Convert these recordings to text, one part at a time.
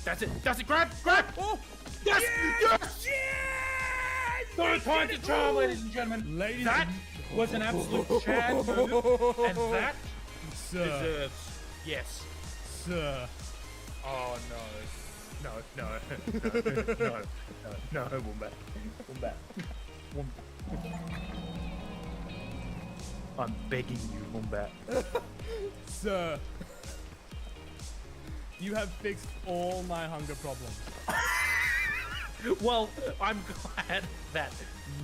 That's it. That's it. Grab. Oh, yes. Yes. Third time's a charm, ladies and gentlemen. That was an absolute Chad moment, and that deserves yes. Sir. Oh no, Wombat. I'm begging you, Wombat. Sir. You have fixed all my hunger problems. Well, I'm glad that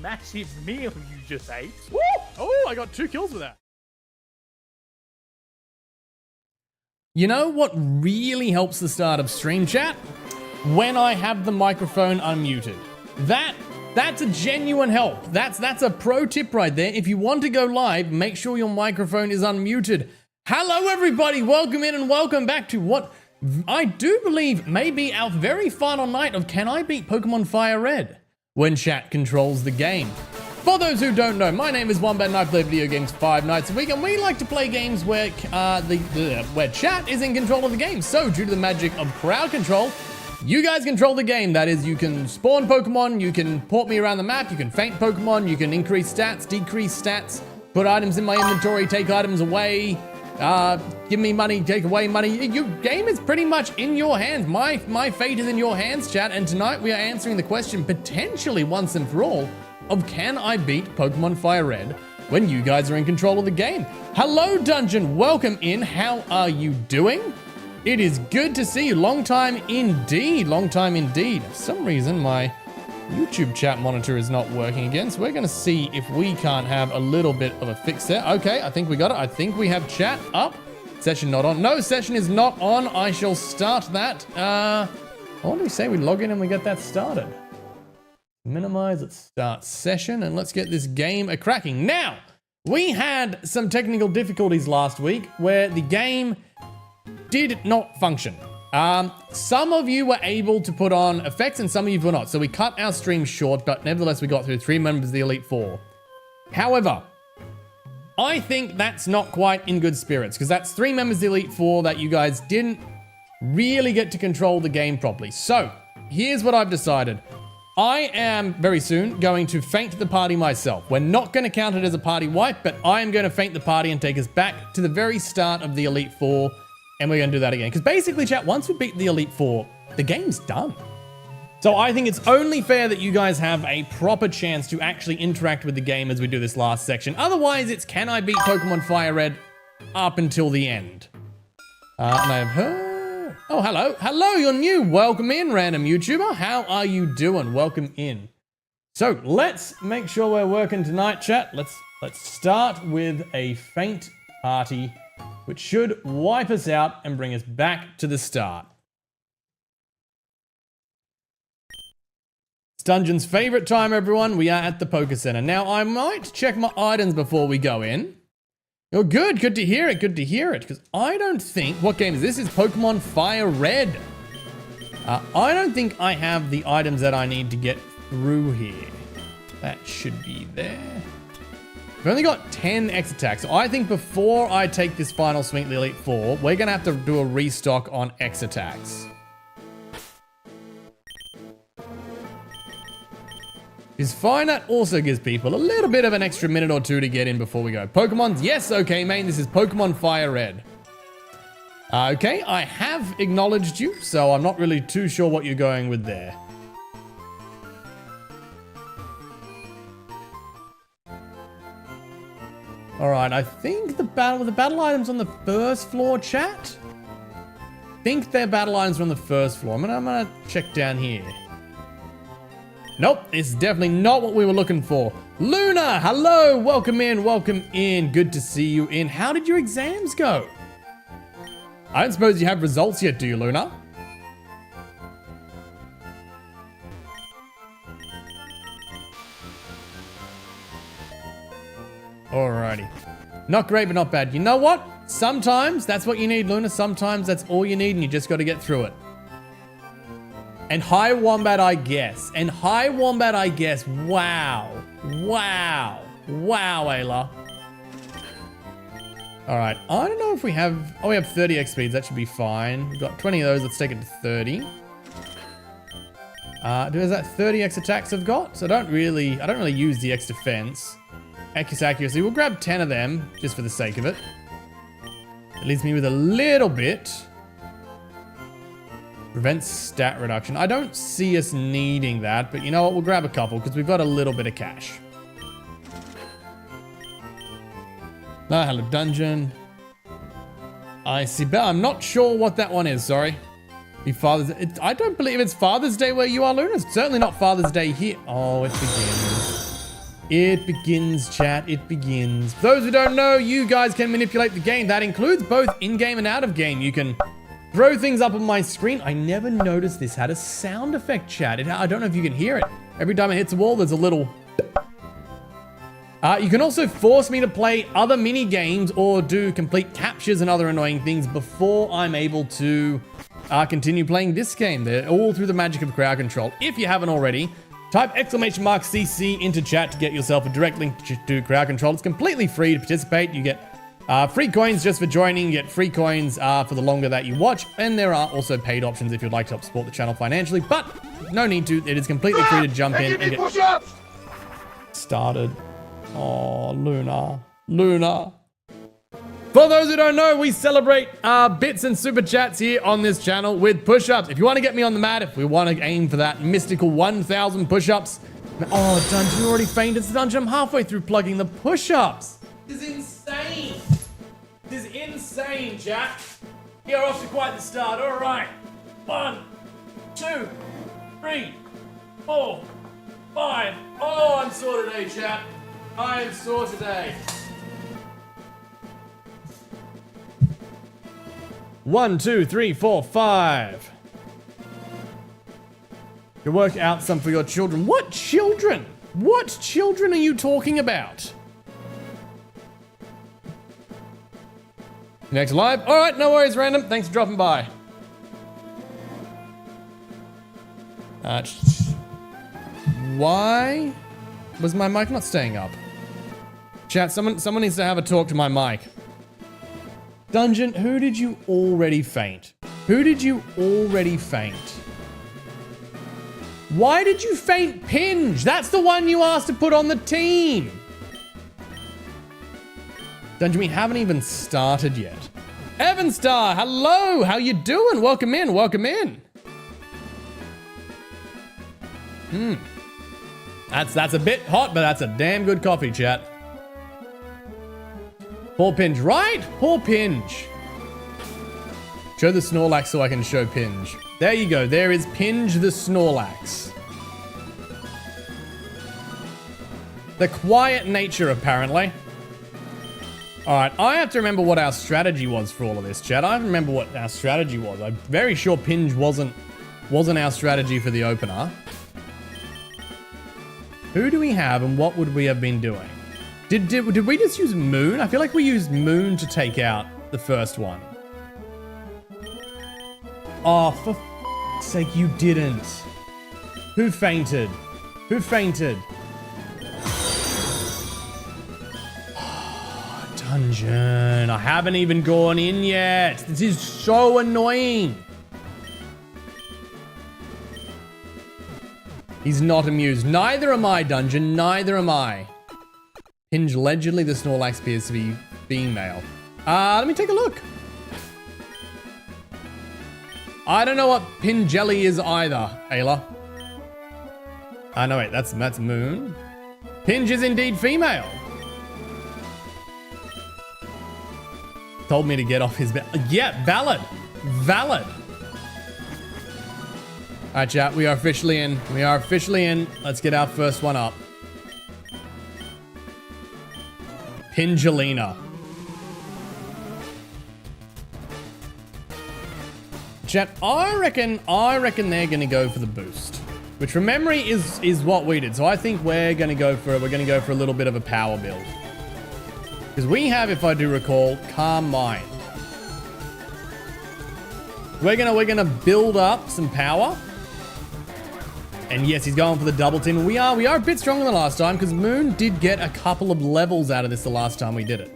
massive meal you just ate. Woo! Oh, I got 2 kills with that. You know what really helps the start of stream chat? When I have the microphone unmuted. That's a genuine help. That's a pro tip right there. If you want to go live, make sure your microphone is unmuted. Hello everybody, welcome in and welcome back to what I do believe may be our very final night of Can I Beat Pokémon Firered? When chat controls the game. For those who don't know, my name is Wombat and I play video games 5 nights a week, and we like to play games where where chat is in control of the game. So due to the magic of crowd control, you guys control the game. That is, you can spawn Pokemon, you can port me around the map, you can feint Pokemon, you can increase stats, decrease stats, put items in my inventory, take items away, give me money, take away money. Your game is pretty much in your hands. My fate is in your hands, chat, and tonight we are answering the question, potentially once and for all, of can I beat Pokemon Firered when you guys are in control of the game. Hello, Dungeon. Welcome in. How are you doing? It is good to see you. Long time indeed. Long time indeed. For some reason, my YouTube chat monitor is not working again, so we're going to see if we can't have a little bit of a fix there. Okay, I think we got it. I think we have chat up. Session not on. No, session is not on. I shall start that. What do we say? We log in and we get that started. Minimize, let's start session, and let's get this game a-cracking. Now, we had some technical difficulties last week where the game did not function. Some of you were able to put on effects and some of you were not. So we cut our stream short, but nevertheless we got through 3 members of the Elite Four. However, I think that's not quite in good spirits because that's 3 members of the Elite Four that you guys didn't really get to control the game properly. So here's what I've decided. I am very soon going to feint the party myself. We're not going to count it as a party wipe, but I am going to feint the party and take us back to the very start of the Elite Four. And we're going to do that again. Because basically, chat, once we beat the Elite Four, the game's done. So I think it's only fair that you guys have a proper chance to actually interact with the game as we do this last section. Otherwise, it's can I beat Pokemon Firered up until the end. And I have heard... Oh, hello. Hello, you're new. Welcome in, random YouTuber. How are you doing? Welcome in. So let's make sure we're working tonight, chat. Let's start with a feint party, which should wipe us out and bring us back to the start. It's Dungeon's favorite time, everyone. We are at the Poké Center. Now, I might check my items before we go in. Oh, good. Good to hear it. Good to hear it. Because I don't think... What game is this? This is Pokémon Firered. I don't think I have the items that I need to get through here. That should be there. We've only got 10 X attacks. So I think before I take this final swing at the Elite Four, we're going to have to do a restock on X attacks. Is fine. That also gives people a little bit of an extra minute or two to get in before we go. Pokemon's, yes, okay, main. This is Pokemon Firered. Okay, I have acknowledged you, so I'm not really too sure what you're going with there. All right, I think the battle items on the first floor, chat. I think their battle items are on the first floor. I'm gonna check down here. Nope, it's definitely not what we were looking for. Luna, hello, welcome in, welcome in. Good to see you in. How did your exams go? I don't suppose you have results yet, do you, Luna? Alrighty. Not great, but not bad. You know what? Sometimes that's what you need, Luna. Sometimes that's all you need, and you just got to get through it. And hi, Wombat, I guess. And hi, Wombat, I guess. Wow. Wow. Wow, Ayla. All right. I don't know if we have... Oh, we have 30 X speeds. That should be fine. We've got 20 of those. Let's take it to 30. Does that 30x attacks I've got? So I don't really use the X defense. X accuracy, we'll grab 10 of them, just for the sake of it. It leaves me with a little bit. Prevents stat reduction. I don't see us needing that, but you know what? We'll grab a couple, because we've got a little bit of cash. No, hello, dungeon. I see, but I'm not sure what that one is, sorry. I don't believe it's Father's Day where you are, Luna. It's certainly not Father's Day here. Oh, it begins. It begins, chat. It begins. For those who don't know, you guys can manipulate the game. That includes both in-game and out-of-game. You can throw things up on my screen. I never noticed this had a sound effect, chat. I don't know if you can hear it. Every time it hits a wall, there's a little... you can also force me to play other mini games or do complete captures and other annoying things before I'm able to continue playing this game. They're all through the magic of crowd control. If you haven't already, type !CC into chat to get yourself a direct link to crowd control. It's completely free to participate. You get free coins just for joining. You get free coins for the longer that you watch. And there are also paid options if you'd like to help support the channel financially. But no need to. It is completely free to jump in and get started. Oh, Luna. Luna. For those who don't know, we celebrate bits and super chats here on this channel with push-ups. If you want to get me on the mat, if we want to aim for that mystical 1,000 push-ups. Oh, dungeon already fainted. It's the dungeon. I'm halfway through plugging the push-ups. This is insane. This is insane, chat. You're off to quite the start. All right. 1, 2, 3, 4, 5. Oh, I'm sore today, chat. I am sore today. 1, 2, 3, 4, 5. You work out some for your children. What children? What children are you talking about? Next live. All right, no worries, random. Thanks for dropping by. Why was my mic not staying up? Chat, someone needs to have a talk to my mic. Dungeon, who did you already faint? Who did you already faint? Why did you faint Pinge? That's the one you asked to put on the team. Dungeon, we haven't even started yet. Evanstar, hello, how you doing? Welcome in, welcome in. That's a bit hot, but that's a damn good coffee, chat. Poor Pinge, right? Poor Pinge. Show the Snorlax so I can show Pinge. There you go. There is Pinge the Snorlax. The quiet nature, apparently. Alright, I have to remember what our strategy was for all of this, chat. I don't remember what our strategy was. I'm very sure Pinge wasn't our strategy for the opener. Who do we have and what would we have been doing? Did we just use Moon? I feel like we used Moon to take out the first one. Oh, for f***'s sake, you didn't. Who fainted? Who fainted? Oh, dungeon. I haven't even gone in yet. This is so annoying. He's not amused. Neither am I, dungeon. Neither am I. Pinge, allegedly the Snorlax appears to be female. Let me take a look. I don't know what Pingelli is either, Ayla. No wait, that's Moon. Pinge is indeed female. Told me to get off his bed. Yeah, valid. Valid. Alright, chat, we are officially in. We are officially in. Let's get our first one up. Pingelina. Chat, I reckon they're gonna go for the boost, which from memory is what we did. So I think we're gonna go for a little bit of a power build, because we have, if I do recall, Calm Mind. We're gonna build up some power. And yes, he's going for the double team. We are a bit stronger than last time, because Moon did get a couple of levels out of this the last time we did it.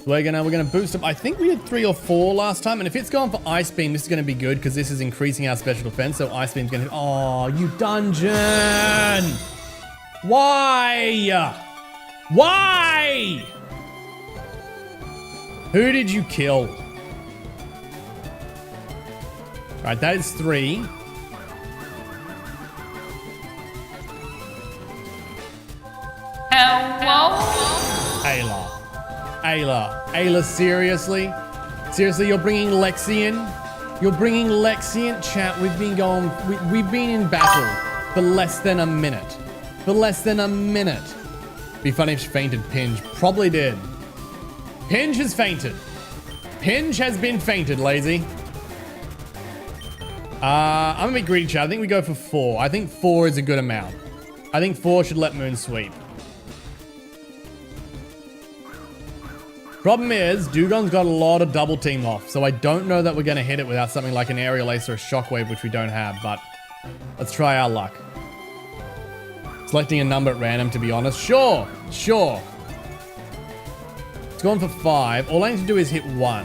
So we're gonna boost up. I think we did 3 or 4 last time, and if it's going for Ice Beam, this is gonna be good because this is increasing our special defense. So Ice Beam's gonna. Oh, you dungeon! Why? Why? Who did you kill? Right, that is 3. Hello? Ayla, seriously? Seriously, you're bringing Lexi in? You're bringing Lexi in? Chat, we've been in battle for less than a minute. For less than a minute. Be funny if she fainted. Pinge probably did. Pinge has fainted. Pinge has been fainted, lazy. I'm gonna be greedy, chat. I think we go for 4. I think 4 is a good amount. I think 4 should let Moon sweep. Problem is, Dugong's got a lot of double team off, so I don't know that we're gonna hit it without something like an aerial ace or a shockwave, which we don't have, but let's try our luck. Selecting a number at random, to be honest. Sure. It's going for 5. All I need to do is hit 1.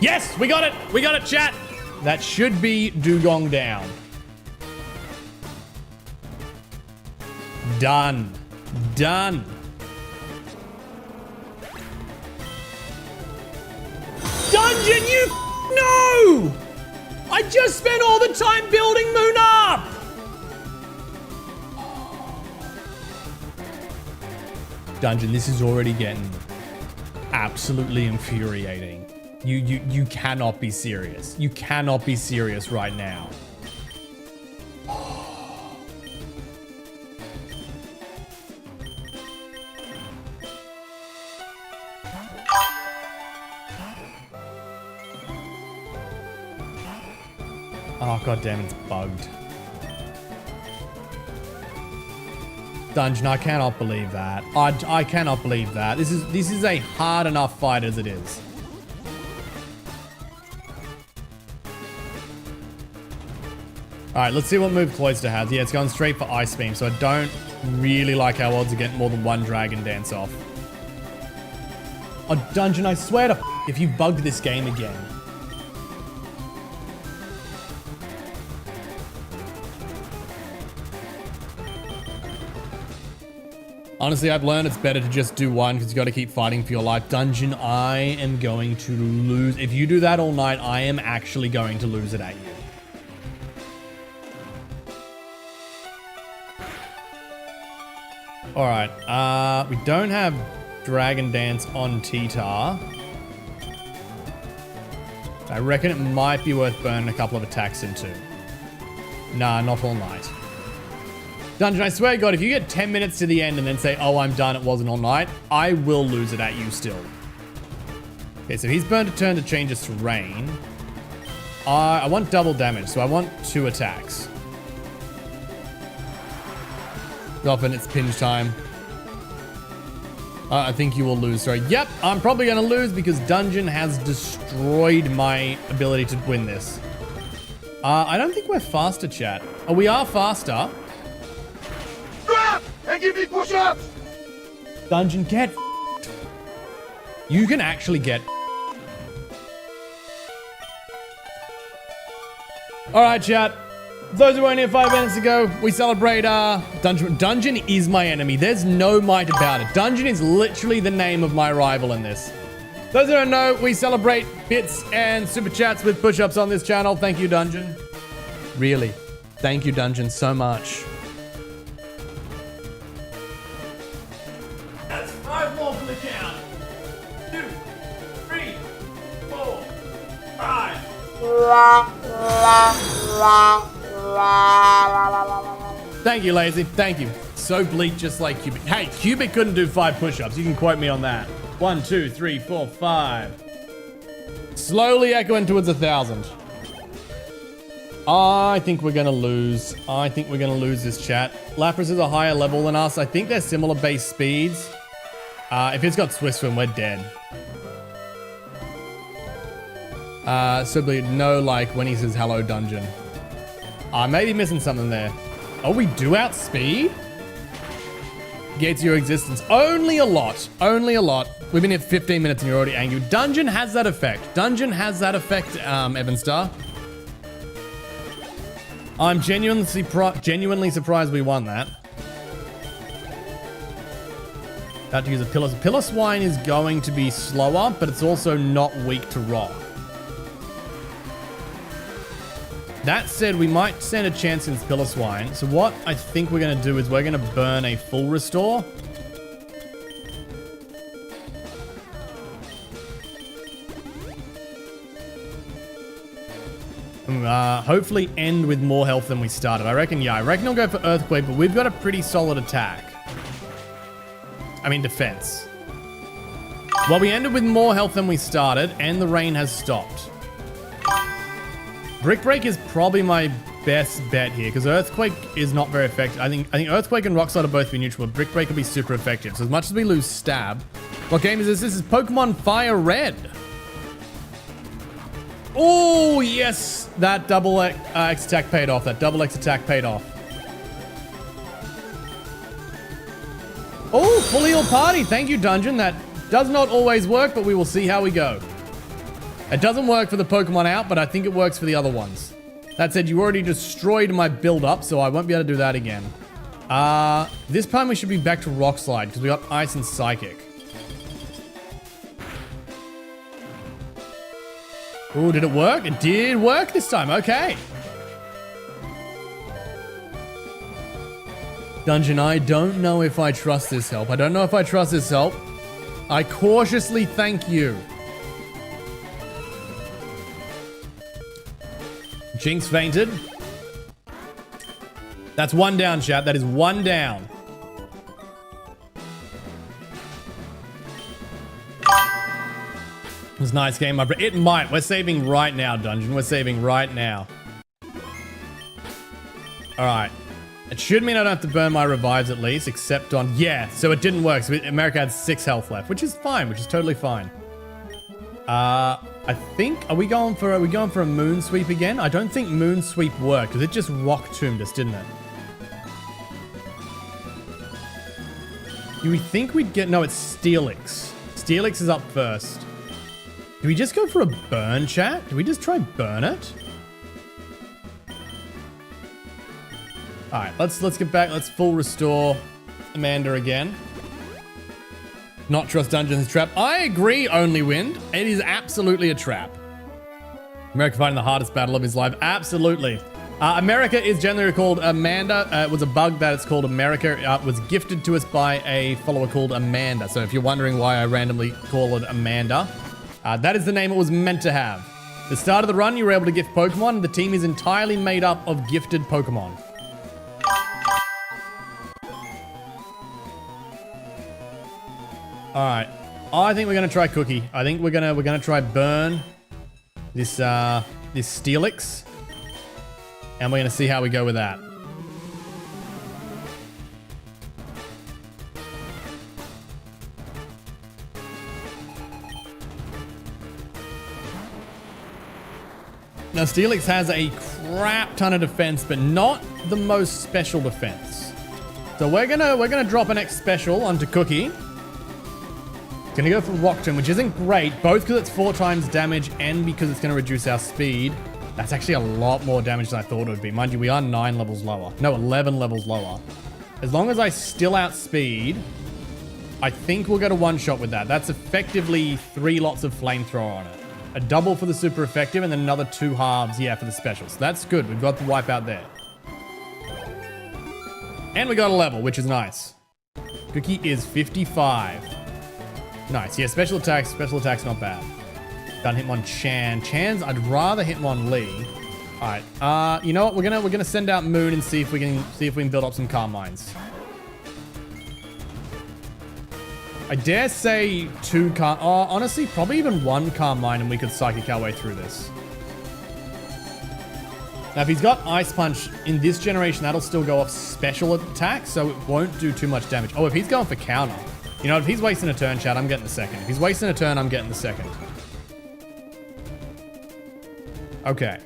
Yes, we got it, chat. That should be Dugong down. Done. Dungeon, you no! I just spent all the time building Moon up! Dungeon, this is already getting absolutely infuriating. You cannot be serious. You cannot be serious right now. Oh, god damn it, it's bugged. Dungeon, I cannot believe that. I cannot believe that. This is a hard enough fight as it is. Alright, let's see what move Cloister has. Yeah, it's going straight for Ice Beam, so I don't really like our odds of getting more than 1 Dragon Dance off. Oh, Dungeon, I swear to if you bugged this game again. Honestly, I've learned it's better to just do 1 because you got to keep fighting for your life. Dungeon, I am going to lose. If you do that all night, I am actually going to lose it at you. All right, we don't have Dragon Dance on T-Tar. I reckon it might be worth burning a couple of attacks into. Nah, not all night. Dungeon, I swear to God, if you get 10 minutes to the end and then say, oh, I'm done, it wasn't all night, I will lose it at you still. Okay, so he's burned a turn to change his terrain. I want double damage, so I want 2 attacks. Dolphin, it's pinch time. I think you will lose. Sorry. Yep, I'm probably going to lose because Dungeon has destroyed my ability to win this. I don't think we're faster, chat. Oh, we are faster. Drop and give me push-ups. Dungeon, get f***ed. You can actually get All right, chat. Those who weren't here 5 minutes ago, we celebrate Dungeon. Dungeon is my enemy. There's no might about it. Dungeon is literally the name of my rival in this. Those who don't know, we celebrate bits and super chats with push-ups on this channel. Thank you, Dungeon. Really. Thank you, Dungeon, so much. That's 5 more for the count. 2, 3, 4, 5. Thank you, Lazy. Thank you. So bleak, just like Cubic. Hey, Cubic couldn't do 5 push-ups. You can quote me on that. 1, 2, 3, 4, 5. Slowly echoing towards 1,000. I think we're gonna lose. I think we're gonna lose this, chat. Lapras is a higher level than us. I think they're similar base speeds. If it's got Swift Swim, we're dead. So bleed, no like when he says hello, Dungeon. I may be missing something there. Oh, we do outspeed? gates your existence. Only a lot. Only a lot. We've been here for 15 minutes and you're already angry. Dungeon has that effect. Dungeon has that effect, Evanstar. I'm genuinely surprised we won that. About to use a pillar. Pillar Swine is going to be slower, but it's also not weak to rock. That said, we might stand a chance against Pillar Swine. So what I think we're going to do is we're going to burn a full restore. Hopefully end with more health than we started. I reckon I'll go for Earthquake, but we've got a pretty solid attack. I mean, defense. Well, we ended with more health than we started, and the rain has stopped. Brick Break is probably my best bet here, because Earthquake is not very effective. I think Earthquake and Rock Slide will both be neutral, but Brick Break will be super effective. So as much as we lose Stab... What game is this? This is Pokémon Firered. Oh, yes! That double X attack paid off. That double X attack paid off. Oh, full heal party. Thank you, Dungeon. That does not always work, but we will see how we go. It doesn't work for the Pokemon out, but I think it works for the other ones. That said, you already destroyed my build-up, so I won't be able to do that again. This time we should be back to Rock Slide, because we got Ice and Psychic. Oh, did it work? It did work this time. Okay. Dungeon, I don't know if I trust this help. I don't know if I trust this help. I cautiously thank you. Jinx fainted. That's one down, chat. That is one down. It was a nice game, my bro. It might. We're saving right now, Dungeon. We're saving right now. Alright. It should mean I don't have to burn my revives at least, except on... Yeah, so it didn't work. So America had 6 health left, which is fine, which is totally fine. I think... Are we going for a Moon Sweep again? I don't think Moon Sweep worked, because it just Rock Tombed us, didn't it? Do we think we'd get... No, it's Steelix. Steelix is up first. Do we just go for a burn, chat? Do we just try burn it? Alright, let's get back. Let's full restore Amanda again. Not trust Dungeons Trap. I agree, Only Wind. It is absolutely a trap. America fighting the hardest battle of his life. Absolutely. America is generally called Amanda. It was a bug that it's called America. It was gifted to us by a follower called Amanda. So if you're wondering why I randomly call it Amanda, that is the name it was meant to have. The start of the run, you were able to gift Pokemon. The team is entirely made up of gifted Pokemon. Alright. I think we're gonna try Cookie. I think we're gonna try burn this this Steelix. And we're gonna see how we go with that. Now, Steelix has a crap ton of defense, but not the most special defense. So we're gonna drop an X special onto Cookie. Gonna go for Rock Tomb, which isn't great, both because it's 4 times damage and because it's gonna reduce our speed. That's actually a lot more damage than I thought it would be. Mind you, we are 9 levels lower. No, 11 levels lower. As long as I still outspeed, I think we'll get a one-shot with that. That's effectively 3 lots of Flamethrower on it. A double for the super effective and then another 2 halves, yeah, for the special. So that's good. We've got the wipeout there. And we got a level, which is nice. Cookie is 55. Nice. Yeah, special attack's not bad. Done Hitmonchan. Chan's, I'd rather Hitmonlee. Alright. You know what? We're gonna send out Moon and see if we can build up some Carmines. I dare say 2 honestly, probably even 1 Carmine and we could Psychic our way through this. Now, if he's got Ice Punch in this generation, that'll still go off special attack, so it won't do too much damage. Oh, if he's going for counter. You know, if he's wasting a turn, chat, I'm getting the second. If he's wasting a turn, I'm getting the second. Okay.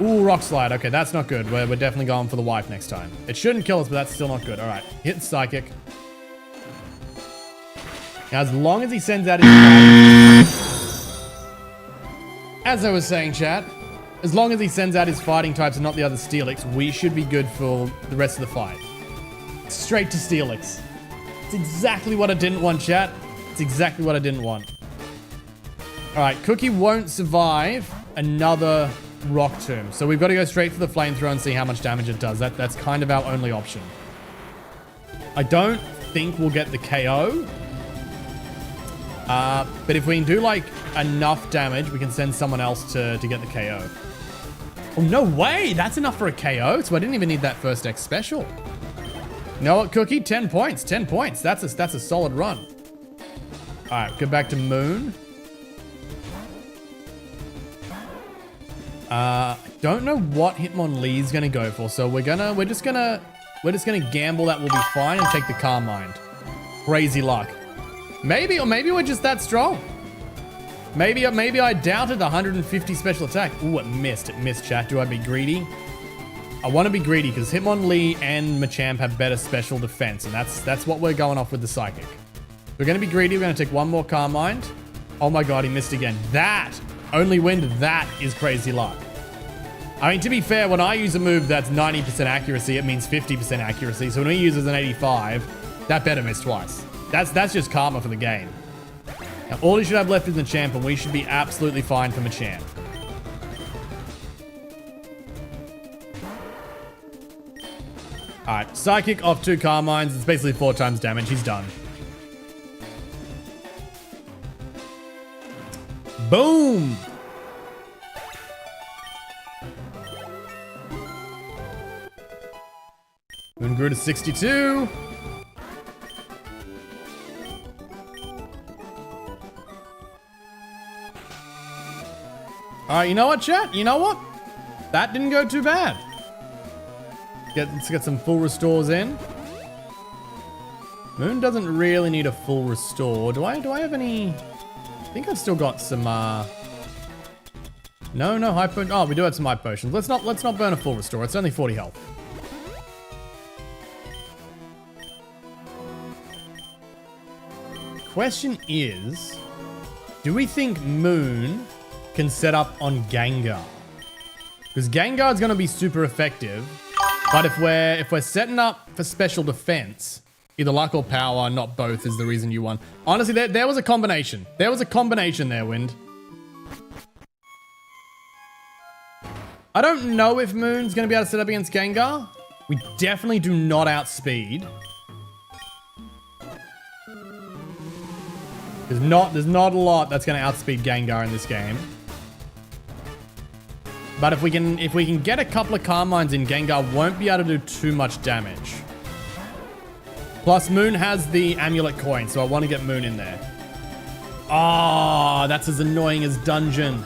Ooh, Rock Slide. Okay, that's not good. We're definitely going for the wipe next time. It shouldn't kill us, but that's still not good. All right, hit Psychic. Now, as long as he sends out his... As I was saying, chat, as long as he sends out his fighting types and not the other Steelix, we should be good for the rest of the fight. Straight to Steelix. It's exactly what I didn't want, chat. It's exactly what I didn't want. All right, Cookie won't survive another Rock Tomb. So we've got to go straight for the Flamethrower and see how much damage it does. That's kind of our only option. I don't think we'll get the KO. But if we can do like enough damage, we can send someone else to get the KO. Oh, no way. That's enough for a KO. So I didn't even need that first X special. You know what, Cookie? 10 points. 10 points. That's a solid run. All right, go back to Moon. Don't know what Hitmonlee's gonna go for, so we're just gonna gamble that we'll be fine and take the Carmine. Crazy luck. Maybe we're just that strong. Maybe I doubted 150 special attack. Ooh, it missed, chat. Do I be greedy? I want to be greedy because Hitmonlee and Machamp have better special defense, and that's what we're going off with the Psychic. We're gonna be greedy, we're gonna take one more Carmine. Oh my god, he missed again. That only wind, that is crazy luck. I mean, to be fair, when I use a move that's 90% accuracy, it means 50% accuracy. So when he uses an 85, that better miss twice. That's just karma for the game. Now, all he should have left is Machamp, and we should be absolutely fine for Machamp. Alright, Psychic off 2 Carmines. It's basically 4 times damage. He's done. Boom! Moon grew to 62. Alright, you know what, chat? You know what? That didn't go too bad. Let's get some full restores in. Moon doesn't really need a full restore. Do I have any... I think I've still got some, No, high potion. Oh, we do have some high potions. Let's not burn a full restore. It's only 40 health. Question is, do we think Moon can set up on Gengar? Because Gengar's going to be super effective, but if we're setting up for special defense, either luck or power, not both, is the reason you won. Honestly, there was a combination. There was a combination there, Wind. I don't know if Moon's going to be able to set up against Gengar. We definitely do not outspeed. There's not a lot that's going to outspeed Gengar in this game. But if we can get a couple of Carmines in, Gengar won't be able to do too much damage. Plus, Moon has the Amulet Coin, so I want to get Moon in there. Ah, that's as annoying as Dungeon.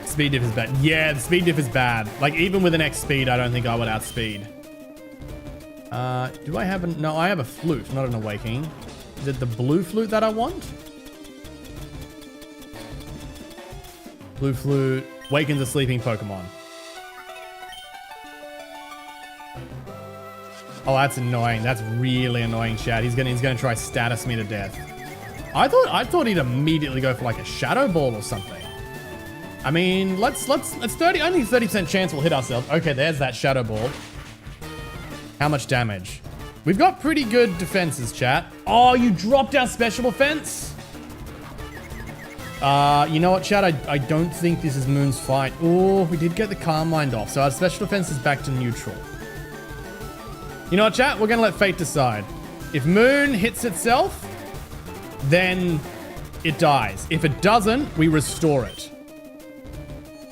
Speed diff is bad. Yeah, the speed diff is bad. Like, even with an X speed, I don't think I would outspeed. Do I have a... No, I have a flute, not an awakening. Is it the blue flute that I want? Blue flute wakens a sleeping Pokemon. Oh, that's annoying. That's really annoying, chat. He's gonna try status me to death. I thought he'd immediately go for like a Shadow Ball or something. I mean, only 30% chance we'll hit ourselves. Okay, there's that Shadow Ball. How much damage? We've got pretty good defenses, chat. Oh, you dropped our special defense? You know what, chat? I don't think this is Moon's fight. Oh, we did get the Carmine off, so our special defense is back to neutral. You know what, chat? We're gonna let fate decide. If Moon hits itself, then it dies. If it doesn't, we restore it.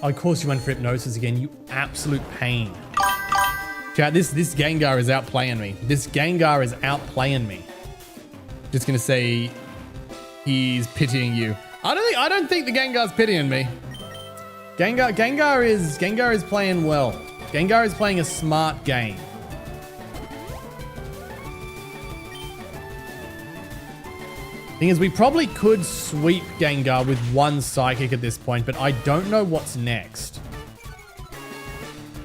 Oh, of course you went for Hypnosis again, you absolute pain. Chat, this Gengar is outplaying me. This Gengar is outplaying me. Just gonna say he's pitying you. I don't think the Gengar's pitying me. Gengar is playing well. Gengar is playing a smart game. Thing is, we probably could sweep Gengar with one Psychic at this point, but I don't know what's next.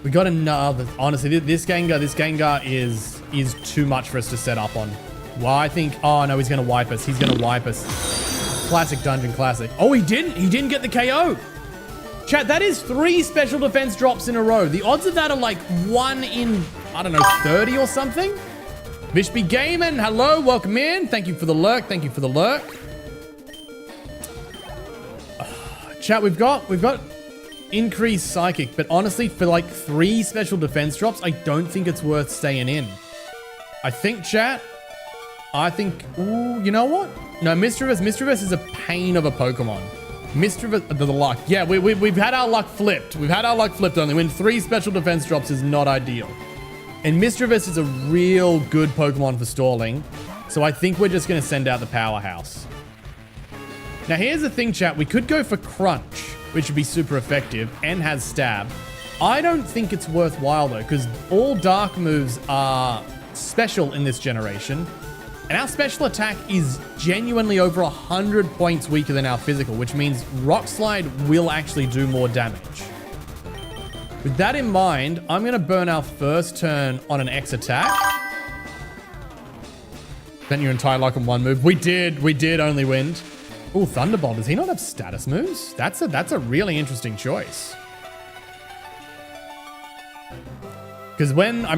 We got another... Honestly, this Gengar is too much for us to set up on. Well, I think... Oh, no, he's going to wipe us. He's going to wipe us. Classic Dungeon Classic. Oh, he didn't. He didn't get the KO. Chat, that is 3 special defense drops in a row. The odds of that are like 1 in, I don't know, 30 or something. Vishby Gaming, hello, welcome in. Thank you for the lurk. Thank you for the lurk. Chat, we've got increased Psychic, but honestly, for like 3 special defense drops, I don't think it's worth staying in. I think, chat, ooh, you know what? No, Mischievous is a pain of a Pokemon. Mischievous, the luck. Yeah, we've had our luck flipped. We've had our luck flipped only when 3 special defense drops is not ideal. And Mischievous is a real good Pokemon for stalling. So I think we're just going to send out the Powerhouse. Now here's the thing, chat. We could go for Crunch, which would be super effective and has Stab. I don't think it's worthwhile though, because all dark moves are special in this generation. And our special attack is genuinely over 100 points weaker than our physical, which means Rock Slide will actually do more damage. With that in mind, I'm going to burn our first turn on an X attack. Spent your entire luck on one move. We did only wind. Oh, Thunderbolt. Does he not have status moves? That's a really interesting choice. Because when I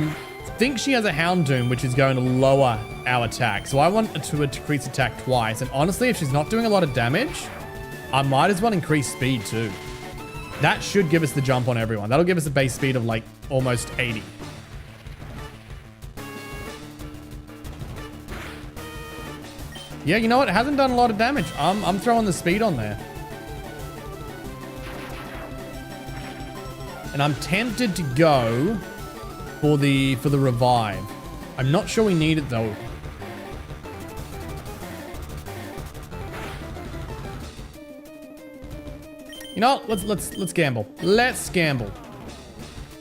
think she has a Houndoom, which is going to lower our attack. So I want to increase attack twice. And honestly, if she's not doing a lot of damage, I might as well increase speed too. That should give us the jump on everyone. That'll give us a base speed of like almost 80. Yeah, you know what? It hasn't done a lot of damage. I'm throwing the speed on there. And I'm tempted to go for the revive. I'm not sure we need it though. You know what? Let's gamble. Let's gamble.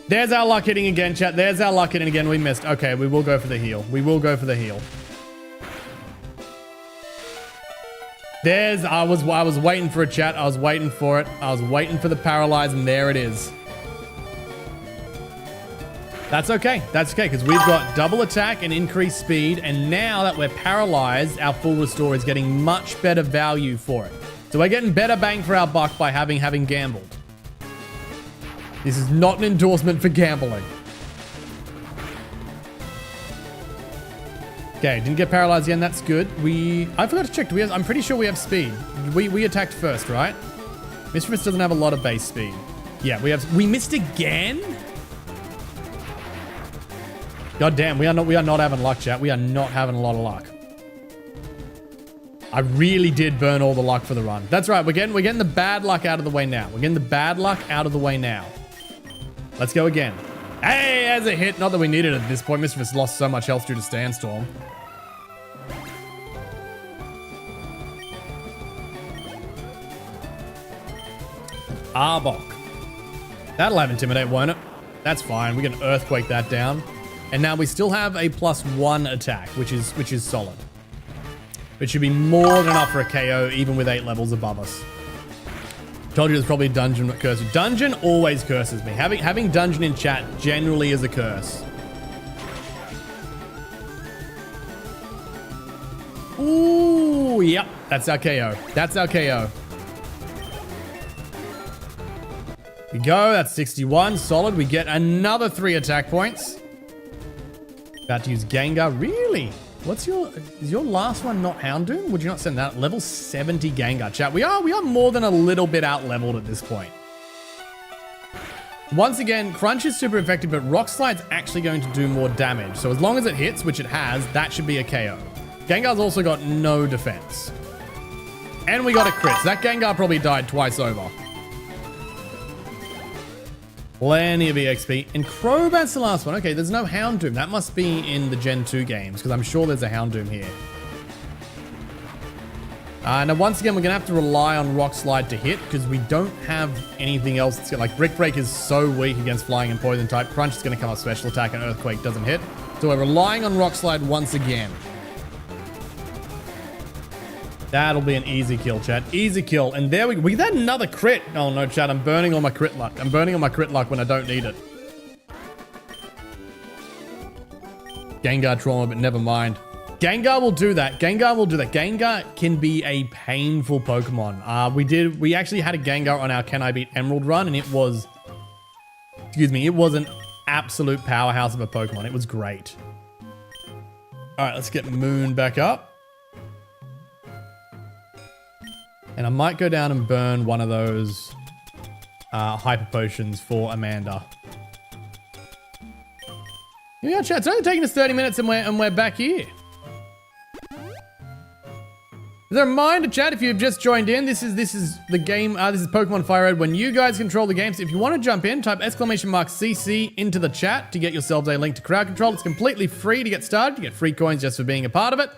There's our luck hitting again, chat. There's our luck hitting again. We missed. Okay, we will go for the heal. We will go for the heal. I was waiting for a chat. I was waiting for it. I was waiting for the paralyze, and there it is. That's okay. That's okay, because we've got double attack and increased speed, and now that we're paralyzed, our full restore is getting much better value for it. So we're getting better bang for our buck by having gambled. This is not an endorsement for gambling. Okay, didn't get paralyzed again. That's good. I forgot to check. I'm pretty sure we have speed. We attacked first, right? Mischievous doesn't have a lot of base speed. Yeah, we missed again? God damn, we are not having luck, chat. We are not having a lot of luck. I really did burn all the luck for the run. That's right. We're getting the bad luck out of the way now. We're getting the bad luck out of the way now. Let's go again. Hey, as a hit. Not that we needed it at this point. Mischievous lost so much health due to Sandstorm. Arbok. That'll have Intimidate, won't it? That's fine. We can Earthquake that down. And now we still have a +1 attack, which is solid. It should be more than enough for a KO, even with 8 levels above us. Told you there's probably a dungeon that curses. Dungeon always curses me. Having dungeon in chat generally is a curse. Ooh, yep. That's our KO. That's our KO. We go. That's 61. Solid. We get another 3 attack points. About to use Gengar. Really? Is your last one not Houndoom? Would you not send that? Level 70 Gengar, chat. We are more than a little bit out leveled at this point. Once again, Crunch is super effective, but Rock Slide's actually going to do more damage. So as long as it hits, which it has, that should be a KO. Gengar's also got no defense. And we got a crit. So that Gengar probably died twice over. Plenty of EXP. And Crobat's the last one. Okay, there's no Houndoom. That must be in the Gen 2 games, because I'm sure there's a Houndoom here. Now, once again, we're going to have to rely on Rock Slide to hit, because we don't have anything else. That's like, Brick Break is so weak against Flying and Poison type. Crunch is going to come up special attack, and Earthquake doesn't hit. So we're relying on Rock Slide once again. That'll be an easy kill, chat. Easy kill. And there we get another crit. Oh no, chat. I'm burning all my crit luck. I'm burning all my crit luck when I don't need it. Gengar trauma, but never mind. Gengar will do that. Gengar will do that. Gengar can be a painful Pokemon. We actually had a Gengar on our Can I Beat Emerald run, and it was, excuse me, it was an absolute powerhouse of a Pokemon. It was great. All right, let's get Moon back up. And I might go down and burn one of those Hyper Potions for Amanda. Yeah, chat, it's only taking us 30 minutes and we're back here. As a reminder, chat, if you've just joined in, this is the game, this is Pokémon Firered when you guys control the game. So if you want to jump in, type !CC into the chat to get yourselves a link to crowd control. It's completely free to get started. You get free coins just for being a part of it.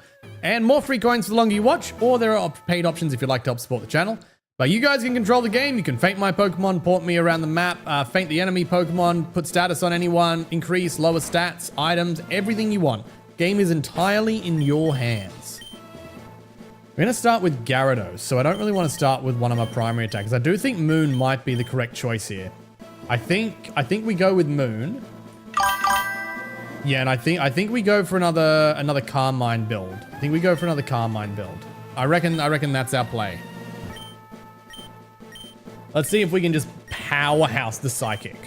And more free coins for the longer you watch, or there are paid options if you'd like to help support the channel. But you guys can control the game. You can feint my Pokemon, port me around the map, feint the enemy Pokemon, put status on anyone, increase, lower stats, items, everything you want. Game is entirely in your hands. We're going to start with Gyarados, so I don't really want to start with one of my primary attackers. I do think Moon might be the correct choice here. I think we go with Moon. Yeah, and I think we go for another Carmine build. I think we go for another Carmine build. I reckon that's our play. Let's see if we can just powerhouse the Psychic.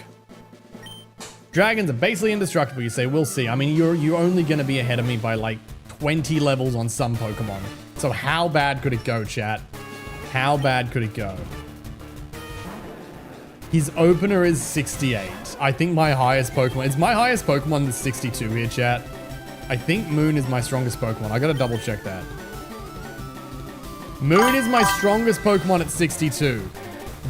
Dragons are basically indestructible, you say. We'll see. I mean, you're only going to be ahead of me by like 20 levels on some Pokemon. So how bad could it go, chat? How bad could it go? His opener is 68. I think my highest Pokemon... Is my highest Pokemon the 62 here, chat? I think Moon is my strongest Pokemon. I gotta double check that. Moon is my strongest Pokemon at 62.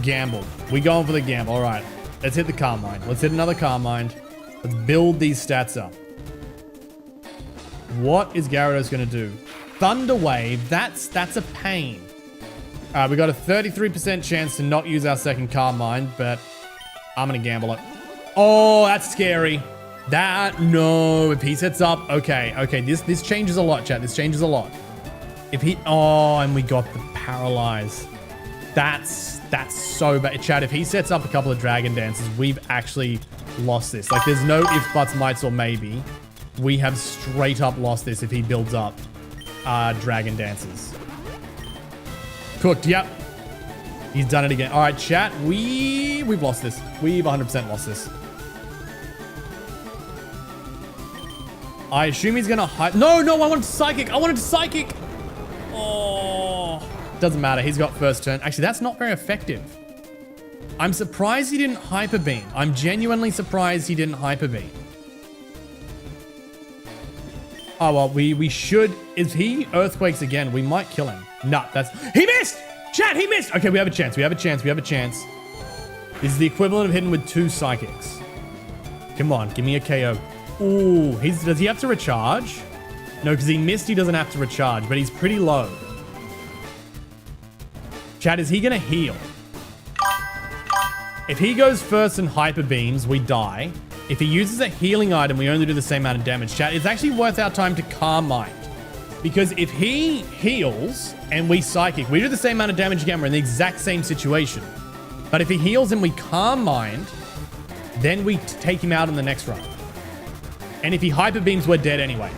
Gamble. We going for the gamble. All right. Let's hit the Carmine. Let's hit another Carmine. Let's build these stats up. What is Gyarados going to do? Thunder Wave. That's a pain. We got a 33% chance to not use our second Carmine, but I'm going to gamble it. Oh, that's scary. No. If he sets up... Okay. This changes a lot, chat. This changes a lot. If he... Oh, and we got the Paralyze. That's so bad. Chat, if he sets up a couple of Dragon Dances, we've actually lost this. Like, there's no ifs, buts, mights, or maybe. We have straight up lost this if he builds up Dragon Dances. Cooked, yep. He's done it again. All right, chat, we've lost this. We've 100% lost this. I assume he's gonna hide. No, I wanted to Psychic. Oh, doesn't matter. He's got first turn. Actually, that's not very effective. I'm surprised he didn't Hyper Beam. I'm genuinely surprised he didn't Hyper Beam. Oh, well, we should... If he Earthquakes again, we might kill him. No, He missed! Chat, he missed! Okay, we have a chance. This is the equivalent of hitting with 2 Psychics. Come on, give me a KO. Ooh, does he have to recharge? No, because he missed, he doesn't have to recharge, but he's pretty low. Chat, is he going to heal? If he goes first and Hyper Beams, we die. If he uses a healing item, we only do the same amount of damage. Chat, it's actually worth our time to Carmine. Because if he heals and we Psychic, we do the same amount of damage again. We're in the exact same situation. But if he heals and we Carmine, then we take him out in the next run. And if he Hyper Beams, we're dead anyway.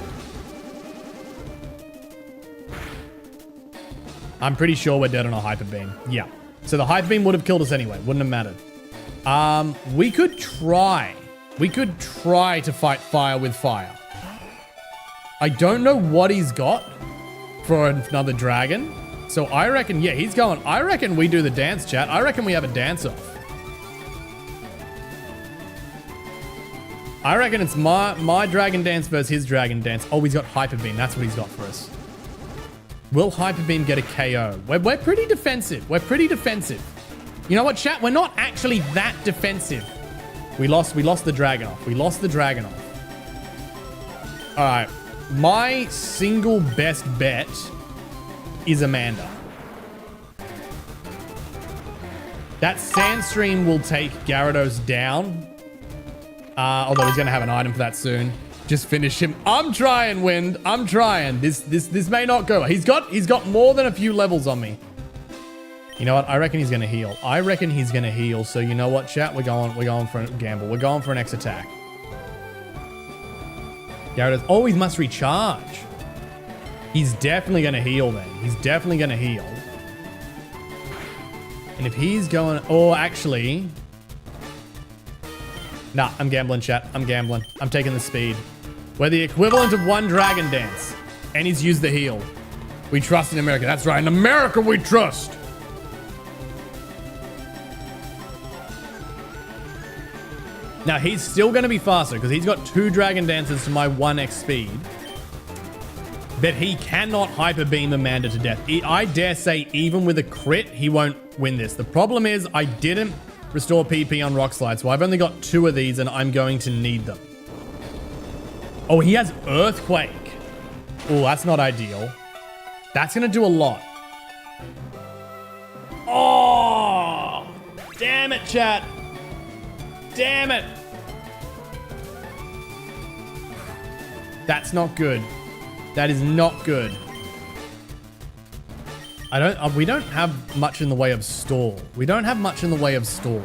I'm pretty sure we're dead on a Hyper Beam. Yeah. So the Hyper Beam would have killed us anyway. Wouldn't have mattered. We could try. We could try to fight fire with fire. I don't know what he's got for another dragon. So I reckon, yeah, he's going. I reckon we do the dance, chat. I reckon we have a dance off. I reckon it's my dragon dance versus his dragon dance. Oh, he's got Hyper Beam. That's what he's got for us. Will Hyper Beam get a KO? We're pretty defensive. You know what, chat? We're not actually that defensive. We lost the dragon off. All right. My single best bet is Amanda. That Sandstream will take Gyarados down. Although he's going to have an item for that soon. Just finish him. I'm trying, Wind. I'm trying. This may not go. He's got more than a few levels on me. You know what? I reckon he's gonna heal. I reckon he's gonna heal. So you know what, chat? We're going for a gamble. We're going for an X attack. Gyarados. Oh, he must recharge. He's definitely gonna heal then. He's definitely gonna heal. And if he's going, oh, actually, nah, I'm gambling, chat. I'm gambling. I'm taking the speed. We're the equivalent of one Dragon Dance, and he's used the heal. We trust in America. That's right. In America, we trust. Now, he's still going to be faster because he's got 2 Dragon Dances to my 1x speed. But he cannot Hyper Beam Amanda to death. I dare say, even with a crit, he won't win this. The problem is, I didn't restore PP on Rock Slide, so I've only got 2 of these, and I'm going to need them. Oh, he has Earthquake. Oh, that's not ideal. That's going to do a lot. Oh! Damn it, chat. Damn it. That's not good. That is not good. We don't have much in the way of stall. We don't have much in the way of stall.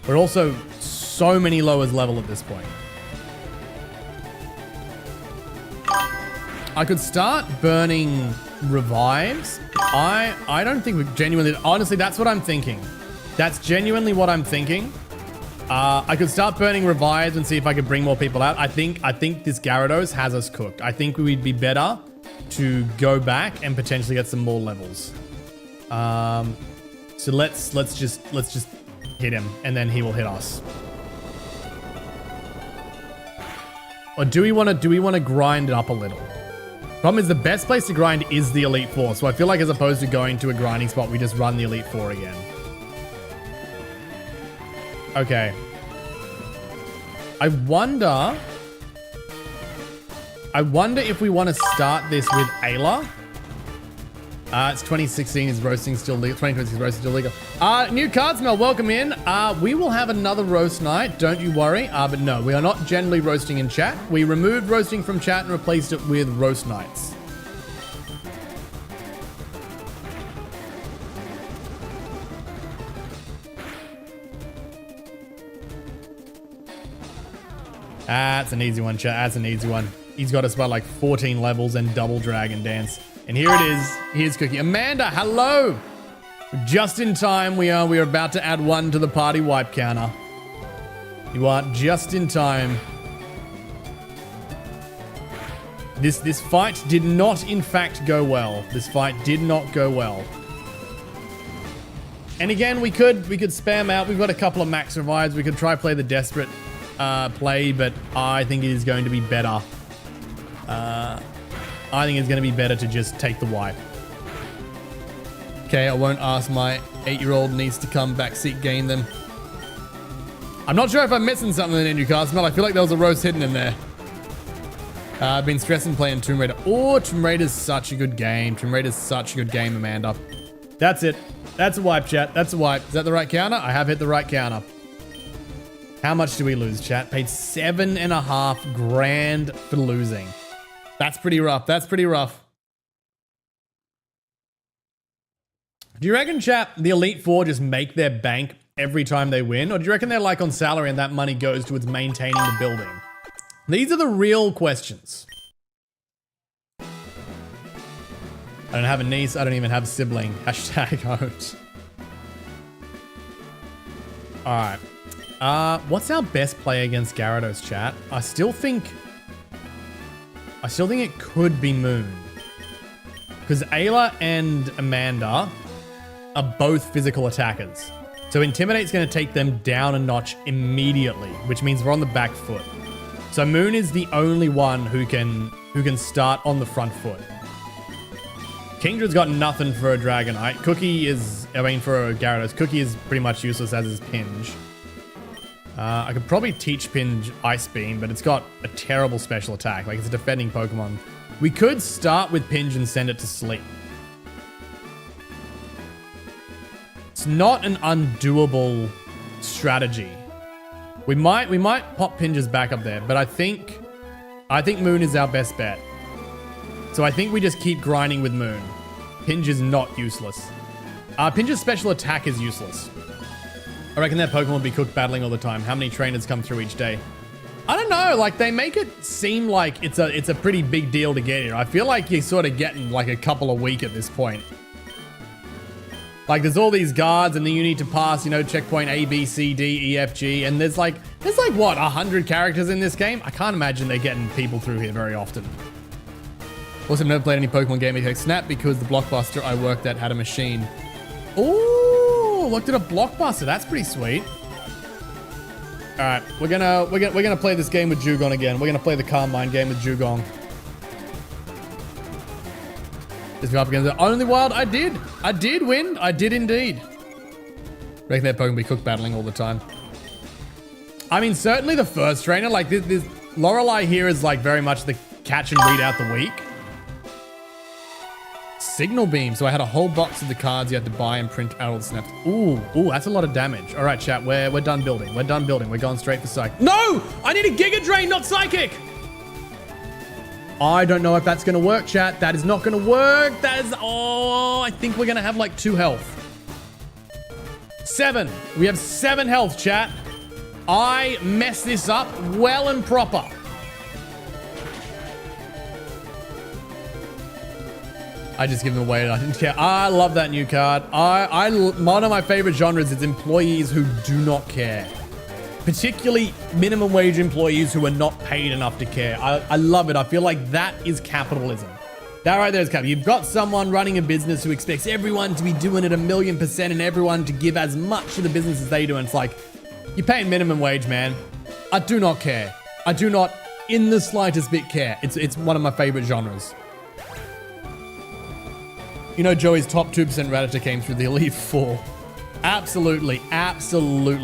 We're also so many lowers level at this point. I could start burning revives. I don't think we genuinely, honestly, that's what I'm thinking. That's genuinely what I'm thinking. I could start burning revives and see if I could bring more people out. I think this Gyarados has us cooked. I think we'd be better to go back and potentially get some more levels. So let's just hit him and then he will hit us. Or do we want to grind it up a little? Problem is the best place to grind is the Elite Four. So I feel like as opposed to going to a grinding spot, we just run the Elite Four again. Okay. I wonder if we want to start this with Ayla. It's 2016, is roasting still legal? 2026 is roasting still legal. New card smell, welcome in. We will have another roast night, don't you worry. But no, we are not generally roasting in chat. We removed roasting from chat and replaced it with roast nights. That's an easy one, chat. That's an easy one. He's got us by like 14 levels and double Dragon Dance. And here it is. Here's Cookie. Amanda, hello. Just in time. We are about to add 1 to the party wipe counter. You are just in time. This fight did not, in fact, go well. This fight did not go well. And again, we could spam out. We've got a couple of max revives. We could try play the desperate play, but I think it is going to be better. I think it's going to be better to just take the wipe. Okay, I won't ask my 8-year-old niece to come backseat gain them. I'm not sure if I'm missing something in Newcastle. I feel like there was a roast hidden in there. I've been stressing playing Tomb Raider. Oh, Tomb Raider's such a good game. Tomb Raider's such a good game, Amanda. That's it. That's a wipe, chat. That's a wipe. Is that the right counter? I have hit the right counter. How much do we lose, chat? Paid $7.5 grand for losing. That's pretty rough. That's pretty rough. Do you reckon, chat, the Elite Four just make their bank every time they win? Or do you reckon they're like on salary and that money goes towards maintaining the building? These are the real questions. I don't have a niece. I don't even have a sibling. Hashtag out. All right. What's our best play against Gyarados, chat? I still think it could be Moon. Because Ayla and Amanda are both physical attackers. So Intimidate's going to take them down a notch immediately, which means we're on the back foot. So Moon is the only one who can start on the front foot. Kingdra's got nothing for a Dragonite. For a Gyarados. Cookie is pretty much useless as is Pinge. I could probably teach Pinge Ice Beam, but it's got a terrible special attack. Like, it's a defending Pokemon. We could start with Pinge and send it to sleep. It's not an undoable strategy. We might pop Pinges back up there, but I think Moon is our best bet. So I think we just keep grinding with Moon. Pinge is not useless. Pinge's special attack is useless. I reckon that Pokemon will be cooked battling all the time. How many trainers come through each day? I don't know, like they make it seem like it's a pretty big deal to get here. I feel like you're sort of getting like a couple a week at this point. Like there's all these guards and then you need to pass, you know, checkpoint A, B, C, D, E, F, G. And there's like what, 100 characters in this game? I can't imagine they're getting people through here very often. Also never played any Pokemon game like Snap because the Blockbuster I worked at had a machine. Ooh, looked at a Blockbuster. That's pretty sweet. All right, we're gonna play this game with Jugong again. We're gonna play the Carmine game with Jugong. Just go up against the only wild. I did win. I did indeed. Reckon that Pokemon will be cooked battling all the time. I mean, certainly the first trainer, like this Lorelei here is like very much the catch and read out the week. Signal beam. So I had a whole box of the cards you had to buy and print out all the snaps. Ooh, that's a lot of damage. All right, chat, we're done building. We're done building. We're going straight for Psychic. No! I need a Giga Drain, not Psychic! I don't know if that's going to work, chat. That is not going to work. That is... Oh, I think we're going to have like 2 health. 7. We have 7 health, chat. I messed this up well and proper. I just give them away and I didn't care. I love that new card. One of my favorite genres is employees who do not care. Particularly minimum wage employees who are not paid enough to care. I love it. I feel like that is capitalism. That right there is capitalism. You've got someone running a business who expects everyone to be doing it 1,000,000% and everyone to give as much to the business as they do. And it's like, you're paying minimum wage, man. I do not care. I do not in the slightest bit care. It's one of my favorite genres. You know, Joey's top 2% Rattata came through the Elite 4. Absolutely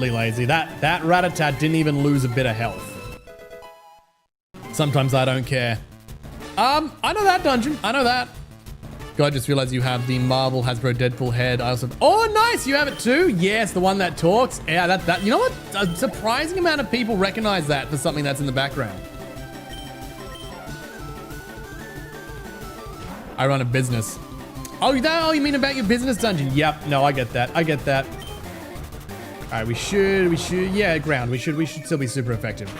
lazy. That Rattata didn't even lose a bit of health. Sometimes I don't care. I know that dungeon. I know that. God, I just realized you have the Marvel Hasbro Deadpool head. I also... Oh, nice. You have it too? Yes, the one that talks. Yeah, that. You know what? A surprising amount of people recognize that for something that's in the background. I run a business. Oh, you mean about your business dungeon? Yep. No, I get that. All right, we should, yeah, ground. We should still be super effective.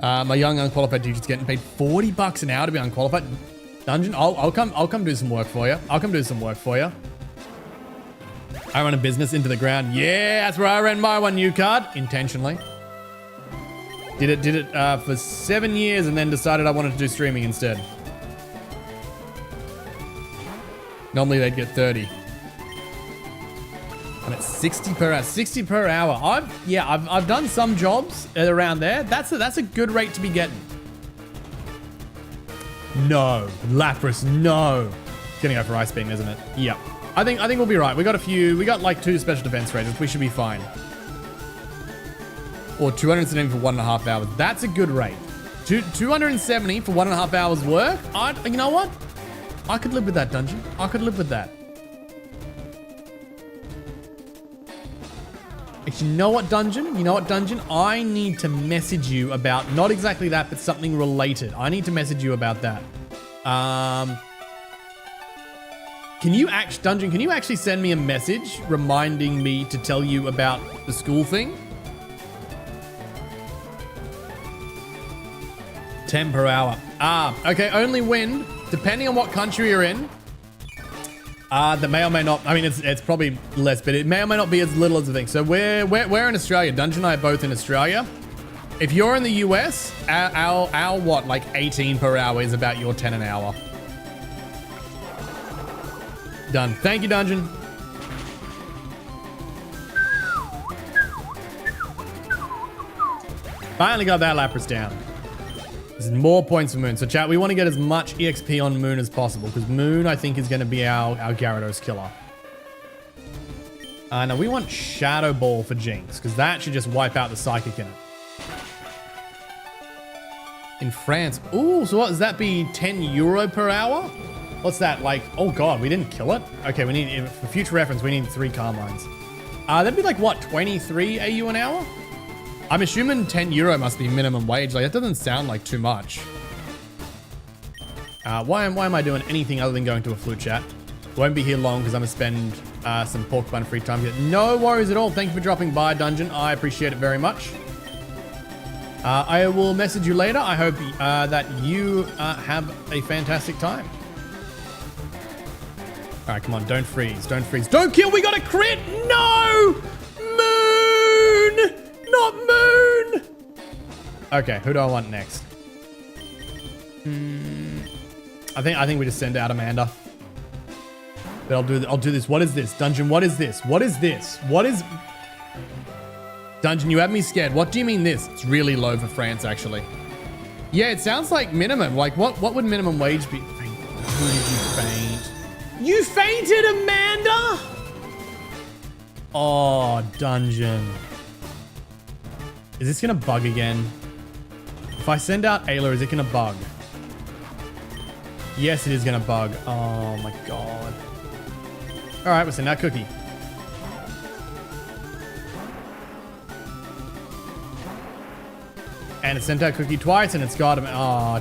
My young unqualified teacher's getting paid $40 an hour to be unqualified. Dungeon, I'll come do some work for you. I run a business into the ground. Yeah, that's where I ran my one new card intentionally. Did it for 7 years and then decided I wanted to do streaming instead. Normally they'd get 30. I'm at 60 per hour. 60 per hour. I've done some jobs around there. That's a good rate to be getting. No, Lapras, no. It's gonna go for Ice Beam, isn't it? Yep. I think we'll be right. We got like 2 special defense rages. We should be fine. Or 270 for 1.5 hours. That's a good rate. 270 for 1.5 hours work. You know what? I could live with that, dungeon. I could live with that. You know what, dungeon? I need to message you about, not exactly that, but something related. I need to message you about that. Can you actually send me a message reminding me to tell you about the school thing? 10 per hour. Okay, only wind. Depending on what country you're in, that may or may not, I mean, it's probably less, but it may or may not be as little as the thing. So we're in Australia. Dungeon and I are both in Australia. If you're in the US, our what, like 18 per hour is about your 10 an hour. Done. Thank you, Dungeon. Finally got that Lapras down. There's more points for Moon. So chat, we want to get as much EXP on Moon as possible because Moon, I think, is going to be our Gyarados killer. Now we want Shadow Ball for Jinx because that should just wipe out the Psychic in it. In France. Ooh, so what does that be? 10 euro per hour? What's that? Like, oh God, we didn't kill it? Okay, we need, for future reference, we need 3 Carmines. That'd be like what, 23 AU an hour? I'm assuming €10 must be minimum wage. Like, that doesn't sound like too much. Why am I doing anything other than going to a flute chat? Won't be here long because I'm going to spend some Pokémon free time here. No worries at all. Thank you for dropping by, Dungeon. I appreciate it very much. I will message you later. I hope that you have a fantastic time. All right, come on. Don't freeze. Don't freeze. Don't kill. We got a crit. No! Moon! Not Moon! Okay, who do I want next? I think we just send out Amanda. But I'll do this. What is this? Dungeon, what is this? What is this? What is... Dungeon, you have me scared. What do you mean this? It's really low for France, actually. Yeah, it sounds like minimum. Like, what would minimum wage be? Who did you faint? You fainted, Amanda? Oh, Dungeon. Is this gonna bug again? If I send out Ayla, is it gonna bug? Yes, it is gonna bug. Oh my god. All right, we'll send out Cookie. And it sent out Cookie twice, and it's got him. Oh,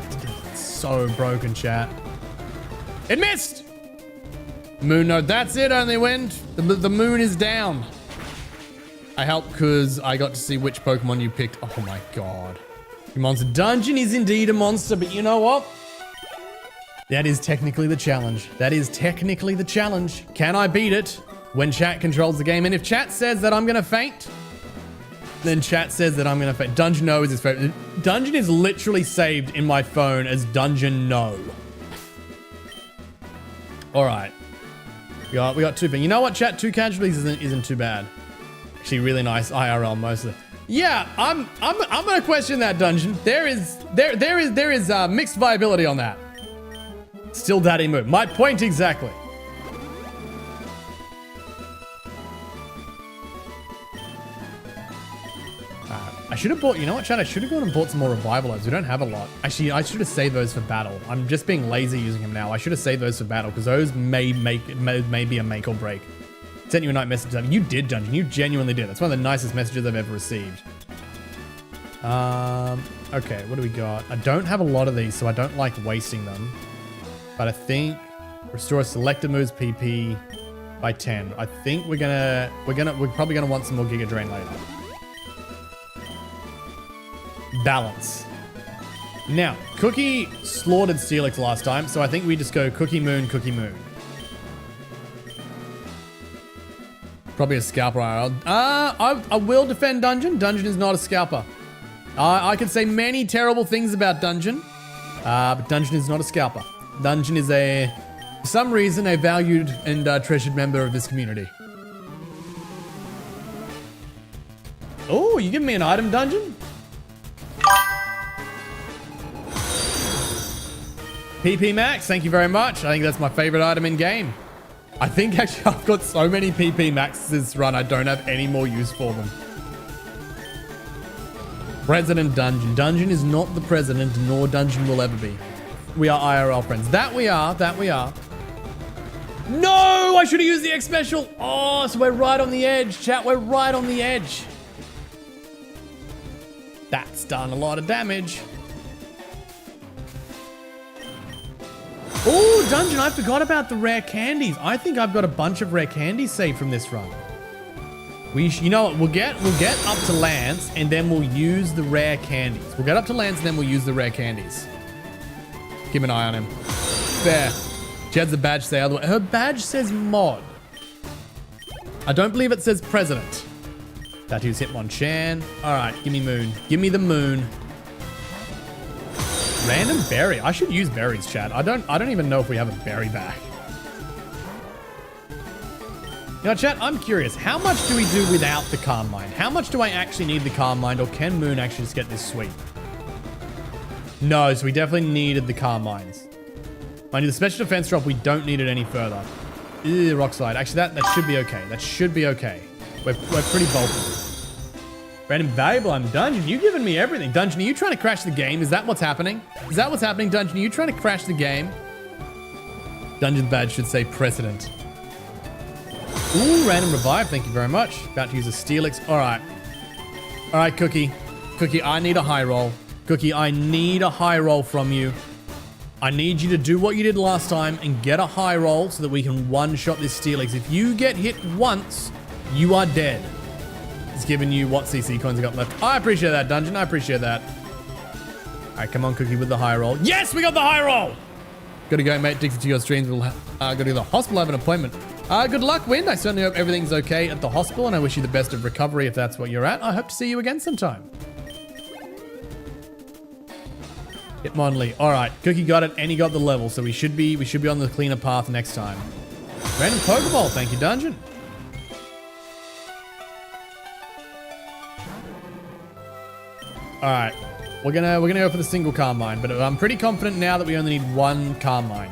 it's so broken, chat. It missed! Moon node, that's it, only went. The moon is down. I helped because I got to see which Pokemon you picked. Oh my god. Your monster Dungeon is indeed a monster, but you know what? That is technically the challenge. That is technically the challenge. Can I beat it when chat controls the game? And if chat says that I'm gonna faint, then chat says that I'm gonna faint. Dungeon No is his favorite. Dungeon is literally saved in my phone as Dungeon No. All right. We got two, but you know what, chat? 2 casualties isn't too bad. Actually, really nice IRL mostly. Yeah, I'm gonna question that, Dungeon. There is mixed viability on that. Still daddy move. My point exactly. I should have bought, you know what, chat? I should have gone and bought some more revival herbs. We don't have a lot. Actually, I should have saved those for battle. I'm just being lazy using them now. I should have saved those for battle because those may be a make or break. Sent you a nice message. You did, Dungeon. You genuinely did. That's one of the nicest messages I've ever received. Okay, what do we got? I don't have a lot of these, so I don't like wasting them. But I think restore selected moves PP by 10. I think we're probably gonna want some more Giga Drain later. Balance. Now, Cookie slaughtered Steelix last time, so I think we just go Cookie Moon, Cookie Moon. Probably a scalper. I will defend Dungeon. Dungeon is not a scalper. I could say many terrible things about Dungeon, but Dungeon is not a scalper. Dungeon is for some reason, a valued and treasured member of this community. Oh, you giving me an item, Dungeon? PP Max, thank you very much. I think that's my favorite item in game. I think actually I've got so many PP Maxes this run, I don't have any more use for them. President Dungeon. Dungeon is not the president, nor Dungeon will ever be. We are IRL friends. That we are. That we are. No! I should have used the X special. Oh, so we're right on the edge, chat. We're right on the edge. That's done a lot of damage. Oh, Dungeon, I forgot about the rare candies. I think I've got a bunch of rare candies saved from this run. You know what? We'll get up to Lance, and then we'll use the rare candies. We'll get up to Lance, and then we'll use the rare candies. Keep an eye on him. There. She has the badge say otherwise. Her badge says mod. I don't believe it says president. Tattoos Hitmonchan. All right, give me moon. Give me the moon. Random berry. I should use berries, chat. I don't even know if we have a berry back. You know, chat, I'm curious. How much do we do without the Calm Mind? How much do I actually need the Calm Mind, or can Moon actually just get this sweep? No, so we definitely needed the Calm Minds. Mind you, the special defense drop, we don't need it any further. Ew, Rock Slide. Actually, that should be okay. That should be okay. We're pretty bulky. Random valuable, I'm Dungeon. You giving me everything. Dungeon, are you trying to crash the game? Is that what's happening? Is that what's happening, Dungeon? Are you trying to crash the game? Dungeon badge should say precedent. Ooh, random revive. Thank you very much. About to use a Steelix. All right. All right, Cookie. Cookie, I need a high roll. Cookie, I need a high roll from you. I need you to do what you did last time and get a high roll so that we can one-shot this Steelix. If you get hit once, you are dead. It's giving you what CC coins I got left. I appreciate that, Dungeon. I appreciate that. All right, come on, Cookie, with the high roll. Yes, we got the high roll. Gotta go, mate. Addicted to your streams. We'll go to the hospital. I have an appointment. Good luck, Wind. I certainly hope everything's okay at the hospital, and I wish you the best of recovery if that's what you're at. I hope to see you again sometime. Hitmonlee. All right, Cookie got it, and he got the level, so we should be on the cleaner path next time. Random Pokeball. Thank you, Dungeon. All right, we're gonna go for the single Carmine, but I'm pretty confident now that we only need one Carmine.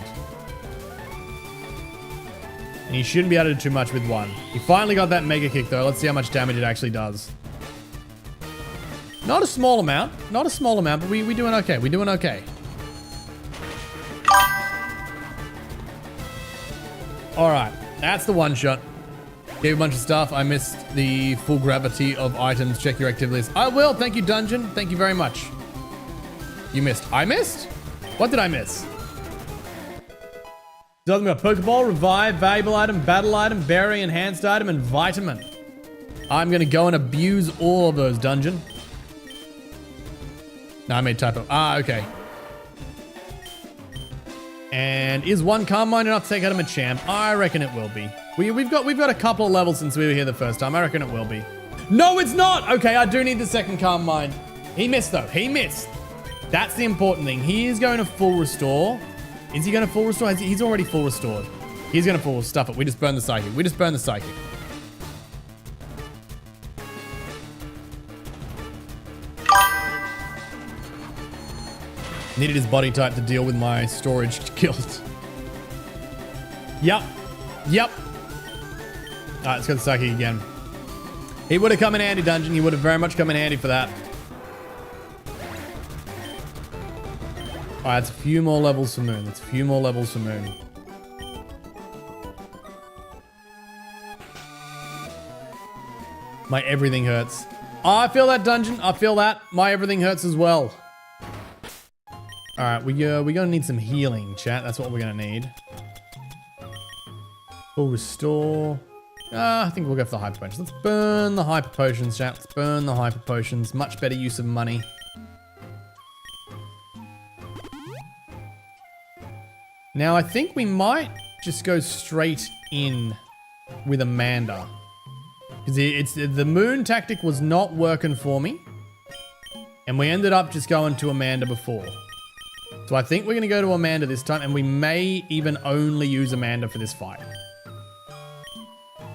And he shouldn't be able to do too much with one. He finally got that Mega Kick, though. Let's see how much damage it actually does. Not a small amount. Not a small amount, but we're doing okay. We're doing okay. All right. That's the one shot. Gave a bunch of stuff. I missed the full gravity of items. Check your activities. I will. Thank you, Dungeon. Thank you very much. You missed. I missed? What did I miss? Talking about Pokeball, Revive, Valuable Item, Battle Item, Berry, Enhanced Item, and Vitamin. I'm going to go and abuse all of those, Dungeon. No, I made typo. Okay. And is one Carmine enough to take out a Machamp? I reckon it will be. We've got a couple of levels since we were here the first time. I reckon it will be. No, it's not! Okay, I do need the second Carmine. He missed, though. He missed. That's the important thing. He is going to full restore. Is he going to full restore? He's already full restored. He's going to full stuff it. We just burn the Psychic. We just burn the Psychic. Needed his body type to deal with my storage guild. Yep. Yep. Alright, let's go to Psychic again. He would have come in handy, Dungeon. He would have very much come in handy for that. Alright, it's a few more levels for Moon. It's a few more levels for Moon. My everything hurts. Oh, I feel that, Dungeon. I feel that. My everything hurts as well. Alright, we're gonna need some healing, chat. That's what we're gonna need. Full restore. I think we'll go for the Hyper Potions. Let's burn the Hyper Potions, chat. Let's burn the Hyper Potions. Much better use of money. Now, I think we might just go straight in with Amanda. Because the Moon tactic was not working for me. And we ended up just going to Amanda before. So I think we're going to go to Amanda this time. And we may even only use Amanda for this fight.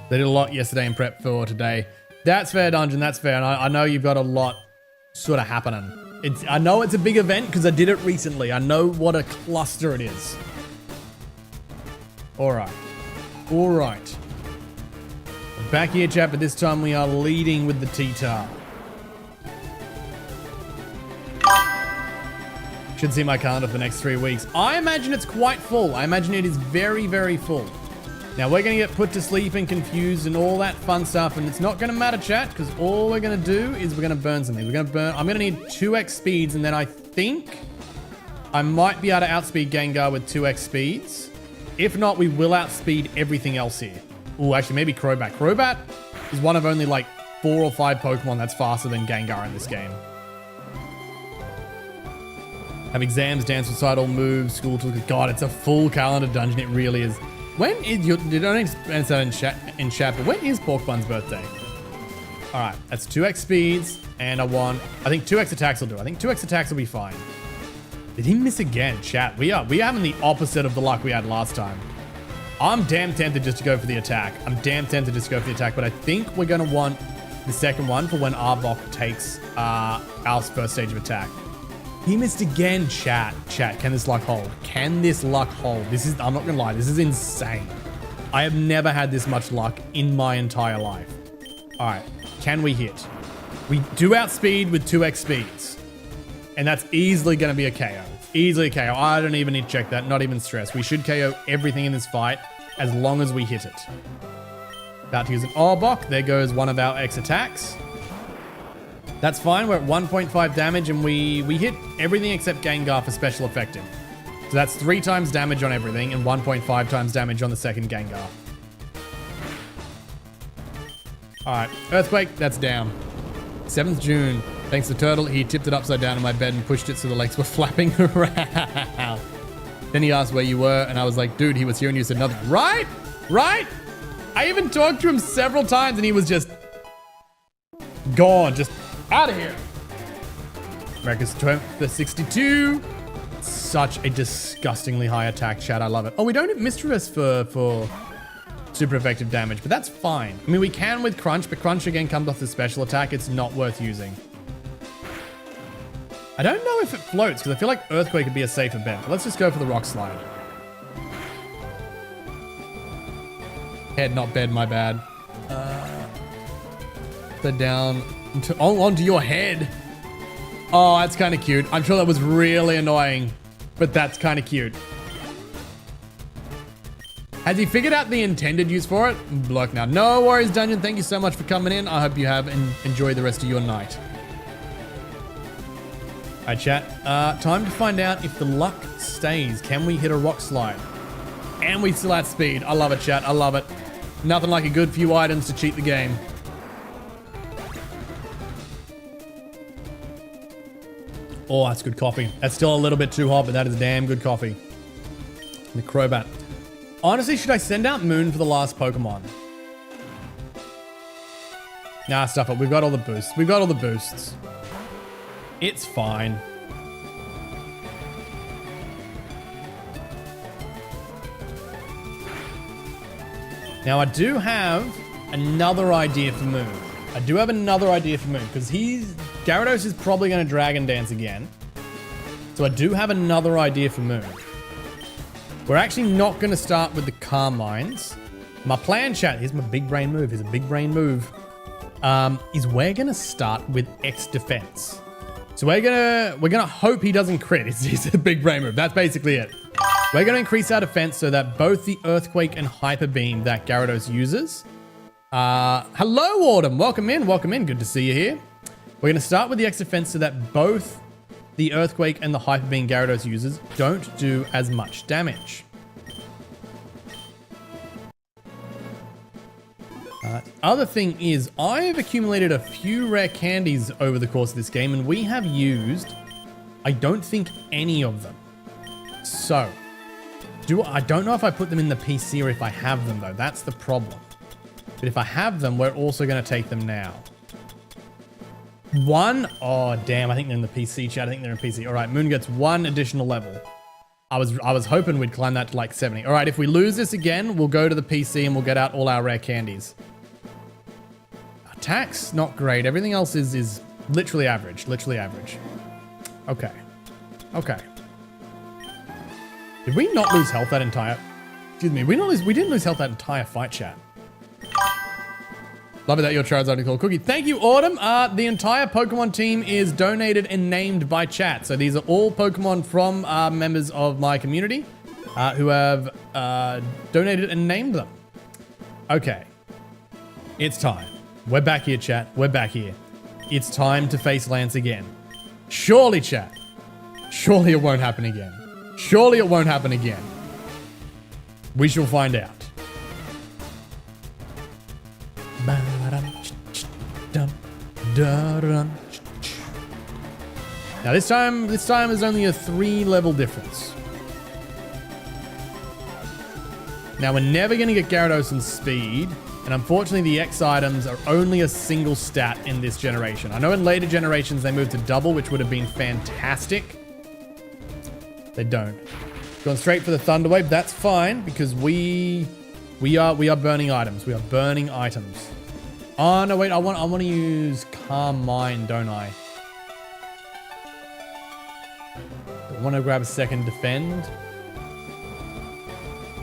They did a lot yesterday in prep for today. That's fair, Dungeon. That's fair. And I know you've got a lot sort of happening. I know it's a big event because I did it recently. I know what a cluster it is. Alright. Alright. Back here, chat, but this time we are leading with the T-Tar. Should see my calendar for the next 3 weeks. I imagine it's quite full. I imagine it is very, very full. Now, we're going to get put to sleep and confused and all that fun stuff, and it's not going to matter, chat, because all we're going to do is we're going to burn something. I'm going to need 2x speeds, and then I think I might be able to outspeed Gengar with 2x speeds. If not, we will outspeed everything else here. Oh, actually, maybe Crobat. Crobat is one of only like 4 or 5 Pokemon that's faster than Gengar in this game. Have exams, dance recital, moves, school tools. God, it's a full calendar, Dungeon. It really is. When is you don't answer in chat, but when is Pork Bun's birthday? All right, that's 2x speeds, and I think 2x attacks will do. I think 2x attacks will be fine. Did he miss again, chat? We are having the opposite of the luck we had last time. I'm damn tempted just to go for the attack. But I think we're going to want the second one for when Arbok takes our first stage of attack. He missed again, chat. Chat, can this luck hold? Can this luck hold? I'm not going to lie, this is insane. I have never had this much luck in my entire life. All right, can we hit? We do outspeed with 2x speeds. And that's easily going to be a KO. Easily a KO. I don't even need to check that. Not even stress. We should KO everything in this fight as long as we hit it. About to use an Arbok. There goes one of our X attacks. That's fine. We're at 1.5 damage, and we hit everything except Gengar for special effective. So that's 3 times damage on everything and 1.5 times damage on the second Gengar. Alright, Earthquake, that's down. 7th June. Thanks to Turtle, he tipped it upside down in my bed and pushed it so the legs were flapping around. Then he asked where you were, and I was like, dude, he was here and you said nothing. Right? Right? I even talked to him several times and he was just gone, just out of here. America's 62. Such a disgustingly high attack, chat. I love it. Oh, we don't have Mischievous for super effective damage, but that's fine. I mean, we can with Crunch, but Crunch again comes off the special attack. It's not worth using. I don't know if it floats, because I feel like Earthquake would be a safer bet. But let's just go for the Rock Slide. Head, not bed, my bad. Put down onto your head. Oh, that's kind of cute. I'm sure that was really annoying, but that's kind of cute. Has he figured out the intended use for it? Block now. No worries, Dungeon. Thank you so much for coming in. I hope you have and enjoy the rest of your night. All right, chat. Time to find out if the luck stays. Can we hit a Rock Slide? And we still at speed. I love it, chat. I love it. Nothing like a good few items to cheat the game. Oh, that's good coffee. That's still a little bit too hot, but that is damn good coffee. The Crobat. Honestly, should I send out Moon for the last Pokemon? Nah, stuff it. We've got all the boosts. We've got all the boosts. It's fine. Now, I do have another idea for Moon. Because Gyarados is probably going to Dragon Dance again. So I do have another idea for Moon. We're actually not going to start with the Carmines. My plan, chat, here's my big brain move. Is we're going to start with X Defense. So we're gonna hope he doesn't crit. It's a big brain move. That's basically it. We're gonna increase our defense so that both the Earthquake and Hyper Beam that Gyarados uses. Hello, Autumn. Welcome in. Good to see you here. We're gonna start with the X defense so that both the Earthquake and the Hyper Beam Gyarados uses don't do as much damage. Other thing is, I've accumulated a few rare candies over the course of this game, and we have used, I don't think, any of them. So, I don't know if I put them in the PC or if I have them, though. That's the problem. But if I have them, we're also going to take them now. Oh, damn, I think they're in the PC, chat. I think they're in PC. All right, Moon gets 1 additional level. I was hoping we'd climb that to like 70. All right, if we lose this again, we'll go to the PC and we'll get out all our rare candies. Attacks, not great. Everything else is literally average. Okay. Did we not lose health that entire... Excuse me, we didn't lose health that entire fight, chat. Love it that your Charizard is called Cookie. Thank you, Autumn. The entire Pokemon team is donated and named by chat. So these are all Pokemon from members of my community who have donated and named them. Okay. It's time. We're back here, chat. We're back here. It's time to face Lance again. Surely, chat. Surely it won't happen again. We shall find out. Now this time is only a 3-level difference. Now we're never going to get Gyarados in speed. And unfortunately, the X items are only a single stat in this generation. I know in later generations they moved to double, which would have been fantastic. They don't. Going straight for the Thunder Wave. That's fine because we are burning items. We are burning items. Oh no, wait! I want to use Carmine, don't I? I want to grab a second defend.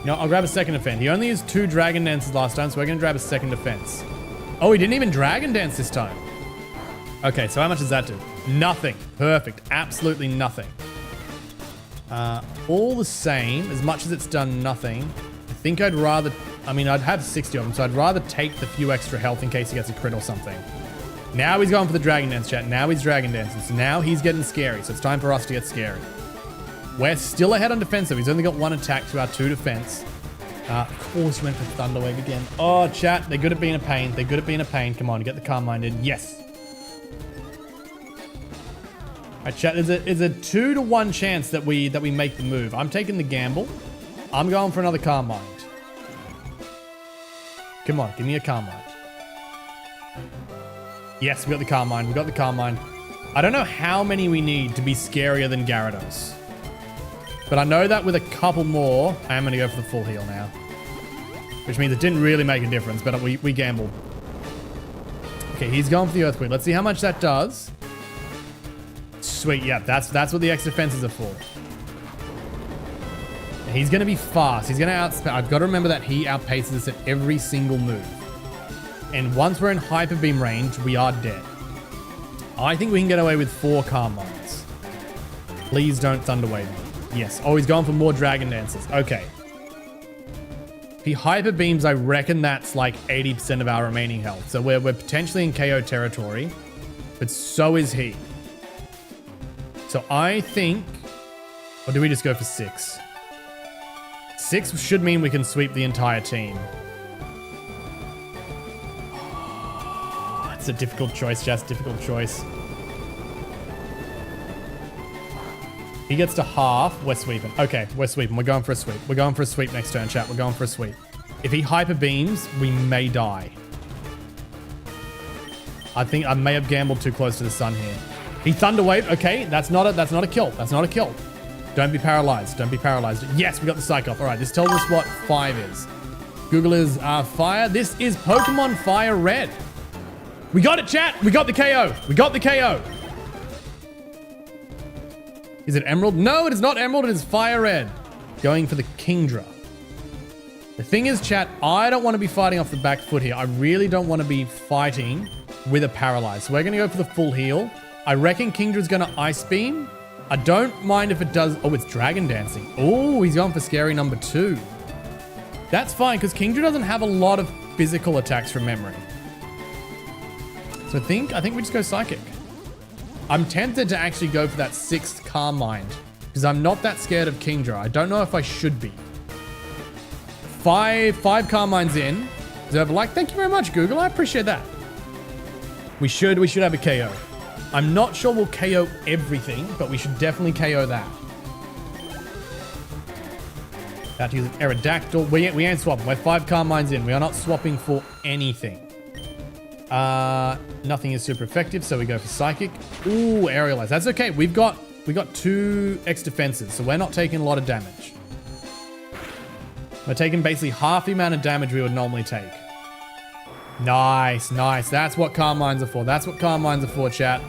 No, I'll grab a second defense. He only used 2 Dragon Dances last time, so we're going to grab a second defense. Oh, he didn't even Dragon Dance this time. Okay, so how much does that do? Nothing. Perfect. Absolutely nothing. All the same, as much as it's done nothing, I think I'd rather... I mean, I'd have 60 of them, so I'd rather take the few extra health in case he gets a crit or something. Now he's going for the Dragon Dance, chat. Now he's Dragon Dancing. So now he's getting scary. So it's time for us to get scary. We're still ahead on defensive. He's only got 1 attack to our 2 defense. Of course, he went for Thunderwave again. Oh, chat. They're good at being a pain. They're good at being a pain. Come on, get the Carmine in. Yes. All right, chat. There's a 2 to 1 chance that we make the move. I'm taking the gamble. I'm going for another Carmine. Come on, give me a Carmine. Yes, we got the Carmine. We got the Carmine. I don't know how many we need to be scarier than Gyarados. But I know that with a couple more, I am going to go for the full heal now. Which means it didn't really make a difference, but we gambled. Okay, he's going for the Earthquake. Let's see how much that does. Sweet, yeah, that's what the X defenses are for. He's going to be fast. He's going to outspeed. I've got to remember that he outpaces us at every single move. And once we're in Hyper Beam range, we are dead. I think we can get away with 4 Carmines. Please don't Thunderwave me. Yes. Oh, he's going for more Dragon Dances. Okay. If he Hyper Beams, I reckon that's like 80% of our remaining health. So we're potentially in KO territory. But so is he. So I think... Or do we just go for 6? 6 should mean we can sweep the entire team. It's a difficult choice, Jess. Difficult choice. He gets to half. We're sweeping. Okay, we're sweeping. We're going for a sweep. We're going for a sweep next turn, chat. We're going for a sweep. If he Hyper Beams, we may die. I think I may have gambled too close to the sun here. He Thunderwave. Okay, that's not a kill. That's not a kill. Don't be paralyzed. Don't be paralyzed. Yes, we got the Psych off. All right, this tells us what 5 is. Google is fire. This is Pokémon Firered. We got it, chat. We got the KO. We got the KO. Is it Emerald? No, it is not Emerald. It is Firered. Going for the Kingdra. The thing is, chat, I don't want to be fighting off the back foot here. I really don't want to be fighting with a Paralyze. So we're going to go for the full heal. I reckon Kingdra's going to Ice Beam. I don't mind if it does... Oh, it's Dragon Dancing. Oh, he's going for Scary number 2. That's fine, because Kingdra doesn't have a lot of physical attacks from memory. So I think we just go Psychic. I'm tempted to actually go for that 6th Carmine, because I'm not that scared of Kingdra. I don't know if I should be. 5 Carmines in. Deserve a like. Thank you very much, Google. I appreciate that. We should have a KO. I'm not sure we'll KO everything, but we should definitely KO that. That uses Aerodactyl. We ain't swapping. We're 5 Carmines in. We are not swapping for anything. Nothing is super effective, so we go for Psychic. Ooh, Aerialize. That's okay. We got 2 X defenses, so we're not taking a lot of damage. We're taking basically half the amount of damage we would normally take. Nice, nice. That's what Carmines are for. That's what Carmines are for, chat.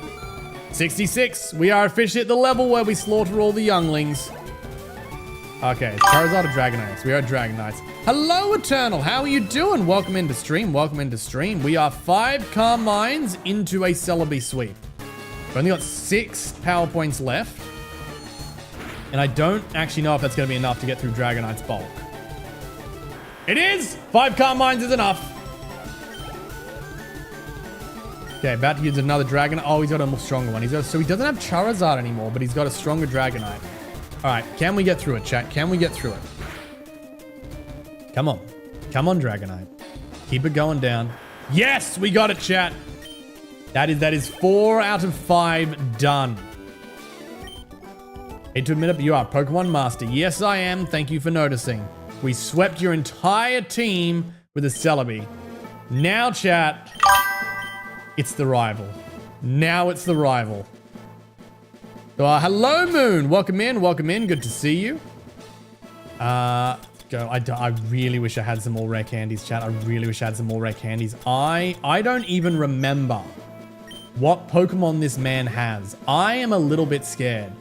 66. We are officially at the level where we slaughter all the younglings. Okay, Charizard or Dragonite? We are Dragonites. Hello, Eternal. How are you doing? Welcome into stream. Welcome into stream. We are 5 Carmines into a Celebi sweep. We've only got 6 power points left. And I don't actually know if that's going to be enough to get through Dragonite's bulk. It is! 5 Carmines is enough. Okay, about to use another Dragonite. Oh, he's got a more stronger one. So he doesn't have Charizard anymore, but he's got a stronger Dragonite. All right, can we get through it, chat? Can we get through it? Come on. Come on, Dragonite. Keep it going down. Yes, we got it, chat. That is 4 out of 5 done. Hate to admit it, but you are Pokemon Master. Yes, I am. Thank you for noticing. We swept your entire team with a Celebi. Now, chat... It's the rival. Now it's the rival. Hello, Moon. Welcome in. Welcome in. Good to see you. I really wish I had some more rare candies, chat. I really wish I had some more rare candies. I don't even remember what Pokemon this man has. I am a little bit scared.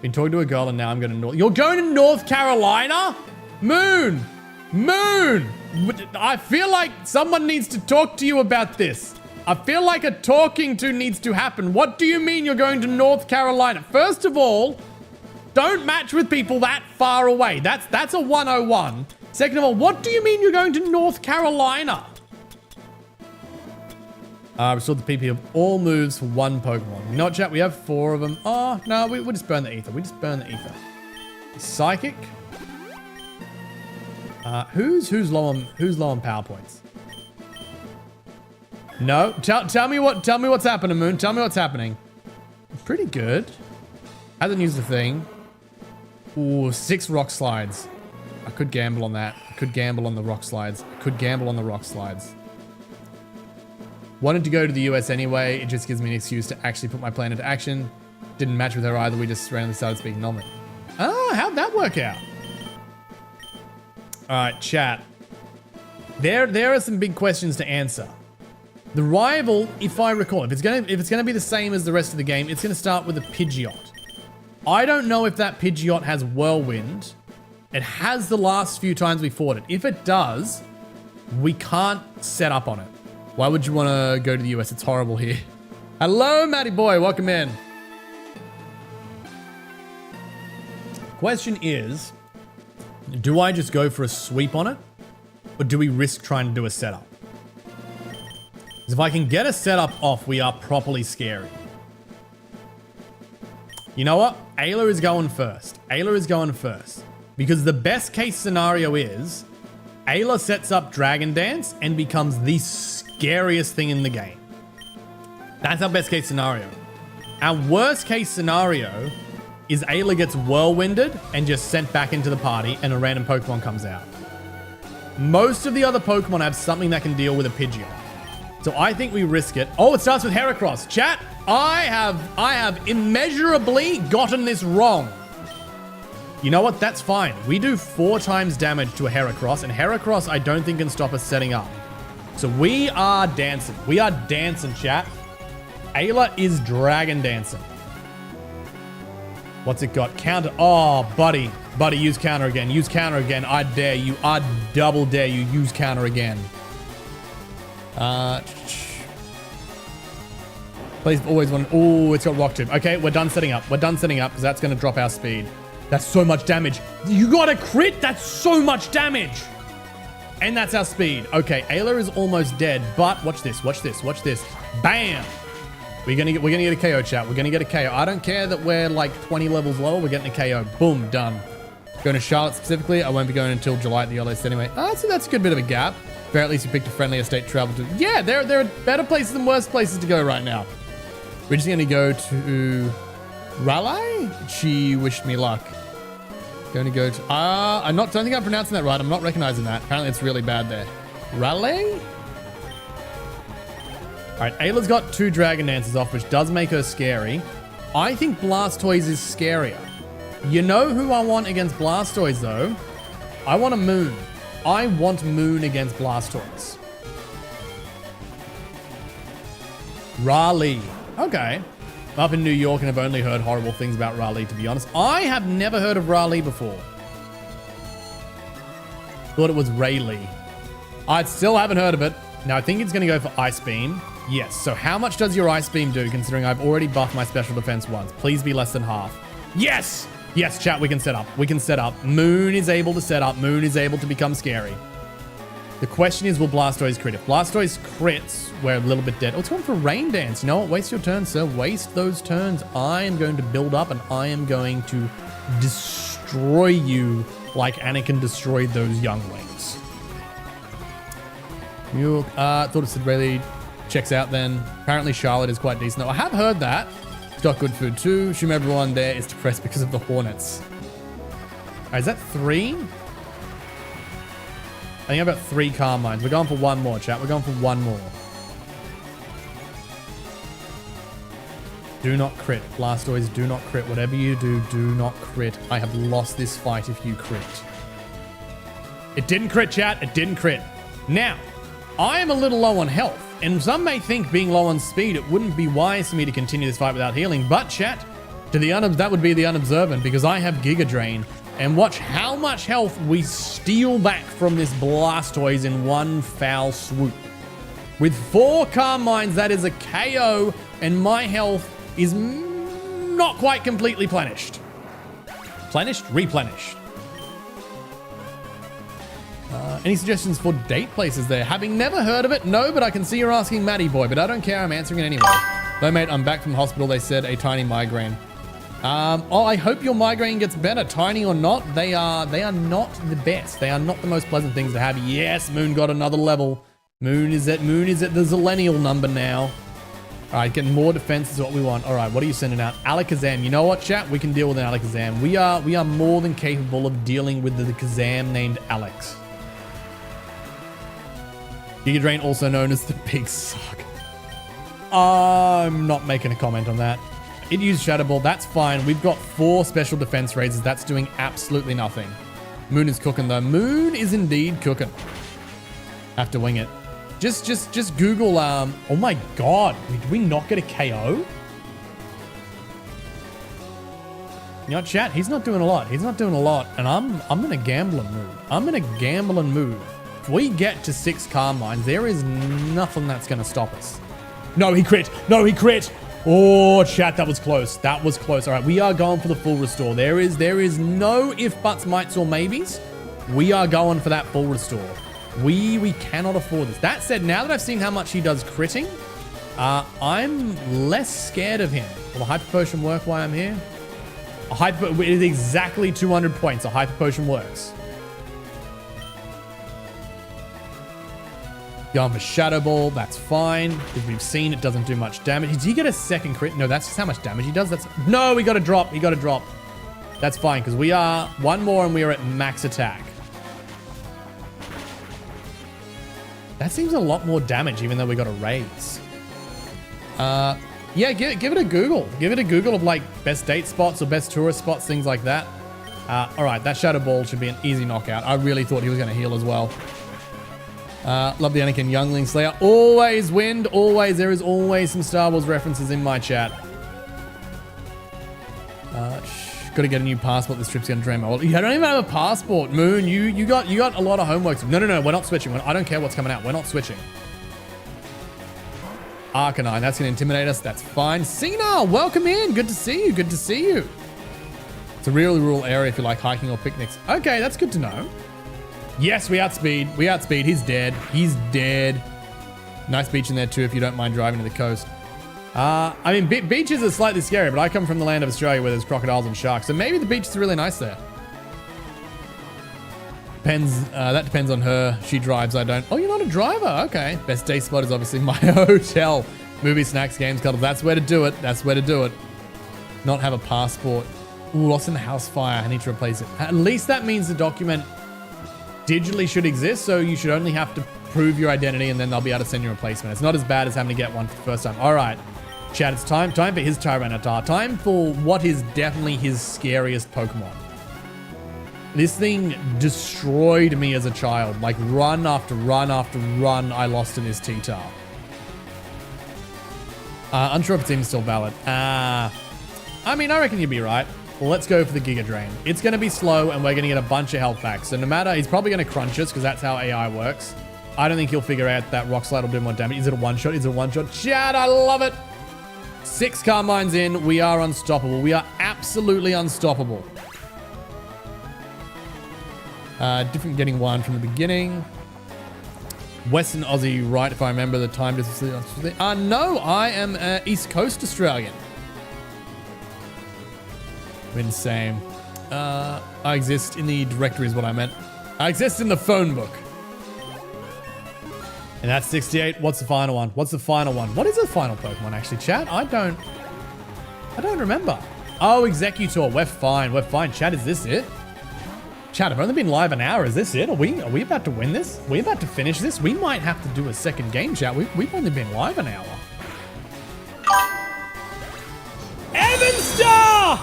Been talking to a girl and now I'm going to North... You're going to North Carolina? Moon! Moon! I feel like someone needs to talk to you about this. I feel like a talking to needs to happen. What do you mean you're going to North Carolina? First of all, don't match with people that far away. That's a 101. Second of all, what do you mean you're going to North Carolina? Restore the PP of all moves for one Pokemon. You know what, chat? We have 4 of them. Oh, no, we'll just burn the ether. We just burn the ether. Psychic. Who's low on power points? No, tell me what's happening, Moon. Tell me what's happening. Pretty good. Hasn't used the thing. Ooh, 6 rock slides. I could gamble on that. I could gamble on the rock slides. I could gamble on the rock slides. Wanted to go to the US anyway. It just gives me an excuse to actually put my plan into action. Didn't match with her either. We just randomly started speaking normally. Oh, how'd that work out? All right, chat. There are some big questions to answer. The rival, if I recall, if it's gonna be the same as the rest of the game, it's gonna start with a Pidgeot. I don't know if that Pidgeot has Whirlwind. It has the last few times we fought it. If it does, we can't set up on it. Why would you want to go to the US? It's horrible here. Hello, Matty boy. Welcome in. Question is, do I just go for a sweep on it? Or do we risk trying to do a setup? Because if I can get a setup off, we are properly scary. You know what? Ayla is going first. Ayla is going first. Because the best case scenario is Ayla sets up Dragon Dance and becomes the scariest thing in the game. That's our best case scenario. Our worst case scenario is Ayla gets whirlwinded and just sent back into the party and a random Pokemon comes out. Most of the other Pokemon have something that can deal with a Pidgeot. So I think we risk it. Oh, it starts with Heracross. Chat, I have immeasurably gotten this wrong. You know what? That's fine. We do 4 times damage to a Heracross, and Heracross I don't think can stop us setting up. So we are dancing. We are dancing, chat. Ayla is Dragon Dancing. What's it got? Counter. Oh, buddy. Buddy, use counter again. Use counter again. I dare you. I double dare you. Use counter again. Please always want... Oh, it's got Rock Tomb. Okay, we're done setting up. We're done setting up because that's going to drop our speed. That's so much damage. You got a crit? That's so much damage. And that's our speed. Okay, Ayla is almost dead, but watch this, watch this, watch this. Bam! We're gonna get a KO, chat. We're gonna get a KO. I don't care that we're like 20 levels lower. We're getting a KO. Boom, done. Going to Charlotte specifically. I won't be going until July at the earliest anyway. So that's a good bit of a gap. Fair, at least you picked a friendlier state to travel to. Yeah, there are better places and worse places to go right now. We're just gonna go to Raleigh. She wished me luck. Going to go to... don't think I'm pronouncing that right. I'm not recognizing that. Apparently it's really bad there. Raleigh? All right, Ayla's got 2 Dragon Dances off, which does make her scary. I think Blastoise is scarier. You know who I want against Blastoise, though? I want a Moon. I want Moon against Blastoise. Raleigh. Okay. I'm up in New York and I've only heard horrible things about Raleigh, to be honest. I have never heard of Raleigh before. Thought it was Rayleigh. I still haven't heard of it. Now, I think it's going to go for Ice Beam. Yes. So how much does your Ice Beam do, considering I've already buffed my special defense once? Please be less than half. Yes! Yes, chat, we can set up. We can set up. Moon is able to set up. Moon is able to become scary. The question is, will Blastoise crit? If Blastoise crits, we're a little bit dead. Oh, it's going for Rain Dance. You know what? Waste your turn, sir. Waste those turns. I am going to build up and I am going to destroy you like Anakin destroyed those younglings. You thought it said really checks out then. Apparently Charlotte is quite decent though. I have heard that. It's got good food too. Assume everyone there is depressed because of the Hornets. All right, is that 3? I think I've got 3 Carmines. We're going for 1 more, chat. We're going for 1 more. Do not crit. Blastoise, do not crit. Whatever you do, do not crit. I have lost this fight if you crit. It didn't crit, chat. It didn't crit. Now, I am a little low on health. And some may think being low on speed, it wouldn't be wise for me to continue this fight without healing. But, chat, that would be the unobservant because I have Giga Drain. And watch how much health we steal back from this Blastoise in one foul swoop. With 4 Carmines, that is a KO, and my health is not quite completely replenished. Replenished. Any suggestions for date places there? Having never heard of it, no, but I can see you're asking Matty Boy, but I don't care, I'm answering it anyway. Though, mate, I'm back from hospital, they said, a tiny migraine. I hope your migraine gets better, tiny or not. They are not the best. They are not the most pleasant things to have. Yes, Moon got another level. Moon is at the Zillennial number now. All right, getting more defense is what we want. All right, what are you sending out? Alakazam. You know what, chat? We can deal with an Alakazam. We are more than capable of dealing with the Kazam named Alex. Giga Drain, also known as the Big Suck. I'm not making a comment on that. It used Shadow Ball. That's fine. We've got 4 special defense raises. That's doing absolutely nothing. Moon is cooking though. Moon is indeed cooking. Have to wing it. Just Google. Oh my God! Did we not get a KO? You know, chat. He's not doing a lot. He's not doing a lot, and I'm gonna gamble and move. I'm gonna gamble and move. If we get to 6 Carmines, there is nothing that's gonna stop us. No, he crit. No, he crit. Oh, chat, that was close. That was close. All right, we are going for the full restore. There is no if, buts, mights, or maybes. We are going for that full restore. We cannot afford this. That said, now that I've seen how much he does critting, I'm less scared of him. Will the Hyper Potion work while I'm here? It is exactly 200 points. A Hyper Potion works. Going for Shadow Ball, that's fine. Because we've seen it doesn't do much damage. Did he get a second crit? No, that's just how much damage he does. No, he got a drop. He got a drop. That's fine, because we are one more and we are at max attack. That seems a lot more damage, even though we got a raise. Yeah, give it a Google. Give it a Google of like best date spots or best tourist spots, things like that. All right, that Shadow Ball should be an easy knockout. I really thought he was going to heal as well. Love the Anakin Youngling Slayer. Always wind, always. There is always some Star Wars references in my chat. Got to get a new passport. This trip's going to drain my wallet. I don't even have a passport, Moon. You got a lot of homework. No, we're not switching. I don't care what's coming out. We're not switching. Arcanine, that's going to intimidate us. That's fine. Cena, welcome in. Good to see you. Good to see you. It's a really rural area if you like hiking or picnics. Okay, that's good to know. Yes, we outspeed. We outspeed. He's dead. He's dead. Nice beach in there too if you don't mind driving to the coast. I mean, beaches are slightly scary, but I come from the land of Australia where there's crocodiles and sharks, so maybe the beach is really nice there. Depends. That depends on her. She drives, I don't. Oh, you're not a driver. Okay. Best day spot is obviously my hotel. Movie, snacks, games, cuddles. That's where to do it. That's where to do it. Not have a passport. Ooh, lost in the house fire. I need to replace it. At least that means the document digitally should exist, so you should only have to prove your identity and then they'll be able to send you a replacement. It's not as bad as having to get one for the first time. All right, chat, it's time for his Tyranitar. Time for what is definitely his scariest Pokemon. This thing destroyed me as a child. Like run after run after run, I lost in this T-Tar. Unsure if it's even still valid. I mean, I reckon you'd be right. Well, let's go for the Giga Drain. It's going to be slow and we're going to get a bunch of health back. So no matter, he's probably going to crunch us because that's how AI works. I don't think he'll figure out that Rock Slide will do more damage. Is it a one-shot? Is it a one-shot? Chat, I love it. 6 Carmines in. We are unstoppable. We are absolutely unstoppable. Different getting one from the beginning. Western Aussie, right? If I remember the time. No, I am East Coast Australian. Insane. I exist in the directory is what I meant. I exist in the phone book. And that's 68. What's the final one? What's the final one? What is the final Pokemon actually, chat? I don't remember. Oh, Executor. We're fine. We're fine. Chat, is this it? Chat, I've only been live an hour. Is this it? Are we about to win this? Are we about to finish this? We might have to do a second game, chat. We've only been live an hour. Evanstar!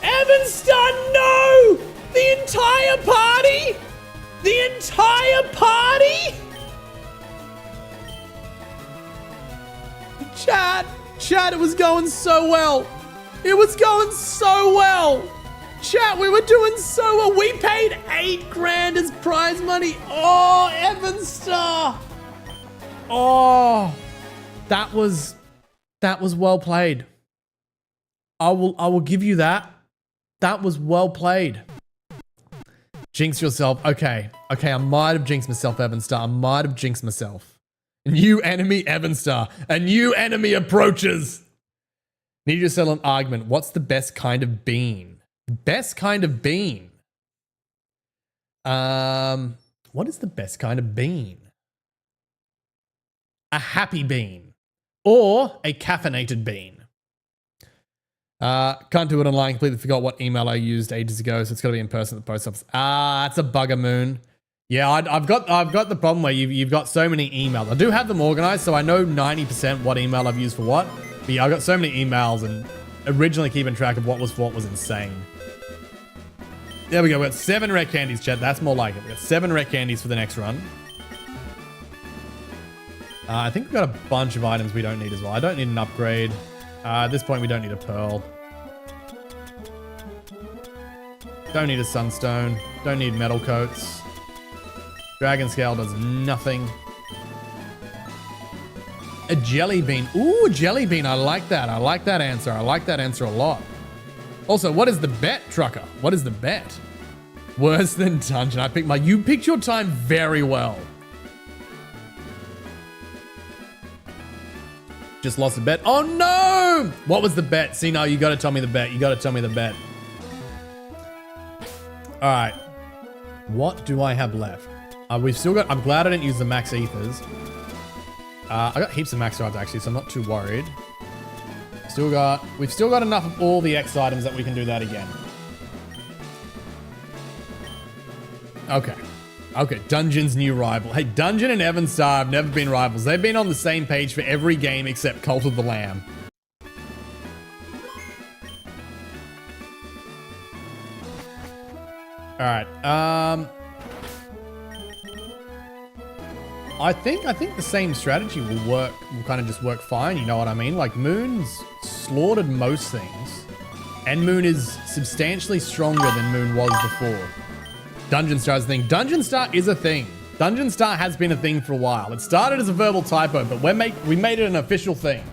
Evanstar, no! The entire party? The entire party? Chat, it was going so well. It was going so well. Chat, we were doing so well. We paid 8 grand as prize money. Oh, Evanstar. Oh, that was well played. I will give you that. That was well played. Jinx yourself. Okay. Okay, I might have jinxed myself, Evanstar. I might have jinxed myself. New enemy, Evanstar. A new enemy approaches. Need you to settle an argument. What's the best kind of bean? Best kind of bean? What is the best kind of bean? A happy bean. Or a caffeinated bean. Can't do it online. Completely forgot what email I used ages ago, so it's got to be in person at the post office. That's a bugger, Moon. Yeah, I've got the problem where you've got so many emails. I do have them organized, so I know 90% what email I've used for what. But yeah, I've got so many emails, and originally keeping track of what was insane. There we go. We got 7 rare candies, chat. That's more like it. We got 7 rare candies for the next run. I think we've got a bunch of items we don't need as well. I don't need an upgrade. At this point, we don't need a pearl. Don't need a sunstone. Don't need metal coats. Dragon scale does nothing. A jelly bean. Ooh, a jelly bean. I like that. I like that answer. I like that answer a lot. Also, what is the bet, Trucker? What is the bet? Worse than dungeon. You picked your time very well. Just lost a bet. Oh no! What was the bet? See, no, you gotta tell me the bet. You gotta tell me the bet. All right. What do I have left? We've still got, I'm glad I didn't use the max ethers. I got heaps of max drives actually, so I'm not too worried. We've still got enough of all the X items that we can do that again. Okay. Okay, Dungeon's new rival. Hey, Dungeon and Evanstar have never been rivals. They've been on the same page for every game except Cult of the Lamb. All right. I think the same strategy will work. Will kind of just work fine. You know what I mean? Like Moon's slaughtered most things, and Moon is substantially stronger than Moon was before. Dungeon Star is a thing. Dungeon Star is a thing. Dungeon Star has been a thing for a while. It started as a verbal typo, but we made it an official thing.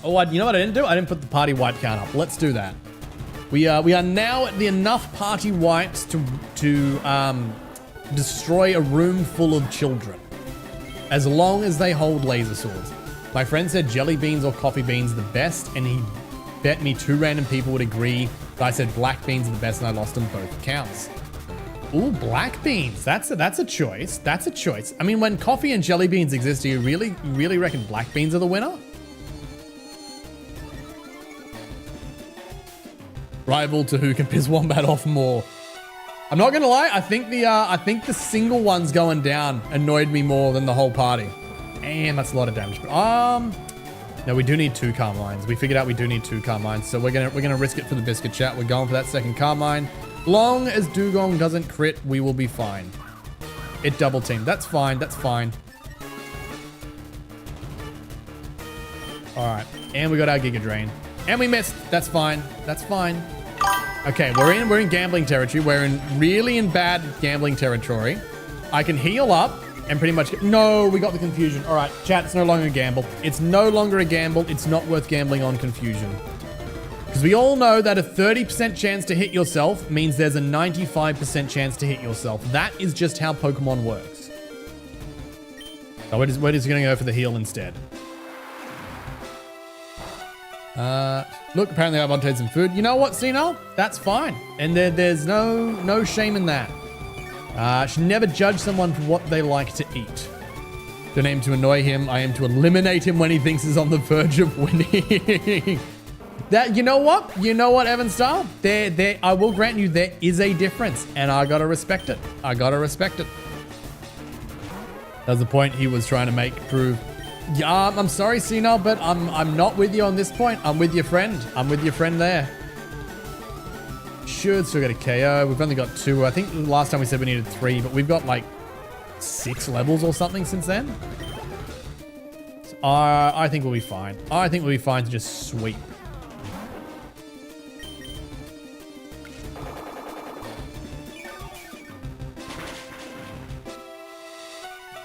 Oh, you know what I didn't do? I didn't put the party wipe count up. Let's do that. We are now at the enough party wipes to destroy a room full of children, as long as they hold laser swords. My friend said jelly beans or coffee beans are the best, and he bet me 2 random people would agree. But I said black beans are the best, and I lost on both accounts. Ooh, black beans. That's a choice. That's a choice. I mean, when coffee and jelly beans exist, do you really reckon black beans are the winner? Rival to who can piss Wombat off more. I'm not gonna lie. I think the single ones going down annoyed me more than the whole party. And that's a lot of damage. But no, we do need 2 Carmines. We figured out we do need 2 Carmines, so we're gonna risk it for the biscuit, chat. We're going for that second Carmine. Long as Dugong doesn't crit, we will be fine. It double teamed. That's fine. That's fine. All right, and we got our Giga Drain, and we missed. That's fine. That's fine. Okay, we're in gambling territory. We're in bad gambling territory. I can heal up and pretty much no, we got the confusion. All right, chat, it's no longer a gamble. It's no longer a gamble. It's not worth gambling on confusion. Because we all know that a 30% chance to hit yourself means there's a 95% chance to hit yourself. That is just how Pokemon works. So we're just gonna go for the heal instead. Look, apparently I've untamed some food. You know what, Senile? That's fine. And there's no shame in that. Should never judge someone for what they like to eat. Don't aim to annoy him. I aim to eliminate him when he thinks he's on the verge of winning. You know what, Evanstar? There. I will grant you there is a difference, and I gotta respect it. I gotta respect it. That's the point he was trying to prove. Yeah, I'm sorry, Senile, but I'm not with you on this point. I'm with your friend. I'm with your friend there. Should still get a KO. We've only got 2. I think last time we said we needed 3, but we've got like 6 levels or something since then. So, I think we'll be fine. I think we'll be fine to just sweep.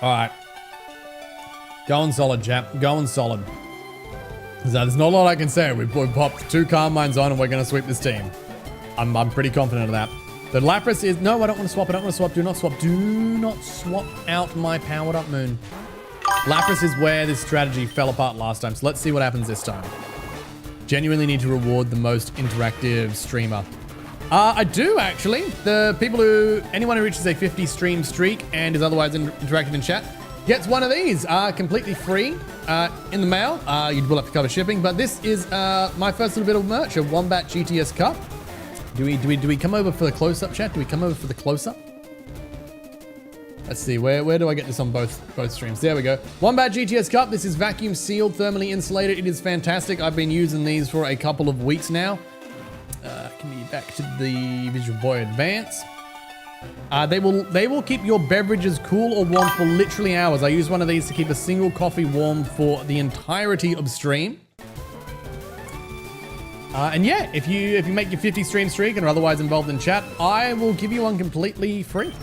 All right. Going solid, chap. Going solid. So there's not a lot I can say. We've popped 2 Carmines on and we're going to sweep this team. I'm pretty confident of that. The Lapras is... No, I don't want to swap. I don't want to swap. Do not swap. Do not swap out my powered up moon. Lapras is where this strategy fell apart last time. So let's see what happens this time. Genuinely need to reward the most interactive streamer. I do, actually. The people who... Anyone who reaches a 50 stream streak and is otherwise interactive in chat gets one of these completely free in the mail. You will have to cover shipping. But this is my first little bit of merch, a Wombat GTS Cup. Do we come over for the close-up, chat? Do we come over for the close-up? Let's see, where do I get this on both streams? There we go. Wombat GTS Cup. This is vacuum sealed, thermally insulated. It is fantastic. I've been using these for a couple of weeks now. Can be back to the Visual Boy Advance. They will keep your beverages cool or warm for literally hours. I use one of these to keep a single coffee warm for the entirety of stream. And yeah, if you make your 50 stream streak and are otherwise involved in chat, I will give you one completely free.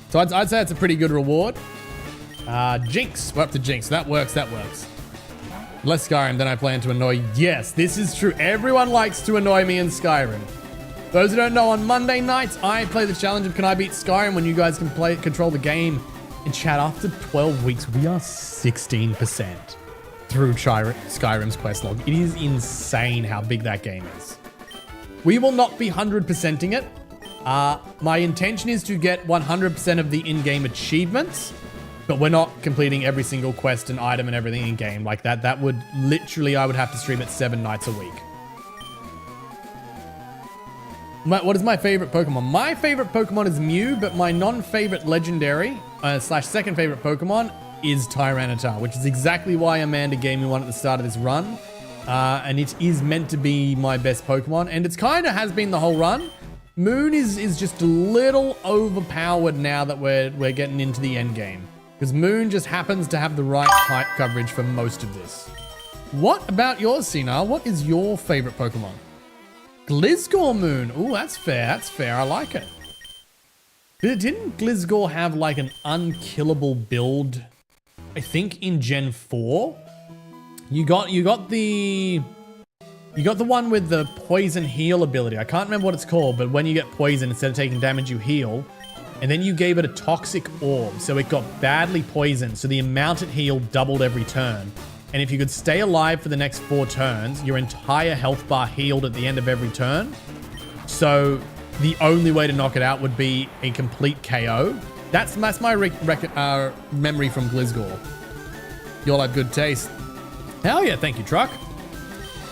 So I'd say it's a pretty good reward. Jinx, we're up to Jinx. That works. Less Skyrim than I plan to annoy. Yes, this is true. Everyone likes to annoy me in Skyrim. Those who don't know, on Monday nights, I play the challenge of Can I Beat Skyrim, when you guys can control the game. In chat, after 12 weeks, we are 16% through Skyrim's quest log. It is insane how big that game is. We will not be 100%ing it. My intention is to get 100% of the in-game achievements, but we're not completing every single quest and item and everything in-game like that. That would literally, I would have to stream it 7 nights a week. What is my favorite Pokemon? My favorite Pokemon is Mew, but my non-favorite legendary / second favorite Pokemon is Tyranitar, which is exactly why Amanda gave me one at the start of this run. And it is meant to be my best Pokemon, and it's kind of has been the whole run. Moon is just a little overpowered now that we're getting into the end game, because Moon just happens to have the right type coverage for most of this. What about yours, Senile? What is your favorite Pokemon? Glizgore Moon. Ooh, that's fair. I like it. Didn't Glizgore have like an unkillable build? I think in Gen 4. You got the one with the poison heal ability. I can't remember what it's called, but when you get poisoned, instead of taking damage, you heal. And then you gave it a toxic orb, so it got badly poisoned, so the amount it healed doubled every turn. And if you could stay alive for the next 4 turns, your entire health bar healed at the end of every turn. So the only way to knock it out would be a complete KO. That's my memory from Glizgore. You all have good taste. Hell yeah, thank you, Truck.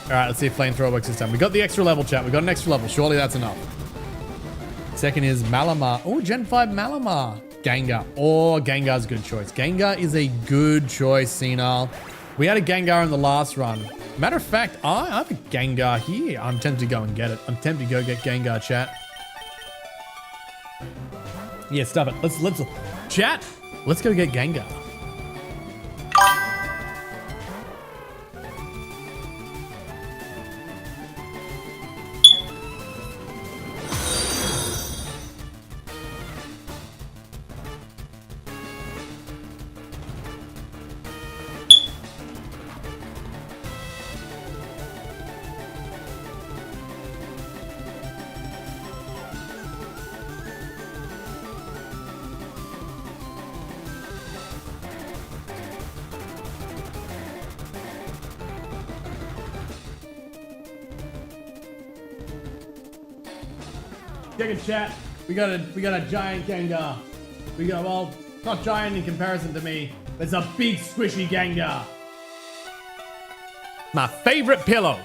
All right, let's see if Flamethrower works this time. We got the extra level, chat. We got an extra level. Surely that's enough. Second is Malamar. Oh, Gen 5 Malamar. Gengar. Oh, Gengar's a good choice. Gengar is a good choice, Senile. We had a Gengar in the last run. Matter of fact, I have a Gengar here. I'm tempted to go and get it. I'm tempted to go get Gengar, chat. Yeah, stop it. Let's chat. Let's go get Gengar. Check it, chat. We got a giant Gengar. Well, not giant in comparison to me, but it's a big squishy Gengar. My favorite pillow.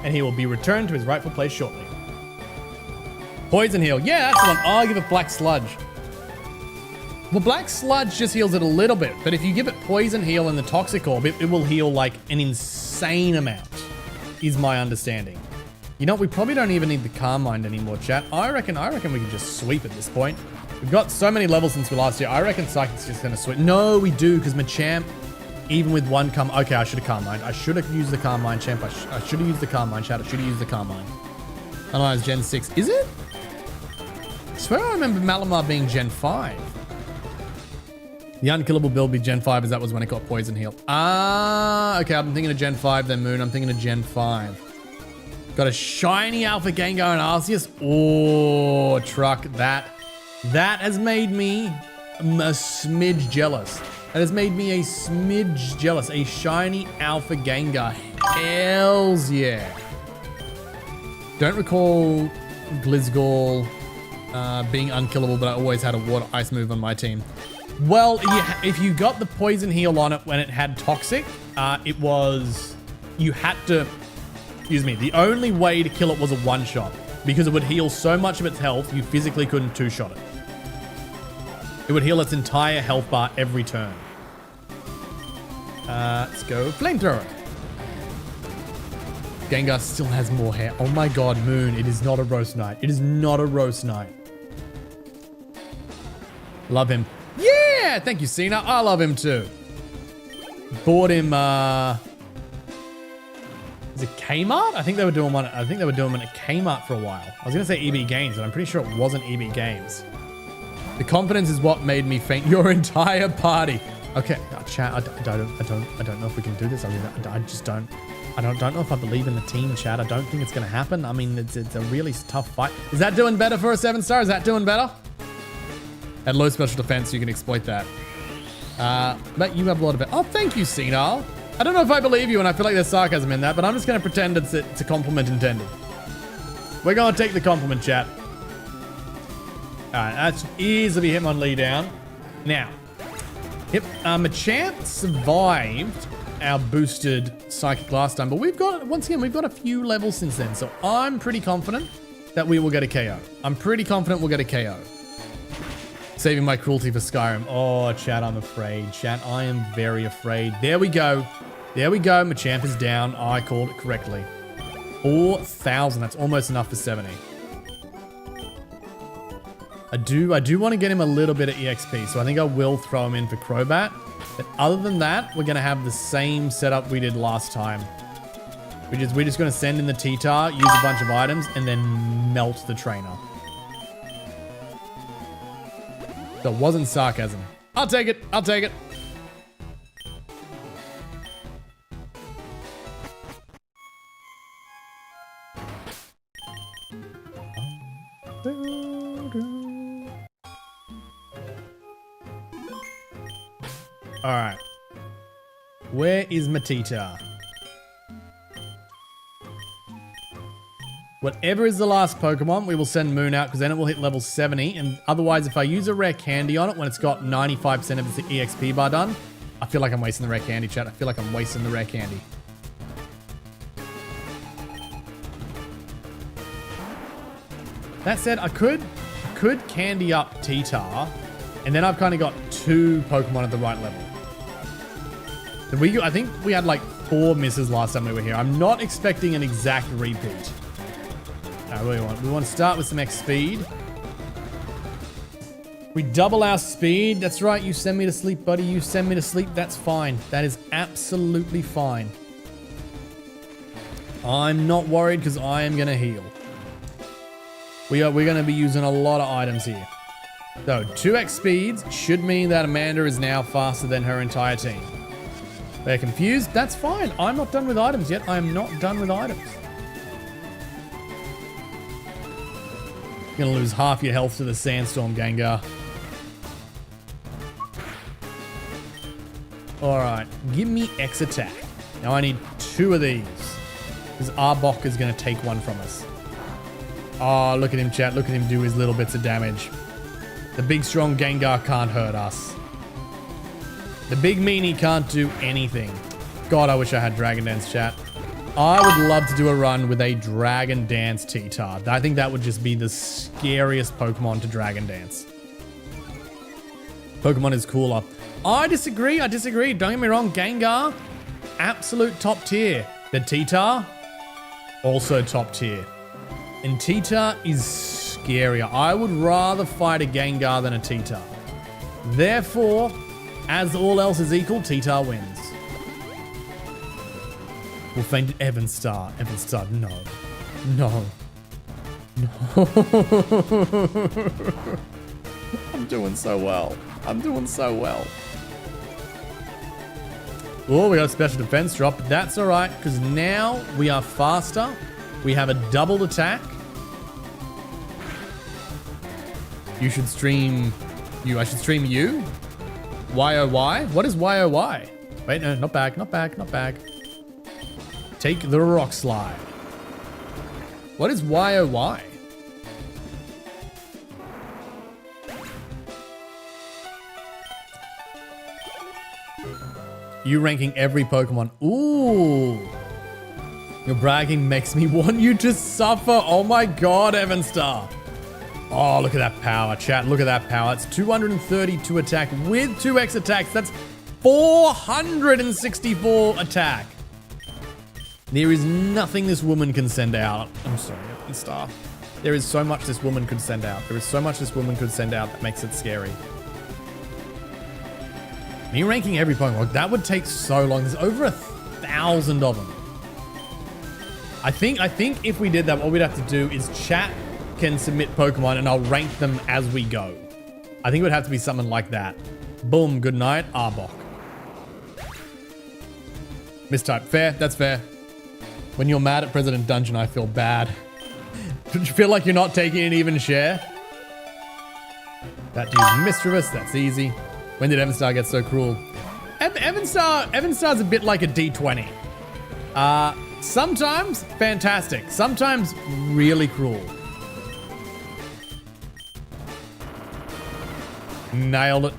And he will be returned to his rightful place shortly. Poison heal. Yeah, that's the one. I'll give it Black Sludge. Well, Black Sludge just heals it a little bit, but if you give it Poison Heal and the Toxic Orb, it will heal like an insane amount, is my understanding. You know, we probably don't even need the Carmine anymore, chat. I reckon we can just sweep at this point. We've got so many levels since we last year. I reckon Psychic's just gonna sweep. No, we do, because Machamp, even with one okay, I should have Carmine. I should have used the Carmine, champ. I should have used the Carmine, chat. I should have used the Carmine. I know it's Gen 6. Is it? I swear I remember Malamar being Gen 5. The unkillable build be Gen 5, as that was when it got Poison Heal. Ah, okay, I'm thinking of Gen 5 then, Moon. I'm thinking of Gen 5. Got a shiny Alpha Gengar and Arceus. Oh, truck. That has made me a smidge jealous. That has made me a smidge jealous. A shiny Alpha Gengar. Hells yeah. Don't recall Glizgor being unkillable, but I always had a water ice move on my team. Well, if you got the poison heal on it when it had toxic, you had to, excuse me, the only way to kill it was a one-shot because it would heal so much of its health, you physically couldn't two-shot it. It would heal its entire health bar every turn. Let's go Flamethrower. Gengar still has more hair. Oh my god, Moon, it is not a roast night. It is not a roast night. Love him. Yeah, thank you, Cena. I love him too. Bought him, is it Kmart? I think they were doing one. I think they were doing one at Kmart for a while. I was gonna say EB Games, but I'm pretty sure it wasn't EB Games. The confidence is what made me faint your entire party. Okay, chat. I don't know if we can do this. I just don't. I don't know if I believe in the team, chat. I don't think it's gonna happen. I mean, it's a really tough fight. Is that doing better for a 7-star? Is that doing better? At low special defense, you can exploit that. But you have a lot of it. Oh, thank you, Senile. I don't know if I believe you, and I feel like there's sarcasm in that, but I'm just gonna pretend it's a compliment intended. We're gonna take the compliment, chat. Alright, that should easily hit Hitmonlee down. Now, Machamp survived our boosted Psychic last time, but once again, we've got a few levels since then, so I'm pretty confident that we will get a KO. I'm pretty confident we'll get a KO. Saving my cruelty for Skyrim. Oh, chat, I'm afraid. Chat, I am very afraid. There we go. There we go. Machamp is down. I called it correctly. 4,000. That's almost enough for 70. I do want to get him a little bit of EXP, so I think I will throw him in for Crobat. But other than that, we're going to have the same setup we did last time. We're just going to send in the T-Tar, use a bunch of items, and then melt the trainer. So it wasn't sarcasm. I'll take it. I'll take it. All right. Where is Matita? Whatever is the last Pokemon, we will send Moon out because then it will hit level 70. And otherwise, if I use a rare candy on it when it's got 95% of its EXP bar done, I feel like I'm wasting the rare candy, chat. I feel like I'm wasting the rare candy. That said, I could candy up T-Tar, and then I've kind of got 2 Pokemon at the right level. I think we had like 4 misses last time we were here. I'm not expecting an exact repeat. We want to start with some X speed. We double our speed. That's right. You send me to sleep, buddy. You send me to sleep. That's fine. That is absolutely fine. I'm not worried because I am going to heal. We're going to be using a lot of items here. So 2x speeds should mean that Amanda is now faster than her entire team. They're confused. That's fine. I'm not done with items yet. I am not done with items. You're gonna lose half your health to the Sandstorm, Gengar. Alright, give me X attack. Now I need 2 of these. Because Arbok is gonna take one from us. Oh, look at him, chat. Look at him do his little bits of damage. The big strong Gengar can't hurt us. The big meanie can't do anything. God, I wish I had Dragon Dance, chat. I would love to do a run with a Dragon Dance T-Tar. I think that would just be the scariest Pokemon to Dragon Dance. Pokemon is cooler. I disagree. Don't get me wrong. Gengar, absolute top tier. The T-Tar, also top tier. And T-Tar is scarier. I would rather fight a Gengar than a T-Tar. Therefore, as all else is equal, T-Tar wins. We'll find Evan Star. Evan Star, no. No. No. I'm doing so well. I'm doing so well. Oh, we got a special defense drop. That's all right, because now we are faster We have a doubled attack. You should stream you. I should stream you? Y-O-Y? What is Y-O-Y? Wait, no, not back, not back, not back. Take the rock slide. What is Y-O-Y? You ranking every Pokemon. Ooh. Your bragging makes me want you to suffer. Oh my god, Evanstar. Oh, look at that power, chat. Look at that power. It's 232 attack with 2x attacks. That's 464 attack. There is nothing this woman can send out. I'm sorry, Evanstar. There is so much this woman could send out. There is so much this woman could send out that makes it scary. Me ranking every Pokemon, that would take so long. There's over 1,000 of them. I think if we did that, what we'd have to do is chat can submit Pokemon and I'll rank them as we go. I think it would have to be something like that. Boom, good night, Arbok. Mistype, fair, that's fair. When you're mad at President Dungeon, I feel bad. Don't you feel like you're not taking an even share? That dude's mischievous, that's easy. When did Evanstar get so cruel? Evanstar's a bit like a D20. Sometimes fantastic, sometimes really cruel. Nailed it.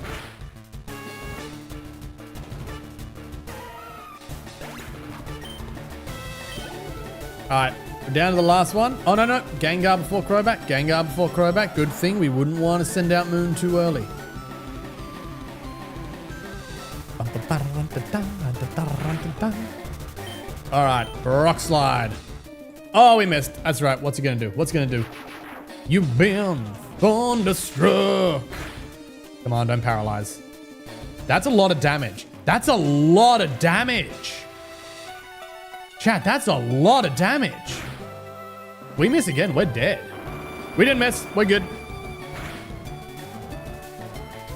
Alright, we're down to the last one. Oh, no. Gengar before Crobat. Gengar before Crobat. Good thing we wouldn't want to send out Moon too early. Alright, Rock Slide. Oh, we missed. That's right. What's he gonna do? What's he gonna do? You've been thunderstruck. Come on, don't paralyze. That's a lot of damage. That's a lot of damage. Chat, that's a lot of damage. We miss again, we're dead. We didn't miss, we're good.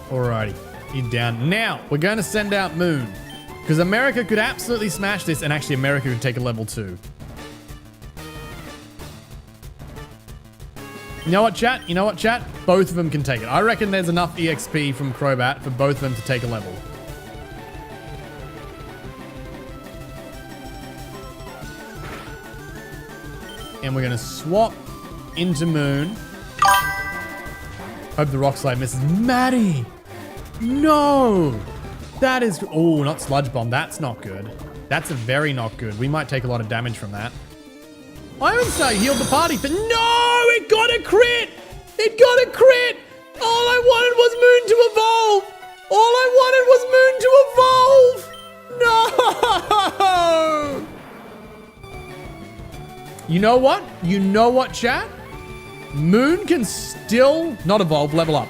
Alrighty, you're down. Now, we're gonna send out Moon. Because America could absolutely smash this, and actually America could take a level 2. You know what, chat? You know what, chat? Both of them can take it. I reckon there's enough EXP from Crobat for both of them to take a level. And we're gonna swap into Moon. Hope the Rock Slide misses. Maddie! No! That is... Oh, not Sludge Bomb. That's not good. That's a very not good. We might take a lot of damage from that. I would say healed the party, but no! It got a crit! It got a crit! All I wanted was Moon to evolve! All I wanted was Moon to evolve! No! You know what? You know what, chat? Moon can still... Not evolve, level up.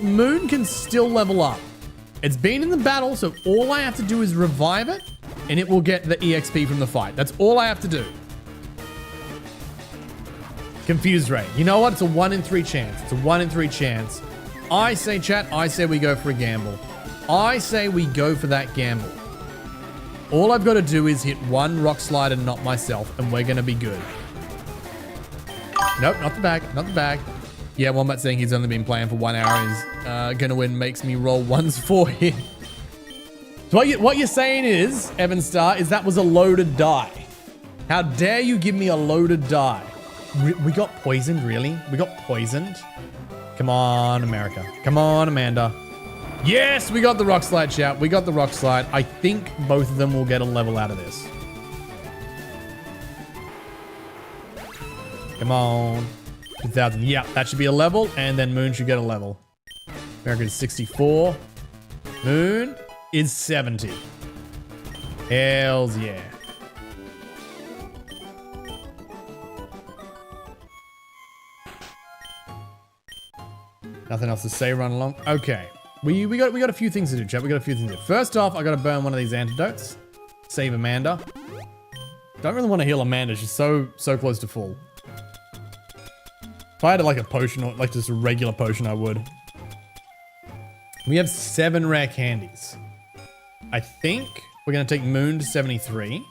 Moon can still level up. It's been in the battle, so all I have to do is revive it, and it will get the EXP from the fight. That's all I have to do. Confused Ray. You know what? It's a 1 in 3 chance. It's a 1 in 3 chance. I say, chat, I say we go for a gamble. I say we go for that gamble. All I've got to do is hit one Rock Slide and not myself, and we're going to be good. Nope, not the bag. Not the bag. Yeah, Wombat saying he's only been playing for 1 hour is gonna win makes me roll ones for him. So what you're saying is, Evanstar, is that was a loaded die. How dare you give me a loaded die? We got poisoned, really? We got poisoned? Come on, America. Come on, Amanda. Yes, we got the Rock Slide, chat. We got the Rock Slide. I think both of them will get a level out of this. Come on. 2,000. Yeah, that should be a level, and then Moon should get a level. America is 64. Moon is 70. Hells yeah. Nothing else to say, run along. Okay. We got a few things to do, chat. We got a few things to do. First off, I gotta burn one of these antidotes. Save Amanda. Don't really want to heal Amanda. She's so close to full. If I had like a potion or like just a regular potion, I would. We have 7 rare candies. I think we're gonna take Moon to 73.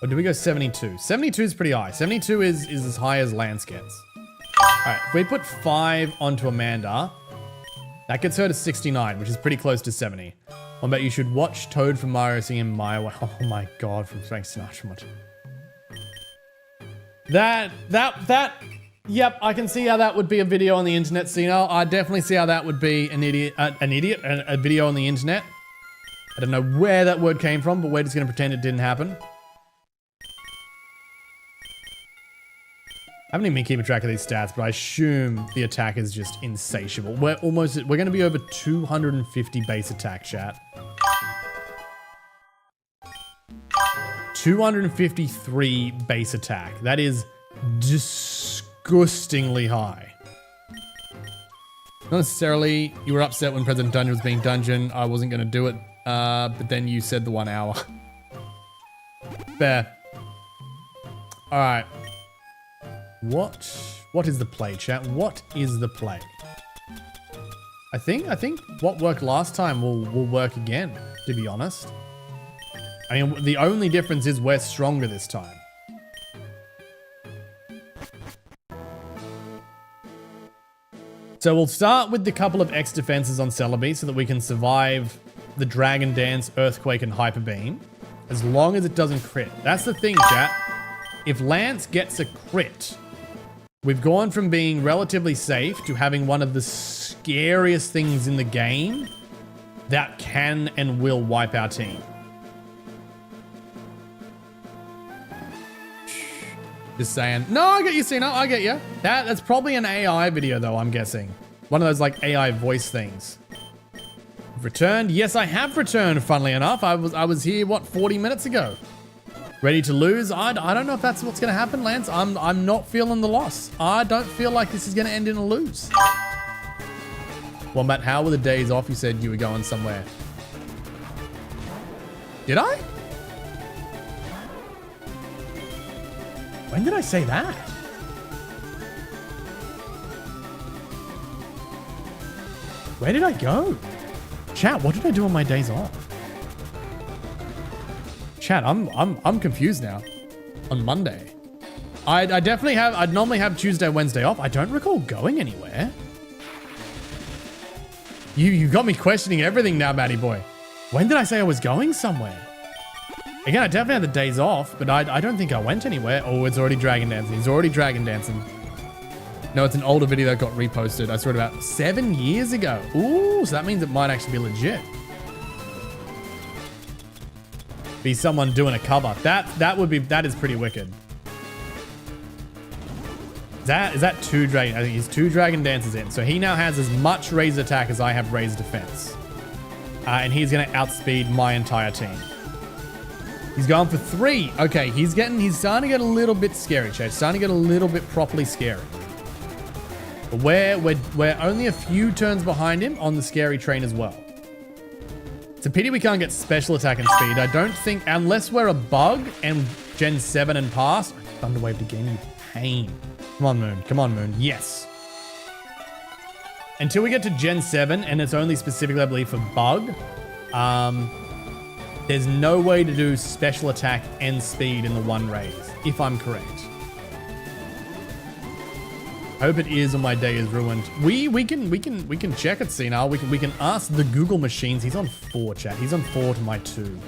Or do we go 72? 72 is pretty high. 72 is as high as Lance gets. Alright, if we put 5 onto Amanda, that gets her to 69, which is pretty close to 70. I bet you should watch Toad from Mario singing My Way. Oh my god, from Frank Sinatra. Yep, I can see how that would be a video on the internet, Cino. I definitely see how that would be a video on the internet. I don't know where that word came from, but we're just going to pretend it didn't happen. I haven't even been keeping track of these stats, but I assume the attack is just insatiable. We're going to be over 250 base attack, chat. 253 base attack. That is disgustingly high. Not necessarily you were upset when President Dungeon was being dungeon. I wasn't going to do it, but then you said the 1 hour. Fair. All right. What is the play, chat? What is the play? I think what worked last time will work again, to be honest. I mean, the only difference is we're stronger this time. So we'll start with the couple of X defenses on Celebi so that we can survive the Dragon Dance, Earthquake, and Hyper Beam. As long as it doesn't crit. That's the thing, chat. If Lance gets a crit, we've gone from being relatively safe to having one of the scariest things in the game that can and will wipe our team. Just saying. No, I get you, Cena. I get you. That's probably an AI video, though, I'm guessing. One of those, like, AI voice things. Returned? Yes, I have returned, funnily enough. I was here, what, 40 minutes ago? Ready to lose? I don't know if that's what's going to happen, Lance. I'm not feeling the loss. I don't feel like this is going to end in a lose. Wombat, how were the days off? You said you were going somewhere. Did I? When did I say that? Where did I go? Chat, what did I do on my days off? Chat, I'm confused now. On Monday. I definitely have, I'd normally have Tuesday, Wednesday off. I don't recall going anywhere. You got me questioning everything now, Matty boy. When did I say I was going somewhere? Again, I definitely had the days off, but I don't think I went anywhere. Oh, it's already Dragon Dancing. He's already Dragon Dancing. No, it's an older video that got reposted. I saw it about 7 years ago. Ooh, so that means it might actually be legit. Be someone doing a cover. That is pretty wicked. Is that 2 Dragon? I think he's 2 Dragon Dances in. So he now has as much raised attack as I have raised defense. And he's going to outspeed my entire team. He's going for 3. Okay, he's starting to get a little bit scary, Chase. Starting to get a little bit properly scary. But we're only a few turns behind him on the scary train as well. It's a pity we can't get special attack and speed. I don't think, unless we're a bug and Gen 7 and past. Thunderwave to game you pain. Come on, Moon. Come on, Moon. Yes. Until we get to Gen 7, and it's only specifically, I believe, for bug, there's no way to do special attack and speed in the one raise, if I'm correct. I hope it is, or my day is ruined. We can check it, Cena. We can ask the Google machines. He's on 4, chat. He's on 4 to my 2.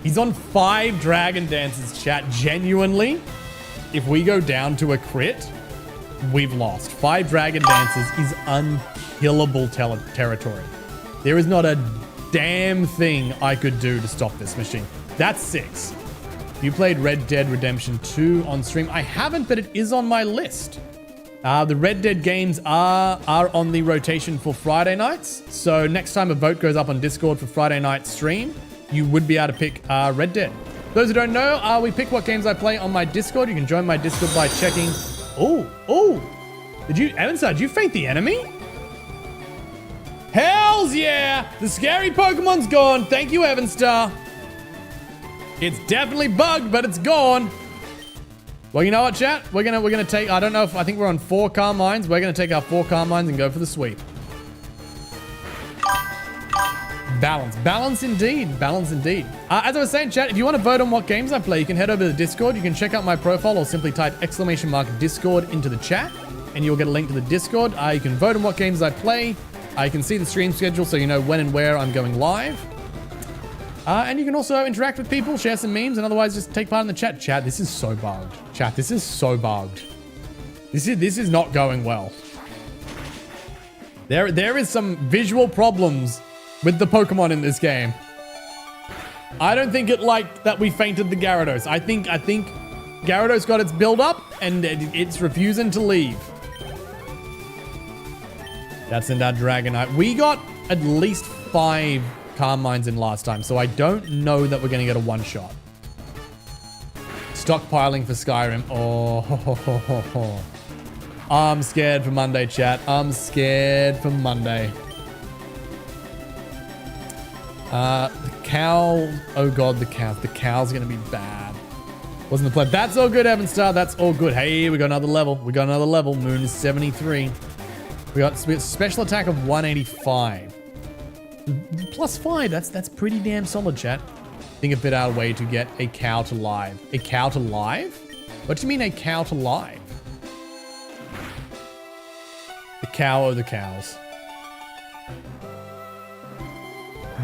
He's on 5 Dragon Dances, chat. Genuinely, if we go down to a crit, we've lost. 5 Dragon Dances is unkillable territory. There is not a damn thing I could do to stop this machine. That's 6. You played Red Dead Redemption 2 on stream? I haven't, but it is on my list. The Red Dead games are on the rotation for Friday nights. So next time a vote goes up on Discord for Friday night stream, you would be able to pick Red Dead. Those who don't know, we pick what games I play on my Discord. You can join my Discord by checking. Oh! Evanstar, did you faint the enemy? Hells yeah! The scary Pokemon's gone. Thank you, Evanstar. It's definitely bugged, but it's gone. Well, you know what, chat? We're gonna take, I don't know if, I think we're on 4 Carmines. We're gonna take our 4 Carmines and go for the sweep. Balance. Balance indeed. Balance indeed. As I was saying, chat, if you want to vote on what games I play, you can head over to the Discord. You can check out my profile or simply type !Discord into the chat and you'll get a link to the Discord. You can vote on what games I play. You can see the stream schedule so you know when and where I'm going live. And you can also interact with people, share some memes, and otherwise just take part in the chat. Chat, this is so bugged. Chat, this is so bugged. This is not going well. There is some visual problems with the Pokemon in this game. I don't think it liked that we fainted the Gyarados. I think Gyarados got its build up and it's refusing to leave. That's in that Dragonite. We got at least 5 Carmines in last time, so I don't know that we're gonna get a one-shot. Stockpiling for Skyrim. Oh, I'm scared for Monday, chat. I'm scared for Monday. The cow. Oh god, the cow. The cow's gonna be bad. Wasn't the plan. That's all good, Evan Star. That's all good. Hey, we got another level. We got another level. Moon is 73. We got special attack of 185. Plus 5. That's pretty damn solid, chat. Think a bit out of way to get a cow to live. A cow to live? What do you mean a cow to live? The cow or the cows?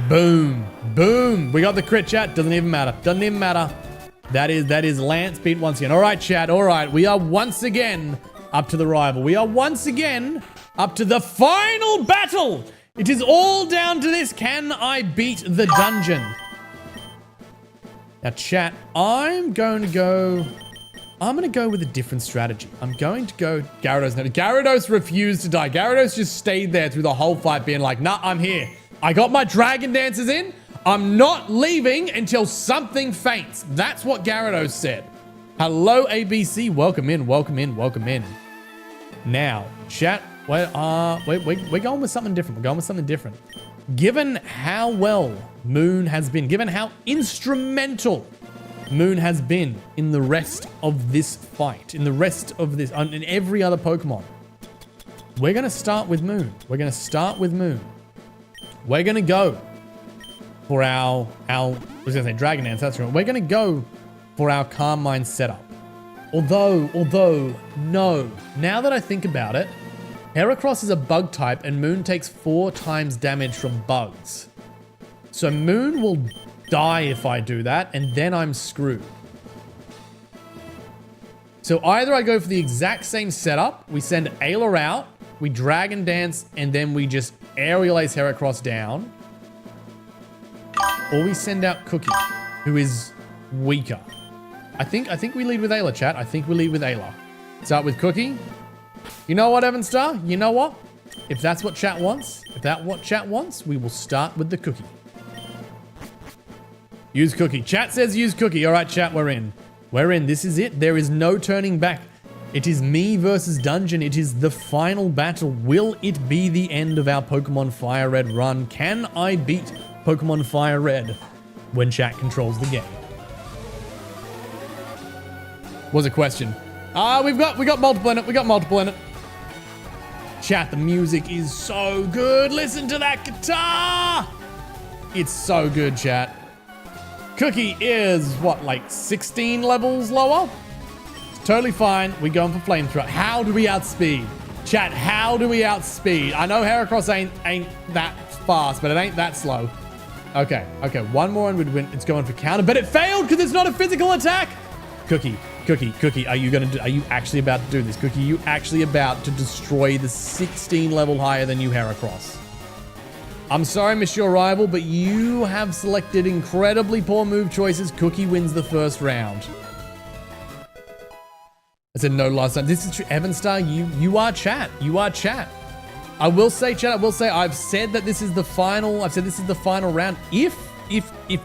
Boom. Boom. We got the crit, chat. Doesn't even matter. Doesn't even matter. That is Lance beat once again. All right, chat. All right. We are once again up to the rival. We are once again up to the final battle. It is all down to this. Can I beat the dungeon? Now, chat, I'm going to go with a different strategy. I'm going to go Gyarados. Now, Gyarados refused to die. Gyarados just stayed there through the whole fight being like, nah, I'm here. I got my Dragon Dances in. I'm not leaving until something faints. That's what Gyarados said. Hello, ABC. Welcome in, welcome in, welcome in. Now, chat, we're going with something different. We're going with something different. Given how well Moon has been, given how instrumental Moon has been in the rest of this fight, in the rest of this, in every other Pokemon, we're going to start with Moon. We're going to start with Moon. We're going to go for our, I was going to say Dragon Dance, that's right. We're going to go for our Carmine setup. Although, no. Now that I think about it, Heracross is a bug type and Moon takes 4 times damage from bugs. So Moon will die if I do that, and then I'm screwed. So either I go for the exact same setup, we send Ayla out, we Dragon Dance, and then we just Aerial Ace Heracross down. Or we send out Cookie, who is weaker. I think we lead with Ayla, chat. I think we lead with Ayla. Start with Cookie. You know what, Evan Star? You know what? If that's what chat wants, we will start with the Cookie. Use Cookie. Chat says use Cookie. All right, chat, we're in. We're in. This is it. There is no turning back. It is me versus Dungeon. It is the final battle. Will it be the end of our Pokemon Firered run? Can I beat Pokemon Firered when chat controls the game? Was a question. We got multiple in it. We got multiple in it. Chat, the music is so good. Listen to that guitar. It's so good, chat. Cookie is, what, like 16 levels lower? It's totally fine. We're going for Flamethrower. How do we outspeed? Chat, how do we outspeed? I know Heracross ain't that fast, but it ain't that slow. Okay, one more and we'd win. It's going for counter, but it failed because it's not a physical attack. Cookie, are you actually about to do this? Cookie, you actually about to destroy the 16 level higher than you Heracross? I'm sorry, Mr. Your Rival, but you have selected incredibly poor move choices. Cookie wins the first round. I said no last time. This is true. Evan Star, you are chat. You are chat. I will say, chat, I've said that this is the final. I've said this is the final round. If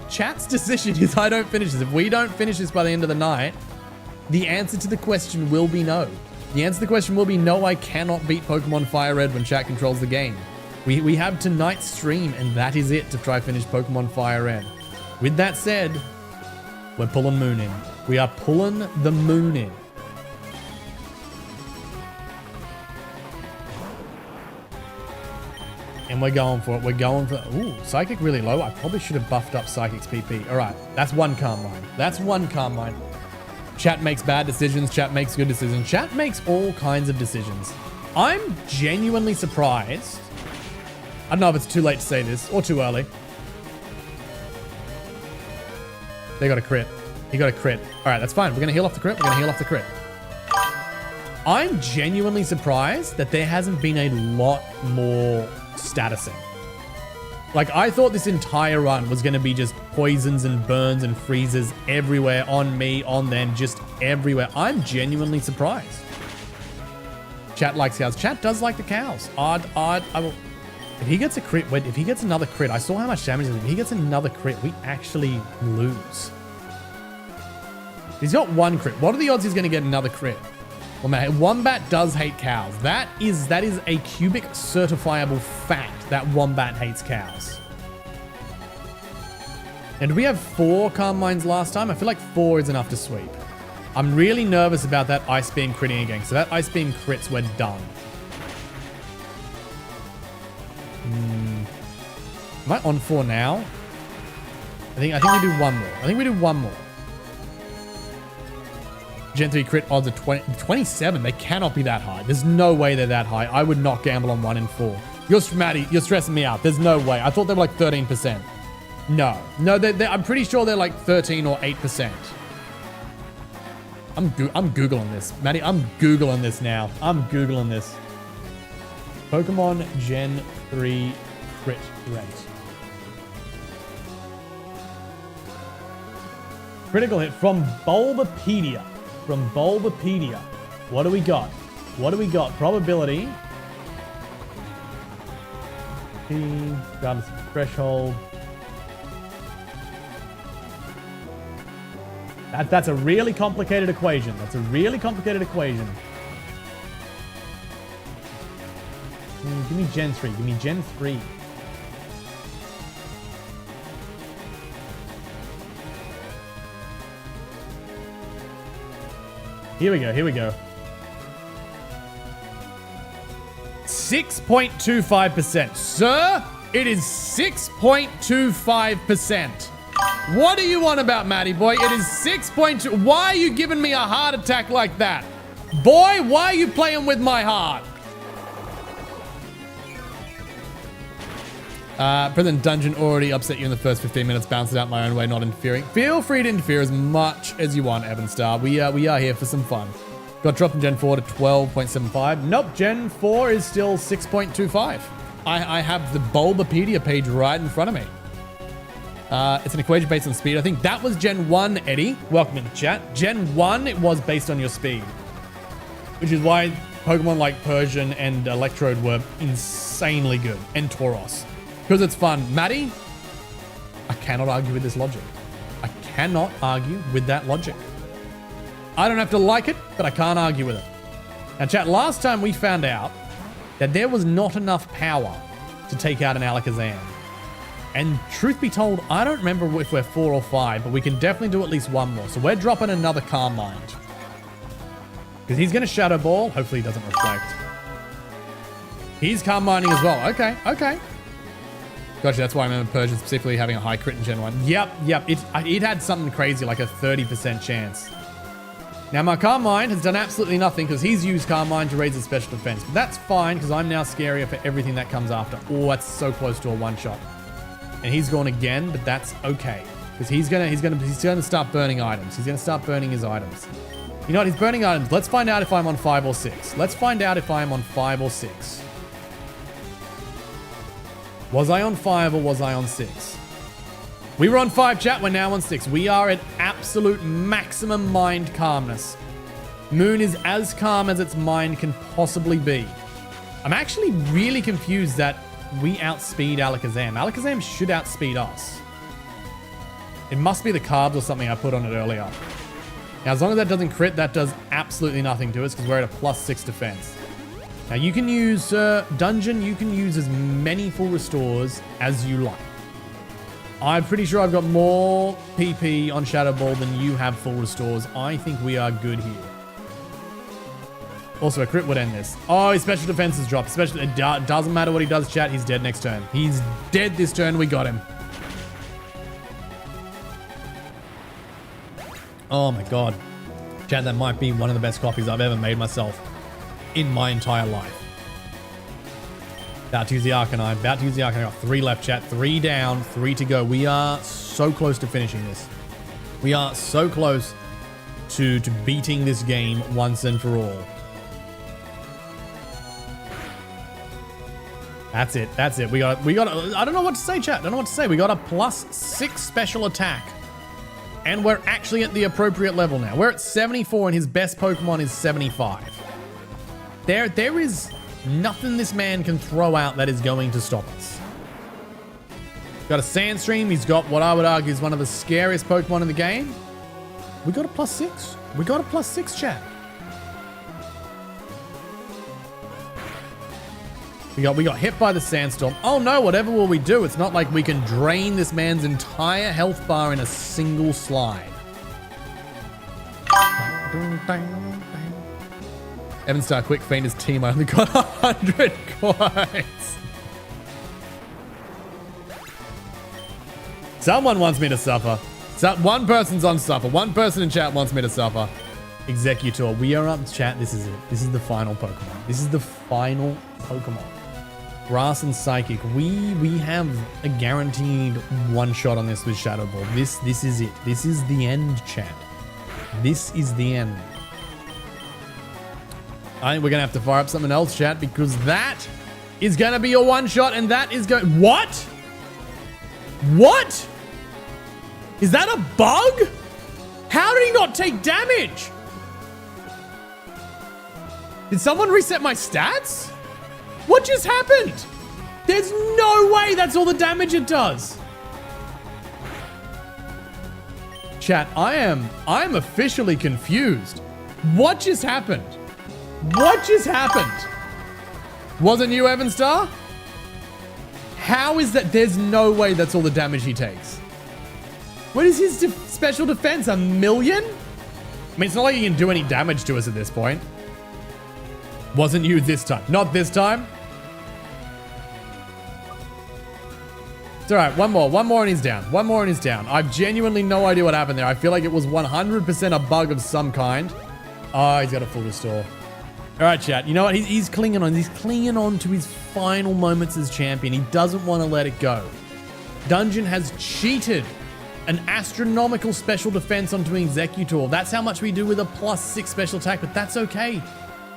chat's decision is I don't finish this, if we don't finish this by the end of the night, the answer to the question will be no. The answer to the question will be no, I cannot beat Pokemon Firered when chat controls the game. We have tonight's stream, and that is it to try finish Pokemon Firered. With that said, we're pulling Moon in. We are pulling the Moon in. And we're going for it. We're going for... Ooh, Psychic really low. I probably should have buffed up Psychic's PP. All right. That's one Carmine. That's one Carmine. Chat makes bad decisions. Chat makes good decisions. Chat makes all kinds of decisions. I'm genuinely surprised. I don't know if it's too late to say this or too early. They got a crit. He got a crit. All right, that's fine. We're going to heal off the crit. We're going to heal off the crit. I'm genuinely surprised that there hasn't been a lot more statusing. Like, I thought this entire run was going to be just poisons and burns and freezes everywhere, on me, on them, just everywhere. I'm genuinely surprised. Chat likes cows. Chat does like the cows. I will... If he gets a crit, wait, if he gets another crit, I saw how much damage it is. If he gets another crit, we actually lose. He's got one crit. What are the odds he's going to get another crit? Well, man, Wombat does hate cows. That is a cubic certifiable fact that Wombat hates cows. And did we have 4 Carmines last time? I feel like 4 is enough to sweep. I'm really nervous about that Ice Beam critting again. So that Ice Beam crits, we're done. Am I on 4 now? I think we do one more. I think we do one more. Gen 3 crit odds are 27. They cannot be that high. There's no way they're that high. I would not gamble on 1 in 4. Maddie, you're stressing me out. There's no way. I thought they were like 13%. No, I'm pretty sure they're like 13 or 8%. I'm Googling this. Maddie, I'm Googling this now. I'm Googling this. Pokemon Gen 3 crit rate. Critical hit from Bulbapedia. From Bulbapedia. What do we got? What do we got? Probability. Regardless of threshold. That's a really complicated equation. That's a really complicated equation. Give me Gen 3. Give me Gen 3. Here we go. Here we go. 6.25%. Sir, it is 6.25%. What are you on about, Matty boy? It is 6.2. Why are you giving me a heart attack like that? Boy, why are you playing with my heart? Present dungeon already upset you in the first 15 minutes. Bounced it out my own way, not interfering. Feel free to interfere as much as you want, Evan Star. We are here for some fun. Got dropped in Gen 4 to 12.75. Nope, Gen 4 is still 6.25. I have the Bulbapedia page right in front of me. It's an equation based on speed. I think that was Gen 1, Eddie. Welcome into chat. Gen 1, it was based on your speed. Which is why Pokemon like Persian and Electrode were insanely good. And Tauros. Because it's fun. Maddie, I cannot argue with this logic. I cannot argue with that logic. I don't have to like it, but I can't argue with it. Now, chat, last time we found out that there was not enough power to take out an Alakazam. And truth be told, I don't remember if we're 4 or 5, but we can definitely do at least one more. So we're dropping another Carmine. Because he's going to Shadow Ball. Hopefully he doesn't reflect. He's Carmining as well. Okay, okay. Gotcha, that's why I remember Persian specifically having a high crit in Gen 1. Yep. It had something crazy, like a 30% chance. Now, my Carmine has done absolutely nothing because he's used Carmine to raise his special defense. But that's fine because I'm now scarier for everything that comes after. Oh, that's so close to a one-shot. And he's gone again, but that's okay. Because he's gonna start burning items. He's gonna start burning his items. You know what? He's burning items. Let's find out if I'm on 5 or 6. Let's find out if I am on 5 or 6. Was I on 5 or was I on 6? We were on 5, chat. We're now on 6. We are at absolute maximum mind calmness. Moon is as calm as its mind can possibly be. I'm actually really confused that we outspeed Alakazam. Alakazam should outspeed us. It must be the carbs or something I put on it earlier. Now, as long as that doesn't crit, that does absolutely nothing to us because we're at a +6 defense. Now, you can use Dungeon, you can use as many full restores as you like. I'm pretty sure I've got more PP on Shadow Ball than you have full restores. I think we are good here. Also, a crit would end this. Oh, his special defense is dropped. It doesn't matter what he does, chat. He's dead next turn. He's dead this turn. We got him. Oh my god. Chat, that might be one of the best copies I've ever made myself in my entire life. About to use the Arcanine. About to use the Arcanine. Got 3 left, chat. 3 down. 3 to go. We are so close to finishing this. We are so close to beating this game once and for all. That's it. That's it. We got I don't know what to say, chat. I don't know what to say. We got a +6 special attack. And we're actually at the appropriate level now. We're at 74 and his best Pokemon is 75. There is nothing this man can throw out that is going to stop us. Got a Sandstream. He's got what I would argue is one of the scariest Pokemon in the game. We got a +6. We got a +6, chat. We got hit by the Sandstorm. Oh no, whatever will we do? It's not like we can drain this man's entire health bar in a single slide. Evan Star, quick feint his team. I only got 100 coins. Someone wants me to suffer. One person's on suffer. One person in chat wants me to suffer. Executor, we are up, chat. This is it. This is the final Pokemon. This is the final Pokemon. Grass and Psychic. We have a guaranteed one shot on this with Shadow Ball. This is it. This is the end, chat. This is the end. I think we're gonna have to fire up something else, chat, because that is gonna be a one shot, and that is going. What? What? Is that a bug? How did he not take damage? Did someone reset my stats? What just happened? There's no way that's all the damage it does. Chat, I'm officially confused. What just happened? What just happened? Wasn't you, Evan Star? How is that? There's no way that's all the damage he takes. What is his special defense? 1,000,000? I mean, it's not like he can do any damage to us at this point. Wasn't you this time. Not this time. It's all right. One more and he's down. One more and he's down. I've genuinely no idea what happened there. I feel like it was 100% a bug of some kind. Oh, he's got a full restore. All right, chat. You know what? He's clinging on. He's clinging on to his final moments as champion. He doesn't want to let it go. Dungeon has cheated an astronomical special defense onto Executor. That's how much we do with a +6 special attack, but that's okay.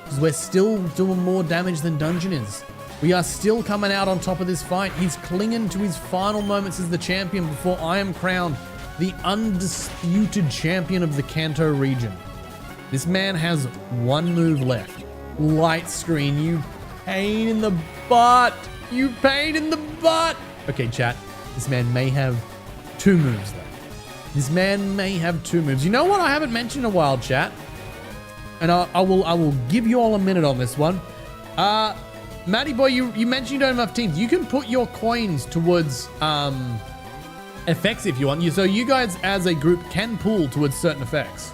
Because we're still doing more damage than Dungeon is. We are still coming out on top of this fight. He's clinging to his final moments as the champion before I am crowned the undisputed champion of the Kanto region. This man has one move left. Light Screen, you pain in the butt. You pain in the butt. Okay, chat. This man may have 2 moves left. This man may have 2 moves. You know what I haven't mentioned in a while, chat? And I will give you all a minute on this one. Matty boy, you mentioned you don't have enough teams. You can put your coins towards effects if you want. So you guys as a group can pool towards certain effects.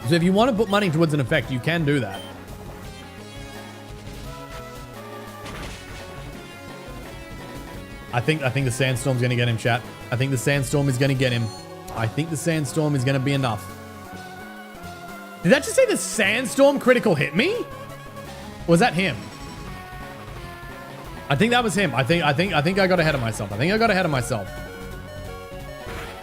So if you want to put money towards an effect, you can do that. I think the Sandstorm's going to get him, chat. I think the Sandstorm is going to get him. I think the Sandstorm is going to be enough. Did that just say the Sandstorm critical hit me? Or was that him? I think that was him. I think I got ahead of myself.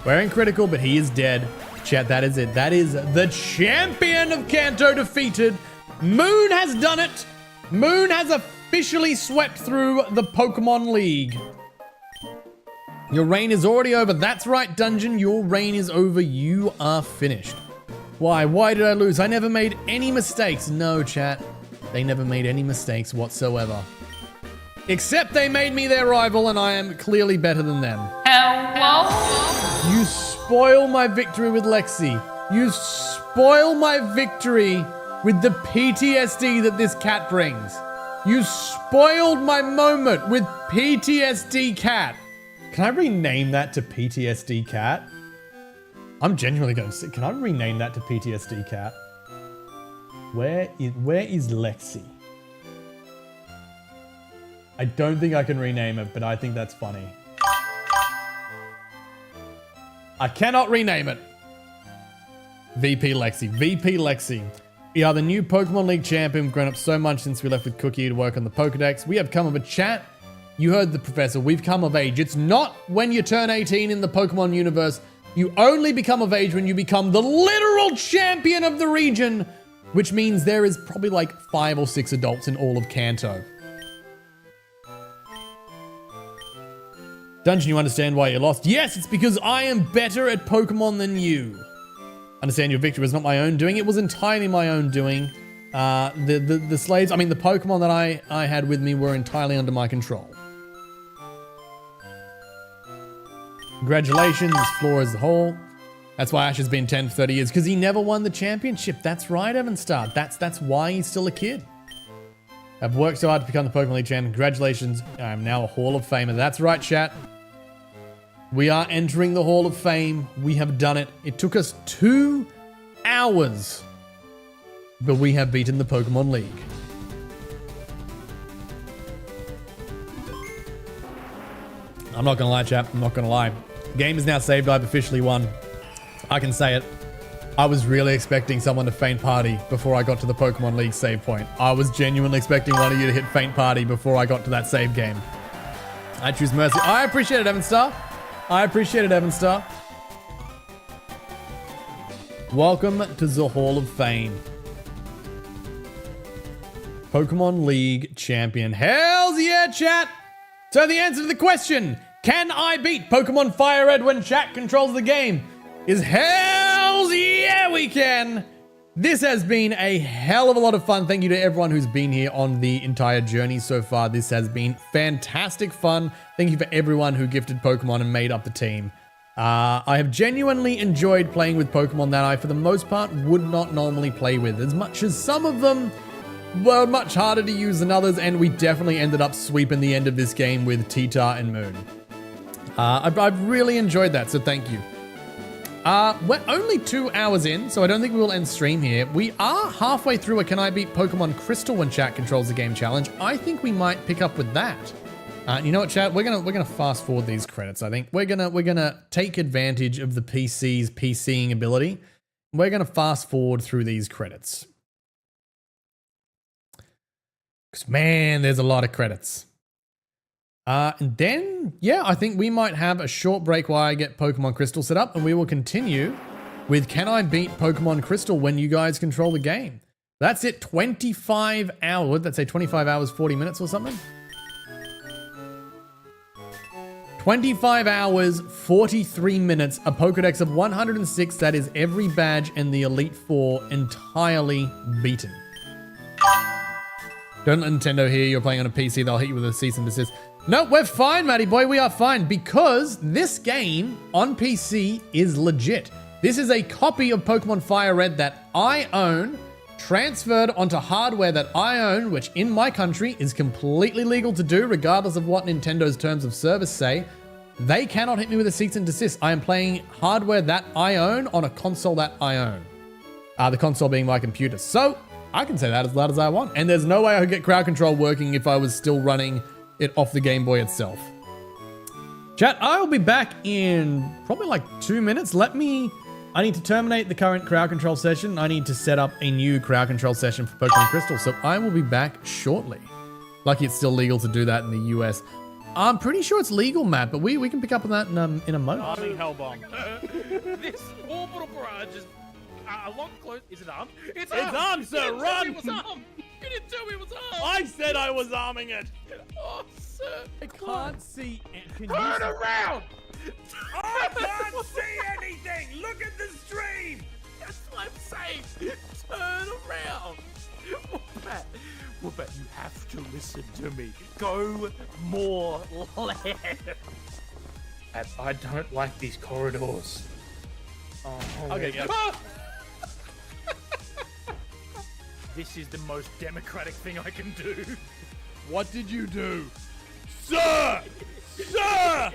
Wearing critical, but he is dead. Chat, that is it. That is the champion of Kanto defeated. Moon has done it. Moon has officially swept through the Pokemon League. Your reign is already over. That's right, Dungeon. Your reign is over. You are finished. Why? Why did I lose? I never made any mistakes. No, chat. They never made any mistakes whatsoever. Except they made me their rival, and I am clearly better than them. Hello? You spoil my victory with Lexi. You spoil my victory with the PTSD that this cat brings. You spoiled my moment with PTSD cat. Can I rename that to PTSD cat? I'm genuinely going to... Can I rename that to PTSD Cat? Where is Lexi? I don't think I can rename it, but I think that's funny. I cannot rename it. VP Lexi. VP Lexi. We are the new Pokemon League champion. We've grown up so much since we left with Cookie to work on the Pokedex. We have come of a chat. You heard the professor. We've come of age. It's not when you turn 18 in the Pokemon universe. You only become of age when you become the literal champion of the region, which means there is probably like 5 or 6 adults in all of Kanto. Dungeon, you understand why you lost? Yes, it's because I am better at Pokemon than you. Understand your victory was not my own doing. It was entirely my own doing. The slaves, I mean, the Pokemon that I had with me were entirely under my control. Congratulations, floor as a whole. That's why Ash has been 10 for 30 years, because he never won the championship. That's right, Evanstar. That's why he's still a kid. I've worked so hard to become the Pokemon League champion. Congratulations, I am now a Hall of Famer. That's right, chat. We are entering the Hall of Fame. We have done it. It took us 2 hours, but we have beaten the Pokemon League. I'm not gonna lie, chat. I'm not gonna lie. The game is now saved. I've officially won. I can say it. I was really expecting someone to faint party before I got to the Pokemon League save point. I was genuinely expecting one of you to hit faint party before I got to that save game. I choose mercy. I appreciate it, Evanstar. I appreciate it, Evanstar. Welcome to the Hall of Fame. Pokemon League champion. Hells yeah, chat! So the answer to the question, can I beat Pokemon Firered when chat controls the game, is hells yeah we can! This has been a hell of a lot of fun. Thank you to everyone who's been here on the entire journey so far. This has been fantastic fun. Thank you for everyone who gifted Pokemon and made up the team. I have genuinely enjoyed playing with Pokemon that I, for the most part, would not normally play with, as much as some of them were much harder to use than others, and we definitely ended up sweeping the end of this game with Tita and Moon. I've really enjoyed that, so thank you. We're only 2 hours in, so I don't think we will end stream here. We are halfway through a Can I Beat Pokemon Crystal when chat controls the game challenge. I think we might pick up with that. You know what, chat? We're gonna fast forward these credits. I think we're gonna take advantage of the PC's PCing ability. We're gonna fast forward through these credits. Because man, there's a lot of credits. And then, yeah, I think we might have a short break while I get Pokemon Crystal set up, and we will continue with Can I Beat Pokemon Crystal when you guys control the game. That's it, 25 hours. Would that say 25 hours, 40 minutes or something? 25 hours, 43 minutes, a Pokedex of 106, that is every badge and the Elite Four entirely beaten. Don't let Nintendo hear you're playing on a PC, they'll hit you with a cease and desist. No, we're fine, Matty boy, we are fine, because this game on PC is legit. This is a copy of Pokemon Firered that I own, transferred onto hardware that I own, which in my country is completely legal to do, regardless of what Nintendo's terms of service say. They cannot hit me with a cease and desist. I am playing hardware that I own on a console that I own. The console being my computer. So, I can say that as loud as I want. And there's no way I could get crowd control working if I was still running it off the Game Boy itself. Chat, I'll be back in probably like 2 minutes. I need to terminate the current crowd control session. I need to set up a new crowd control session for Pokemon Crystal. So I will be back shortly. Lucky it's still legal to do that in the US. I'm pretty sure it's legal, Matt, but we can pick up on that in a moment. Army Hellbomb. This orbital barrage is a lot close. Is it armed? It's armed, sir. Run! It was armed. You didn't tell me it was armed. I said I was arming it. Oh, sir. I can't see. Turn around! I can't see anything. Look at the stream. That's what I'm saying. Turn around. Woobat, you have to listen to me. Go more left. I don't like these corridors. Oh, okay, go. This is the most democratic thing I can do. What did you do? Sir! Sir!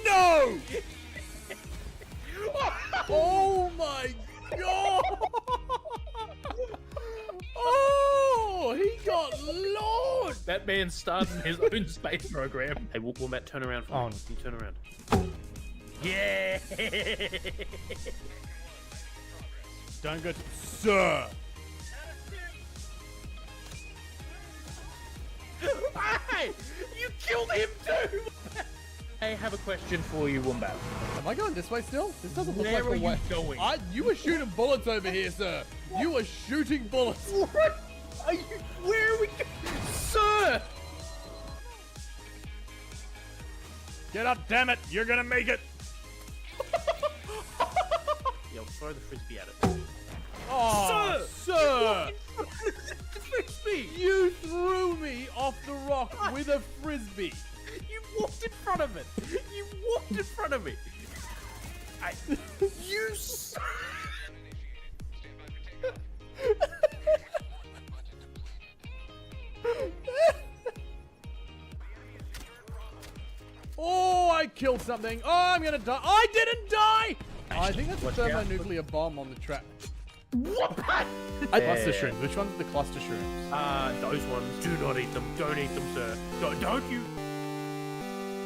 No! Oh my god! Oh, he got launched! That man started his own space program. Hey, Wombat, turn around for me. Can you turn around? Yeah! Don't go, sir. Hey! You killed him too! I have a question for you, Wombat. Am I going this way still? This doesn't look Where like are the way. you going? You were shooting bullets over here, sir. You were shooting bullets. What? Are you? Where are we going? Sir! Get up, damn it. You're gonna make it. Yo, throw the frisbee at it. Oh, sir. The frisbee! You threw me off the rock with a frisbee. You walked in front of it! You walked in front of it! You Oh, I killed something. Oh, I'm gonna die. I didn't die! I think that's a Watch out. thermonuclear bomb on the trap. What? Cluster shrooms. Which one's the cluster shrooms? Those ones. Do not eat them. Don't eat them, sir. Don't you?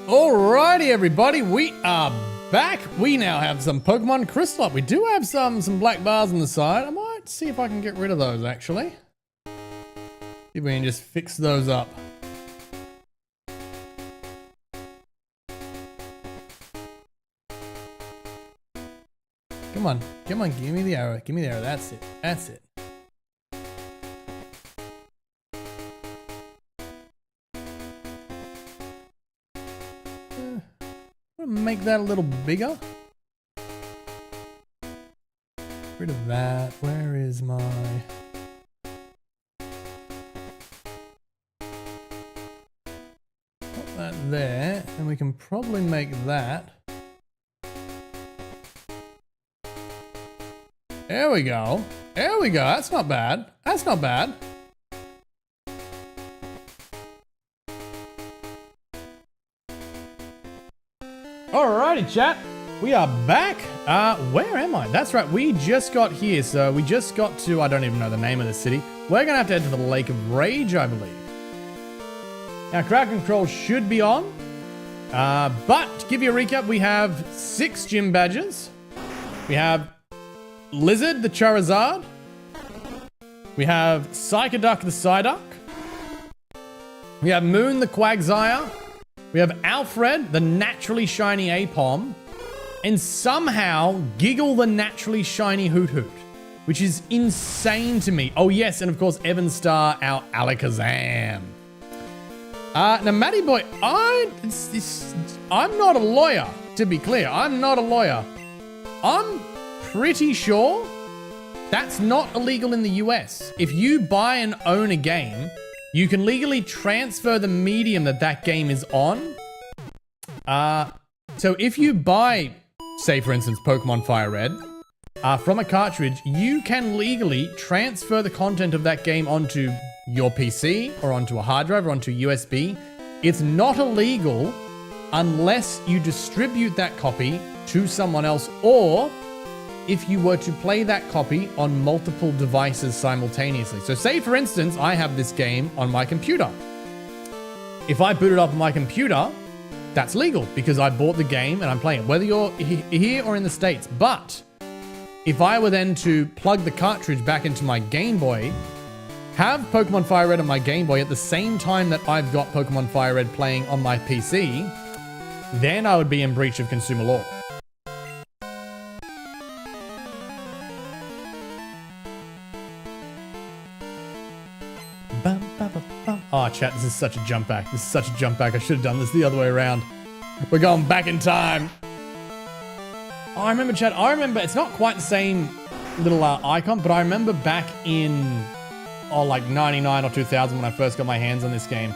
Alrighty, everybody, we are back. We now have some Pokemon Crystal up. We do have some black bars on the side. I might see if I can get rid of those, actually. See if we can just fix those up. Come on, give me the arrow. Give me the arrow. That's it. That's it. Make that a little bigger. Rid of that. Where is my... Put that there, and we can probably make that. There we go. There we go. That's not bad. That's not bad. Alrighty, chat. We are back. Where am I? That's right. We just got here. So we just got to, I don't even know the name of the city. We're going to have to head to the Lake of Rage, I believe. Now, crowd control should be on. But to give you a recap, we have 6 gym badges. We have Lizard, the Charizard. We have Psychoduck, the Psyduck. We have Moon, the Quagsire. We have Alfred, the naturally shiny Apom, and somehow Giggle, the naturally shiny Hoot Hoot, which is insane to me. Oh yes, and of course Evan Star, our Alakazam. Now Matty Boy, I'm not a lawyer, to be clear. I'm not a lawyer. I'm pretty sure that's not illegal in the US. If you buy and own a game, you can legally transfer the medium that game is on. So if you buy, say for instance, Pokémon Firered, from a cartridge, you can legally transfer the content of that game onto your PC or onto a hard drive or onto USB. It's not illegal unless you distribute that copy to someone else, or if you were to play that copy on multiple devices simultaneously. So say for instance, I have this game on my computer. If I boot it up on my computer, that's legal because I bought the game and I'm playing it, whether you're here or in the States. But if I were then to plug the cartridge back into my Game Boy, have Pokemon Firered on my Game Boy at the same time that I've got Pokemon Firered playing on my PC, then I would be in breach of consumer law. Oh, chat, this is such a jump back. This is such a jump back. I should have done this the other way around. We're going back in time. Oh, I remember, chat. I remember, it's not quite the same little icon, but I remember back in, like 99 or 2000 when I first got my hands on this game.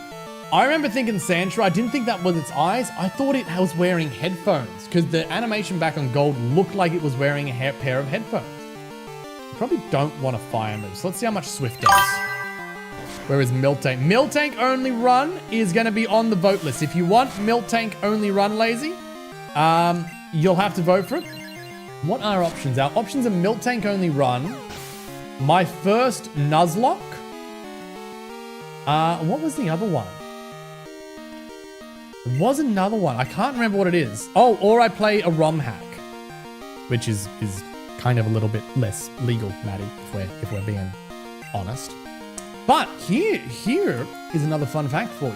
I remember thinking Sandshrew, I didn't think that was its eyes. I thought it was wearing headphones because the animation back on Gold looked like it was wearing a pair of headphones. You probably don't want a fire move. So let's see how much Swift does. Where is Miltank? Miltank only run is going to be on the vote list. If you want Miltank only run, Lazy, you'll have to vote for it. What are options? Our options are Milk Tank only run. My first Nuzlocke. What was the other one? There was another one. I can't remember what it is. Oh, or I play a ROM hack, which is kind of a little bit less legal, Maddie, if we're being honest. But here is another fun fact for you.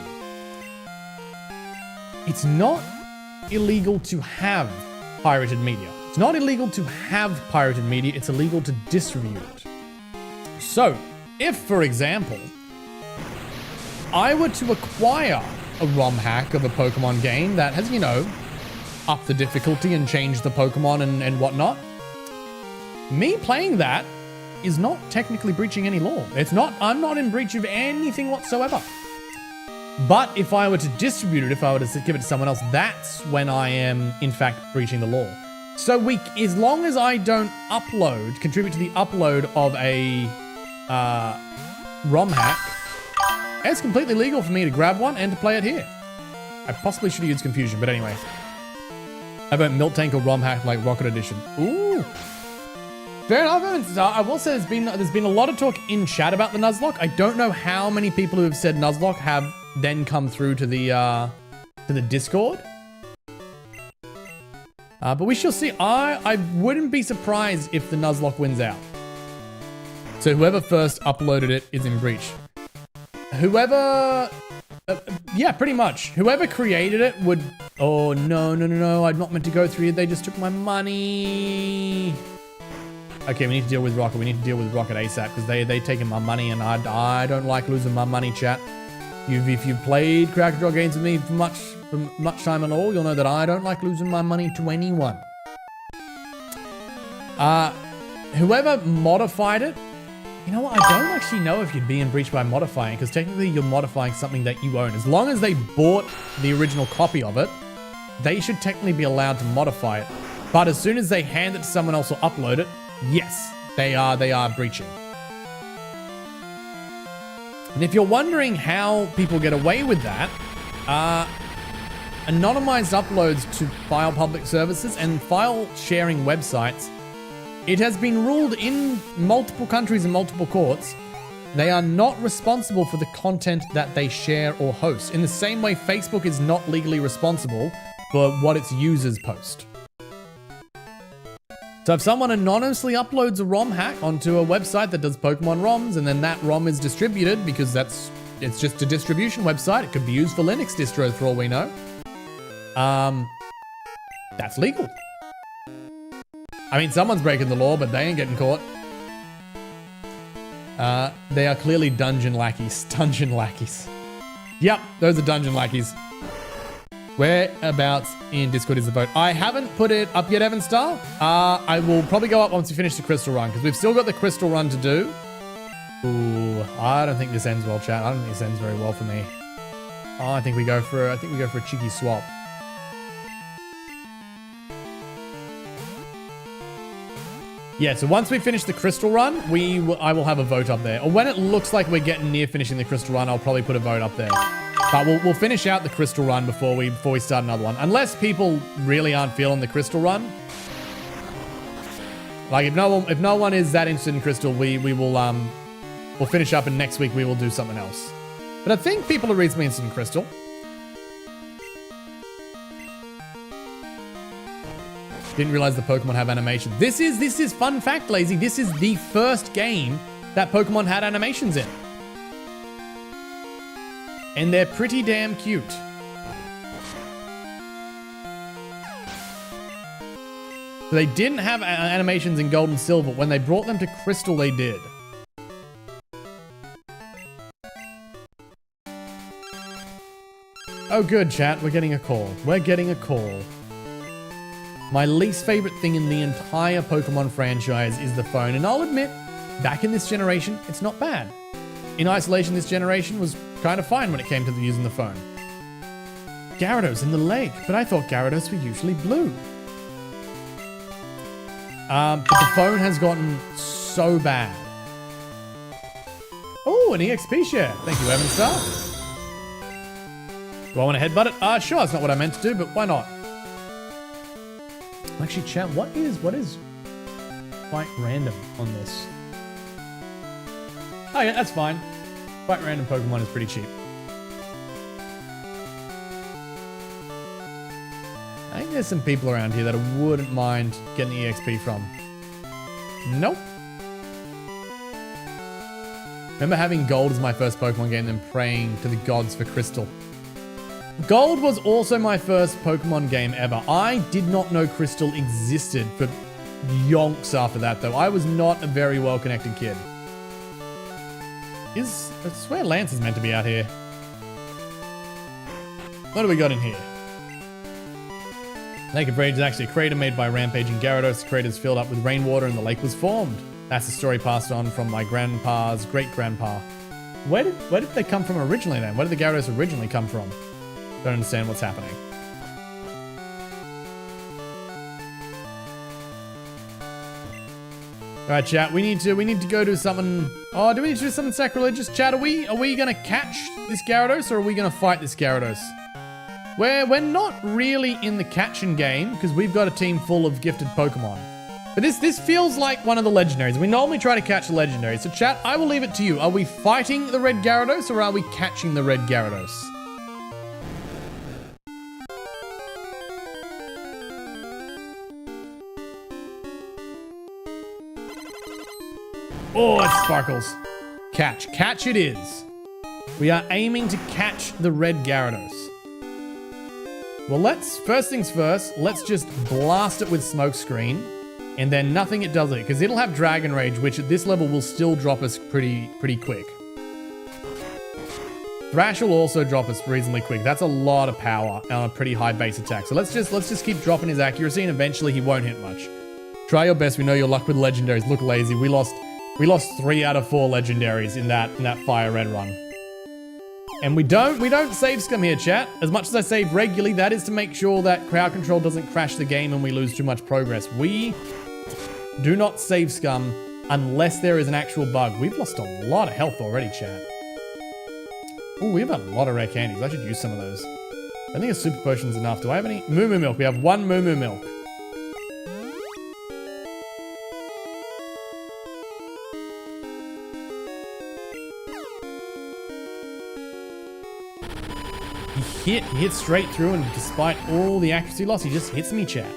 It's not illegal to have pirated media. It's not illegal to have pirated media. It's illegal to distribute it. So, if, for example, I were to acquire a ROM hack of a Pokemon game that has, you know, upped the difficulty and changed the Pokemon and whatnot, me playing that is not technically breaching any law. I'm not in breach of anything whatsoever. But if I were to distribute it, if I were to give it to someone else, that's when I am, in fact, breaching the law. So as long as I don't contribute to the upload of a ROM hack, it's completely legal for me to grab one and to play it here. I possibly should have used Confusion, but anyway. How about Milk Tank or ROM hack like Rocket Edition? Ooh. Fair enough. I will say there's been a lot of talk in chat about the Nuzlocke. I don't know how many people who have said Nuzlocke have then come through to the Discord. But we shall see. I wouldn't be surprised if the Nuzlocke wins out. So whoever first uploaded it is in breach. Yeah, pretty much. Whoever created it would... Oh, no. I'm not meant to go through it. They just took my money. Okay, we need to deal with Rocket. We need to deal with Rocket ASAP because they taking my money and I don't like losing my money, chat. If you've played Cracker Draw games with me for much time at all, you'll know that I don't like losing my money to anyone. Whoever modified it, you know what? I don't actually know if you'd be in breach by modifying, because technically you're modifying something that you own. As long as they bought the original copy of it, they should technically be allowed to modify it. But as soon as they hand it to someone else or upload it, yes, they are breaching. And if you're wondering how people get away with that, anonymized uploads to file public services and file sharing websites, it has been ruled in multiple countries and multiple courts, they are not responsible for the content that they share or host. In the same way, Facebook is not legally responsible for what its users post. So if someone anonymously uploads a ROM hack onto a website that does Pokemon ROMs, and then that ROM is distributed because it's just a distribution website, it could be used for Linux distros for all we know, that's legal. I mean, someone's breaking the law, but they ain't getting caught. They are clearly dungeon lackeys. Dungeon lackeys. Yep, those are dungeon lackeys. Whereabouts in Discord is the vote? I haven't put it up yet, Evan Star. I will probably go up once we finish the Crystal Run, because we've still got the Crystal Run to do. Ooh, I don't think this ends well, chat. I don't think this ends very well for me. Oh, I think we go for a cheeky swap. Yeah, so once we finish the Crystal Run, I will have a vote up there. Or when it looks like we're getting near finishing the Crystal Run, I'll probably put a vote up there. But we'll finish out the Crystal Run before we start another one. Unless people really aren't feeling the Crystal Run. Like if no one is that interested in Crystal, we'll finish up and next week we will do something else. But I think people are reasonably interested in Crystal. Didn't realize the Pokemon have animation. This is fun fact, Lazy. This is the first game that Pokemon had animations in. And they're pretty damn cute. So they didn't have animations in Gold and Silver. When they brought them to Crystal, they did. Oh good, chat. We're getting a call. We're getting a call. My least favorite thing in the entire Pokemon franchise is the phone. And I'll admit, back in this generation, it's not bad. In isolation, this generation was kind of fine when it came to using the phone. Gyarados in the lake, but I thought Gyarados were usually blue. But the phone has gotten so bad. Oh, an EXP share. Thank you, Evan Star. Do I want to headbutt it? Sure, that's not what I meant to do, but why not? Actually, chat, what is quite random on this? Oh yeah, that's fine. Quite random Pokemon is pretty cheap. I think there's some people around here that I wouldn't mind getting the EXP from. Nope. Remember having Gold as my first Pokemon game, then praying to the gods for Crystal. Gold was also my first Pokemon game ever. I did not know Crystal existed for yonks after that, though. I was not a very well-connected kid. I swear Lance is meant to be out here. What do we got in here? Lake of Rage is actually a crater made by rampaging Gyarados. The crater is filled up with rainwater and the lake was formed. That's the story passed on from my grandpa's great-grandpa. Where did they come from originally then? Where did the Gyarados originally come from? Don't understand what's happening. Alright, chat, we need to go do something. Oh, do we need to do something sacrilegious? Chat, are we gonna catch this Gyarados or are we gonna fight this Gyarados? We're not really in the catching game because we've got a team full of gifted Pokemon. But this feels like one of the legendaries. We normally try to catch the legendary. So chat, I will leave it to you. Are we fighting the red Gyarados or are we catching the red Gyarados? Oh, it sparkles. Catch. Catch it is. We are aiming to catch the red Gyarados. Well, first things first, let's just blast it with Smokescreen. And then nothing it does it, because it'll have Dragon Rage, which at this level will still drop us pretty quick. Thrash will also drop us reasonably quick. That's a lot of power on a pretty high base attack. So let's just keep dropping his accuracy and eventually he won't hit much. Try your best. We know your luck with legendaries. Look lazy. We lost 3 out of 4 legendaries in that Fire Red run. And we don't save scum here, chat. As much as I save regularly, that is to make sure that crowd control doesn't crash the game and we lose too much progress. We do not save scum unless there is an actual bug. We've lost a lot of health already, chat. Oh, we have a lot of rare candies. I should use some of those. I think a super potion's enough. Do I have any? Moo Moo Milk. We have 1 Moo Moo Milk. He hit straight through, and despite all the accuracy loss, he just hits me, chat.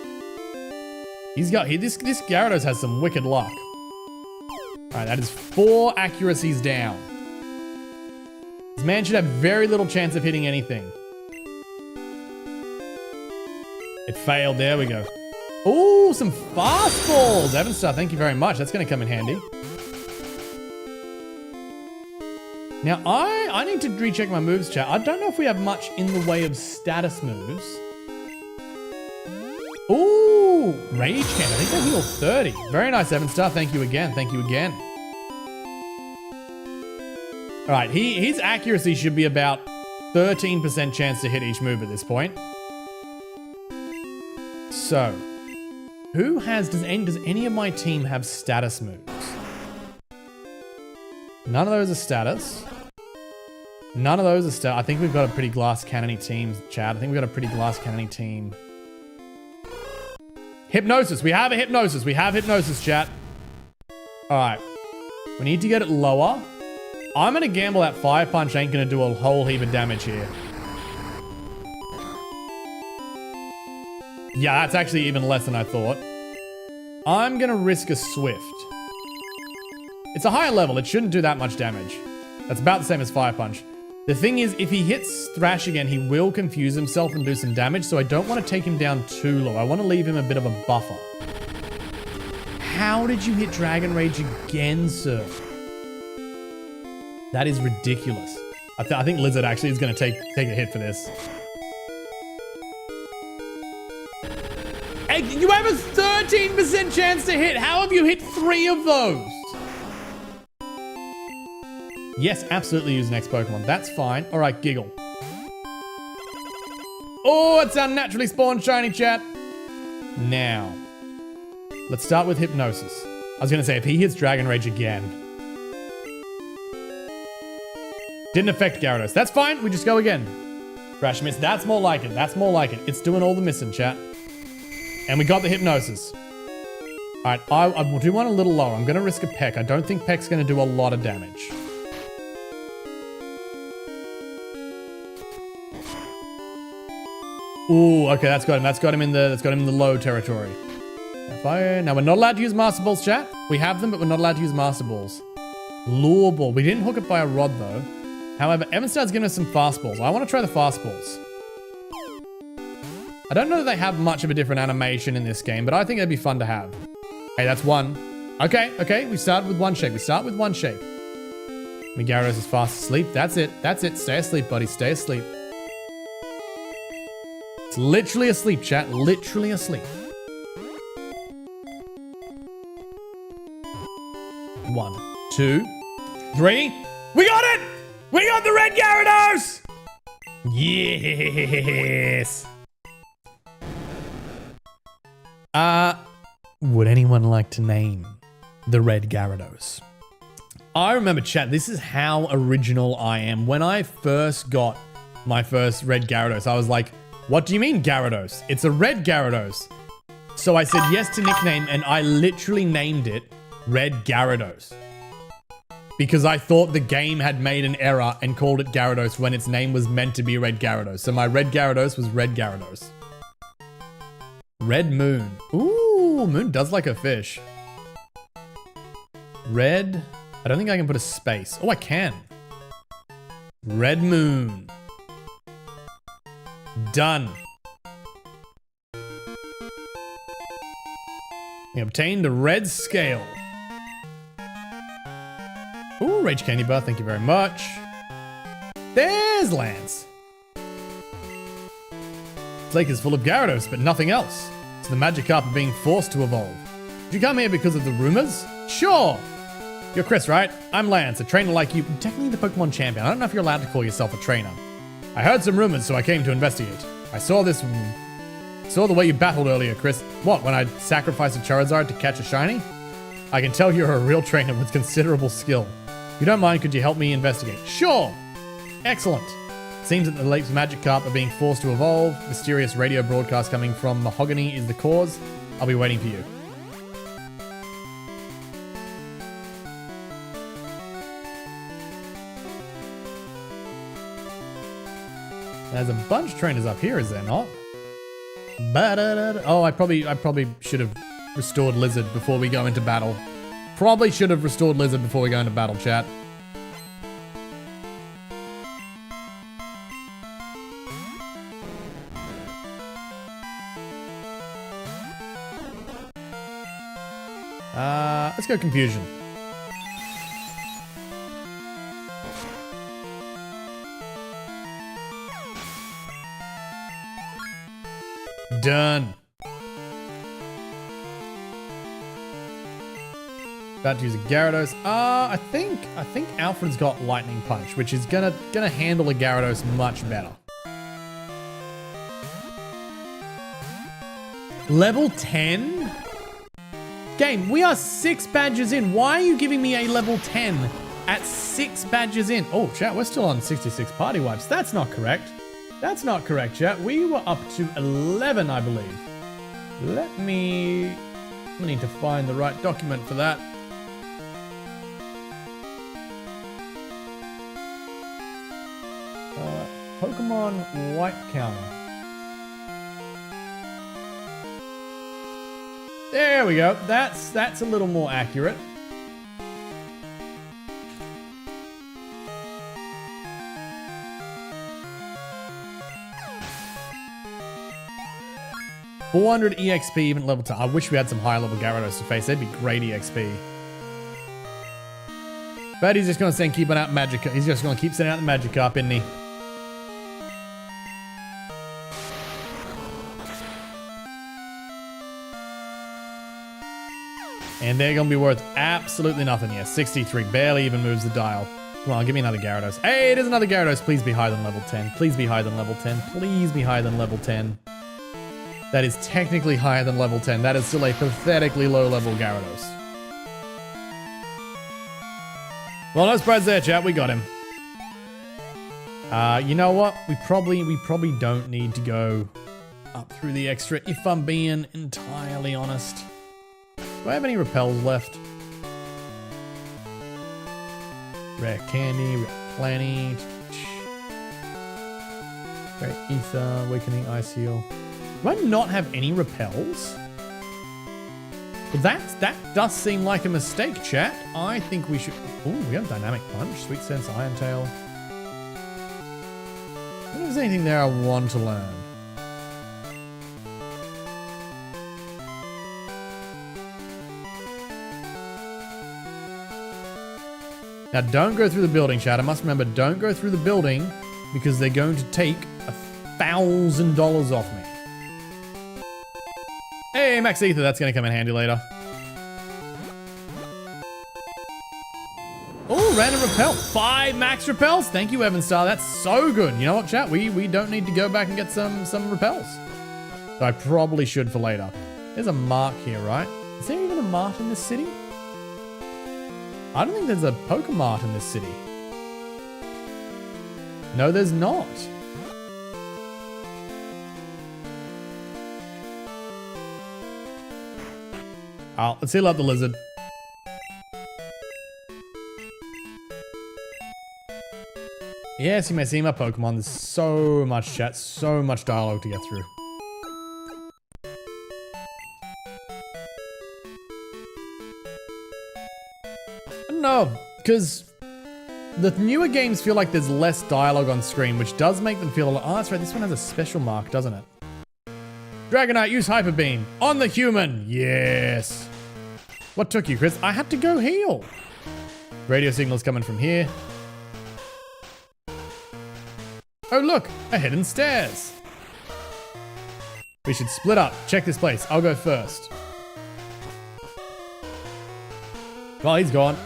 This Gyarados has some wicked luck. Alright, that is 4 accuracies down. This man should have very little chance of hitting anything. It failed, there we go. Oh, some fastballs! Evanstar, thank you very much. That's gonna come in handy. Now, I need to recheck my moves, chat. I don't know if we have much in the way of status moves. Ooh, Rage Cannon. I think they heal 30. Very nice, Evanstar. Thank you again. Thank you again. All right, his accuracy should be about 13% chance to hit each move at this point. So, does any of my team have status moves? None of those are status. None of those are status. I think we've got a pretty glass cannon-y team, Chad. I think we've got a pretty glass cannon-y team. Hypnosis. We have a Hypnosis. We have Hypnosis, chat. Alright. We need to get it lower. I'm going to gamble that Fire Punch ain't going to do a whole heap of damage here. Yeah, that's actually even less than I thought. I'm going to risk a Swift. It's a higher level. It shouldn't do that much damage. That's about the same as Fire Punch. The thing is, if he hits Thrash again, he will confuse himself and do some damage, so I don't want to take him down too low. I want to leave him a bit of a buffer. How did you hit Dragon Rage again, sir? That is ridiculous. I think Lizard actually is going to take a hit for this. Hey, you have a 13% chance to hit. How have you hit 3 of those? Yes, absolutely use next Pokemon. That's fine. All right, Giggle. Oh, it's unnaturally spawned shiny, chat. Now, let's start with Hypnosis. I was going to say, if he hits Dragon Rage again. Didn't affect Gyarados. That's fine. We just go again. Crash Miss. That's more like it. That's more like it. It's doing all the missing, chat. And we got the hypnosis. All right, I do one a little lower. I'm going to risk a peck. I don't think peck's going to do a lot of damage. Ooh, okay, that's got him. That's got him in the low territory. Now we're not allowed to use master balls, chat. We have them, but we're not allowed to use master balls. Lure ball. We didn't hook it by a rod though. However, Evanstad's given us some fast balls. I want to try the fast balls. I don't know that they have much of a different animation in this game, but I think it'd be fun to have. Hey, that's one. Okay. We start with one shake. Gyarados is fast asleep. That's it. Stay asleep, buddy. Stay asleep. It's literally asleep, chat. Literally asleep. 1, 2, 3. We got it! We got the red Gyarados! Yes! Would anyone like to name the red Gyarados? I remember, chat, this is how original I am. When I first got my first red Gyarados, I was like, what do you mean Gyarados? It's a red Gyarados. So I said yes to nickname, and I literally named it Red Gyarados. Because I thought the game had made an error and called it Gyarados when its name was meant to be Red Gyarados. So my Red Gyarados was Red Gyarados. Red Moon. Ooh, Moon does like a fish. Red. I don't think I can put a space. Oh, I can. Red Moon. Done. We obtained a red scale. Ooh, Rage Candy Bar, thank you very much. There's Lance. This lake is full of Gyarados, but nothing else. So the Magikarp are being forced to evolve. Did you come here because of the rumors? Sure. You're Chris, right? I'm Lance, a trainer like you. Technically the Pokemon champion. I don't know if you're allowed to call yourself a trainer. I heard some rumors, so I came to investigate. I saw the way you battled earlier, Chris. What, when I sacrificed a Charizard to catch a shiny? I can tell you're a real trainer with considerable skill. If you don't mind, could you help me investigate? Sure! Excellent. Seems that the lake's Magikarp are being forced to evolve. Mysterious radio broadcast coming from Mahogany is the cause. I'll be waiting for you. There's a bunch of trainers up here, is there not? Oh, I probably should have restored Lizard before we go into battle. Probably should have restored Lizard before we go into battle, chat. Let's go Confusion. Done. About to use a Gyarados. I think Alfred's got Lightning Punch, which is gonna handle a Gyarados much better. Level 10? Game, we are 6 badges in. Why are you giving me a level 10 at 6 badges in? Oh, chat, we're still on 66 party wipes. That's not correct. That's not correct, chat. We were up to 11, I believe. I need to find the right document for that. Pokemon White Counter. There we go. That's a little more accurate. $400 EXP even level 10. I wish we had some higher level Gyarados to face. That'd be great EXP. But he's just going to send keeping out Magikarp. He's just going to keep sending out the Magikarp, isn't he? And they're going to be worth absolutely nothing. Yeah, 63. Barely even moves the dial. Come on, give me another Gyarados. Hey, it is another Gyarados. Please be higher than level 10. Please be higher than level 10. Please be higher than level 10. That is technically higher than level 10. That is still a pathetically low level Gyarados. Well, no surprise there, chat. We got him. You know what? We probably don't need to go up through the extra, if I'm being entirely honest. Do I have any repels left? Rare candy, rare plenty. Great ether, awakening, ice heal. Do I not have any repels? Well, that does seem like a mistake, chat. I think we should... Ooh, we have dynamic punch, sweet sense, iron tail. I wonder if there's anything there I want to learn. Now, don't go through the building, chat. I must remember, don't go through the building because they're going to take $1,000 off me. Hey, max ether. That's going to come in handy later. Oh, random repel. 5 max repels. Thank you, Evan Star. That's so good. You know what, chat? We don't need to go back and get some repels. So I probably should for later. There's a mark here, right? Is there even a mart in this city? I don't think there's a Pokemart in this city. No, there's not. Oh, let's heal up the lizard. Yes, you may see my Pokemon. There's so much chat, so much dialogue to get through. No, because the newer games feel like there's less dialogue on screen, which does make them feel a lot... Oh, that's right, this one has a special mark, doesn't it? Dragonite, use Hyper Beam. On the human. Yes. What took you, Chris? I had to go heal. Radio signal's coming from here. Oh, look, a hidden stairs. We should split up. Check this place. I'll go first. Well, he's gone.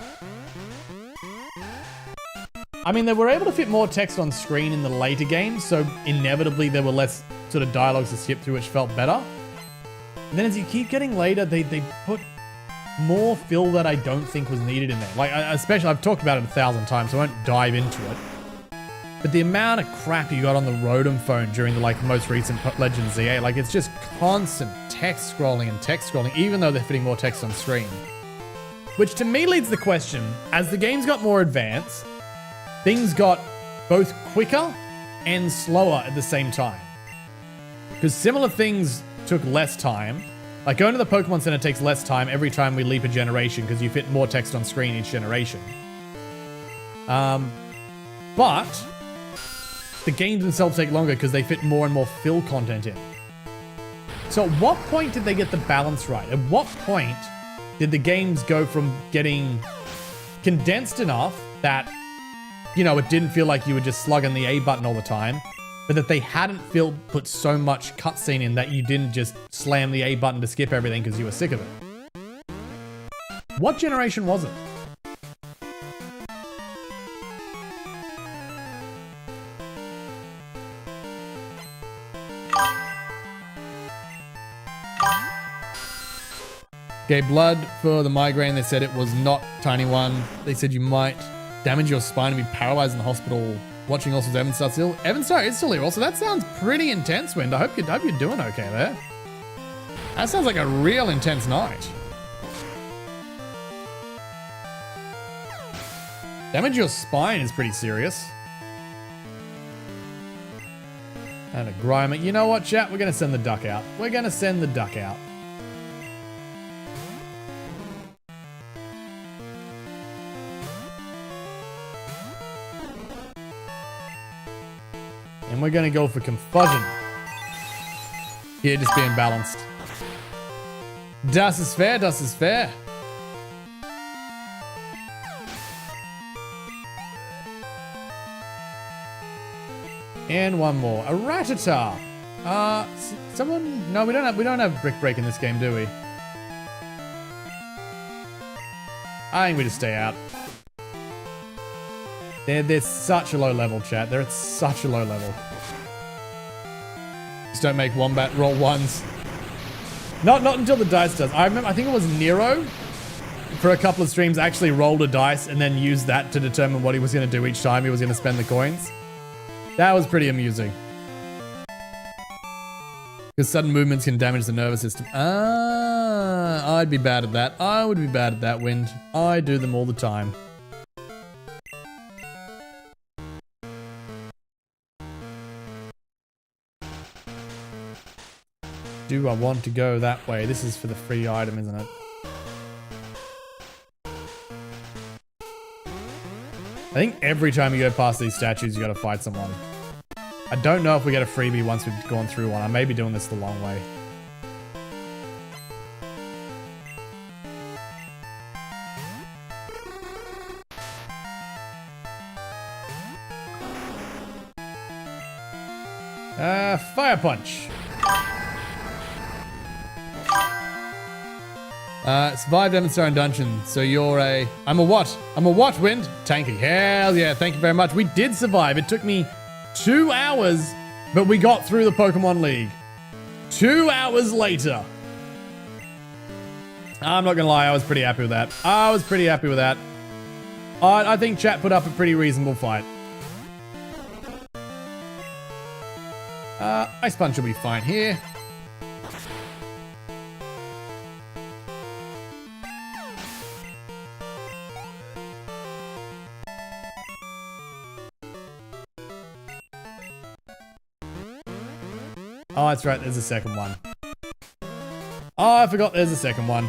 I mean, they were able to fit more text on screen in the later games, so inevitably there were less sort of dialogues to skip through, which felt better. And then as you keep getting later, they put more fill that I don't think was needed in there. Like, especially, I've talked about it 1,000 times, so I won't dive into it. But the amount of crap you got on the Rotom phone during the most recent Legends ZA, like it's just constant text scrolling, even though they're fitting more text on screen. Which to me leads the question, as the games got more advanced, things got both quicker and slower at the same time. Because similar things took less time. Like going to the Pokemon Center takes less time every time we leap a generation because you fit more text on screen each generation. But the games themselves take longer because they fit more and more fill content in. So at what point did they get the balance right? At what point did the games go from getting condensed enough that, you know, it didn't feel like you were just slugging the A button all the time, but that they hadn't put so much cutscene in that you didn't just slam the A button to skip everything because you were sick of it? What generation was it? Okay, blood for the migraine. They said it was not Tiny One. They said you might damage your spine and be paralyzed in the hospital. Watching also Evan Star still. Evan Star is still here also. That sounds pretty intense, Wind. I hope you're doing okay there. That sounds like a real intense night. Damage your spine is pretty serious. And a Grimer. You know what, chat? We're going to send the duck out. We're going to send the duck out. And we're going to go for Confusion. Here, just being balanced. Das ist fair, das ist fair. And one more. A Rattata. Someone... No, we don't have Brick Break in this game, do we? I think we just stay out. They're such a low level, chat. They're at such a low level. Just don't make Wombat roll ones. Not until the dice does. I think it was Nero for a couple of streams actually rolled a dice and then used that to determine what he was going to do each time he was going to spend the coins. That was pretty amusing. Because sudden movements can damage the nervous system. Ah, I'd be bad at that. I would be bad at that, Wind. I do them all the time. Do I want to go that way? This is for the free item, isn't it? I think every time you go past these statues, you gotta fight someone. I don't know if we get a freebie once we've gone through one. I may be doing this the long way. Fire punch. Survived Evan Dungeon. So you're a... I'm a what? I'm a what, Wind? Tanky. Hell yeah, thank you very much. We did survive. It took me 2 hours, but we got through the Pokemon League. 2 hours later. I'm not gonna lie, I was pretty happy with that. I think chat put up a pretty reasonable fight. Ice Punch will be fine here. Oh, that's right, there's a second one. Oh, I forgot there's a second one.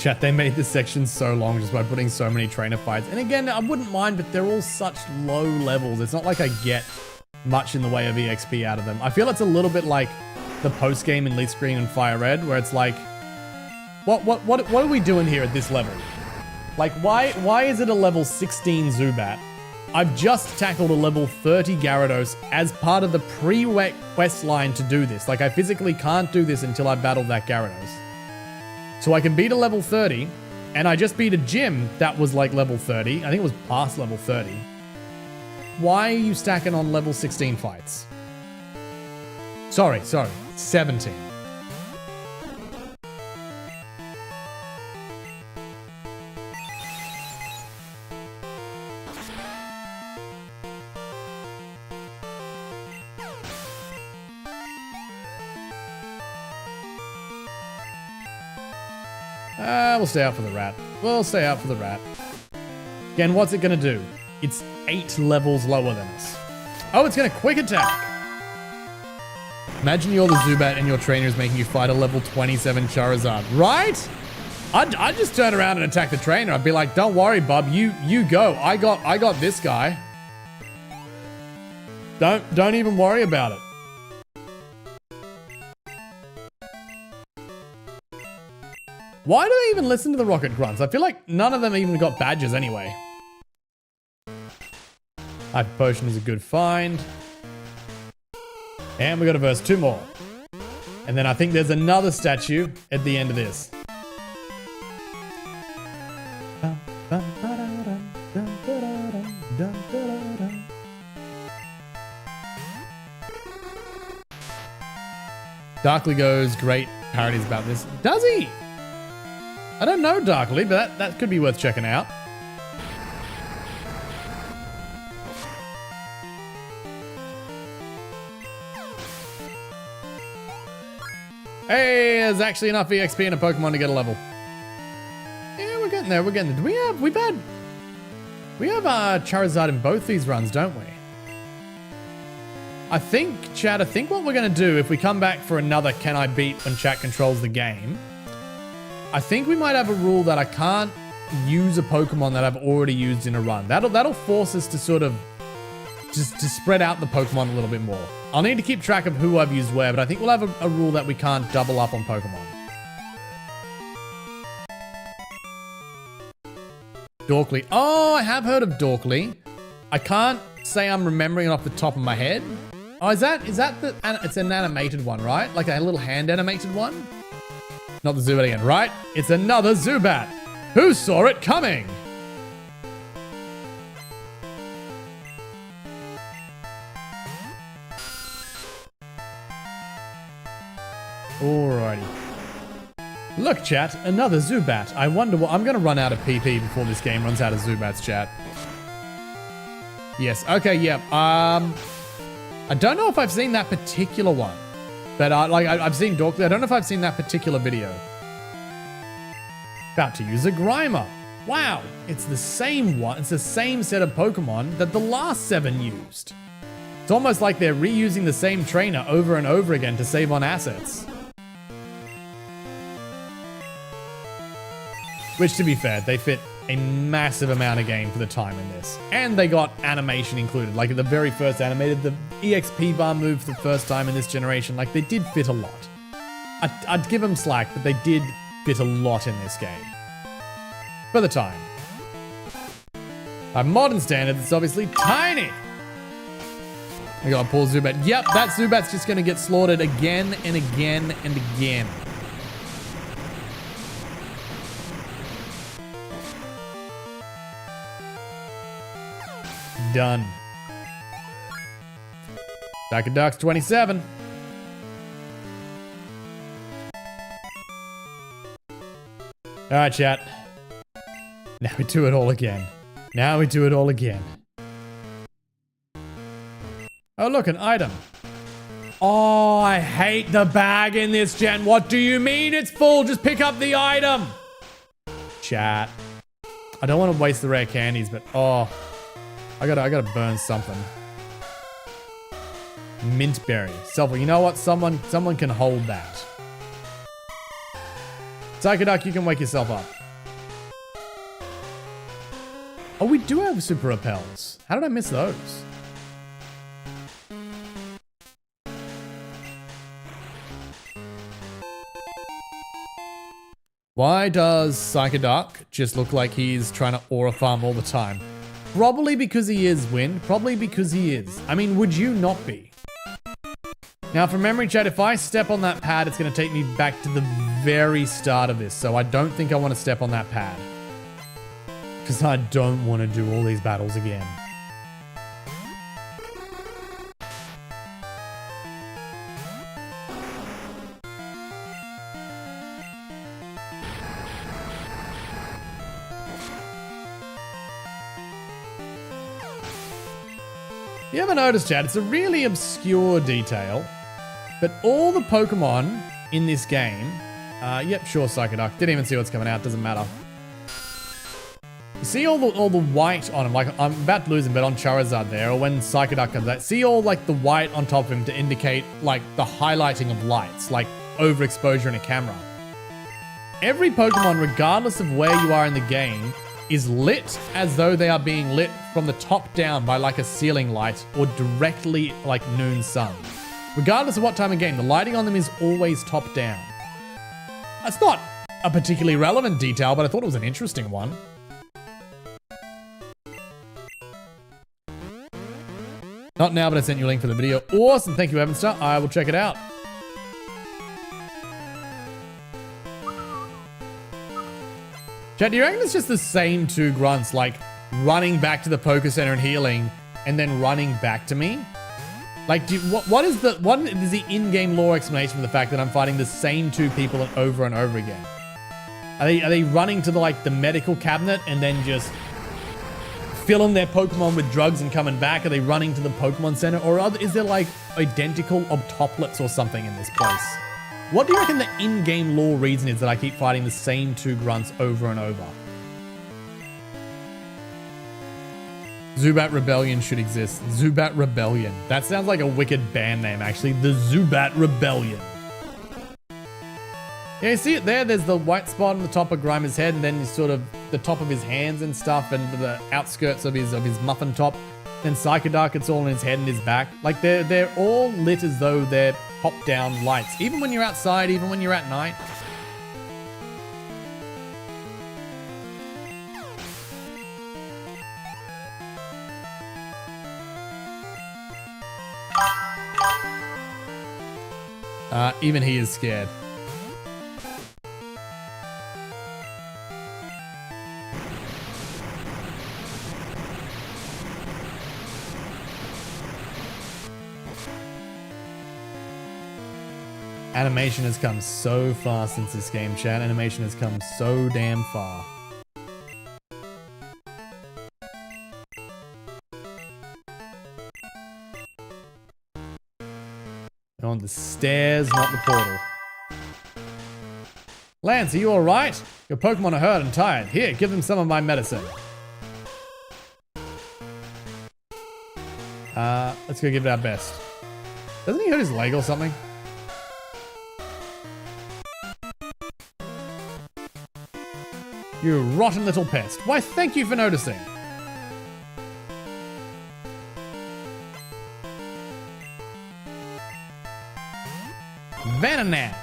Chat, they made this section so long just by putting so many trainer fights. And again, I wouldn't mind, but they're all such low levels. It's not like I get much in the way of EXP out of them. I feel it's a little bit like the post-game in Leaf Screen and Firered, where it's like, what are we doing here at this level? Like, why is it a level 16 Zubat? I've just tackled a level 30 Gyarados as part of the pre-quest line to do this. Like, I physically can't do this until I battle that Gyarados. So I can beat a level 30, and I just beat a gym that was like level 30. I think it was past level 30. Why are you stacking on level 16 fights? Sorry, 17. We'll stay out for the rat. Again, what's it gonna do? It's 8 levels lower than us. Oh, it's gonna quick attack! Imagine you're the Zubat and your trainer is making you fight a level 27 Charizard, right? I'd just turn around and attack the trainer. I'd be like, don't worry, bub, you go. I got this guy. Don't even worry about it. Why do they even listen to the Rocket Grunts? I feel like none of them even got badges anyway. Hyper Potion is a good find. And we got to verse 2 more. And then I think there's another statue at the end of this. Darkly goes great parodies about this. Does he? I don't know Darkly, but that could be worth checking out. Hey, there's actually enough EXP in a Pokemon to get a level. Yeah, we're getting there. Do we have Charizard in both these runs, don't we? I think what we're gonna do if we come back for another Can I Beat when chat controls the game, I think we might have a rule that I can't use a Pokemon that I've already used in a run. That'll force us to sort of just to spread out the Pokemon a little bit more. I'll need to keep track of who I've used where, but I think we'll have a rule that we can't double up on Pokemon. Dorkly. Oh, I have heard of Dorkly. I can't say I'm remembering it off the top of my head. Oh, is that it's an animated one, right? Like a little hand animated one? Not the Zubat again, right? It's another Zubat. Who saw it coming? Alrighty. Look, chat, another Zubat. I wonder what... I'm going to run out of PP before this game runs out of Zubats, chat. Yes, okay, yeah. I don't know if I've seen that particular one. But I've seen Dorkly. I don't know if I've seen that particular video. About to use a Grimer. Wow, it's the same one. It's the same set of Pokemon that the last 7 used. It's almost like they're reusing the same trainer over and over again to save on assets. Which, to be fair, they fit a massive amount of game for the time in this. And they got animation included. Like at the very first animated, the EXP bar move for the first time in this generation. Like they did fit a lot. I'd give them slack, but they did fit a lot in this game. For the time. By modern standards, it's obviously tiny. I gotta pull Zubat. Yep, that Zubat's just gonna get slaughtered again and again and again. Done. Back at Ducks 27. Alright, chat. Now we do it all again. Now we do it all again. Oh, look, an item. Oh, I hate the bag in this gen. What do you mean it's full? Just pick up the item. Chat. I don't want to waste the rare candies, but oh, I gotta burn something. Mint berry. Selfie. You know what? Someone can hold that. Psychoduck, you can wake yourself up. Oh, we do have super repels. How did I miss those? Why does Psychoduck just look like he's trying to aura farm all the time? Probably because he is, Wind. Probably because he is. I mean, would you not be? Now, from memory, chat, if I step on that pad, it's going to take me back to the very start of this. So I don't think I want to step on that pad. Because I don't want to do all these battles again. You ever notice, chat? It's a really obscure detail, but all the Pokemon in this game, yep, sure, Psychoduck. Didn't even see what's coming out. Doesn't matter. You see all the white on him, like I'm about to lose him, but on Charizard there, or when Psychoduck comes out, see all like the white on top of him to indicate like the highlighting of lights, like overexposure in a camera. Every Pokemon, regardless of where you are in the game, is lit as though they are being lit from the top down by like a ceiling light or directly like noon sun. Regardless of what time of game, the lighting on them is always top down. That's not a particularly relevant detail, but I thought it was an interesting one. Not now, but I sent you a link for the video. Awesome. Thank you, Evanstar. I will check it out. Chat, do you reckon it's just the same 2 grunts, like running back to the Poké Center and healing, and then running back to me? Like, what is the in-game lore explanation for the fact that I'm fighting the same 2 people over and over again? Are they running to the medical cabinet and then just filling their Pokemon with drugs and coming back? Are they running to the Pokemon Center? Or is there like identical octuplets or something in this place? What do you reckon the in-game lore reason is that I keep fighting the same 2 grunts over and over? Zubat Rebellion should exist. Zubat Rebellion. That sounds like a wicked band name, actually. The Zubat Rebellion. Yeah, you see it there? There's the white spot on the top of Grimer's head, and then sort of the top of his hands and stuff, and the outskirts of his muffin top. Then Psychoduck, it's all in his head and his back. Like, they're all lit as though they're top-down lights. Even when you're outside, even when you're at night. Even he is scared. Animation has come so far since this game, chat. Animation has come so damn far. They're on the stairs, not the portal. Lance, are you alright? Your Pokemon are hurt and tired. Here, give them some of my medicine. Let's go give it our best. Doesn't he hurt his leg or something? You rotten little pest. Why, thank you for noticing. Venonat.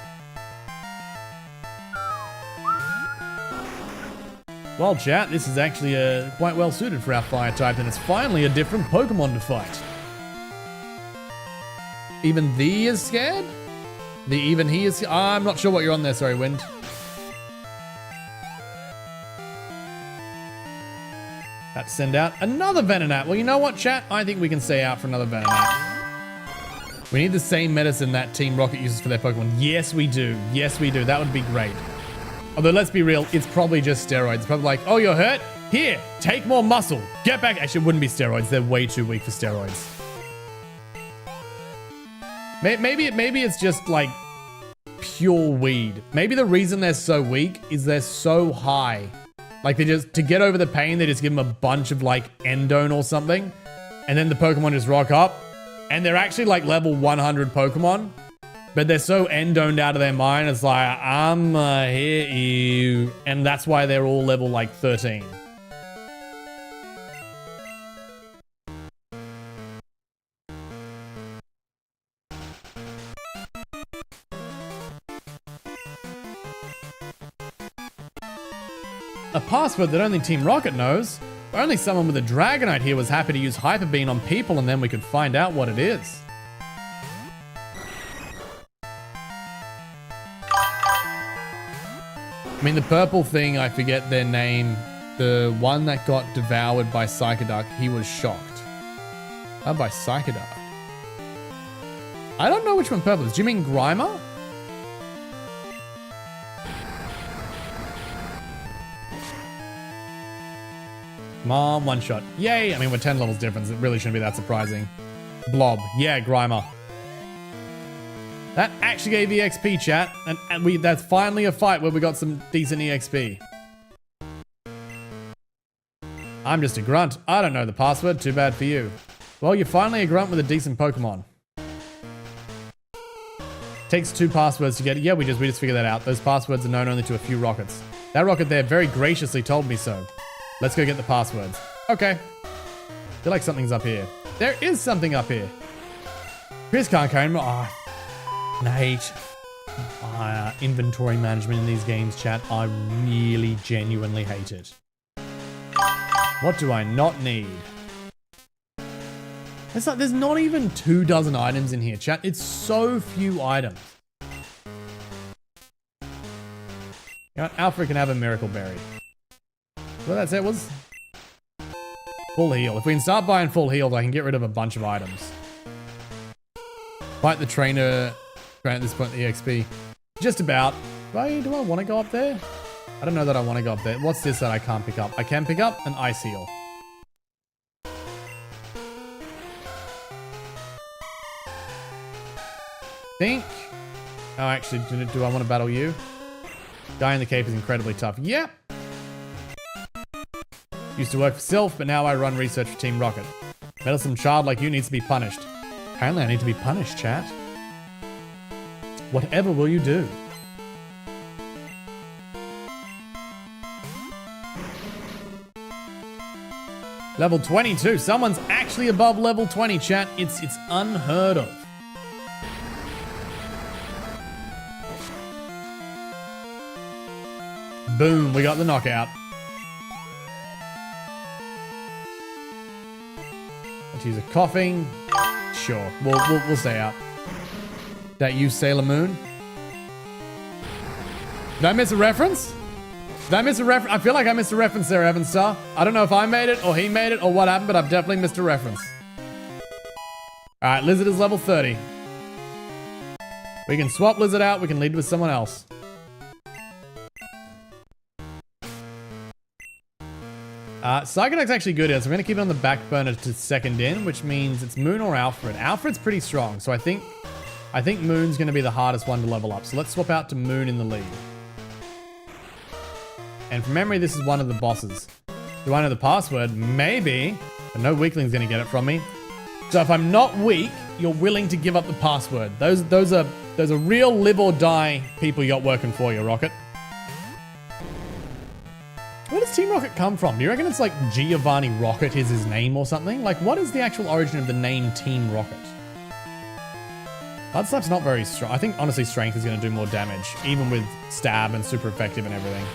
Well, chat, this is actually quite well suited for our fire type, and it's finally a different Pokemon to fight. Even thee is scared? Even he is... I'm not sure what you're on there, sorry, Wind. Let's send out another Venonat. Well, you know what, chat? I think we can stay out for another Venonat. We need the same medicine that Team Rocket uses for their Pokemon. Yes, we do. Yes, we do. That would be great. Although, let's be real, it's probably just steroids. It's probably like, oh, you're hurt? Here, take more muscle. Get back. Actually, it wouldn't be steroids. They're way too weak for steroids. Maybe it's just like pure weed. Maybe the reason they're so weak is they're so high. Like they just, to get over the pain, they just give them a bunch of like endone or something. And then the Pokemon just rock up. And they're actually like level 100 Pokemon. But they're so endoned out of their mind. It's like, I'm hit you. And that's why they're all level like 13. A password that only Team Rocket knows. Only someone with a Dragonite here was happy to use Hyper Beam on people, and then we could find out what it is. I mean, the purple thing, I forget their name. The one that got devoured by Psychoduck, he was shocked. Oh, by Psychoduck. I don't know which one purple is. Do you mean Grimer? Come on, one shot. Yay! I mean, we're 10 levels difference. It really shouldn't be that surprising. Blob. Yeah, Grimer. That actually gave EXP, chat. And that's finally a fight where we got some decent EXP. I'm just a grunt. I don't know the password. Too bad for you. Well, you're finally a grunt with a decent Pokemon. Takes 2 passwords to get it. Yeah, we just figured that out. Those passwords are known only to a few Rockets. That Rocket there very graciously told me so. Let's go get the passwords. Okay. Feel like something's up here. There is something up here. Chris can't carry him. Oh, I hate inventory management in these games, chat. I really, genuinely hate it. What do I not need? It's like there's not even 24 items in here, chat. It's so few items. You know, Alfred can have a Miracle Berry. Well, that's it. Was full heal. If we can start buying full healed, I can get rid of a bunch of items. Fight the trainer. Grant at this point the EXP. Just about. Do I want to go up there? I don't know that I want to go up there. What's this that I can't pick up? I can pick up an Ice Heal. Think. Oh, actually, do I want to battle you? Guy in the cape is incredibly tough. Yep. Used to work for Sylph, but now I run research for Team Rocket. Meddlesome child like you needs to be punished. Apparently I need to be punished, chat. Whatever will you do? Level 22. Someone's actually above level 20, chat. It's unheard of. Boom, we got the knockout. Let's use a coughing. Sure, we'll stay out. That you, Sailor Moon? Did I miss a reference? Did I miss a reference? I feel like I missed a reference there, Evan Star. I don't know if I made it or he made it or what happened, but I've definitely missed a reference. Alright, Lizard is level 30. We can swap Lizard out, we can lead with someone else. Psychoduck's actually good here, so I'm going to keep it on the back burner to second in, which means it's Moon or Alfred. Alfred's pretty strong, so I think I think Moon's going to be the hardest one to level up. So let's swap out to Moon in the lead. And from memory, this is one of the bosses. Do I know the password? Maybe. But no weakling's going to get it from me. So if I'm not weak, you're willing to give up the password. Those are real live or die people you got working for you, Rocket. Where does Team Rocket come from? Do you reckon it's like Giovanni Rocket is his name or something? Like, what is the actual origin of the name Team Rocket? Blood Slap's not very strong. I think, honestly, Strength is going to do more damage, even with Stab and super effective and everything.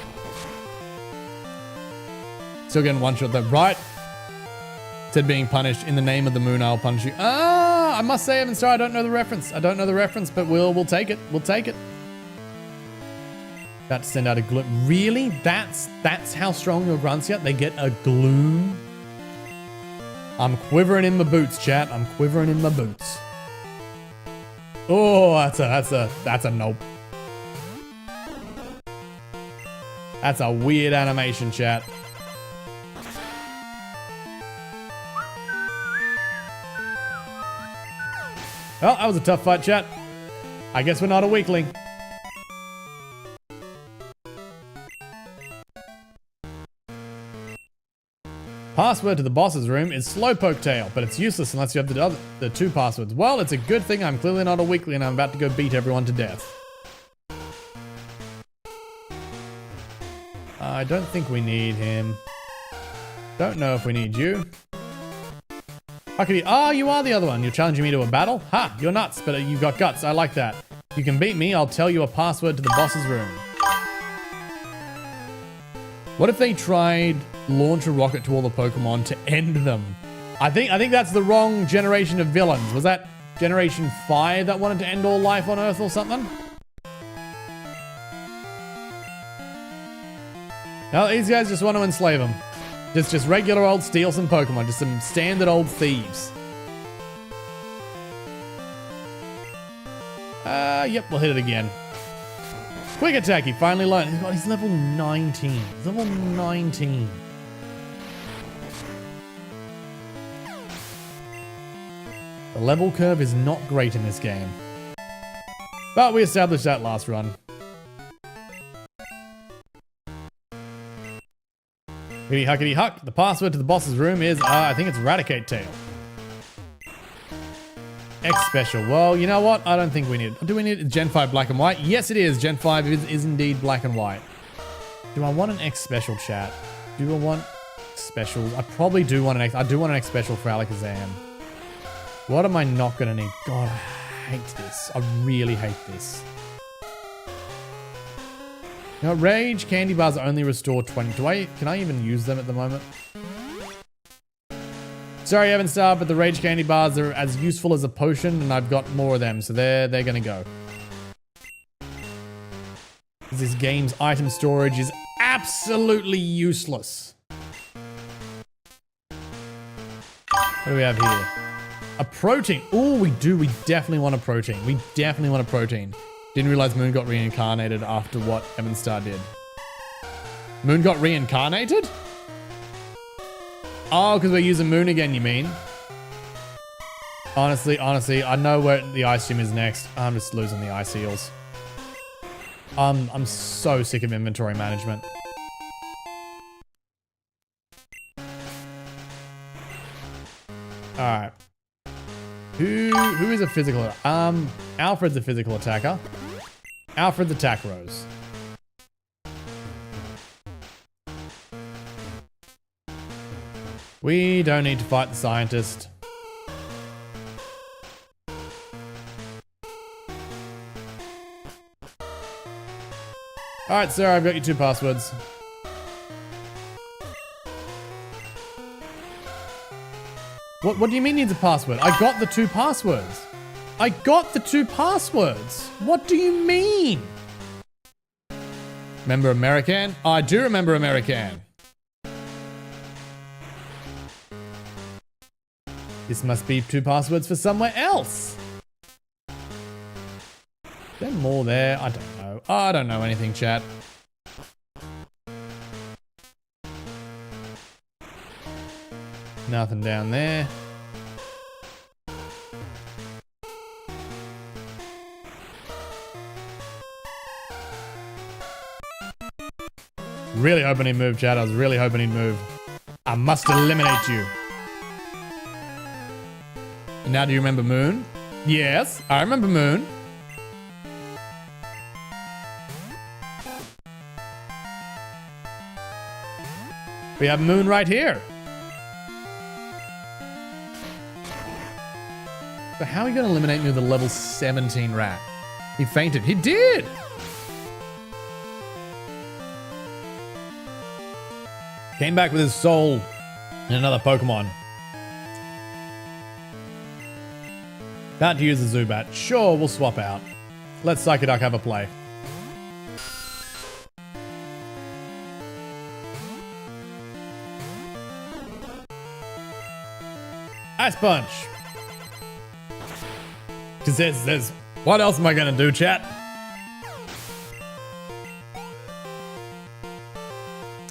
Still getting one shot though. Right. Said being punished. In the name of the moon, I'll punish you. Ah, I must say, Evan Star, I don't know the reference. I don't know the reference, but we'll take it. We'll take it. About to send out a gloom. Really? That's how strong your grunts get? They get a gloom? I'm quivering in my boots, chat. I'm quivering in my boots. Oh, that's a nope. That's a weird animation, chat. Well, that was a tough fight, chat. I guess we're not a weakling. Password to the boss's room is Slowpoke Tail, but it's useless unless you have the two passwords. Well, it's a good thing I'm clearly not a weakling and I'm about to go beat everyone to death. I don't think we need him. Don't know if we need you. Huckety, oh, you are the other one. You're challenging me to a battle? Ha, you're nuts, but you got guts. I like that. If you can beat me, I'll tell you a password to the boss's room. What if they tried launch a rocket to all the Pokemon to end them? I think that's the wrong generation of villains. Was that Generation 5 that wanted to end all life on Earth or something? No, these guys just want to enslave them. Just regular old steal some Pokemon. Just some standard old thieves. Yep, we'll hit it again. Quick attack, he finally learned. He's level 19. He's level 19. The level curve is not great in this game. But we established that last run. Huckety huckety huck. The password to the boss's room is, I think it's Eradicate Tail. X Special. Well, you know what? I don't think we need it. Do we need Gen 5 black and white? Yes, it is. Gen 5 is indeed black and white. Do I want an X Special, chat? Do I want special? I probably do want an X. I do want an X Special for Alakazam. What am I not going to need? God, I hate this. I really hate this. You know, Rage candy bars only restore 20. Can I even use them at the moment? Sorry, Evan Star, but the Rage candy bars are as useful as a potion, and I've got more of them, so they're gonna go. This game's item storage is absolutely useless. What do we have here? A protein. Oh, we do. We definitely want a protein. We definitely want a protein. Didn't realize Moon got reincarnated after what Evan Star did. Moon got reincarnated? Oh, because we're using Moon again, you mean? Honestly, I know where the ice gym is next. I'm just losing the ice eels. I'm so sick of inventory management. Alright. Who is a physical? Alfred's a physical attacker. Alfred's attack rose. We don't need to fight the scientist. Alright, sir, I've got your 2 passwords. What do you mean needs a password? I got the 2 passwords. I got the 2 passwords. What do you mean? Remember American? Oh, I do remember American. This must be 2 passwords for somewhere else. Is there more there? I don't know. I don't know anything, chat. Nothing down there. Really hoping he'd move, Chad. I was really hoping he'd move. I must eliminate you. And now do you remember Moon? Yes, I remember Moon. We have Moon right here. But how are you going to eliminate me with a level 17 rat? He fainted. He did! Came back with his soul and another Pokemon. About to use a Zubat. Sure, we'll swap out. Let Psychoduck have a play. Ice Punch. Because there's... What else am I going to do, chat?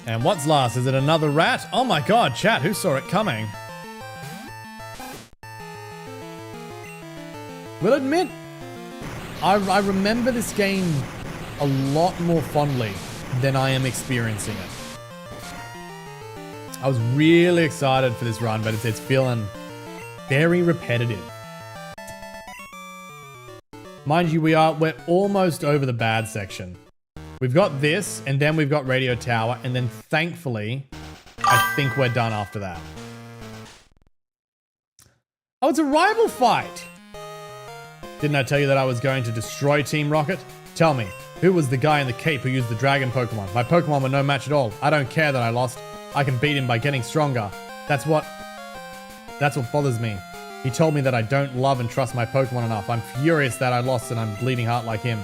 And what's last? Is it another rat? Oh my god, chat, who saw it coming? Will admit, I remember this game a lot more fondly than I am experiencing it. I was really excited for this run, but it's feeling very repetitive. Mind you, we're almost over the bad section. We've got this, and then we've got Radio Tower, and then thankfully, I think we're done after that. Oh, it's a rival fight! Didn't I tell you that I was going to destroy Team Rocket? Tell me, who was the guy in the cape who used the dragon Pokemon? My Pokemon were no match at all. I don't care that I lost. I can beat him by getting stronger. That's what bothers me. He told me that I don't love and trust my Pokemon enough. I'm furious that I lost and I'm bleeding heart like him.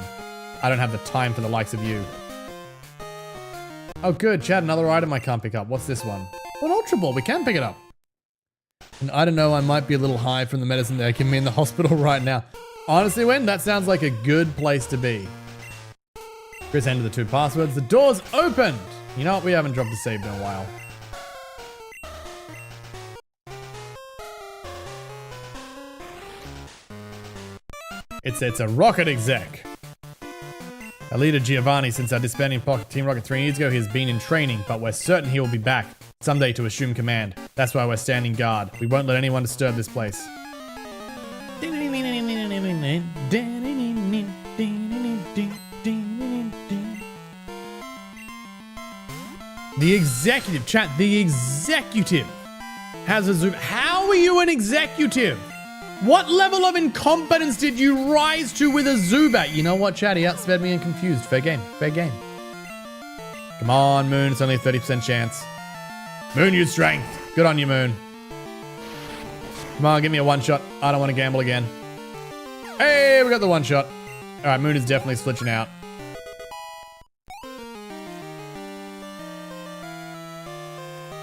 I don't have the time for the likes of you. Oh good, Chad, another item I can't pick up. What's this one? An Ultra Ball, we can pick it up. And I don't know, I might be a little high from the medicine they're giving me in the hospital right now. Honestly, Wen, that sounds like a good place to be. Chris entered the 2 passwords. The door's opened! You know what, we haven't dropped a save in a while. It's a Rocket exec. Our leader Giovanni, since our disbanding Team Rocket 3 years ago, he has been in training, but we're certain he will be back someday to assume command. That's why we're standing guard. We won't let anyone disturb this place. The executive, chat, the executive has a Zubat. How are you an executive? What level of incompetence did you rise to with a Zubat? You know what, chat? He outsped me and confused. Fair game. Fair game. Come on, Moon. It's only a 30% chance. Moon, use strength. Good on you, Moon. Come on, give me a one-shot. I don't want to gamble again. Hey, we got the one-shot. All right, Moon is definitely switching out.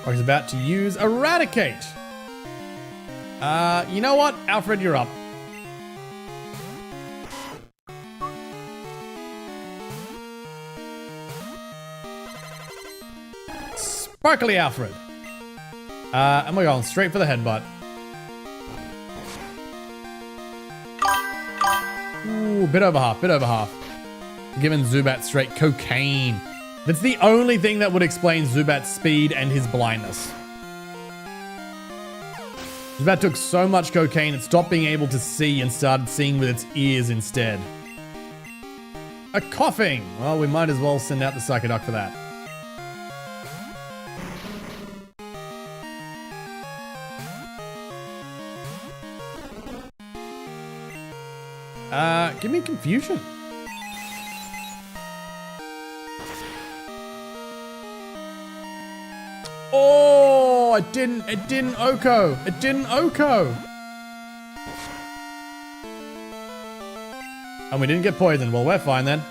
I was about to use Eradicate. You know what? Alfred, you're up. Sparkly Alfred. And we're going straight for the headbutt. Ooh, bit over half, bit over half. Giving Zubat straight cocaine. That's the only thing that would explain Zubat's speed and his blindness. Zubat took so much cocaine it stopped being able to see and started seeing with its ears instead. A coughing! Well, we might as well send out the Psychoduck for that. Give me confusion. Oh, it didn't Oko. It didn't Oko. And we didn't get poisoned. Well, we're fine then.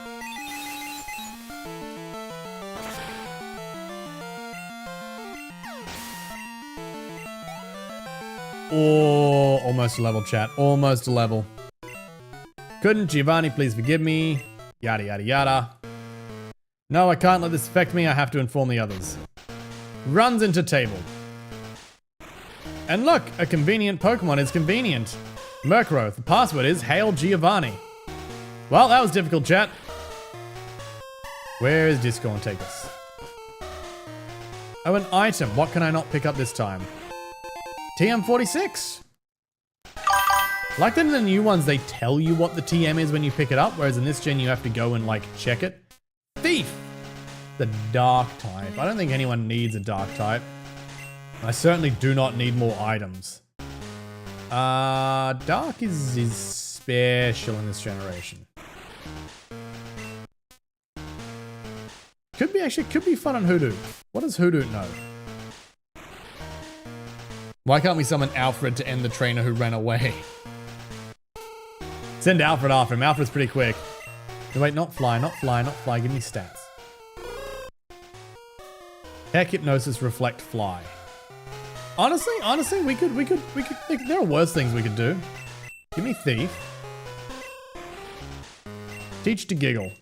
Oh, almost a level, chat. Almost a level. Couldn't Giovanni please forgive me? Yada, yada, yada. No, I can't let this affect me. I have to inform the others. Runs into table. And look, a convenient Pokemon is convenient. Murkrow, the password is Hail Giovanni. Well, that was difficult, chat. Where is Discord take us? Oh, an item. What can I not pick up this time? TM46. Like that in the new ones, they tell you what the TM is when you pick it up, whereas in this gen, you have to go and, like, check it. Thief! The dark type. I don't think anyone needs a dark type. I certainly do not need more items. Dark is special in this generation. Could be fun on Hoodoo. What does Hoodoo know? Why can't we summon Alfred to end the trainer who ran away? Send Alfred after him. Alfred's pretty quick. No, wait, not fly, not fly, not fly. Give me stats. Heck, hypnosis, reflect, fly. Honestly, we could, there are worse things we could do. Give me thief. Teach to giggle.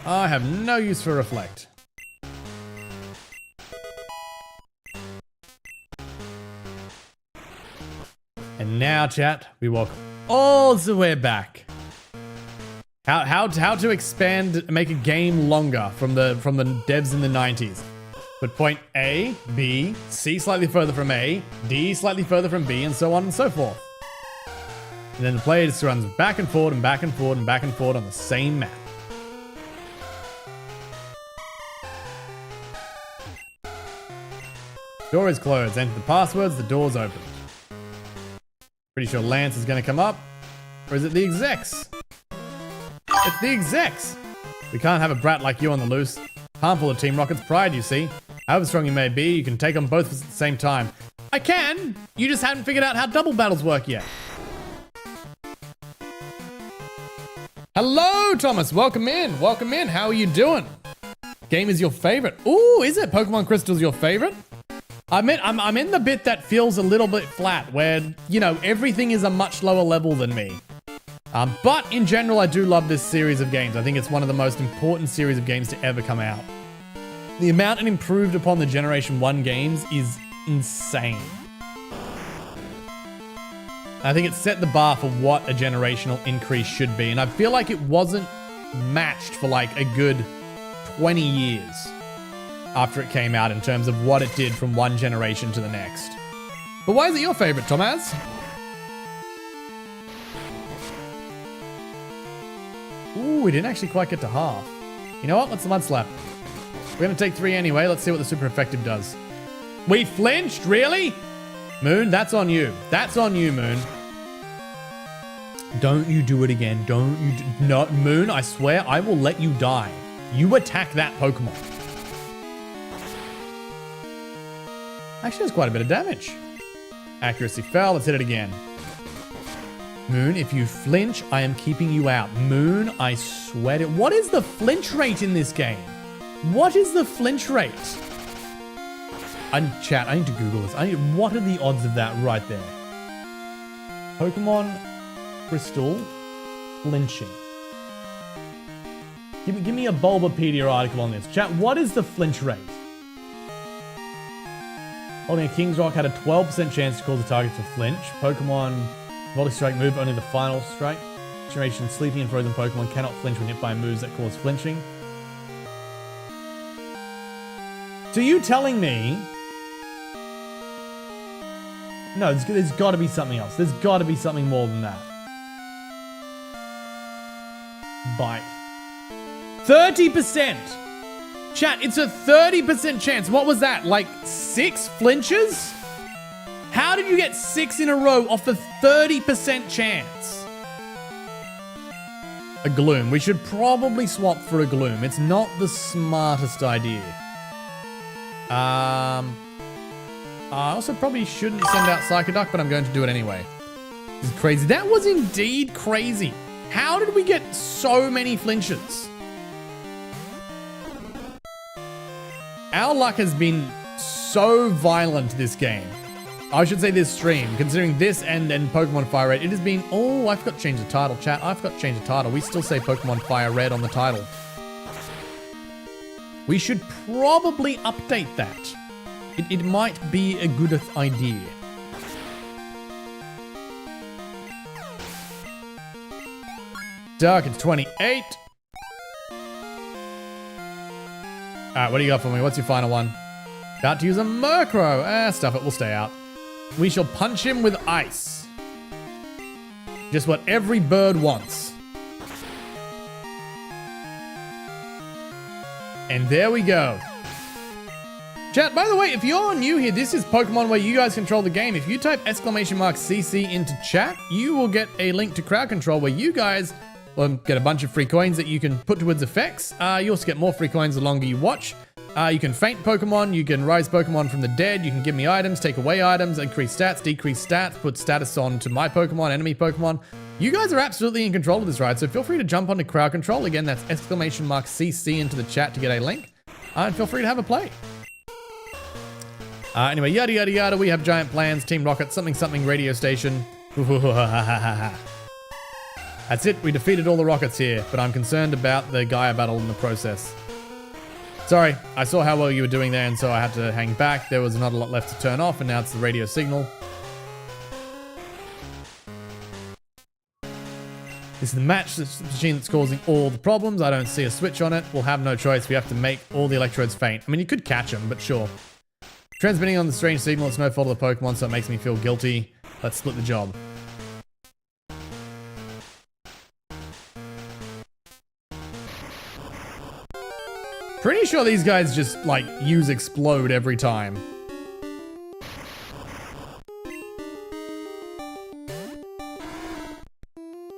I have no use for reflect. And now, chat, we walk all the way back. How to expand, make a game longer from the devs in the 90s. Put point A, B, C slightly further from A, D slightly further from B, and so on and so forth. And then the player just runs back and forward and back and forward and back and forward on the same map. Door is closed. Enter the passwords, the door's open. Pretty sure Lance is going to come up. Or is it the execs? It's the execs! We can't have a brat like you on the loose. Harmful of Team Rocket's pride, you see. However strong you may be, you can take on both at the same time. I can! You just haven't figured out how double battles work yet. Hello, Thomas. Welcome in. Welcome in. How are you doing? Game is your favorite. Ooh, is it? Pokemon Crystal's your favorite? I'm in the bit that feels a little bit flat, where, you know, everything is a much lower level than me. But in general, I do love this series of games. I think it's one of the most important series of games to ever come out. The amount it improved upon the Generation 1 games is insane. I think it set the bar for what a generational increase should be, and I feel like it wasn't matched for like a good 20 years after it came out in terms of what it did from one generation to the next. But why is it your favorite, Tomaz? Ooh, we didn't actually quite get to half. You know what? Let's Mud Slap. We're going to take 3 anyway. Let's see what the super effective does. We flinched? Really? Moon, that's on you. That's on you, Moon. Don't you do it again. Don't you no, Moon, I swear I will let you die. You attack that Pokemon. Actually, that's quite a bit of damage. Accuracy fell. Let's hit it again. Moon, if you flinch, I am keeping you out. Moon, I swear it. What is the flinch rate in this game? What is the flinch rate? Chat, I need to Google this. What are the odds of that right there? Pokemon Crystal flinching. Give me a Bulbapedia article on this. Chat, what is the flinch rate? Holding a King's Rock had a 12% chance to cause the target to flinch. Pokemon Volley Strike move, only the final strike. Generation Sleepy and Frozen Pokemon cannot flinch when hit by moves that cause flinching. So you telling me... No, there's got to be something else. There's got to be something more than that. Bite. 30%! Chat, it's a 30% chance. What was that? Like 6 flinches? How did you get 6 in a row off the 30% chance? A Gloom. We should probably swap for a Gloom. It's not the smartest idea. I also probably shouldn't send out Psychoduck, but I'm going to do it anyway. This is crazy. That was indeed crazy. How did we get so many flinches? Our luck has been so violent this game. I should say this stream, considering this and Pokemon Firered, it has been... Oh, I forgot to change the title, chat. I forgot to change the title. We still say Pokemon Firered on the title. We should probably update that. It might be a good idea. Dark, it's 28. Alright, what do you got for me? What's your final one? About to use a Murkrow. Stuff it, we'll stay out. We shall punch him with ice. Just what every bird wants. And there we go. Chat, by the way, if you're new here, this is Pokemon where you guys control the game. If you type !CC into chat, you will get a link to crowd control where you guys will get a bunch of free coins that you can put towards effects. You also get more free coins the longer you watch. You can faint Pokemon, you can rise Pokemon from the dead, you can give me items, take away items, increase stats, decrease stats, put status on to my Pokemon, enemy Pokemon. You guys are absolutely in control of this ride, so feel free to jump onto crowd control. Again, that's !CC into the chat to get a link. And feel free to have a play. Anyway, yada yada yada, we have giant plans, Team Rocket, something something radio station. That's it, we defeated all the rockets here, but I'm concerned about the Gaia battle in the process. Sorry, I saw how well you were doing there, and so I had to hang back. There was not a lot left to turn off, and now it's the radio signal. This is the match machine that's causing all the problems. I don't see a switch on it. We'll have no choice. We have to make all the electrodes faint. I mean, you could catch them, but sure. Transmitting on the strange signal, it's no fault of the Pokemon, so it makes me feel guilty. Let's split the job. Pretty sure these guys just, like, use explode every time.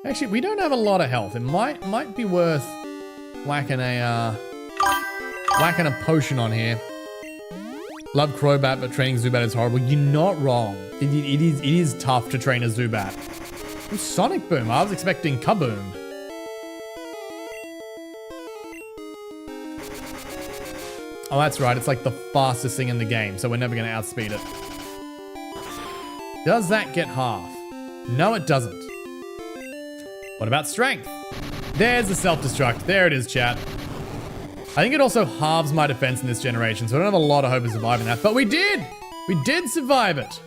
Actually, we don't have a lot of health. It might be worth whacking a potion on here. Love Crobat, but training Zubat is horrible. You're not wrong. It is tough to train a Zubat. Oh, Sonic Boom. I was expecting Kaboom. Oh, that's right. It's like the fastest thing in the game, so we're never going to outspeed it. Does that get half? No, it doesn't. What about strength? There's the self-destruct. There it is, chat. I think it also halves my defense in this generation, so I don't have a lot of hope of surviving that, but we did! We did survive it!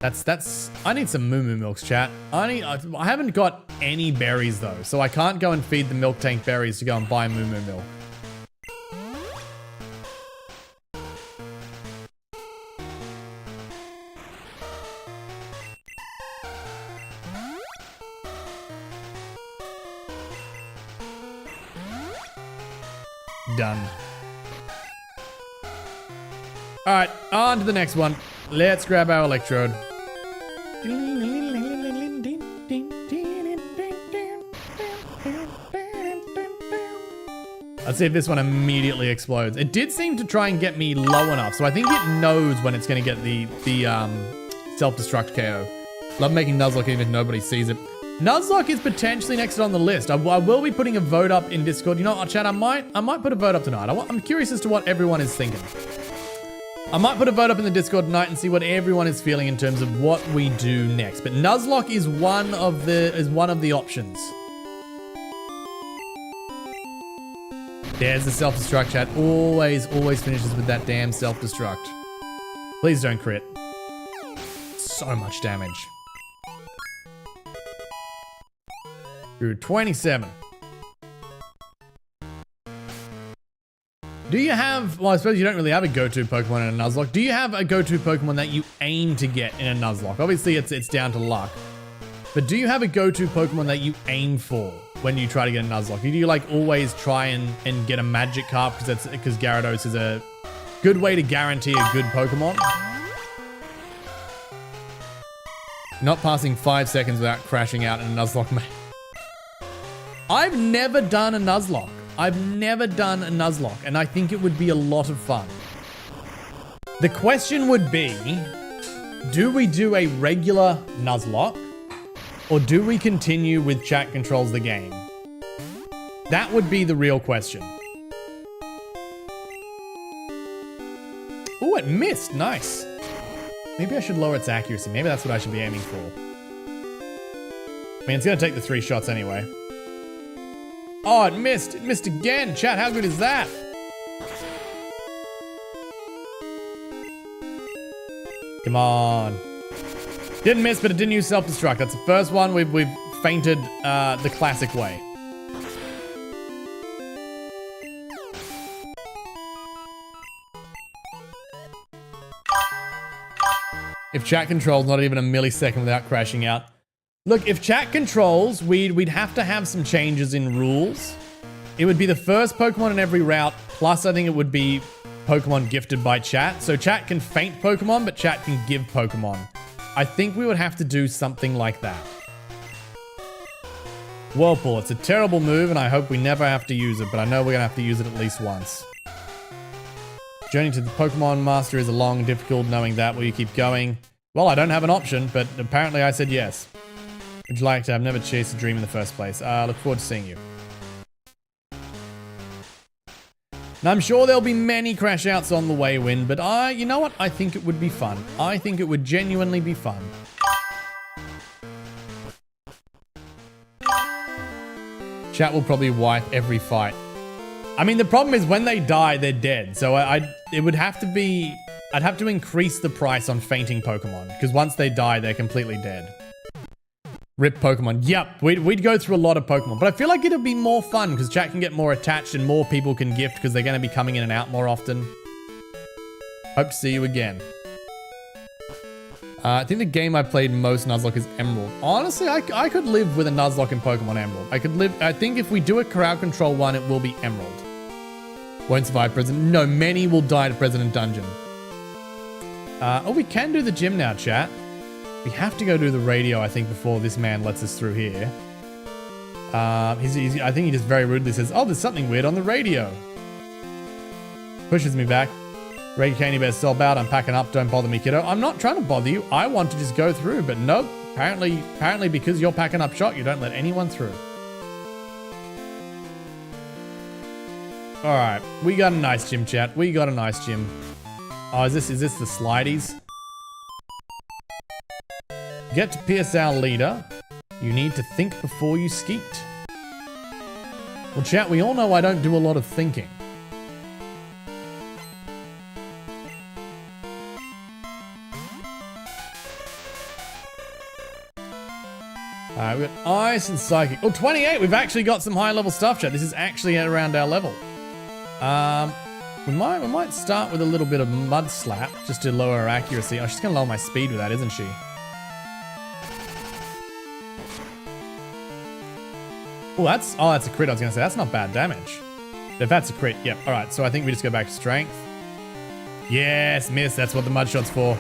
I need some Moo Moo Milks, chat. I haven't got any berries, though, so I can't go and feed the milk tank berries to go and buy Moo Moo Milk. Done. Alright, on to the next one. Let's grab our electrode. Let's see if this one immediately explodes. It did seem to try and get me low enough, so I think it knows when it's going to get the self-destruct KO. Love making Nuzlocke even if nobody sees it. Nuzlocke is potentially next on the list. I will be putting a vote up in Discord. You know what, chat? I might put a vote up tonight. I'm curious as to what everyone is thinking. I might put a vote up in the Discord tonight and see what everyone is feeling in terms of what we do next. But Nuzlocke is one of the options. There's the self-destruct, chat. Always finishes with that damn self-destruct. Please don't crit. So much damage. Through 27. Do you have, well, I suppose you don't really have a go-to Pokemon in a Nuzlocke. Do you have a go-to Pokemon that you aim to get in a Nuzlocke? Obviously, it's down to luck. But do you have a go-to Pokemon that you aim for when you try to get a Nuzlocke? Do you like always try and get a Magikarp because Gyarados is a good way to guarantee a good Pokemon? Not passing 5 seconds without crashing out in a Nuzlocke, mate. I've never done a Nuzlocke. And I think it would be a lot of fun. The question would be, do we do a regular Nuzlocke, or do we continue with chat controls the game? That would be the real question. Oh, it missed. Nice. Maybe I should lower its accuracy. Maybe that's what I should be aiming for. I mean, it's going to take the 3 shots anyway. Oh, it missed. It missed again. Chat, how good is that? Come on. Didn't miss, but it didn't use self-destruct. That's the first one we've fainted the classic way. If chat controls not even a millisecond without crashing out. Look, if chat controls, we'd have to have some changes in rules. It would be the first Pokemon in every route, plus I think it would be Pokemon gifted by chat. So chat can feint Pokemon, but chat can give Pokemon. I think we would have to do something like that. Whirlpool, it's a terrible move, and I hope we never have to use it, but I know we're gonna have to use it at least once. Journey to the Pokemon Master is a long, difficult. Knowing that, will you keep going? Well, I don't have an option, but apparently I said yes. Would you like to? I've never chased a dream in the first place. Look forward to seeing you. And I'm sure there'll be many crash outs on the way, Win, but you know what? I think it would be fun. I think it would genuinely be fun. Chat will probably wipe every fight. I mean, the problem is when they die, they're dead. So it would have to be... I'd have to increase the price on fainting Pokemon, because once they die, they're completely dead. Rip Pokemon. Yep, we'd go through a lot of Pokemon, but I feel like it'd be more fun because chat can get more attached and more people can gift because they're going to be coming in and out more often. Hope to see you again. I think the game I played most Nuzlocke is Emerald. Honestly, I could live with a Nuzlocke in Pokemon Emerald. I think if we do a crowd control one, it will be Emerald. Won't survive President. No, many will die to President Dungeon. Oh, we can do the gym now, chat. We have to go do the radio, I think, before this man lets us through here. I think he just very rudely says, oh, there's something weird on the radio. Pushes me back. Radio Candy better stop out. I'm packing up. Don't bother me, kiddo. I'm not trying to bother you. I want to just go through, but nope. Apparently because you're packing up shot, you don't let anyone through. All right. We got a nice gym, chat. We got a nice gym. Oh, is this the slideys? Get to PSL leader. You need to think before you skeet. Well, chat, we all know I don't do a lot of thinking. Alright, we got Ice and Psychic. Oh, 28! We've actually got some high-level stuff, chat. This is actually around our level. We might start with a little bit of Mud Slap, just to lower our accuracy. Oh, she's gonna lower my speed with that, isn't she? Oh, that's a crit, I was gonna say. That's not bad damage. If that's a crit, yep. Alright, so I think we just go back to Strength. Yes, miss. That's what the Mud Shot's for.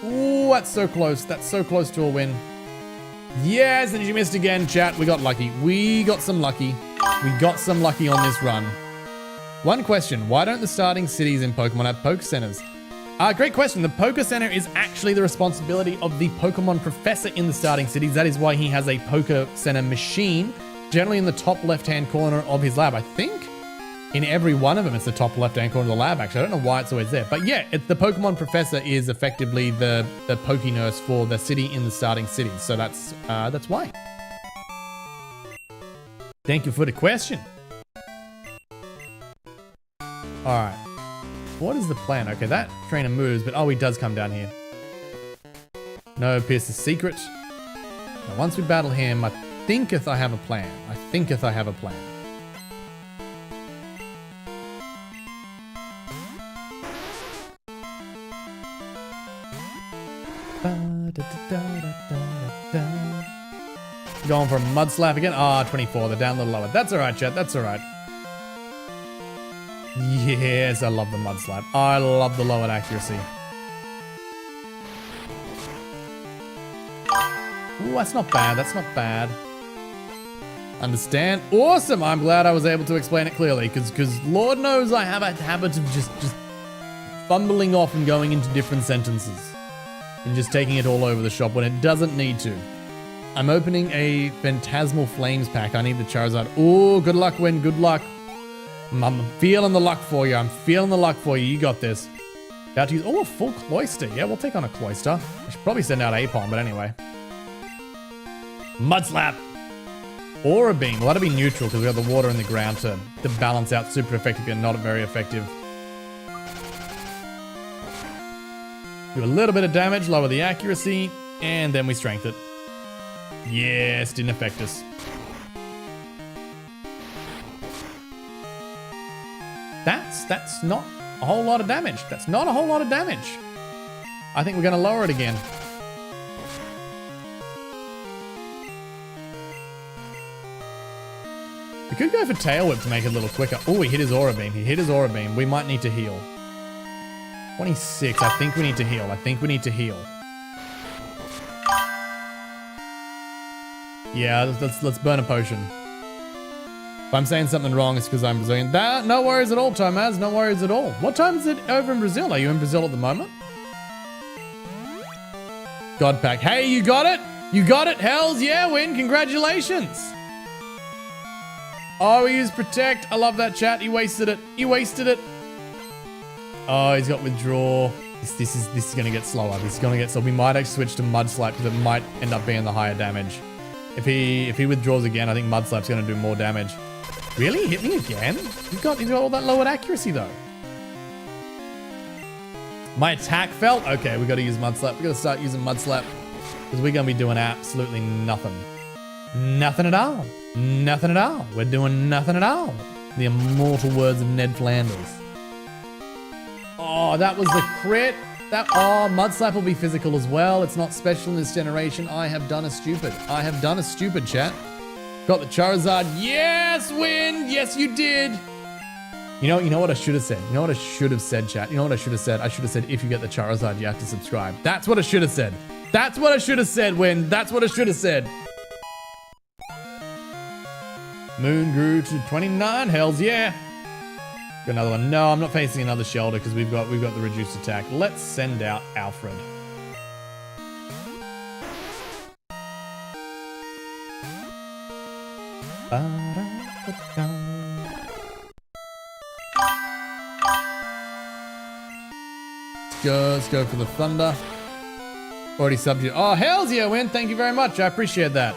Ooh, that's so close. That's so close to a win. Yes, and you missed again, chat. We got lucky. We got some lucky. We got some lucky on this run. One question. Why don't the starting cities in Pokemon have Poke Centers? Great question. The Poke Center is actually the responsibility of the Pokemon Professor in the starting cities. That is why he has a Poke Center machine, generally in the top left-hand corner of his lab. I think in every one of them, it's the top left-hand corner of the lab, actually. I don't know why it's always there. But yeah, the Pokemon Professor is effectively the Poke Nurse for the city in the starting cities. So that's why. Thank you for the question. All right. What is the plan? Okay, that trainer moves, but oh, he does come down here. No, Pierce the secret. Now, once we battle him, I thinketh I have a plan. I thinketh I have a plan. Going for a Mud Slap again. Ah, 24. They're down a little lower. That's all right, chat. That's all right. Yes, I love the Mud Slap. I love the lowered accuracy. Ooh, that's not bad. That's not bad. Understand? Awesome. I'm glad I was able to explain it clearly, because Lord knows I have a habit of just fumbling off and going into different sentences and just taking it all over the shop when it doesn't need to. I'm opening a Phantasmal Flames pack. I need the Charizard. Ooh, good luck, Win. Good luck. I'm feeling the luck for you. I'm feeling the luck for you. You got this. About to use... Oh, a full Cloyster. Yeah, we'll take on a Cloyster. I should probably send out Apom, but anyway. Mud Slap. Or a Beam. Well, that'll be neutral because we have the water in the ground to balance out super effective and not very effective. Do a little bit of damage, lower the accuracy, and then we strength it. Yes, didn't affect us. That's not a whole lot of damage. That's not a whole lot of damage. I think we're going to lower it again. We could go for Tail Whip to make it a little quicker. Oh, he hit his Aura Beam. He hit his Aura Beam. We might need to heal. 26. I think we need to heal. I think we need to heal. Yeah, let's burn a potion. If I'm saying something wrong, it's because I'm Brazilian. No worries at all, Tomaz. No worries at all. What time is it over in Brazil? Are you in Brazil at the moment? God Pack. Hey, you got it? You got it? Hells yeah, Win. Congratulations. Oh, he used Protect. I love that chat. He wasted it. He wasted it. Oh, he's got Withdraw. This is going to get slower. This is going to get slow. We might actually switch to Mud Slap because it might end up being the higher damage. If he withdraws again, I think Mud Slap's going to do more damage. Really? He hit me again? He's got all that lowered accuracy though. My attack fell? Okay, we got to use Mud Slap. We got to start using Mud Slap because we're going to be doing absolutely nothing. Nothing at all. Nothing at all. We're doing nothing at all. The immortal words of Ned Flanders. Oh, that was the crit. Oh, Mud Slap will be physical as well. It's not special in this generation. I have done a stupid. I have done a stupid, chat. Got the Charizard. Yes, Win. Yes, you did. You know what I should have said? You know what I should have said, chat? You know what I should have said? I should have said, if you get the Charizard, you have to subscribe. That's what I should have said. That's what I should have said, Win. That's what I should have said. Moon grew to 29. Hells yeah. Got another one. No, I'm not facing another Shelter because we've got the reduced attack. Let's send out Alfred. Let's go for the Thunder. Already subbed you. Oh, hells yeah, Win. Thank you very much. I appreciate that.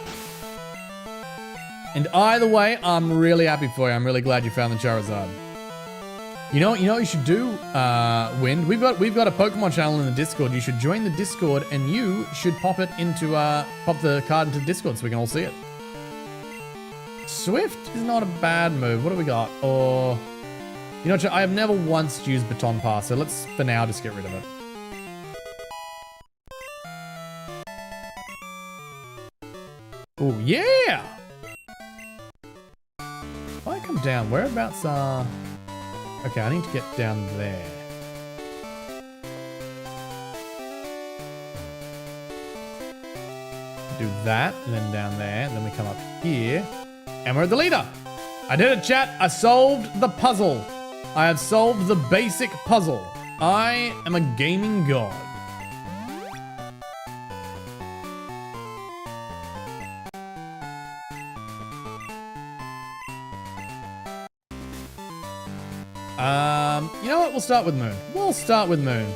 And either way, I'm really happy for you. I'm really glad you found the Charizard. You know what you should do, Wind? We've got a Pokemon channel in the Discord. You should join the Discord and you should pop the card into Discord so we can all see it. Swift is not a bad move. What do we got? Or, you know, I have never once used Baton Pass, so let's for now just get rid of it. Oh yeah! If I come down, whereabouts are? Okay, I need to get down there. Do that, and then down there, and then we come up here, and we're at the leader. I did it, chat. I solved the puzzle. I have solved the basic puzzle. I am a gaming god. You know what? We'll start with Moon. We'll start with Moon.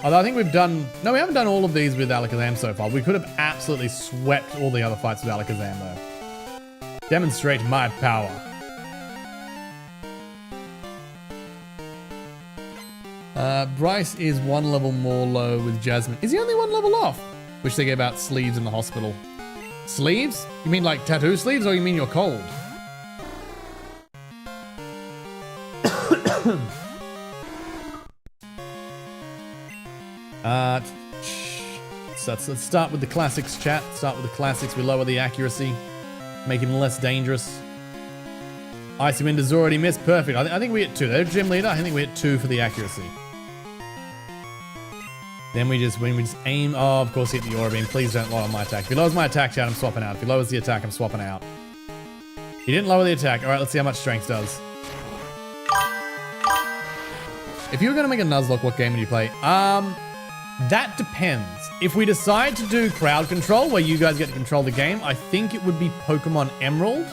Although I think we've done... No, we haven't done all of these with Alakazam so far. We could have absolutely swept all the other fights with Alakazam, though. Demonstrate my power. Bryce is one level more low with Jasmine. Is he only one level off? Wish they gave out sleeves in the hospital. Sleeves? You mean like tattoo sleeves, or you mean you're cold? Let's start with the classics, chat. Start with the classics. We lower the accuracy, make him less dangerous. Icy Wind has already missed. Perfect. I think we hit 2. There's Gym Leader. I think we hit 2 for the accuracy. Then when we just aim. Oh, of course, hit the Aura Beam. Please don't lower my attack. If he lowers my attack, chat, I'm swapping out. If he lowers the attack, I'm swapping out. He didn't lower the attack. All right, let's see how much Strength does. If you were going to make a Nuzlocke, what game would you play? That depends. If we decide to do crowd control, where you guys get to control the game, I think it would be Pokemon Emerald.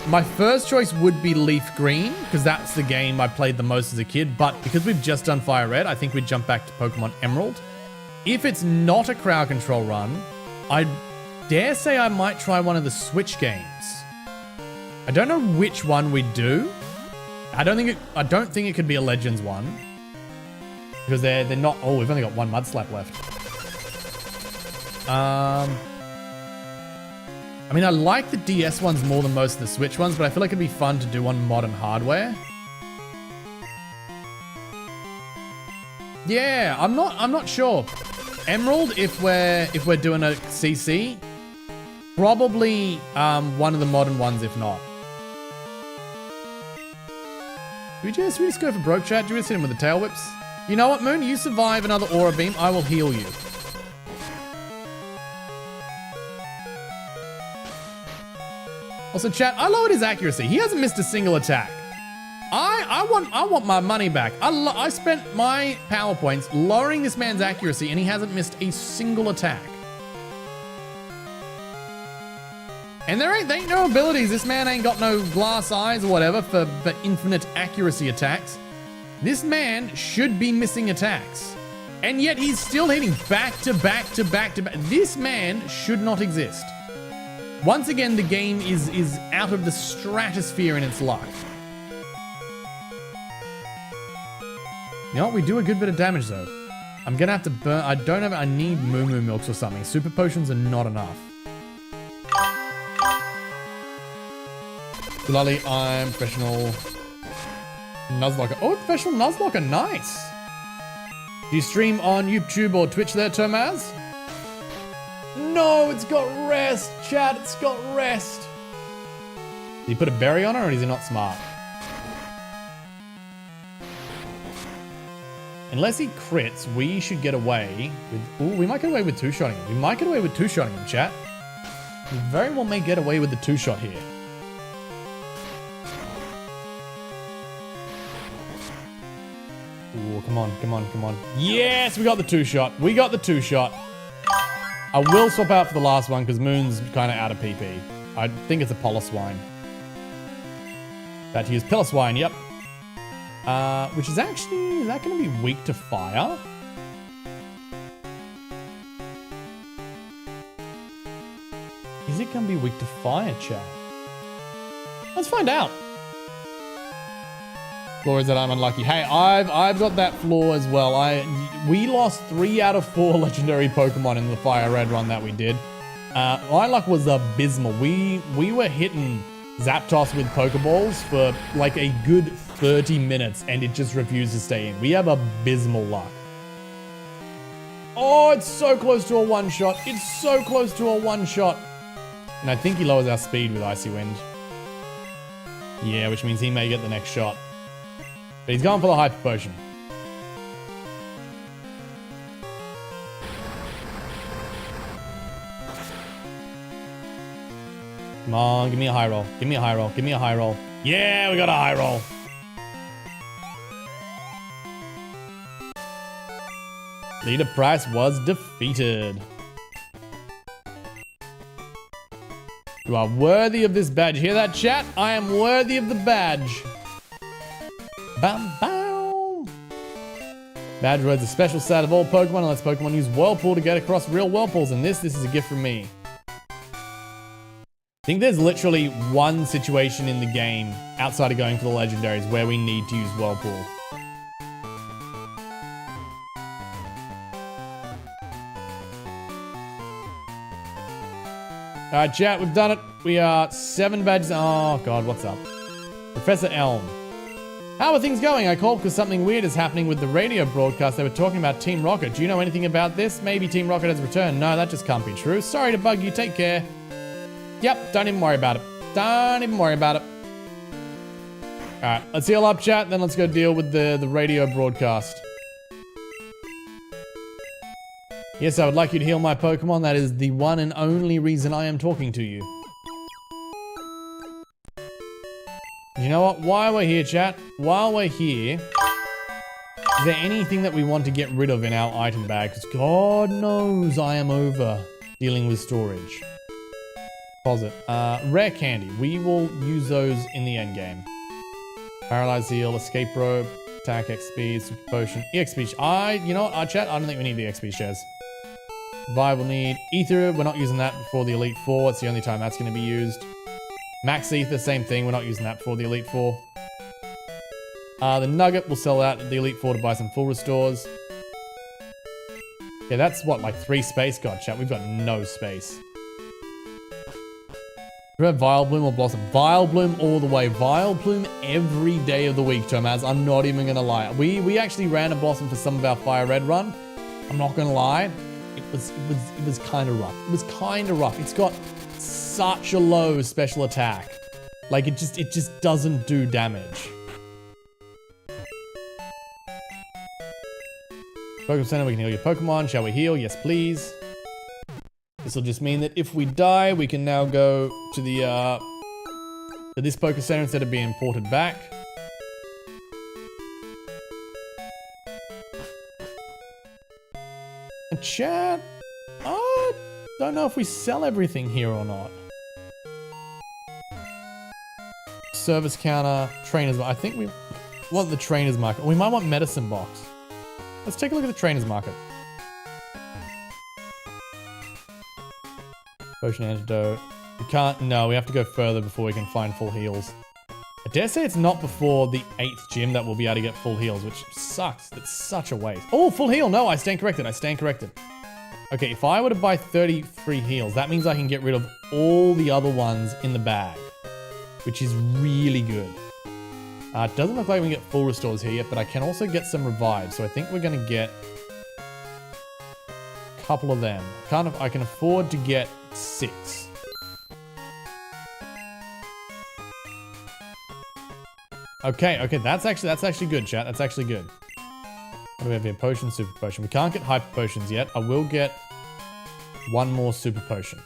My first choice would be Leaf Green, because that's the game I played the most as a kid, but because we've just done Fire Red, I think we'd jump back to Pokemon Emerald. If it's not a crowd control run, I dare say I might try one of the Switch games. I don't know which one we'd do. I don't think it could be a Legends one. Because they're not... Oh, we've only got one Mud Slap left. I mean, I like the DS ones more than most of the Switch ones, but I feel like it'd be fun to do on modern hardware. Yeah, I'm not sure. Emerald, if we're doing a CC, probably one of the modern ones, if not. We just go for broke chat. Do we just hit him with the tail whips? You know what, Moon? You survive another aura beam. I will heal you. Also, chat, I lowered his accuracy. He hasn't missed a single attack. I want my money back. I spent my power points lowering this man's accuracy, and he hasn't missed a single attack. And there ain't no abilities. This man ain't got no glass eyes or whatever for infinite accuracy attacks. This man should be missing attacks. And yet he's still hitting back to back to back to back. This man should not exist. Once again, the game is out of the stratosphere in its luck. You know what? We do a good bit of damage though. I'm gonna have to burn. I need moo moo milks or something. Super potions are not enough. Lolly, I'm professional Nuzlocker. Oh, professional Nuzlocker, nice. Do you stream on YouTube or Twitch there, Tomaz? No, it's got rest, chat, it's got rest. Did he put a berry on her or is he not smart? Unless he crits, we should get away with... Ooh, we might get away with two-shotting him. We might get away with two-shotting him, chat. We very well may get away with the two-shot here. Ooh, come on, come on, come on. Yes, we got the two-shot. We got the two-shot. I will swap out for the last one because Moon's kind of out of PP. I think it's a Piloswine. About to use Piloswine, yep. Which is actually, is that going to be weak to fire? Is it going to be weak to fire, chat? Let's find out. Flaw is that I'm unlucky. Hey, I've got that flaw as well. We lost 3 out of 4 legendary Pokemon in the Firered run that we did. My luck was abysmal. We were hitting Zapdos with Pokeballs for like a good 30 minutes and it just refused to stay in. We have abysmal luck. Oh, it's so close to a one-shot. It's so close to a one-shot. And I think he lowers our speed with Icy Wind. Yeah, which means he may get the next shot. But he's going for the Hyper Potion. Come on, give me a high roll. Give me a high roll. Give me a high roll. Yeah, we got a high roll. Leader Price was defeated. You are worthy of this badge. Hear that, chat? I am worthy of the badge. Bam, bam. Badge Road's a special set of all Pokemon and lets Pokemon use Whirlpool to get across real Whirlpools. And this is a gift from me. I think there's literally one situation in the game outside of going for the legendaries where we need to use Whirlpool. Alright, chat, we've done it. We are 7 badges. Oh, God, what's up? Professor Elm. How are things going? I called because something weird is happening with the radio broadcast. They were talking about Team Rocket. Do you know anything about this? Maybe Team Rocket has returned. No, that just can't be true. Sorry to bug you. Take care. Yep, don't even worry about it. Don't even worry about it. Alright, let's heal up, chat. Then let's go deal with the radio broadcast. Yes, I would like you to heal my Pokemon. That is the one and only reason I am talking to you. You know what? While we're here, chat, while we're here, is there anything that we want to get rid of in our item bag? Because God knows I am over dealing with storage. Deposit. Rare candy. We will use those in the end game. Paralyzed Heal, Escape Rope, Attack XP, Super Potion, EXP. You know what, chat? I don't think we need the XP shares. Survival need. Ether, we're not using that before the Elite Four. It's the only time that's going to be used. Max Ether, same thing. We're not using that before the Elite Four. The Nugget, we'll sell that at the Elite Four to buy some full restores. Yeah, that's what, like 3 space? God, chat, we've got no space. Do we have Vileplume or Blossom? Vileplume all the way. Vileplume every day of the week, Tomaz. I'm not even gonna lie. We actually ran a Blossom for some of our Fire Red run. I'm not gonna lie. It was kind of rough. It was kind of rough. It's got such a low special attack. Like it just doesn't do damage. Pokemon Center, we can heal your Pokemon. Shall we heal? Yes, please. This will just mean that if we die, we can now go to the to this Poké Center instead of being ported back. And chat, I don't know if we sell everything here or not. Service counter, trainers. I think we want the trainers market. We might want medicine box. Let's take a look at the trainers market. Potion antidote. We can't, no, we have to go further before we can find full heals. I dare say it's not before the 8th gym that we'll be able to get full heals, which sucks. That's such a waste. Oh, full heal. No, I stand corrected. I stand corrected. Okay, if I were to buy 33 heals, that means I can get rid of all the other ones in the bag, which is really good. It doesn't look like we can get full restores here yet, but I can also get some revives. So I think we're going to get a couple of them. I can afford to get 6. Okay, that's actually good, chat. That's actually good. What do we have here? Potion, super potion. We can't get hyper potions yet. I will get one more super potion.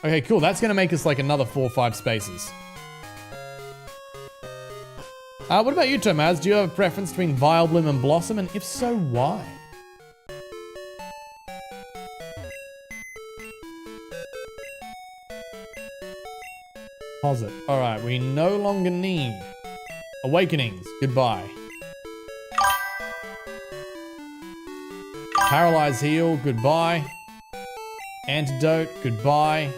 Okay, cool. That's going to make us like another 4 or 5 spaces. What about you, Tomaz? Do you have a preference between Vileplume and Blossom? And if so, why? Deposit. Alright, we no longer need Awakenings. Goodbye. Paralyze heal. Goodbye. Antidote. Goodbye.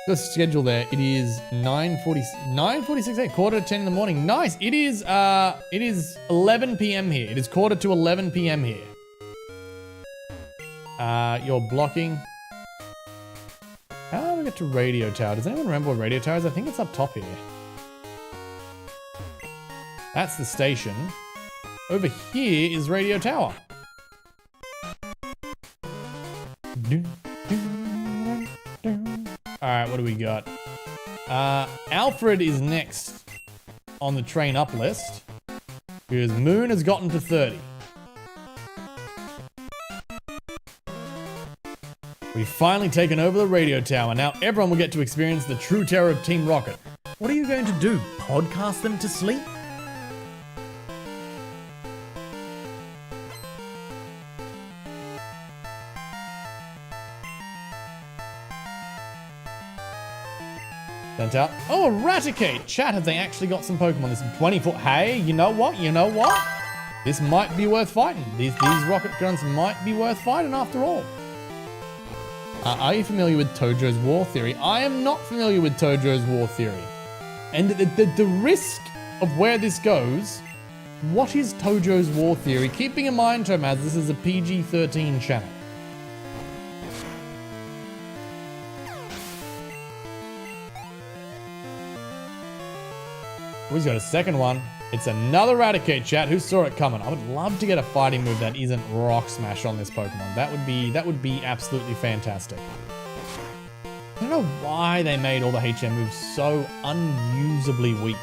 The schedule there. It is 9:46, quarter to 10 in the morning. Nice. It is 11 p.m. here. It is quarter to 11 p.m. here. You're blocking. How do we get to Radio Tower? Does anyone remember what Radio Tower is? I think it's up top here. That's the station. Over here is Radio Tower. Alright, what do we got? Alfred is next on the train up list. Because Moon has gotten to 30. We've finally taken over the radio tower. Now everyone will get to experience the true terror of Team Rocket. What are you going to do? Podcast them to sleep? Sent out. Oh, Raticate! Chat, have they actually got some Pokemon? This 24. Hey, you know what? You know what? This might be worth fighting. These Rocket Grunts might be worth fighting after all. Are you familiar with Tojo's War Theory? I am not familiar with Tojo's War Theory. And the risk of where this goes, what is Tojo's War Theory? Keeping in mind, Tomaz, this is a PG-13 channel. We've got a second one. It's another Raticate, chat. Who saw it coming? I would love to get a fighting move that isn't Rock Smash on this Pokemon. That would be absolutely fantastic. I don't know why they made all the HM moves so unusably weak.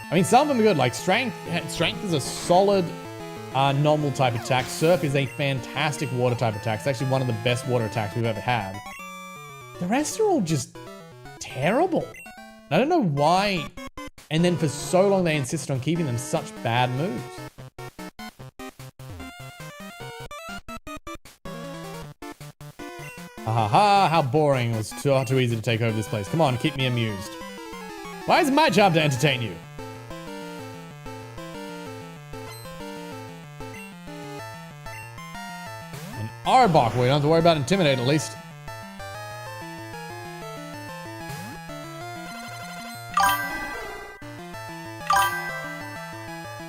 I mean, some of them are good. Like Strength is a solid normal type attack. Surf is a fantastic water type attack. It's actually one of the best water attacks we've ever had. The rest are all just terrible. I don't know why. And then for so long they insisted on keeping them such bad moves. Ha ha, how boring. It was too easy to take over this place. Come on, keep me amused. Why is it my job to entertain you? An Arbok, well, you don't have to worry about Intimidate at least.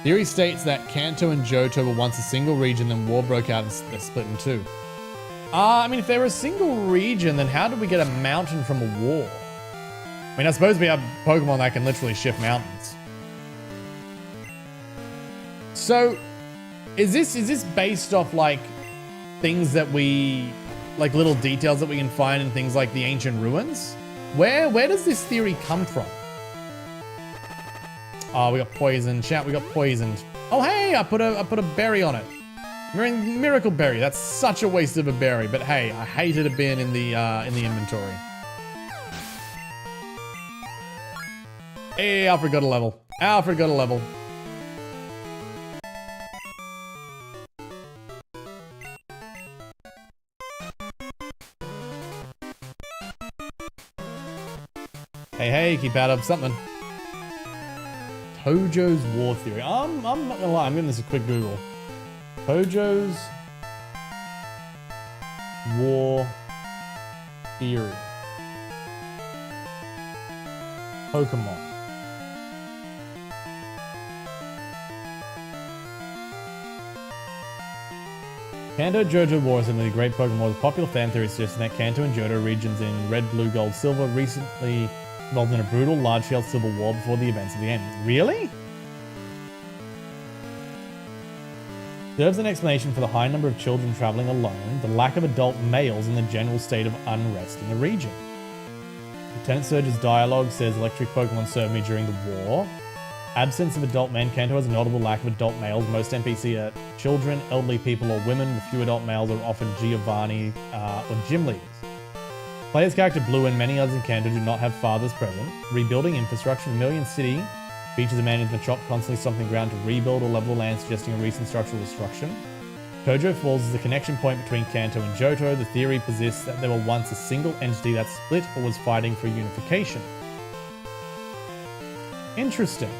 Theory states that Kanto and Johto were once a single region, then war broke out and they're split in two. I mean, if they were a single region, then how did we get a mountain from a war? I mean, I suppose we have Pokemon that can literally shift mountains. So, is this based off, like, things that we... like, little details that we can find in things like the ancient ruins? Where does this theory come from? Oh, we got poisoned. Chat, we got poisoned. Oh, hey, I put a berry on it. Miracle berry. That's such a waste of a berry. But hey, I hated it being in the inventory. Hey, Alfred got a level. Alfred got a level. Hey, keep out of something. Tojo's war theory. I'm not gonna lie, I'm giving this a quick Google. Tojo's war theory. Pokemon. Kanto Johto War is the great Pokemon War. The popular fan theory suggests that Kanto and Johto regions in red, blue, gold, silver recently involved in a brutal, large-scale civil war before the events of the game. Really? Serves an explanation for the high number of children traveling alone, the lack of adult males, and the general state of unrest in the region. Lieutenant Surge's dialogue says electric Pokemon served me during the war. Absence of adult men. Kanto has a notable lack of adult males. Most NPC are children, elderly people, or women. The few adult males are often Giovanni or gym leaders. Player's character Blue and many others in Kanto do not have fathers present. Rebuilding infrastructure. Vermilion City features a man in the shop constantly stomping ground to rebuild or level the land, suggesting a recent structural destruction. Tojo Falls is the connection point between Kanto and Johto. The theory persists that there were once a single entity that split or was fighting for unification. Interesting.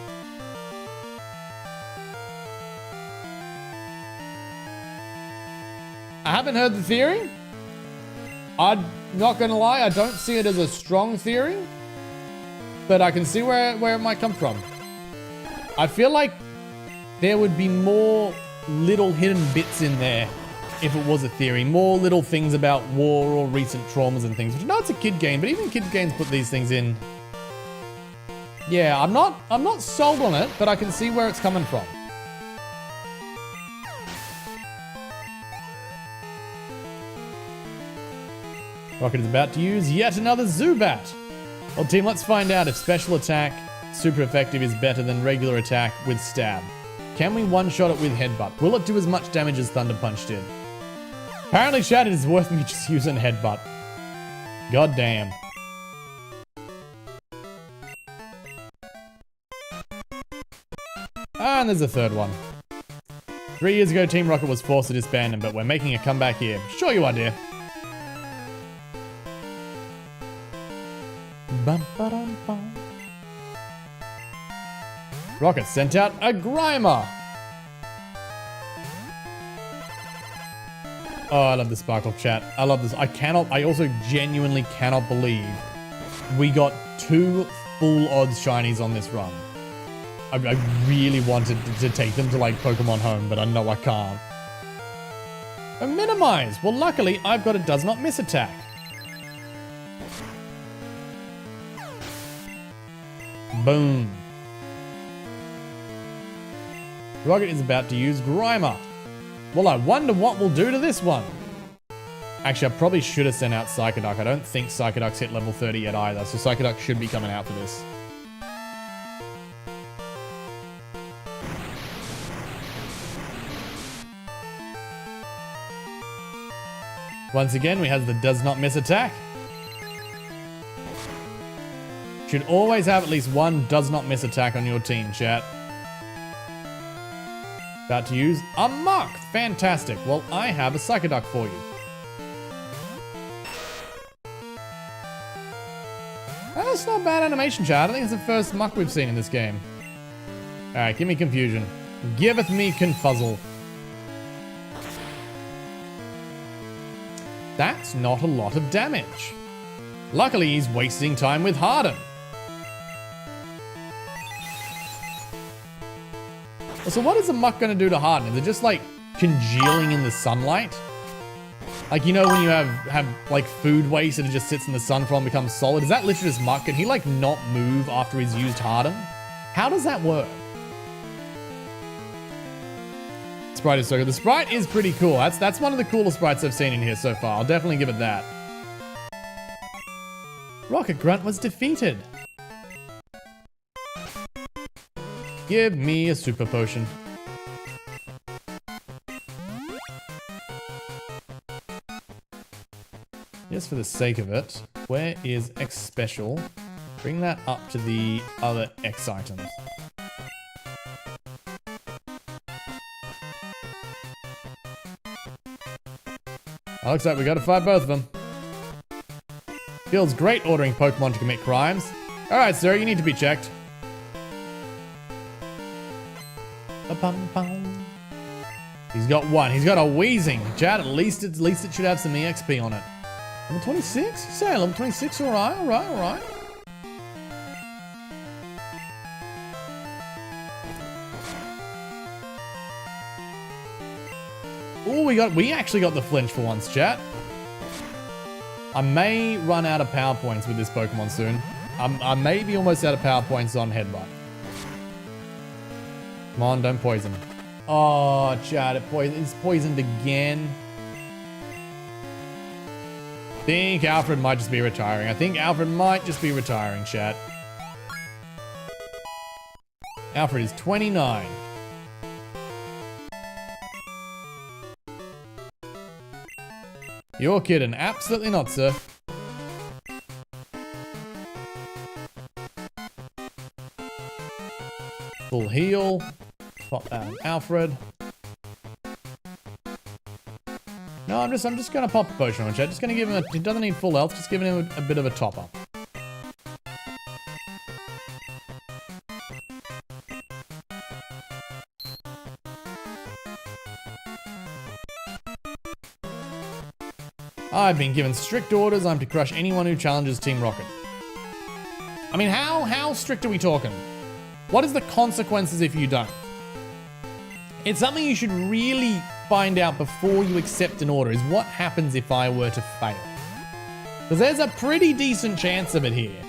I haven't heard the theory. I'm not gonna lie, I don't see it as a strong theory, but I can see where it might come from. I feel like there would be more little hidden bits in there if it was a theory. More little things about war or recent traumas and things. Which I know it's a kid game, but even kid games put these things in. Yeah, I'm not sold on it, but I can see where it's coming from. Rocket is about to use yet another Zubat. Well, team, let's find out if special attack super effective is better than regular attack with stab. Can we one-shot it with headbutt? Will it do as much damage as Thunder Punch did? Apparently, chat, it is worth me just using headbutt. God damn. And there's a third one. 3 years ago, Team Rocket was forced to disband, but we're making a comeback here. Sure you are, dear. Rocket sent out a Grimer. Oh, I love the Sparkle chat. I love this. I also genuinely cannot believe we got 2 full odds shinies on this run. I really wanted to take them to like Pokemon Home, but I know I can't. A minimize. Well, luckily I've got a does not miss attack. Boom. Rocket is about to use Grimer. Well, I wonder what we'll do to this one. Actually, I probably should have sent out Psychoduck. I don't think Psychoduck's hit level 30 yet either, so Psychoduck should be coming out for this. Once again, we have the does not miss attack. Should always have at least one does not miss attack on your team, chat. About to use a Mach. Fantastic. Well, I have a Psychoduck for you. That's not bad animation, chat. I think it's the first Mach we've seen in this game. Alright, give me confusion. Giveth me confuzzle. That's not a lot of damage. Luckily, he's wasting time with Harden. So what is the muck gonna do to harden? Is it just like congealing in the sunlight? Like, you know, when you have like food waste and it just sits in the sun for and becomes solid? Is that literally just muck? Can he like not move after he's used harden? How does that work? Sprite is so good. The sprite is pretty cool. That's one of the coolest sprites I've seen in here so far. I'll definitely give it that. Rocket Grunt was defeated. Give me a super potion. Just for the sake of it, where is X special? Bring that up to the other X items. Looks like we gotta fight both of them. Feels great ordering Pokemon to commit crimes. Alright, sir, you need to be checked. Ba-bum-bum. He's got one. He's got a Wheezing. Chad, at least it should have some EXP on it. Level 26? Say level 26, alright, alright, alright. Oh, we actually got the flinch for once, chat. I may run out of power points with this Pokemon soon. I may be almost out of power points on Headbutt. Come on, don't poison. Oh, chat, it's poisoned again. I think Alfred might just be retiring. Chat. Alfred is 29. You're kidding. Absolutely not, sir. Full heal. Pop Alfred. No, I'm just gonna pop a potion on chat. Just gonna give him he doesn't need full health, just giving him a bit of a top up. I've been given strict orders. I'm to crush anyone who challenges Team Rocket. I mean, how strict are we talking? What is the consequences if you don't? It's something you should really find out before you accept an order, is what happens if I were to fail. Because there's a pretty decent chance of it here.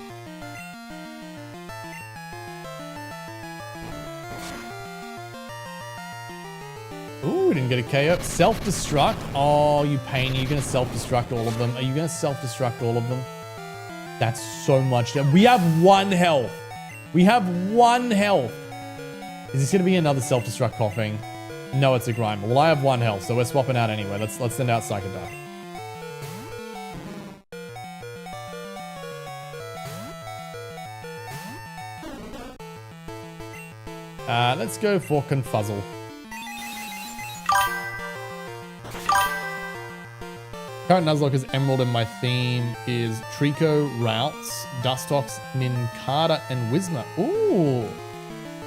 Ooh, we didn't get a KO. Self-destruct. Oh, you pain. Are you going to self-destruct all of them? Are you going to self-destruct all of them? That's so much. We have 1 health. We have 1 health. Is this going to be another self-destruct coughing? No, it's a grind. Well, I have 1 health, so we're swapping out anyway. Let's send out Psychoduck. Let's go for Confuzzle. Current Nuzlocke is Emerald and my theme is Trico, Routes, Dustox, Nincada, and Whismur. Ooh,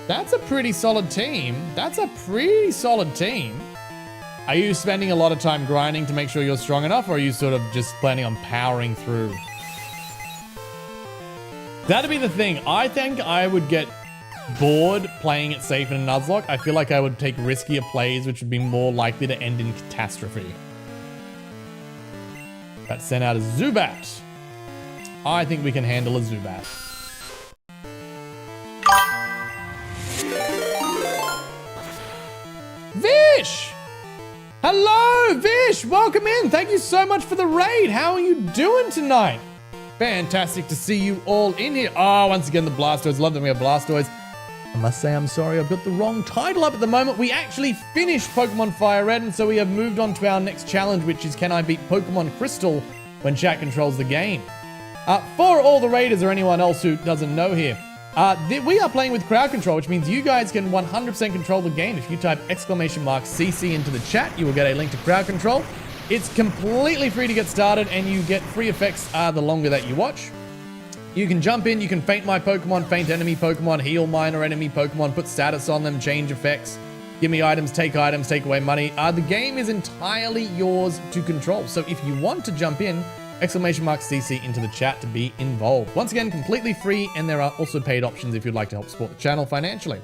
that's a pretty solid team. Are you spending a lot of time grinding to make sure you're strong enough, or are you sort of just planning on powering through? That'd be the thing. I think I would get bored playing it safe in a Nuzlocke. I feel like I would take riskier plays, which would be more likely to end in catastrophe. That sent out a Zubat. I think we can handle a Zubat. Vish! Hello, Vish! Welcome in. Thank you so much for the raid. How are you doing tonight? Fantastic to see you all in here. Oh, once again, the Blastoise. Love that we have Blastoise. I must say I'm sorry, I've got the wrong title up at the moment. We actually finished Pokémon Firered, and so we have moved on to our next challenge, which is can I beat Pokémon Crystal when chat controls the game? For all the raiders or anyone else who doesn't know here, we are playing with crowd control, which means you guys can 100% control the game. If you type !CC into the chat, you will get a link to crowd control. It's completely free to get started, and you get free effects the longer that you watch. You can jump in, you can faint my Pokemon, faint enemy Pokemon, heal mine or enemy Pokemon, put status on them, change effects, give me items, take away money. The game is entirely yours to control. So if you want to jump in, !CC into the chat to be involved. Once again, completely free, and there are also paid options if you'd like to help support the channel financially.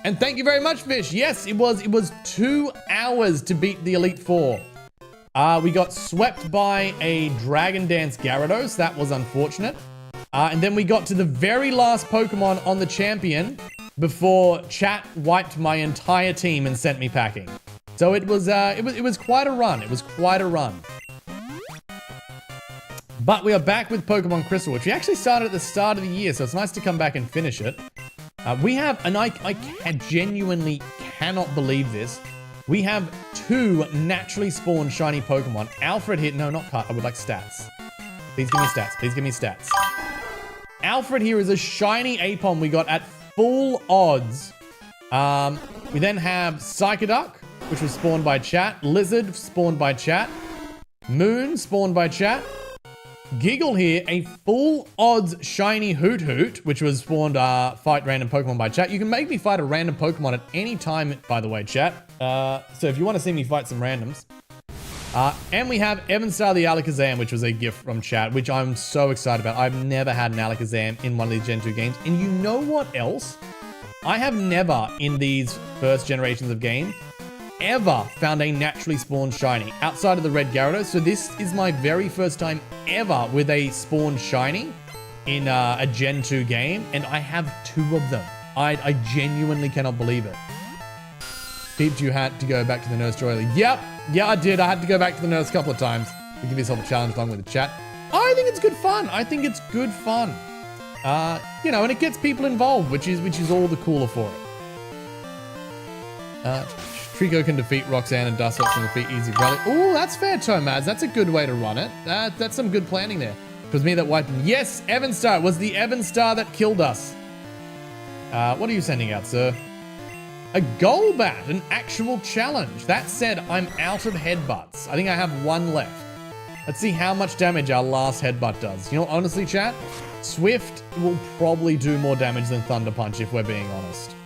And thank you very much, Fish. Yes, it was 2 hours to beat the Elite Four. We got swept by a Dragon Dance Gyarados. That was unfortunate. And then we got to the very last Pokemon on the champion before chat wiped my entire team and sent me packing. So it was quite a run. It was quite a run. But we are back with Pokemon Crystal, which we actually started at the start of the year, so it's nice to come back and finish it. We have, and I genuinely cannot believe this, we have 2 naturally spawned shiny Pokemon. Alfred here, no, not cut, I would like stats. Please give me stats, please give me stats. Alfred here is a shiny Apom we got at full odds. We then have Psychoduck, which was spawned by chat. Lizard, spawned by chat. Moon, spawned by chat. Giggle here, a full odds shiny Hoot Hoot, which was spawned fight random Pokemon by chat. You can make me fight a random Pokemon at any time, by the way, chat. So if you want to see me fight some randoms. And we have Evanstar the Alakazam, which was a gift from chat, which I'm so excited about. I've never had an Alakazam in one of these Gen 2 games. And you know what else? I have never, in these first generations of games, ever found a naturally spawned shiny outside of the red Gyarados. So this is my very first time ever with a spawned shiny in a Gen 2 game, and I have 2 of them. I genuinely cannot believe it. Peeps, you had to go back to the nurse early. Yep, yeah, I did. I had to go back to the nurse a couple of times to give yourself a challenge along with the chat. I think it's good fun. I think it's good fun. You know, and it gets people involved, which is all the cooler for it. Trico can defeat Roxanne and Dussops can defeat Easy Bradley. Oh, that's fair, Tomaz. That's a good way to run it. That's some good planning there. It was me that wiped him. Yes, Evanstar. It was the Evanstar that killed us. What are you sending out, sir? A Golbat, an actual challenge. That said, I'm out of headbutts. I think I have 1 left. Let's see how much damage our last headbutt does. You know, honestly, chat, Swift will probably do more damage than Thunder Punch, if we're being honest.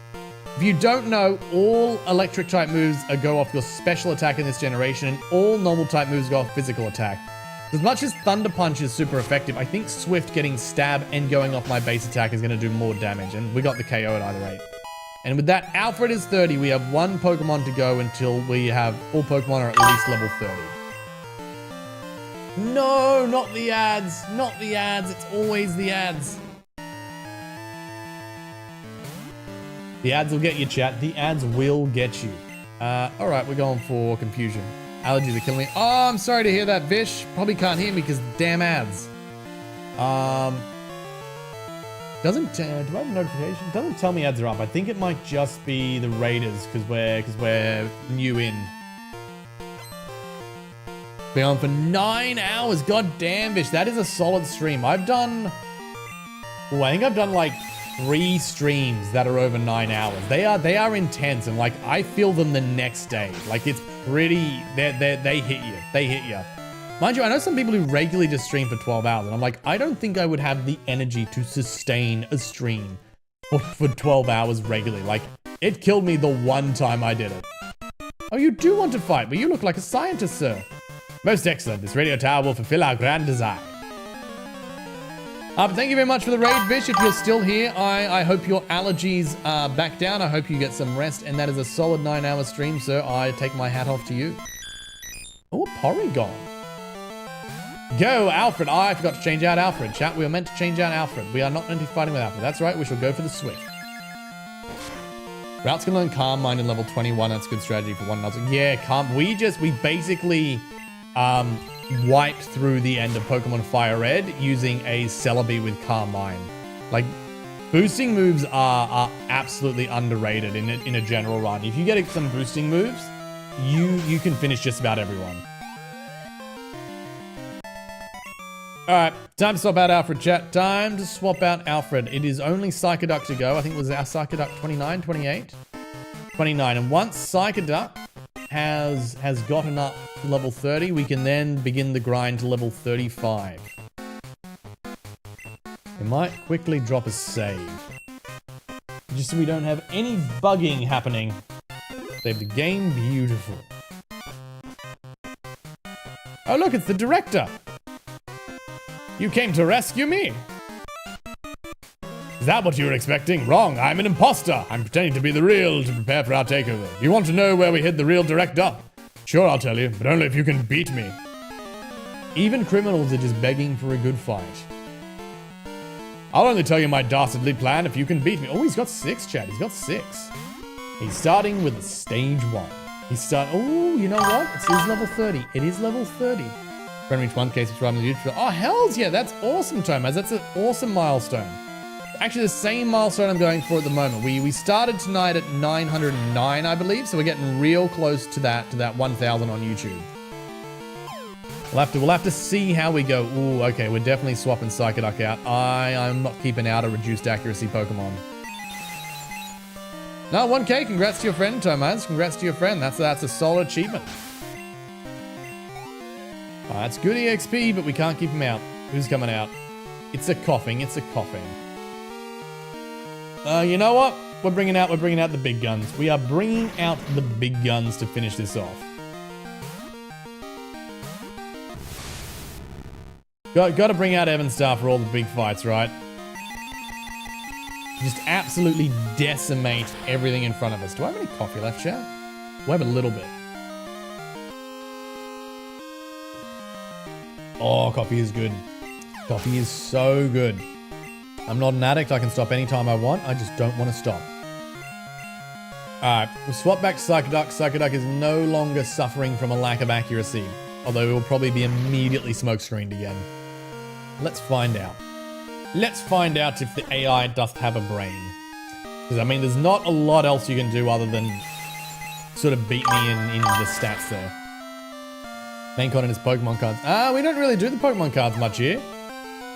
If you don't know, all electric type moves go off your special attack in this generation, and all normal type moves go off physical attack. As much as Thunder Punch is super effective, I think Swift getting stab and going off my base attack is going to do more damage, and we got the KO at either rate. And with that, Alfred is 30. We have 1 Pokemon to go until we have all Pokemon are at least level 30. No, not the ads. Not the ads. It's always the ads. The ads will get you, chat. The ads will get you. All right, we're going for confusion. Allergies are killing me. Oh, I'm sorry to hear that, Vish. Probably can't hear me because damn ads. Doesn't, do I have a notification? Doesn't tell me ads are up. I think it might just be the Raiders because we're new in. Been on for 9 hours. God damn, Vish. That is a solid stream. I've done, oh, I think I've done like 3 streams that are over 9 hours. They are intense, and like I feel them the next day. Like it's pretty, they hit you. They hit you. Mind you, I know some people who regularly just stream for 12 hours, and I'm like, I don't think I would have the energy to sustain a stream for 12 hours regularly. Like, it killed me the one time I did it. Oh, you do want to fight, but you look like a scientist, sir. Most excellent. This radio tower will fulfill our grand design. But thank you very much for the raid, Vish. If you're still here, I hope your allergies back down. I hope you get some rest, and that is a solid 9-hour stream, sir. I take my hat off to you. Oh, Porygon. Go, Alfred. I forgot to change out Alfred. Chat, we were meant to change out Alfred. We are not meant to be fighting with Alfred. That's right, we shall go for the Swift. Routes can learn Calm Mind in level 21. That's a good strategy for one another. Yeah, Calm. We basically wiped through the end of Pokemon Firered using a Celebi with Calm Mind. Like, boosting moves are absolutely underrated in a general run. If you get some boosting moves, you can finish just about everyone. Alright, time to swap out Alfred, chat. Time to swap out Alfred. It is only Psychoduck to go. I think it was our Psychoduck 29, 28? 29. And once Psychoduck has gotten up to level 30, we can then begin the grind to level 35. We might quickly drop a save. Just so we don't have any bugging happening. Save the game. Beautiful. Oh look, it's the director! You came to rescue me! Is that what you were expecting? Wrong. I'm an imposter. I'm pretending to be the real to prepare for our takeover. You want to know where we hid the real director? Sure, I'll tell you, but only if you can beat me. Even criminals are just begging for a good fight. I'll only tell you my dastardly plan if you can beat me. Oh, he's got 6, Chad. He's got 6. He's starting with stage 1. Oh, you know what? It is level 30. It is level 30. Friend reach 1 case, subscribe to the YouTube. Oh, hells yeah. That's awesome, Tomaz. That's an awesome milestone. Actually, the same milestone I'm going for at the moment. We started tonight at 909, I believe. So we're getting real close to that 1,000 on YouTube. We'll have to see how we go. Ooh, okay. We're definitely swapping Psychoduck out. I'm not keeping out a reduced accuracy Pokemon. No, 1K. Congrats to your friend, Tomaz. Congrats to your friend. That's a solid achievement. That's good EXP, but we can't keep him out. Who's coming out? It's a coughing. It's a coughing. You know what? We're bringing out the big guns. We are bringing out the big guns to finish this off. Got to bring out Evanstar for all the big fights, right? Just absolutely decimate everything in front of us. Do I have any coffee left, chat? We have a little bit. Oh, coffee is good. Coffee is so good. I'm not an addict. I can stop anytime I want. I just don't want to stop. Alright, we'll swap back to Psychoduck. Psychoduck is no longer suffering from a lack of accuracy. Although it will probably be immediately smoke-screened again. Let's find out. Let's find out if the AI does have a brain. Because, I mean, there's not a lot else you can do other than sort of beat me in the stats there. Main content is Pokemon cards. We don't really do the Pokemon cards much here.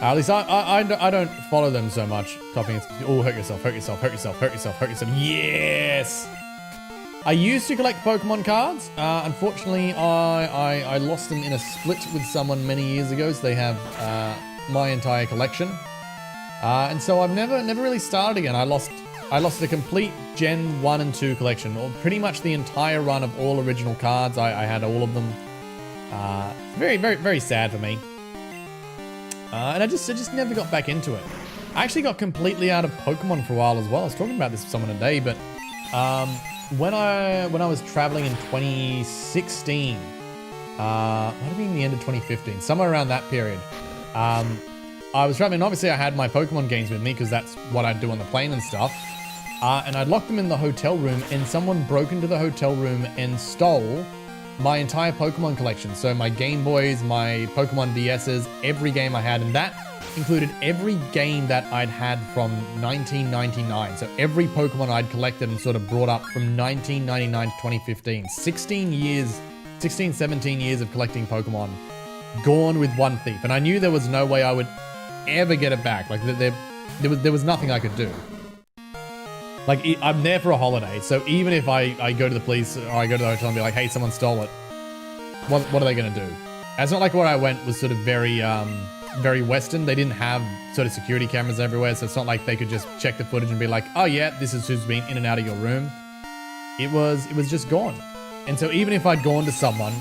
At least I don't follow them so much. Copying. Oh, hurt yourself, hurt yourself, hurt yourself, hurt yourself, hurt yourself. Yes! I used to collect Pokemon cards. Unfortunately, I lost them in a split with someone many years ago, so they have my entire collection. And so I've never really started again. I lost the complete Gen 1 and 2 collection, or pretty much the entire run of all original cards. I had all of them. Very, very, very sad for me. And I just never got back into it. I actually got completely out of Pokemon for a while as well. I was talking about this with someone today, but when I was traveling in 2016, might have been the end of 2015, somewhere around that period. I was traveling, and obviously I had my Pokemon games with me because that's what I'd do on the plane and stuff. And I'd locked them in the hotel room, and someone broke into the hotel room and stole my entire Pokemon collection. So my Game Boys, my Pokemon DSs, every game I had, and that included every game that I'd had from 1999. So every Pokemon I'd collected and sort of brought up from 1999 to 2015. 16, 17 years of collecting Pokemon, gone with one thief. And I knew there was no way I would ever get it back. Like there was nothing I could do. Like, I'm there for a holiday, so even if I go to the police or I go to the hotel and be like, hey, someone stole it, what are they going to do? And it's not like where I went was sort of very Western. They didn't have sort of security cameras everywhere, so it's not like they could just check the footage and be like, oh yeah, this is who's been in and out of your room. It was just gone. And so even if I'd gone to someone,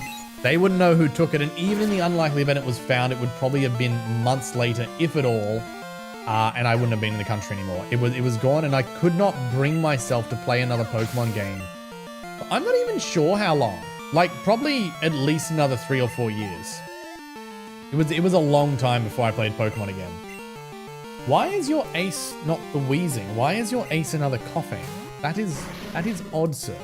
they wouldn't know who took it, and even in the unlikely event it was found, it would probably have been months later, if at all. And I wouldn't have been in the country anymore. It was gone, and I could not bring myself to play another Pokemon game. I'm not even sure how long. Like, probably at least another 3 or 4 years. It was a long time before I played Pokemon again. Why is your ace not the wheezing? Why is your ace another coughing? That is odd, sir.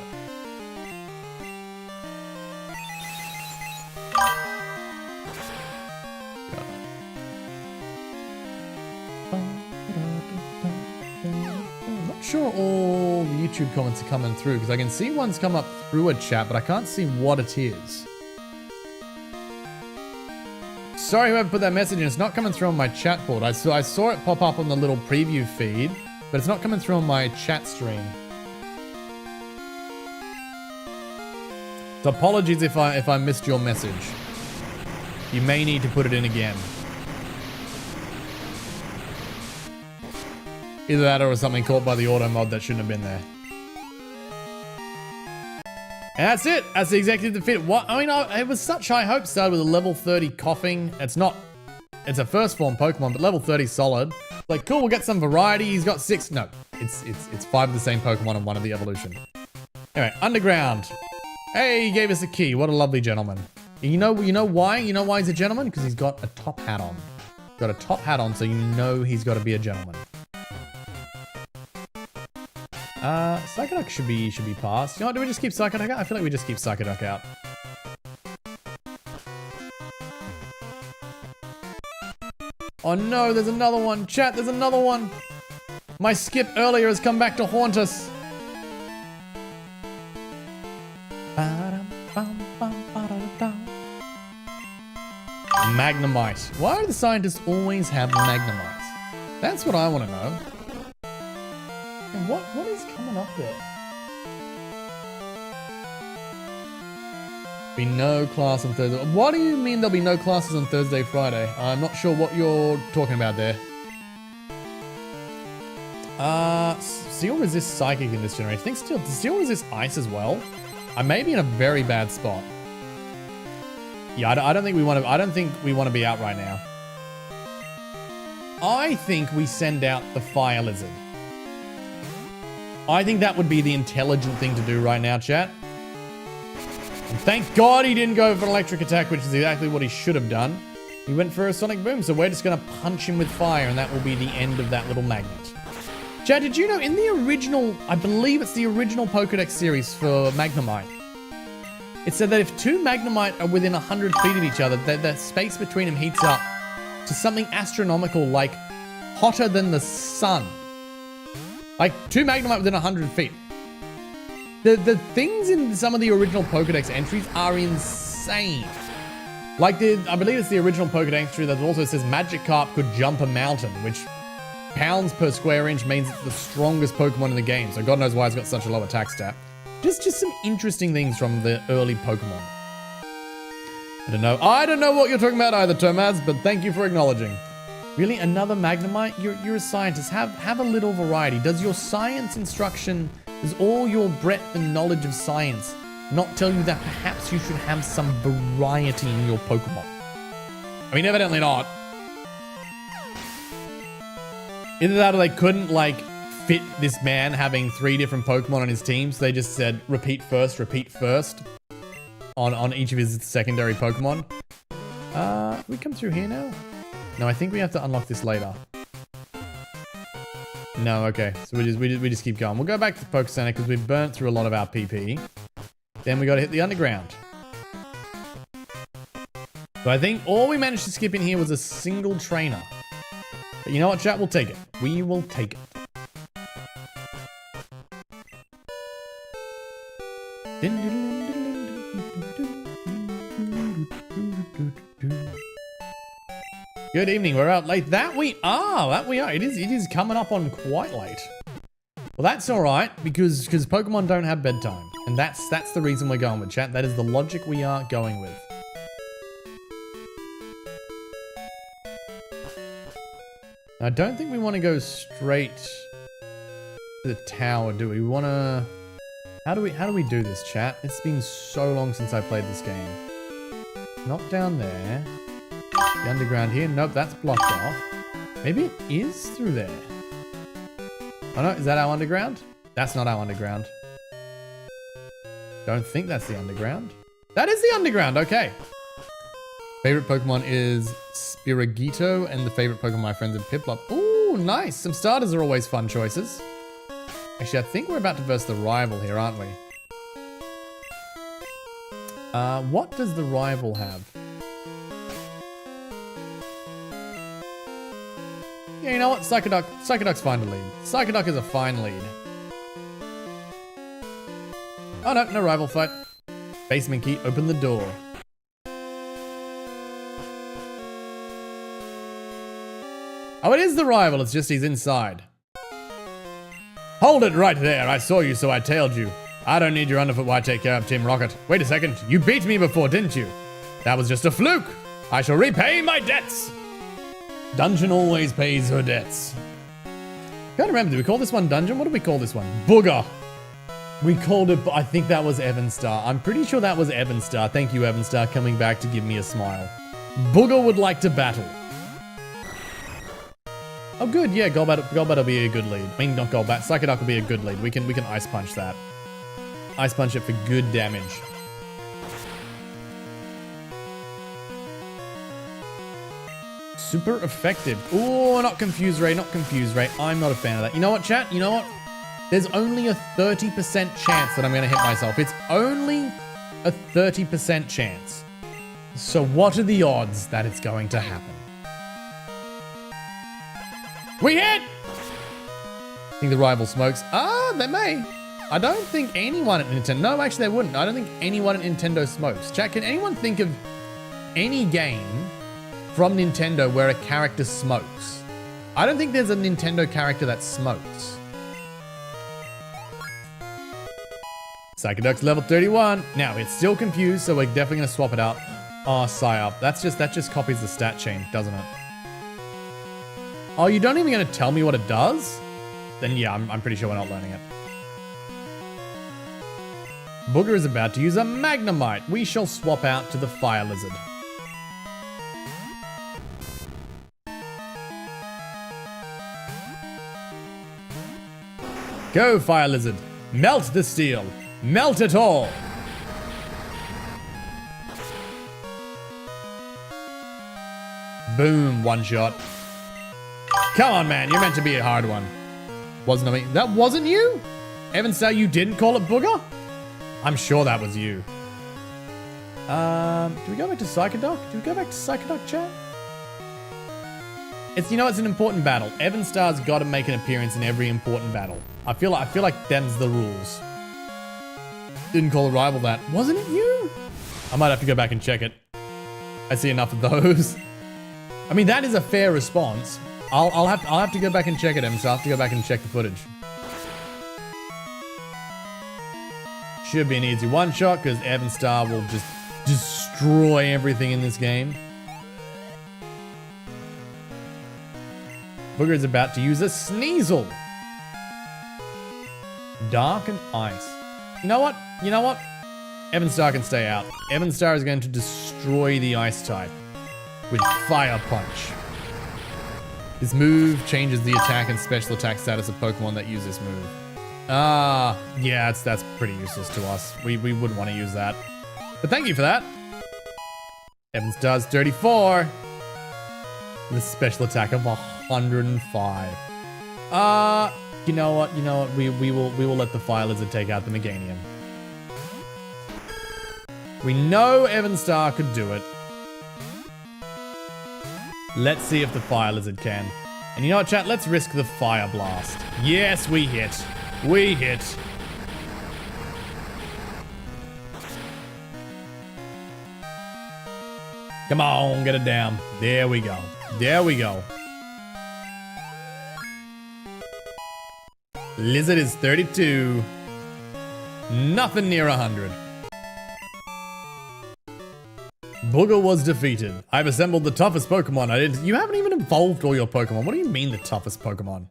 Sure all the YouTube comments are coming through, because I can see one's come up through a chat, but I can't see what it is. Sorry whoever put that message in, it's not coming through on my chat board. I saw it pop up on the little preview feed, but it's not coming through on my chat stream. So apologies if I missed your message. You may need to put it in again. Either that or it was something caught by the auto mod that shouldn't have been there. And that's it. That's the executive defeat. What? I mean, it was such high hopes. Started with a level 30 coughing. It's a first form Pokemon, but level 30 solid. Like, cool, we'll get some variety. He's got 6. No, it's 5 of the same Pokemon and 1 of the evolution. Anyway, underground. Hey, he gave us a key. What a lovely gentleman. You know why? You know why he's a gentleman? Because he's got a top hat on. Got a top hat on, so you know he's got to be a gentleman. Psychoduck should be passed. You know what? Do we just keep Psychoduck out? I feel like we just keep Psychoduck out. Oh no, there's another one. Chat, there's another one. My skip earlier has come back to haunt us. Magnemite. Why do the scientists always have Magnemites? That's what I want to know. And what is coming up there? Be no class on Thursday. What do you mean there'll be no classes on Thursday, Friday? I'm not sure what you're talking about there. Steel resists Psychic in this generation. I think Steel resists Ice as well. I may be in a very bad spot. Yeah, I don't think we want to. I don't think we want to be out right now. I think we send out the Fire Lizard. I think that would be the intelligent thing to do right now, chat. And thank God he didn't go for an electric attack, which is exactly what he should have done. He went for a sonic boom, so we're just going to punch him with fire, and that will be the end of that little magnet. Chat, did you know in the original, I believe it's the original Pokedex series for Magnemite, it said that if 2 Magnemite are within 100 feet of each other, the space between them heats up to something astronomical, like hotter than the sun. Like 2 Magnemite within 100 feet. The things in some of the original Pokedex entries are insane. Like I believe it's the original Pokedex entry that also says Magikarp could jump a mountain, which pounds per square inch means it's the strongest Pokemon in the game. So God knows why it's got such a low attack stat. Just some interesting things from the early Pokemon. I don't know what you're talking about either, Tomaz, but thank you for acknowledging. Really, another Magnemite? You're a scientist. Have a little variety. Does your science instruction, does all your breadth and knowledge of science not tell you that perhaps you should have some variety in your Pokemon? I mean, evidently not. Either that or they couldn't, like, fit this man having 3 different Pokemon on his team, so they just said repeat first on each of his secondary Pokemon. We come through here now? No, I think we have to unlock this later. No, okay. So we just keep going. We'll go back to the Poke Center because we've burnt through a lot of our PP. Then we got to hit the underground. So I think all we managed to skip in here was a single trainer. But you know what, chat? We'll take it. We will take it. Good evening, we're out late. That we are. It is coming up on quite late. Well, that's alright, because Pokemon don't have bedtime. And that's the reason we're going with, chat. That is the logic we are going with. I don't think we want to go straight to the tower, do we? We want to... How do we do this, chat? It's been so long since I played this game. Not down there. The underground here. Nope, that's blocked off. Maybe it is through there. Oh no, is that our underground? That's not our underground. Don't think that's the underground. That is the underground, okay. Favorite Pokemon is Spirigito, and the favorite Pokemon my friends are Piplup. Ooh, nice. Some starters are always fun choices. Actually, I think we're about to verse the rival here, aren't we? What does the rival have? Yeah, you know what? Psychoduck's fine to lead. Psychoduck is a fine lead. Oh no, no rival fight. Basement key, open the door. Oh, it is the rival, it's just he's inside. Hold it right there, I saw you so I tailed you. I don't need your underfoot while I take care of Team Rocket. Wait a second, you beat me before, didn't you? That was just a fluke. I shall repay my debts. Dungeon always pays her debts. Can't remember, did we call this one Dungeon? What did we call this one? Booger. We called it, I think that was Evanstar. I'm pretty sure that was Evanstar. Thank you, Evanstar, coming back to give me a smile. Booger would like to battle. Oh, good. Yeah, Golbat will be a good lead. I mean, not Golbat. Psychoduck will be a good lead. We can Ice Punch that. Ice Punch it for good damage. Super effective. Oh, not Confuse Ray, not Confuse Ray. I'm not a fan of that. You know what, chat? You know what? There's only a 30% chance that I'm going to hit myself. It's only a 30% chance. So what are the odds that it's going to happen? We hit! I think the rival smokes. Ah, they may. I don't think anyone at Nintendo... No, actually they wouldn't. I don't think anyone at Nintendo smokes. Chat, can anyone think of any game from Nintendo where a character smokes? I don't think there's a Nintendo character that smokes. Psychoduck's level 31. Now, it's still confused, so we're definitely going to swap it out. Oh, Psy-Up. That just copies the stat chain, doesn't it? Oh, you're not even going to tell me what it does? Then yeah, I'm pretty sure we're not learning it. Booger is about to use a Magnemite. We shall swap out to the Fire Lizard. Go, Fire Lizard. Melt the steel. Melt it all. Boom, one shot. Come on, man. You're meant to be a hard one. Wasn't me. That wasn't you? Evan Star, you didn't call it Booger? I'm sure that was you. Do we go back to Psychoduck? Do we go back to Psychoduck, chat? It's, you know, it's an important battle. Evan Star's got to make an appearance in every important battle. I feel like them's the rules. Didn't call a rival that. Wasn't it you? I might have to go back and check it. I see enough of those. I mean, that is a fair response. I'll have to go back and check it, Evan Star. I'll have to go back and check the footage. Should be an easy one shot because Evan Star will just destroy everything in this game. Booger is about to use a Sneasel. Dark and Ice. You know what? You know what? Evan Star can stay out. Evan Star is going to destroy the Ice type with Fire Punch. This move changes the attack and special attack status of Pokemon that use this move. Ah, yeah, that's pretty useless to us. We wouldn't want to use that. But thank you for that. Evans does 34. With a special attack of 105. You know what? We will let the Fire Lizard take out the Meganium. We know Evan Star could do it. Let's see if the Fire Lizard can. And you know what, chat? Let's risk the Fire Blast. Yes, we hit. We hit. Come on, get it down. There we go. There we go. Lizard is 32. Nothing near 100. Booger was defeated. I've assembled the toughest Pokemon. You haven't even evolved all your Pokemon. What do you mean the toughest Pokemon?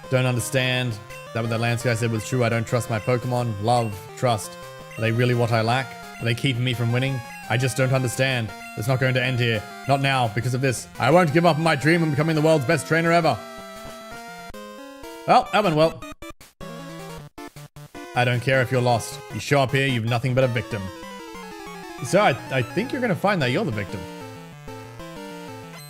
Don't understand. That what that Landsky said was true. I don't trust my Pokemon. Love, trust. Are they really what I lack? Are they keeping me from winning? I just don't understand. It's not going to end here. Not now, because of this. I won't give up on my dream of becoming the world's best trainer ever. Well, that went well. I don't care if you're lost. You show up here, you've nothing but a victim. So I think you're gonna find that you're the victim.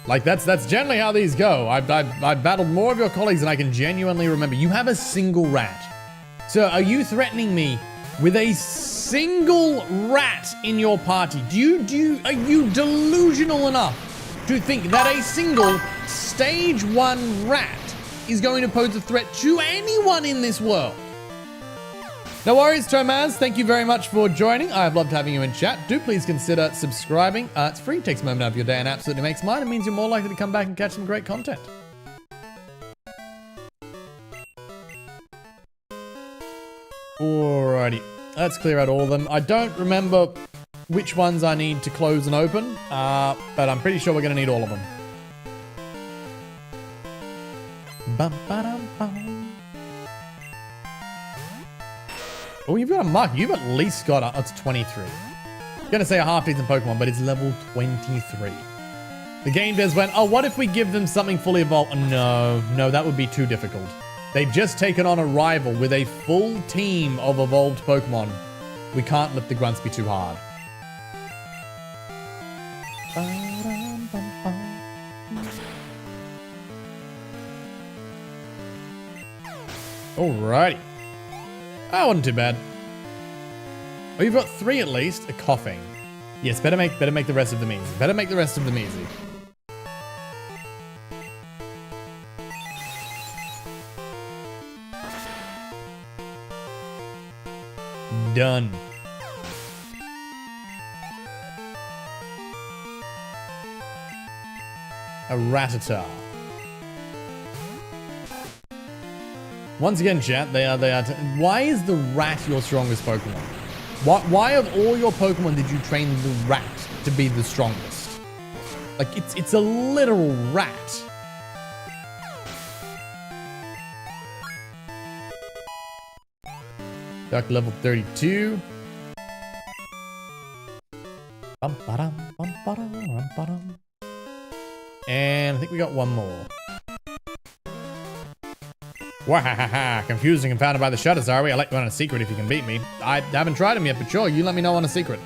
Like that's generally how these go. I've battled more of your colleagues than I can genuinely remember. You have a single rat. So are you threatening me with a single rat in your party? Are you delusional enough to think that a single stage 1 rat is going to pose a threat to anyone in this world? No worries, Tomaz. Thank you very much for joining. I've loved having you in chat. Do please consider subscribing. It's free, takes a moment out of your day and absolutely makes mine. It means you're more likely to come back and catch some great content. Alrighty. Let's clear out all of them. I don't remember which ones I need to close and open, but I'm pretty sure we're going to need all of them. Bum-ba-dum-bum. Oh, you've got a mark. You've at least got it's 23. I'm gonna say a half decent Pokemon, but it's level 23. The game devs went, oh, what if we give them something fully evolved? No, that would be too difficult. They've just taken on a rival with a full team of evolved Pokemon. We can't let the grunts be too hard. Alrighty. That wasn't too bad. Oh, you've got 3 at least. A coughing. Yes, better make the rest of them easy. Better make the rest of them easy. Done. A Rattata. Once again, chat, they are. Why is the rat your strongest Pokemon? Why of all your Pokemon did you train the rat to be the strongest? Like, it's a literal rat. Duck level 32. And I think we got one more. Wahahaha, confused and confounded by the shutters, are we? I'll let you on a secret if you can beat me. I haven't tried them yet, but sure, you let me know on a secret.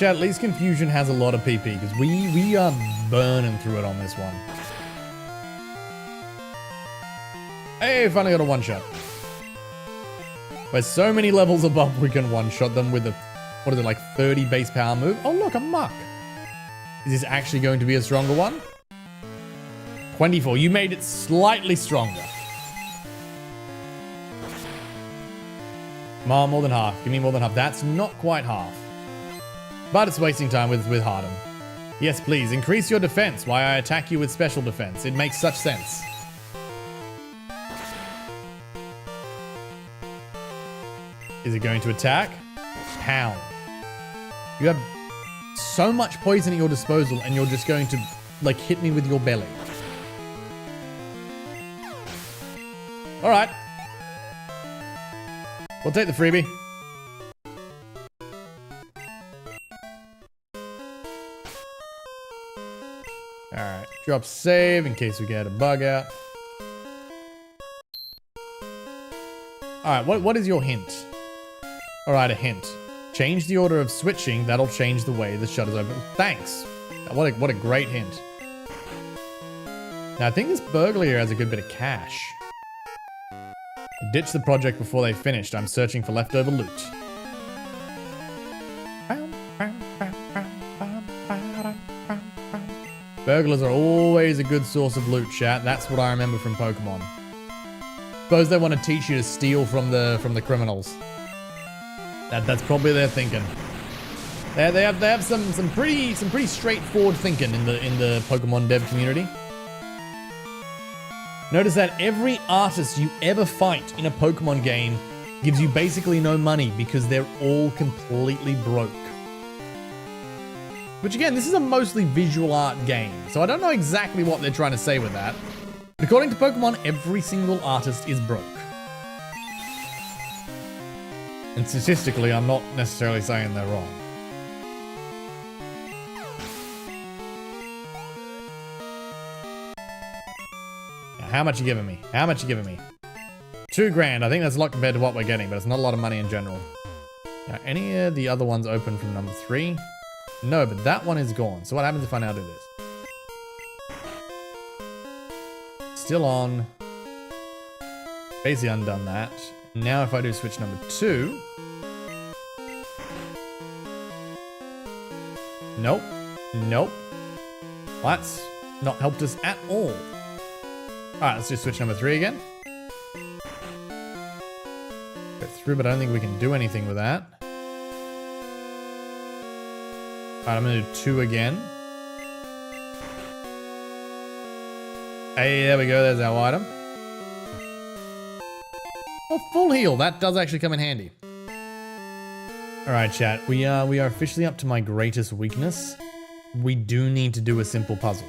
At least Confusion has a lot of PP, because we are burning through it on this one. Hey, finally got a one-shot. We're so many levels above, we can one-shot them with a, what is it, like 30 base power move? Oh look, a muck. Is this actually going to be a stronger one? 24, you made it slightly stronger. More than half, give me more than half. That's not quite half. But it's wasting time with Harden. Yes, please, increase your defense while I attack you with special defense. It makes such sense. Is it going to attack? Pound. You have so much poison at your disposal and you're just going to, like, hit me with your belly. Alright. We'll take the freebie. Alright, drop save in case we get a bug out. Alright, what is your hint? Alright, a hint. Change the order of switching, that'll change the way the shutters open. Thanks! What a great hint. Now I think this burglar has a good bit of cash. Ditch the project before they finished. I'm searching for leftover loot. Burglars are always a good source of loot, chat. That's what I remember from Pokemon. Suppose they want to teach you to steal from the criminals. That's probably their thinking. They have some pretty straightforward thinking in the Pokemon dev community. Notice that every artist you ever fight in a Pokemon game gives you basically no money because they're all completely broke. Which again, this is a mostly visual art game, so I don't know exactly what they're trying to say with that. But according to Pokemon, every single artist is broke. And statistically, I'm not necessarily saying they're wrong. Now, how much you giving me? How much you giving me? 2 grand. I think that's a lot compared to what we're getting, but it's not a lot of money in general. Now, any of the other ones open from number 3? No, but that one is gone. So what happens if I now do this? Still on. Basically undone that. Now if I do switch number 2. Nope. Nope. Well, that's not helped us at all. Alright, let's do switch number 3 again. Go through, but I don't think we can do anything with that. Alright, I'm gonna do 2 again. Hey, there we go, there's our item. Oh, full heal, that does actually come in handy. Alright, chat, we are officially up to my greatest weakness. We do need to do a simple puzzle.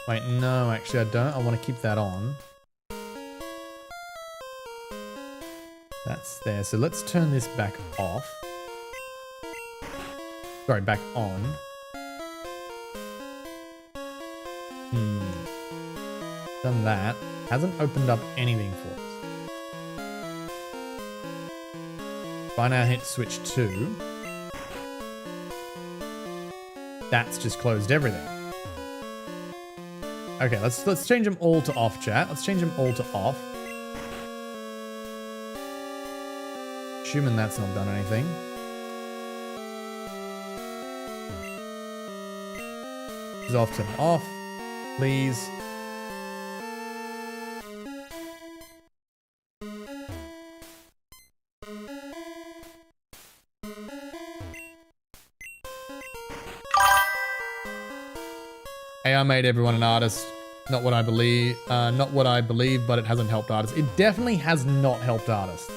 Wait, no, actually I don't. I want to keep that on. That's there. So let's turn this back off. Sorry, back on. Done that. Hasn't opened up anything for us. If I now hit switch 2, that's just closed everything. Okay, let's change them all to off, chat. Let's change them all to off. Assuming that's not done anything. Is off, turn it off, please. AI made everyone an artist. Not what I believe. Not what I believe, but it hasn't helped artists. It definitely has not helped artists.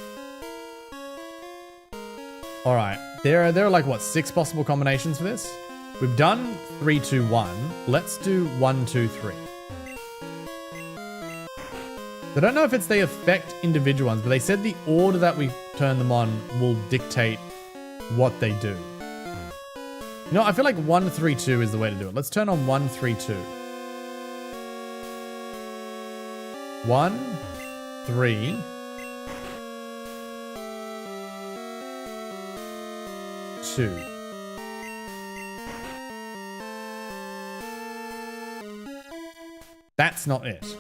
All right, there are like what, 6 possible combinations for this? We've done 3, 2, 1. Let's do 1, 2, 3. I don't know if it's they affect individual ones, but they said the order that we turn them on will dictate what they do. You know, I feel like 1, 3, 2 is the way to do it. Let's turn on 1, 3, 2. 1, 3. 2. That's not it.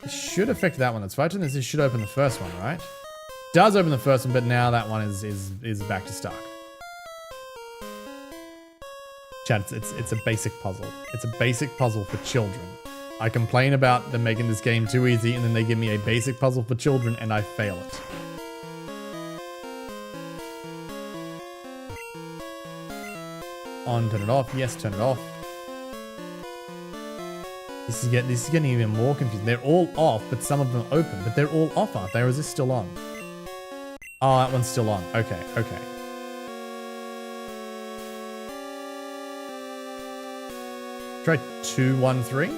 It should affect that one. That's right. This should open the first one, right? Does open the first one, but now that one is back to stuck. Chat, it's a basic puzzle. It's a basic puzzle for children. I complain about them making this game too easy, and then they give me a basic puzzle for children, and I fail it. On, turn it off. Yes, turn it off. This is getting even more confusing. They're all off, but some of them are open. But they're all off, aren't they? Or is this still on? Oh, that one's still on. Okay, okay. Try 2, 1, 3. I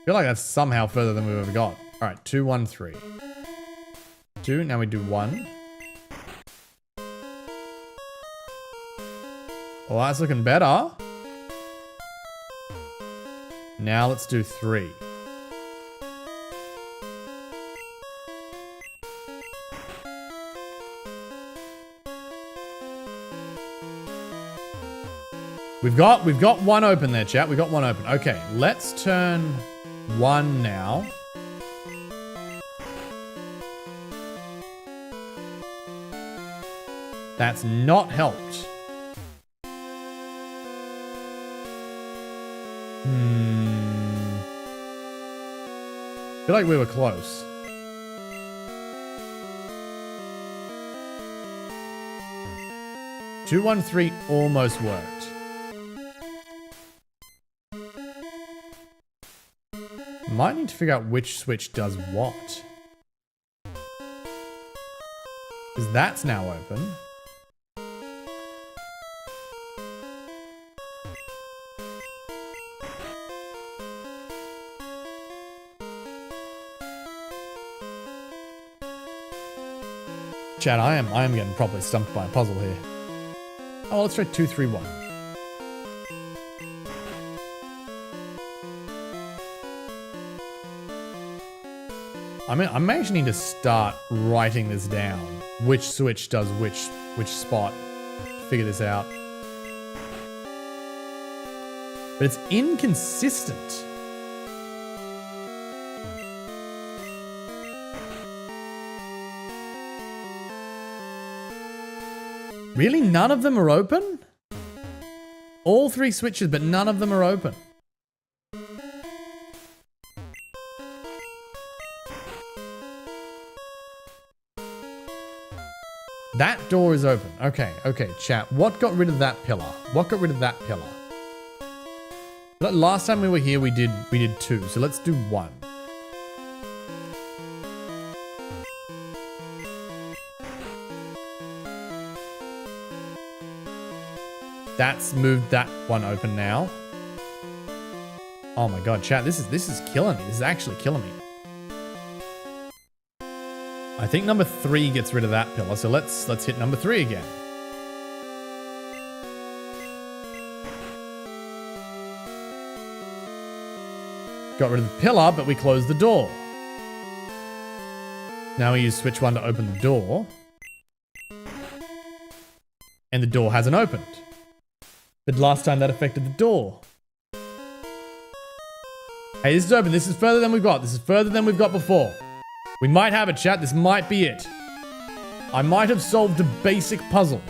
feel like that's somehow further than we've ever got. All right, 2, 1, 3. 2, now we do 1. Oh, that's looking better. Now let's do 3. We've got 1 open there, chat. We got 1 open. Okay, let's turn 1 now. That's not helped. I feel like we were close. Two, 1, 3 almost worked. Might need to figure out which switch does what. Because that's now open. Chat, I am getting properly stumped by a puzzle here. Oh, let's try 2, 3, 1. I may actually need to start writing this down. Which switch does which spot. Figure this out. But it's inconsistent. Really? None of them are open? All 3 switches, but none of them are open. That door is open. Okay, okay, chat. What got rid of that pillar? What got rid of that pillar? Last time we were here, we did 2, so let's do 1. That's moved that one open now. Oh my god, chat, this is killing me. This is actually killing me. I think number 3 gets rid of that pillar, so let's hit number 3 again. Got rid of the pillar, but we closed the door. Now we use switch 1 to open the door. And the door hasn't opened. But last time that affected the door. Hey, this is open. This is further than we've got. This is further than we've got before. We might have it, chat. This might be it. I might have solved a basic puzzle.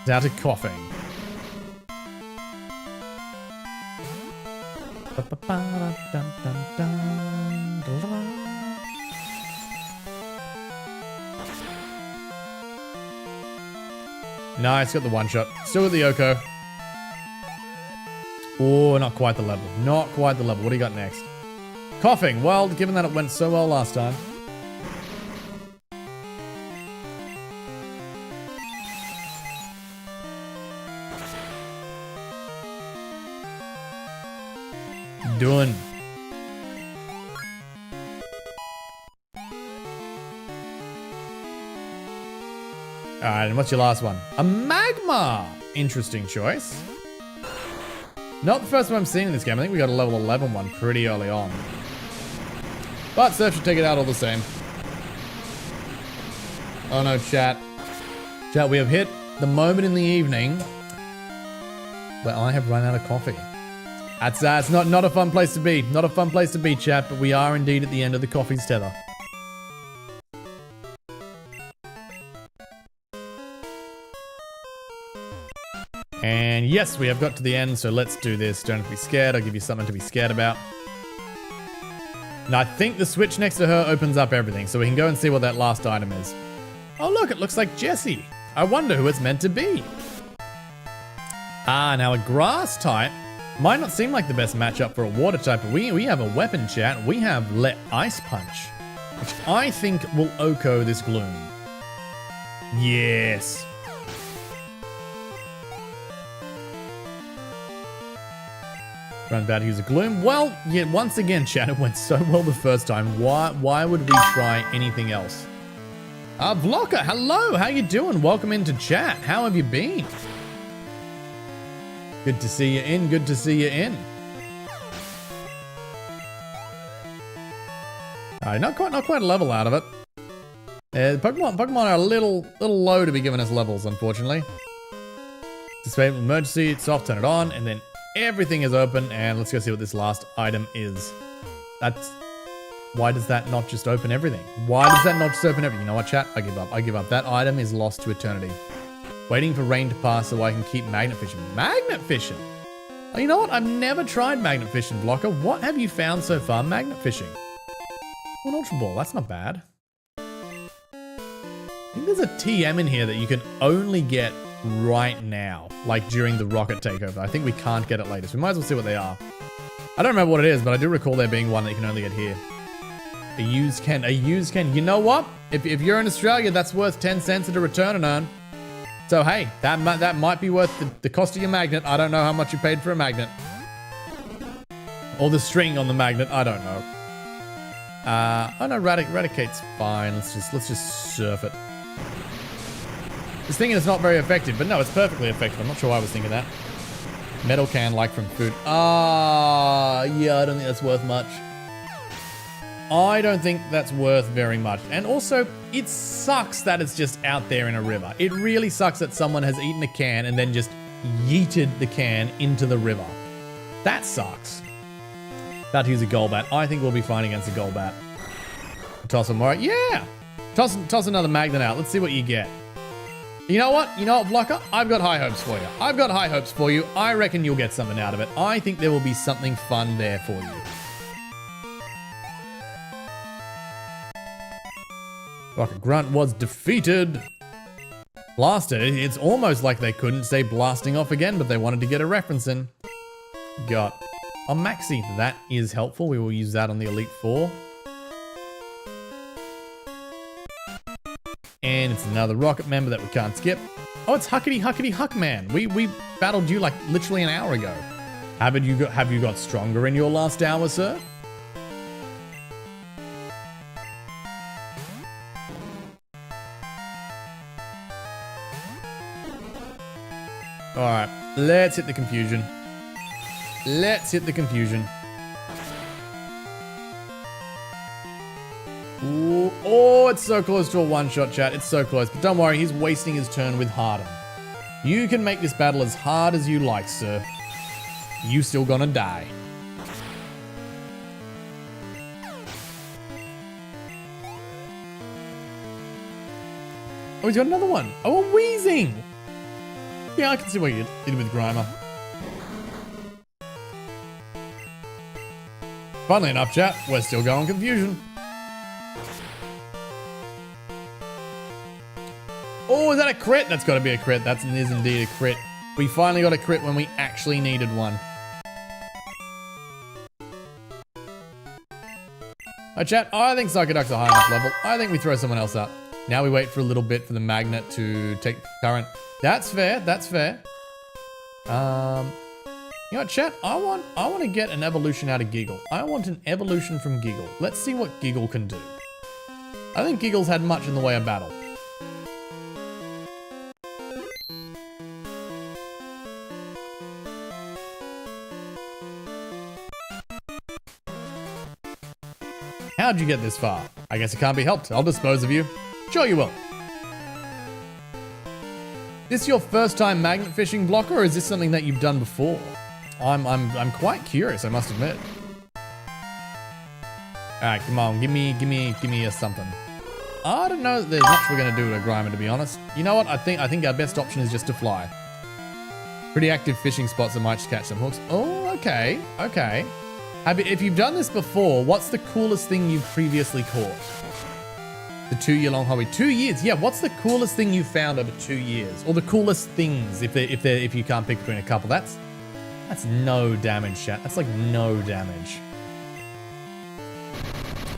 Out of coughing. Nice, got the one shot. Still with the Yoko. Oh, not quite the level. Not quite the level. What do you got next? Coughing. Well, given that it went so well last time. Doing. Alright, and what's your last one? A magma! Interesting choice. Not the first one I'm seeing in this game. I think we got a level 11 one pretty early on. But Surf should take it out all the same. Oh no, chat. Chat, we have hit the moment in the evening where I have run out of coffee. That's not a fun place to be. Not a fun place to be, chat, but we are indeed at the end of the coffee's tether. And yes, we have got to the end, so let's do this. Don't have to be scared. I'll give you something to be scared about. And I think the switch next to her opens up everything, so we can go and see what that last item is. Oh look, it looks like Jessie. I wonder who it's meant to be. Ah, now a grass type might not seem like the best matchup for a water type, but we have a weapon, chat. We have Let Ice Punch, which I think will Oko this gloom. Yes. Run about to use a gloom. Well, yeah, once again, chat, it went so well the first time. Why would we try anything else? Vlogger, hello, how you doing? Welcome into chat. How have you been? Good to see you in, good to see you in. Alright, not quite a level out of it. Pokemon are a little low to be giving us levels, unfortunately. Disable emergency, soft turn it on, and then everything is open, and let's go see what this last item is. Why does that not just open everything? Why does that not just open everything? You know what, chat? I give up. I give up. That item is lost to eternity. Waiting for rain to pass so I can keep magnet fishing. Magnet fishing? Oh, you know what? I've never tried magnet fishing, Blocker. What have you found so far magnet fishing? An Ultra Ball. That's not bad. I think there's a TM in here that you can only get right now, like during the rocket takeover. I think we can't get it later, so we might as well see what they are. I don't remember what it is, but I do recall there being one that you can only get here. A used can. You know what? If you're in Australia, that's worth 10 cents at a return and earn. So hey, that might be worth the cost of your magnet. I don't know how much you paid for a magnet. Or the string on the magnet, I don't know. Oh no, Radicate's fine. Let's just surf it. This thing is not very effective, but no, it's perfectly effective. I'm not sure why I was thinking that. Metal can, like from food. Yeah, I don't think that's worth much. I don't think that's worth very much. And also, it sucks that it's just out there in a river. It really sucks that someone has eaten a can and then just yeeted the can into the river. That sucks. About to use a Golbat. I think we'll be fine against a Golbat. Toss some more. Yeah! Toss another magnet out. Let's see what you get. You know what? You know what, Blocker? I've got high hopes for you. I've got high hopes for you. I reckon you'll get something out of it. I think there will be something fun there for you. Rocket Grunt was defeated. Blasted. It's almost like they couldn't say blasting off again, but they wanted to get a reference in. Got a Maxi. That is helpful. We will use that on the Elite Four. And it's another rocket member that we can't skip. Oh, it's Huckety Huckety Huck Man. We battled you like literally an hour ago. Have you got stronger in your last hour, sir? Alright, let's hit the confusion. Let's hit the confusion. Ooh, oh, it's so close to a one-shot, chat. It's so close. But don't worry, he's wasting his turn with Harden. You can make this battle as hard as you like, sir. You still gonna die. Oh, he's got another one. Oh, a Wheezing. Yeah, I can see what you did with Grimer. Funnily enough, chat, we're still going confusion. Oh, is that a crit? That's got to be a crit. That is indeed a crit. We finally got a crit when we actually needed one. Alright, chat, I think Psychoduck's a high enough level. I think we throw someone else up. Now we wait for a little bit for the magnet to take current. That's fair. That's fair. You know what, chat? I want to get an evolution out of Giggle. I want an evolution from Giggle. Let's see what Giggle can do. I think Giggle's had much in the way of battle. How'd you get this far? I guess it can't be helped. I'll dispose of you. Sure you will. This your first time magnet fishing, Blocker, or is this something that you've done before? I'm quite curious, I must admit. Alright, come on, give me a something. I don't know that there's much we're gonna do with a Grimer, to be honest. You know what? I think our best option is just to fly. Pretty active fishing spots that might just catch some hooks. Oh, okay, okay. If you've done this before, what's the coolest thing you've previously caught? The 2-year-long hobby. 2 years, yeah. What's the coolest thing you found over 2 years, or the coolest things if you can't pick between a couple? That's no damage, chat. That's like no damage.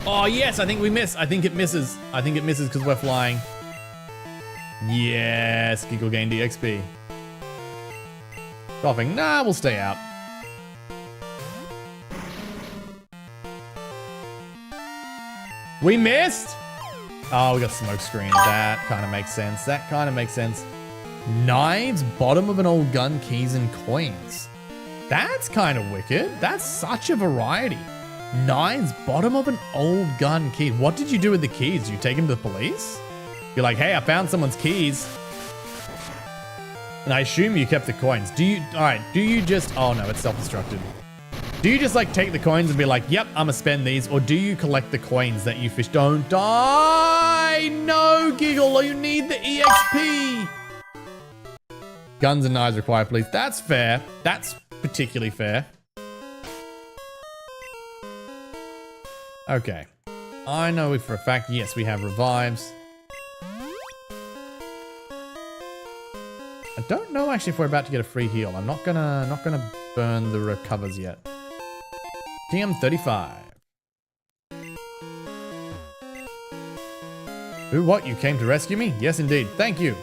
Oh yes, I think we miss. I think it misses. I think it misses because we're flying. Yes, Giggle gained EXP. Coughing. Nah, we'll stay out. We missed? Oh, we got smoke screen. That kind of makes sense. That kind of makes sense. Knives, bottom of an old gun, keys, and coins. That's kind of wicked. That's such a variety. Knives, bottom of an old gun, keys. What did you do with the keys? Did you take them to the police? You're like, hey, I found someone's keys. And I assume you kept the coins. Do you just, oh no, it's self-destructed. Do you just like take the coins and be like, yep, I'm gonna spend these? Or do you collect the coins that you fish? Don't die! No, Giggle, you need the EXP! Guns and knives required, please. That's fair. That's particularly fair. Okay. I know for a fact, yes, we have revives. I don't know actually if we're about to get a free heal. I'm not gonna burn the recovers yet. TM35. Who, what? You came to rescue me? Yes, indeed. Thank you.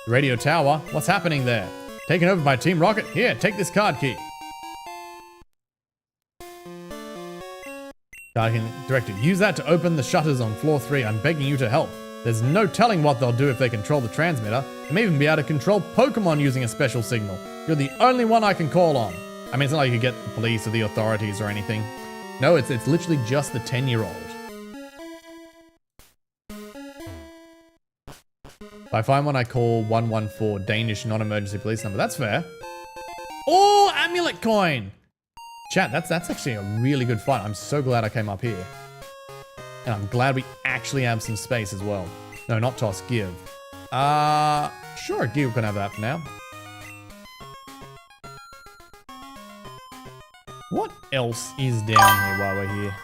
Radio tower. What's happening there? Taken over by Team Rocket? Here, take this card key. Director, use that to open the shutters on floor 3. I'm begging you to help. There's no telling what they'll do if they control the transmitter. They may even be able to control Pokémon using a special signal. You're the only one I can call on. I mean, it's not like you could get the police or the authorities or anything. No, it's literally just the 10-year-old. If I find one, I call 114, Danish non-emergency police number. That's fair. Oh, amulet coin! Chat, that's actually a really good fight. I'm so glad I came up here. And I'm glad we actually have some space as well. No, not toss, give. Sure, give can have that for now. What else is down here while we're here?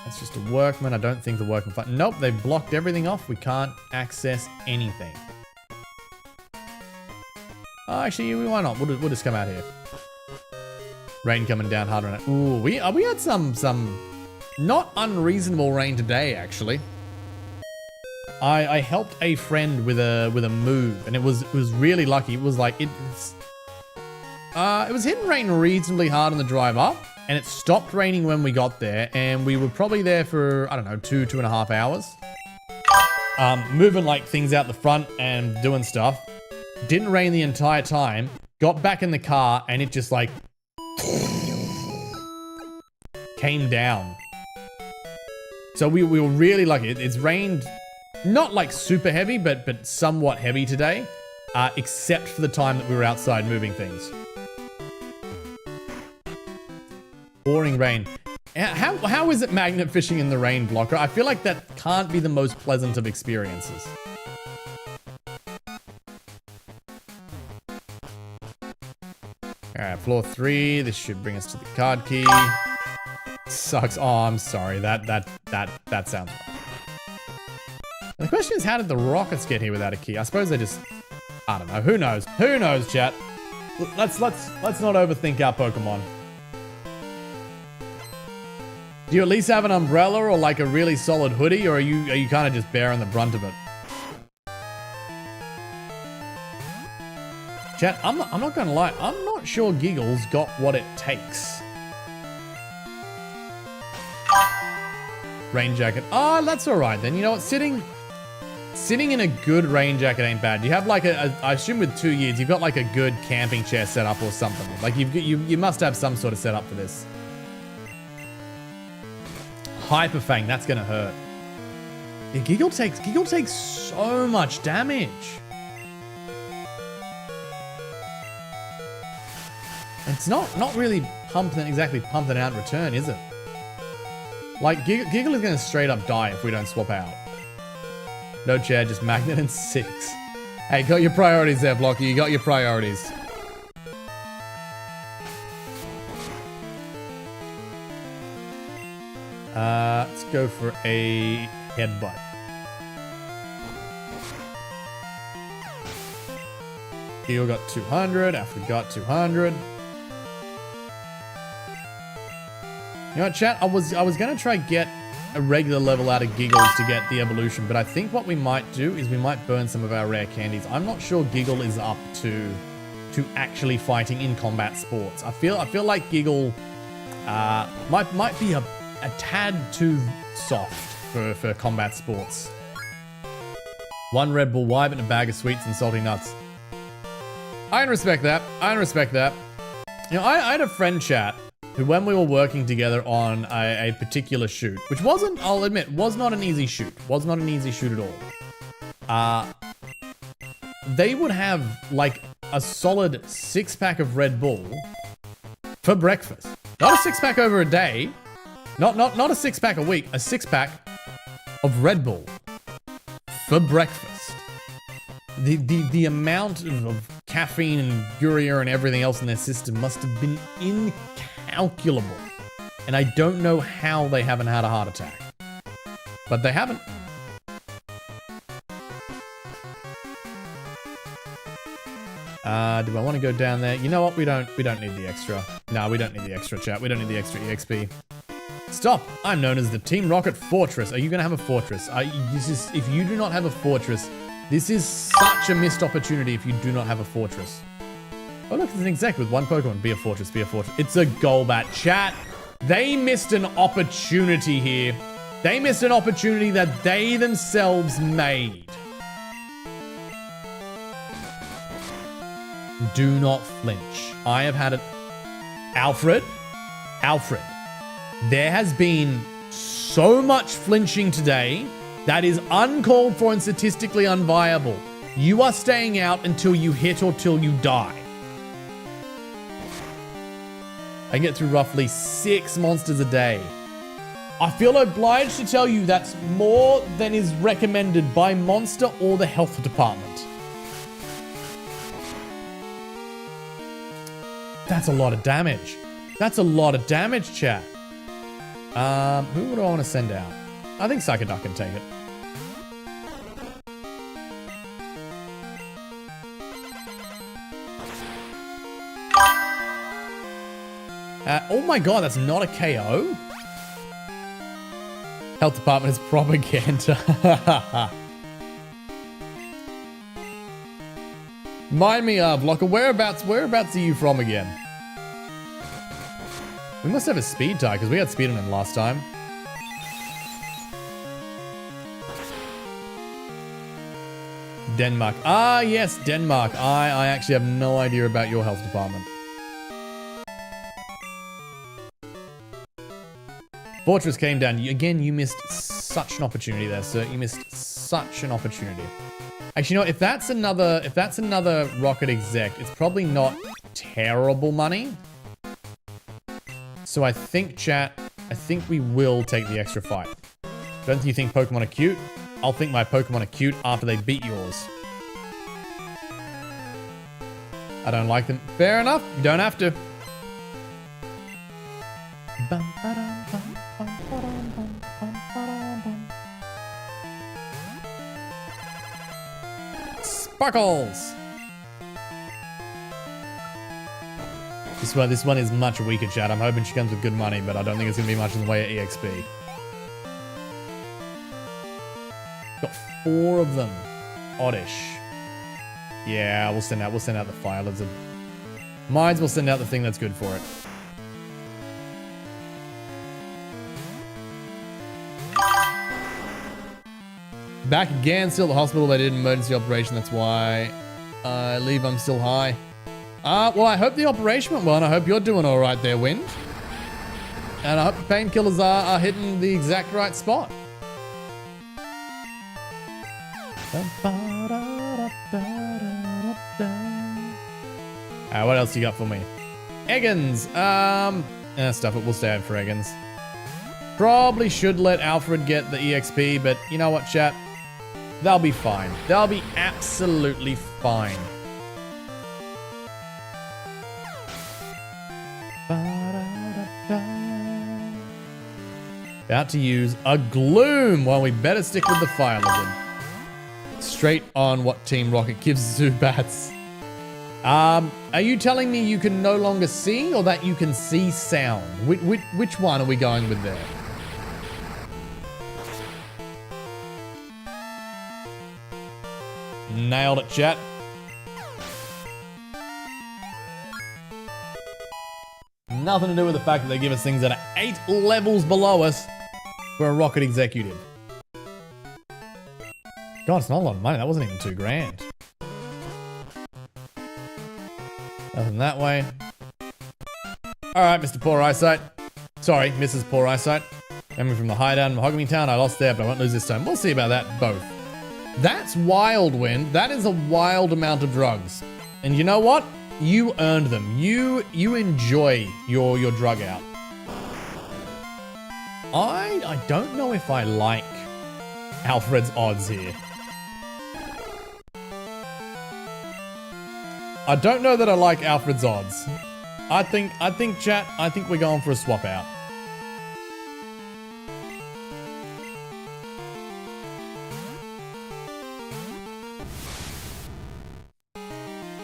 That's just a workman. I don't think the workman fight. Nope, they've blocked everything off. We can't access anything. Actually, why not? We'll just come out here. Rain coming down harder on it. Ooh, we had some not unreasonable rain today, actually. I helped a friend with a move, and it was really lucky. It was like it was hitting rain reasonably hard on the drive up, and it stopped raining when we got there, and we were probably there for, I don't know, 2.5 hours. Moving like things out the front and doing stuff. Didn't rain the entire time. Got back in the car, and it just like came down. So we were really lucky. It's rained not like super heavy, but somewhat heavy today, except for the time that we were outside moving things. Pouring rain. How is it magnet fishing in the rain, Blocker? I feel like that can't be the most pleasant of experiences. Alright, floor 3. This should bring us to the card key. Sucks. Oh, I'm sorry. That sounds wrong. And the question is, how did the rockets get here without a key? I suppose they just... I don't know. Who knows? Who knows, chat? Let's not overthink our Pokemon. Do you at least have an umbrella or like a really solid hoodie, or are you kind of just bearing the brunt of it? Chat, I'm not gonna lie. I'm not sure Giggle's got what it takes. Rain jacket. Oh, that's all right then. You know what? Sitting in a good rain jacket ain't bad. You have like I assume with 2 years, you've got like a good camping chair set up or something. Like you must have some sort of setup for this. Hyper Fang, that's gonna hurt. Yeah, Giggle takes so much damage. It's not really exactly pumping out in return, is it? Like, Giggle is going to straight up die if we don't swap out. No chair, just magnet and 6. Hey, got your priorities there, Blocky. You got your priorities. Let's go for a headbutt. Giggle got 200. Alfred got 200. You know what, chat? I was gonna try get a regular level out of Giggles to get the evolution, but I think what we might do is we might burn some of our rare candies. I'm not sure Giggle is up to actually fighting in combat sports. I feel like Giggle might be a tad too soft for combat sports. 1 Red Bull Vibe and a bag of sweets and salty nuts. I can respect that. You know, I had a friend, chat, who, when we were working together on a particular shoot, which wasn't, I'll admit, was not an easy shoot. Was not an easy shoot at all. They would have like a solid 6-pack of Red Bull for breakfast. Not a 6-pack over a day. Not a 6-pack a week. A 6-pack of Red Bull for breakfast. The amount of caffeine and urea and everything else in their system must have been incalculable. And I don't know how they haven't had a heart attack. But they haven't. Do I want to go down there? You know what? We don't need the extra. No, we don't need the extra, chat. We don't need the extra EXP. Stop! I'm known as the Team Rocket Fortress. Are you going to have a fortress? If you do not have a fortress, this is such a missed opportunity if you do not have a fortress. Oh look, it's an exec with 1 Pokemon. Be a fortress, be a fortress. It's a Golbat. Chat, they missed an opportunity here. They missed an opportunity that they themselves made. Do not flinch. I have had it. Alfred, there has been so much flinching today that is uncalled for and statistically unviable. You are staying out until you hit or till you die. I get through roughly 6 monsters a day. I feel obliged to tell you that's more than is recommended by Monster or the health department. That's a lot of damage. That's a lot of damage, chat. Who do I want to send out? I think Psychoduck can take it. Oh my god, that's not a KO? Health department is propaganda. Mind me, Blocker, whereabouts are you from again? We must have a speed tie, because we had speed on him last time. Denmark. Ah, yes, Denmark. I actually have no idea about your health department. Fortress came down. Again, you missed such an opportunity there, sir. You missed such an opportunity. Actually, you know what? If that's another rocket exec, it's probably not terrible money. So I think, chat, I think we will take the extra fight. Don't you think Pokemon are cute? I'll think my Pokemon are cute after they beat yours. I don't like them. Fair enough. You don't have to. Sparkles! This one is much weaker, chat. I'm hoping she comes with good money, but I don't think it's going to be much in the way of EXP. Got 4 of them. Oddish. Yeah, we'll send out the Fire Lizard. Mines will send out the thing that's good for it. Back again, still at the hospital. They did an emergency operation. That's why I leave. I'm still high. Well, I hope the operation went well, and I hope you're doing all right there, Wind. And I hope the painkillers are hitting the exact right spot. What else you got for me? Eggins. Stuff it. We'll stay out for Eggins. Probably should let Alfred get the EXP, but you know what, chat? They'll be fine. They'll be absolutely fine. About to use a Gloom. Well, we better stick with the Fire Lizard. Straight on what Team Rocket gives Zubats. Are you telling me you can no longer see, or that you can see sound? Which one are we going with there? Nailed it, chat. Nothing to do with the fact that they give us things that are 8 levels below us for a rocket executive. God, it's not a lot of money. That wasn't even $2,000. Nothing that way. Alright, Mr. Poor Eyesight. Sorry, Mrs. Poor Eyesight. Coming from the hideout in Mahogany Town. I lost there, but I won't lose this time. We'll see about that, both. That's wild, Wind. That is a wild amount of drugs. And you know what? You earned them. You enjoy your drug out. I don't know if I like Alfred's odds here. I don't know that I like Alfred's odds. I think, chat, I think we're going for a swap out.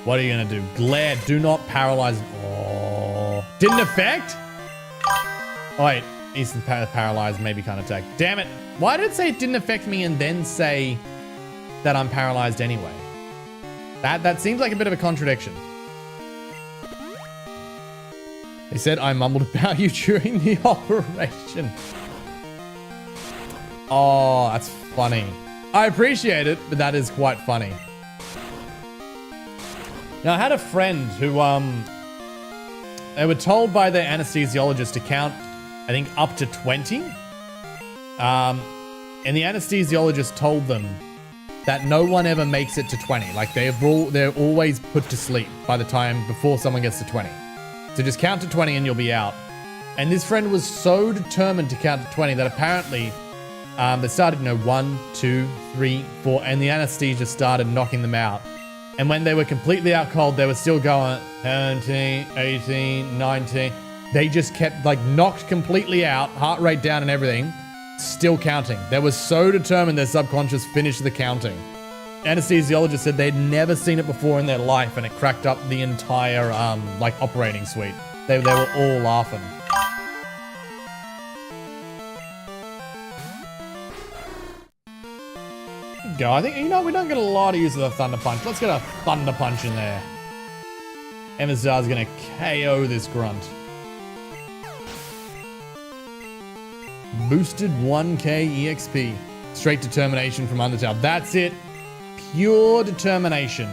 What are you gonna do? Glare, do not paralyze. Oh, didn't affect? Oh, wait, Eastern paralyzed, maybe can't attack. Damn it. Why did it say it didn't affect me and then say that I'm paralyzed anyway? That seems like a bit of a contradiction. They said I mumbled about you during the operation. Oh, that's funny. I appreciate it, but that is quite funny. Now, I had a friend who, they were told by their anesthesiologist to count, I think, up to 20. And the anesthesiologist told them that no one ever makes it to 20. Like, they're always put to sleep by the time before someone gets to 20. So just count to 20 and you'll be out. And this friend was so determined to count to 20 that apparently they started, 1, 2, 3, 4, and the anesthesia started knocking them out. And when they were completely out cold, they were still going 17, 18, 19. They just kept, knocked completely out, heart rate down and everything, still counting. They were so determined their subconscious finished the counting. Anesthesiologist said they'd never seen it before in their life, and it cracked up the entire, operating suite. They were all laughing. go. I think, you know, we don't get a lot of use of the Thunder Punch. Let's get a Thunder Punch in there. Emmazar's gonna KO this grunt. Boosted 1k EXP. Straight determination from Undertale. That's it. Pure determination.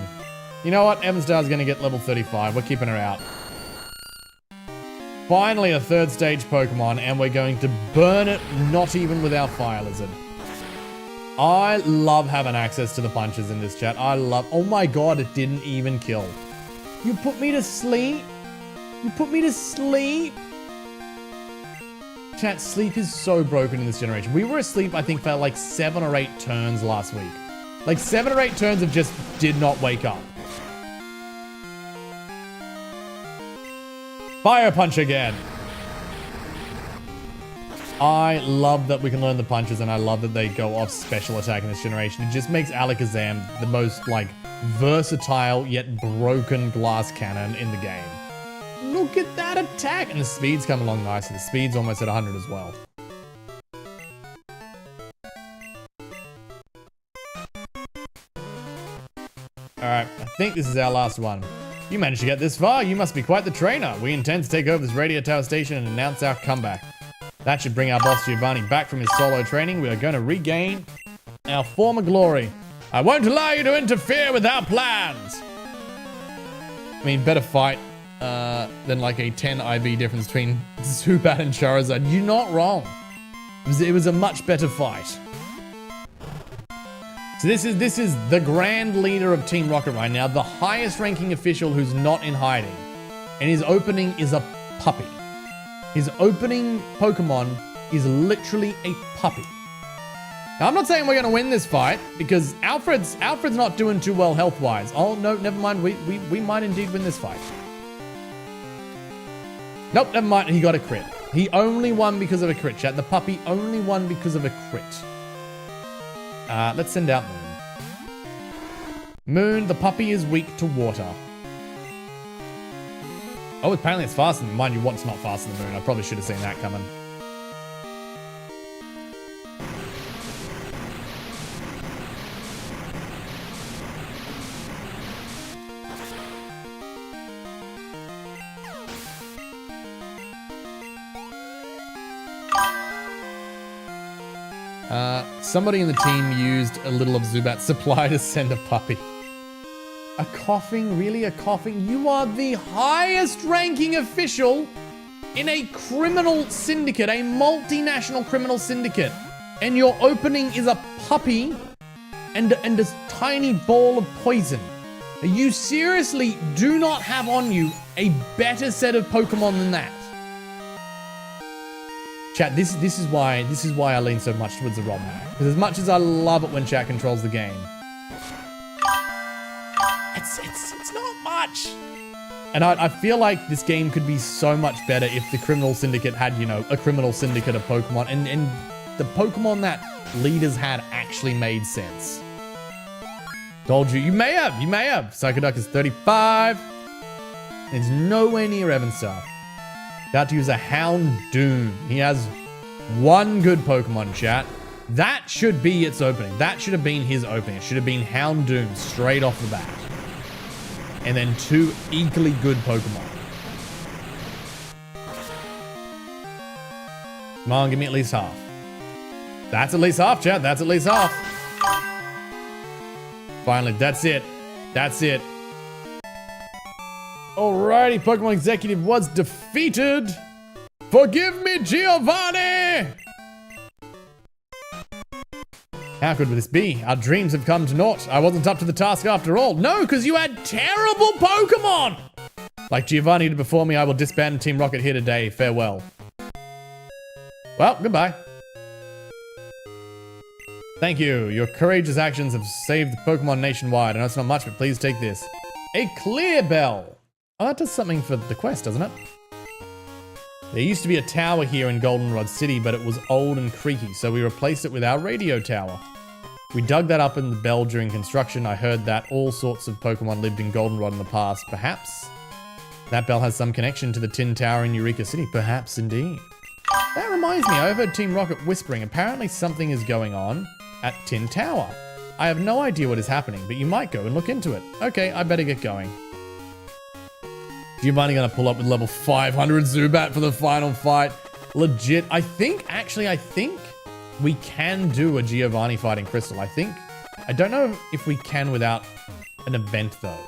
You know what? Emmazar's gonna get level 35. We're keeping her out. Finally, a third stage Pokemon, and we're going to burn it, not even with our Fire Lizard. I love having access to the punches in this chat. I love... Oh my god, it didn't even kill. You put me to sleep? You put me to sleep? Chat, sleep is so broken in this generation. We were asleep, I think, for like 7 or 8 turns last week. Like 7 or 8 turns of just did not wake up. Fire Punch again. I love that we can learn the punches, and I love that they go off special attack in this generation. It just makes Alakazam the most, like, versatile yet broken glass cannon in the game. Look at that attack! And the speed's come along nicely. The speed's almost at 100 as well. Alright, I think this is our last one. You managed to get this far. You must be quite the trainer. We intend to take over this radio tower station and announce our comeback. That should bring our boss Giovanni back from his solo training. We are going to regain our former glory. I won't allow you to interfere with our plans. I mean, better fight than like a 10 IV difference between Zubat and Charizard. You're not wrong. It was a much better fight. So this is the grand leader of Team Rocket right now, the highest ranking official who's not in hiding. And his opening is a puppy. His opening Pokemon is literally a puppy. Now, I'm not saying we're going to win this fight, because Alfred's not doing too well health-wise. Oh, no, never mind. We might indeed win this fight. Nope, never mind. He got a crit. He only won because of a crit, chat. The puppy only won because of a crit. Let's send out Moon. Moon, the puppy is weak to water. Oh, apparently it's faster than... Mind you, what's not faster than Moon? I probably should have seen that coming. Somebody in the team used a little of Zubat's supply to send a puppy. A coughing? Really? A coughing? You are the highest ranking official in a criminal syndicate, a multinational criminal syndicate. And your opening is a puppy and a tiny ball of poison. You seriously do not have on you a better set of Pokemon than that. Chat, this is why I lean so much towards the ROM. Because as much as I love it when chat controls the game, it's not much. And I feel like this game could be so much better if the criminal syndicate had, you know, a criminal syndicate of Pokemon, and the Pokemon that leaders had actually made sense. Told you, you may have. Psychoduck is 35. It's nowhere near Evanstar. About to use a Houndoom. He has one good Pokemon, chat. That should be its opening. That should have been his opening. It should have been Houndoom straight off the bat. And then 2 equally good Pokemon. Come on, give me at least half. That's at least half, chat. That's at least half. Finally, that's it. That's it. Alrighty, Pokemon Executive was defeated. Forgive me, Giovanni! How could this be? Our dreams have come to naught. I wasn't up to the task after all. No, because you had terrible Pokemon! Like Giovanni did before me, I will disband Team Rocket here today. Farewell. Well, goodbye. Thank you. Your courageous actions have saved the Pokemon nationwide. I know it's not much, but please take this. A clear bell. Oh, that does something for the quest, doesn't it? There used to be a tower here in Goldenrod City, but it was old and creaky, so we replaced it with our radio tower. We dug that up in the bell during construction. I heard that all sorts of Pokemon lived in Goldenrod in the past. Perhaps that bell has some connection to the Tin Tower in Eureka City. Perhaps indeed. That reminds me, I overheard Team Rocket whispering. Apparently something is going on at Tin Tower. I have no idea what is happening, but you might go and look into it. Okay, I better get going. Giovanni gonna pull up with level 500 Zubat for the final fight. Legit. I think we can do a Giovanni fighting Crystal. I don't know if we can without an event though.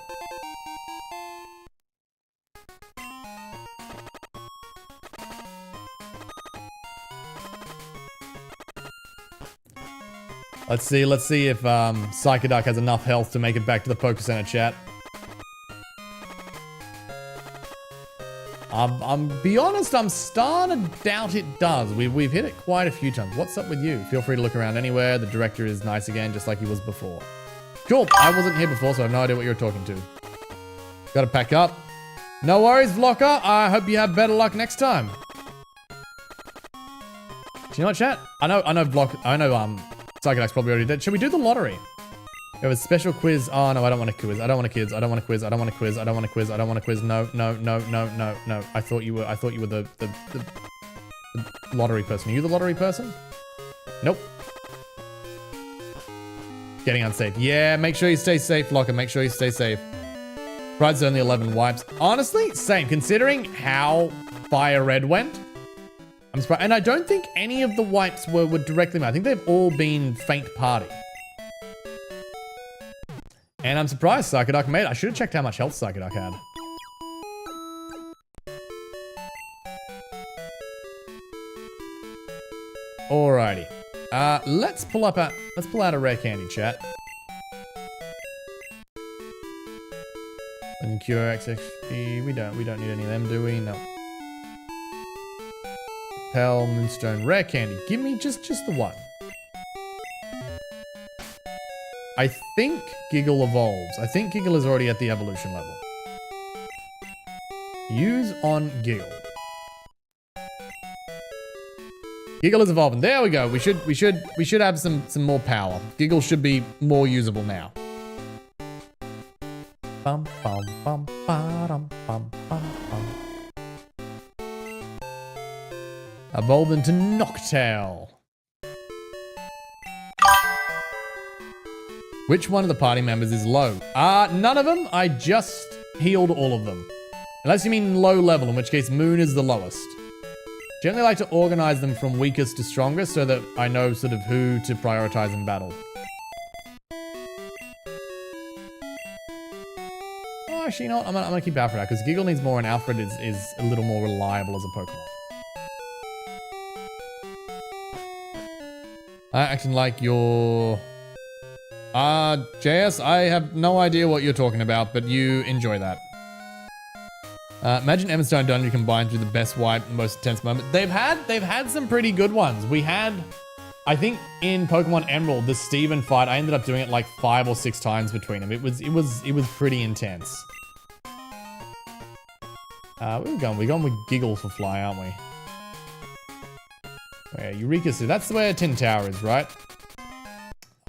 Let's see if Psychoduck has enough health to make it back to the Poké Center chat. Be honest, I'm starting to doubt it does. We've hit it quite a few times. What's up with you? Feel free to look around anywhere. The director is nice again, just like he was before. Cool. I wasn't here before, so I have no idea what you're talking to. Gotta pack up. No worries, Vlocker. I hope you have better luck next time. Do you know what, chat? I know Psychoduck's probably already dead. Should we do the lottery? We have a special quiz. Oh no, I don't want a quiz. I don't want a quiz. I don't want a quiz. I don't want a quiz. I don't want a quiz. I don't want a quiz. No. I thought you were the lottery person. Are you the lottery person? Nope. Getting unsafe. Yeah, make sure you stay safe, Locker. Make sure you stay safe. Pride's only 11 wipes. Honestly, same. Considering how Firered went, I'm surprised. And I don't think any of the wipes were directly made. I think they've all been Faint Party. And I'm surprised Psychoduck made it. I should have checked how much health Psychoduck had. Alrighty. Let's pull out a rare candy, chat. And Cure XXP. We don't need any of them, do we? No. Pell, Moonstone, rare candy. Give me just the one. I think Giggle evolves. I think Giggle is already at the evolution level. Use on Giggle. Giggle is evolving. There we go. We should have some more power. Giggle should be more usable now. Bum bum bum bum bum bum bum. Evolve into Noctowl. Which one of the party members is low? None of them. I just healed all of them. Unless you mean low level, in which case Moon is the lowest. Generally like to organize them from weakest to strongest so that I know sort of who to prioritize in battle. Oh, actually, you know what? I'm gonna keep Alfred out because Giggle needs more and Alfred is a little more reliable as a Pokemon. Acting like you're... JS, I have no idea what you're talking about, but you enjoy that. Imagine Emberstone Dungeon combined through the best wipe and most intense moment. They've had some pretty good ones. We had, I think in Pokemon Emerald, the Steven fight, I ended up doing it like 5 or 6 times between them. It was pretty intense. Where we going? We're going with Giggle for Fly, aren't we? Yeah, Eureka City. That's where Tin Tower is, right?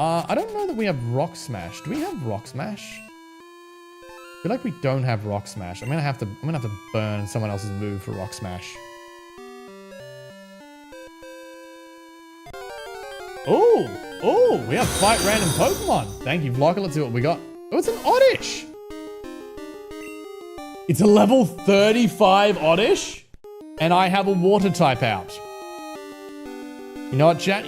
I don't know that we have Rock Smash. Do we have Rock Smash? I feel like we don't have Rock Smash. I'm gonna have to burn someone else's move for Rock Smash. Oh, we have Fight Random Pokemon. Thank you, Vlogger. Let's see what we got. Oh, it's an Oddish. It's a level 35 Oddish, and I have a Water type out. You know what, chat?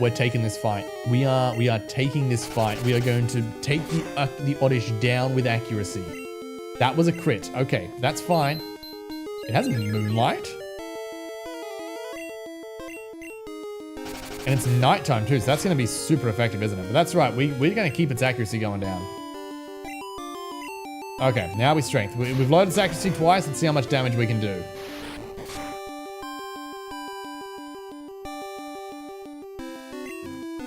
We're taking this fight. We are taking this fight. We are going to take the Oddish down with accuracy. That was a crit. Okay, that's fine. It has Moonlight. And it's nighttime too, so that's going to be super effective, isn't it? But that's right. We're going to keep its accuracy going down. Okay, now we strength. We've loaded its accuracy twice. Let's see how much damage we can do.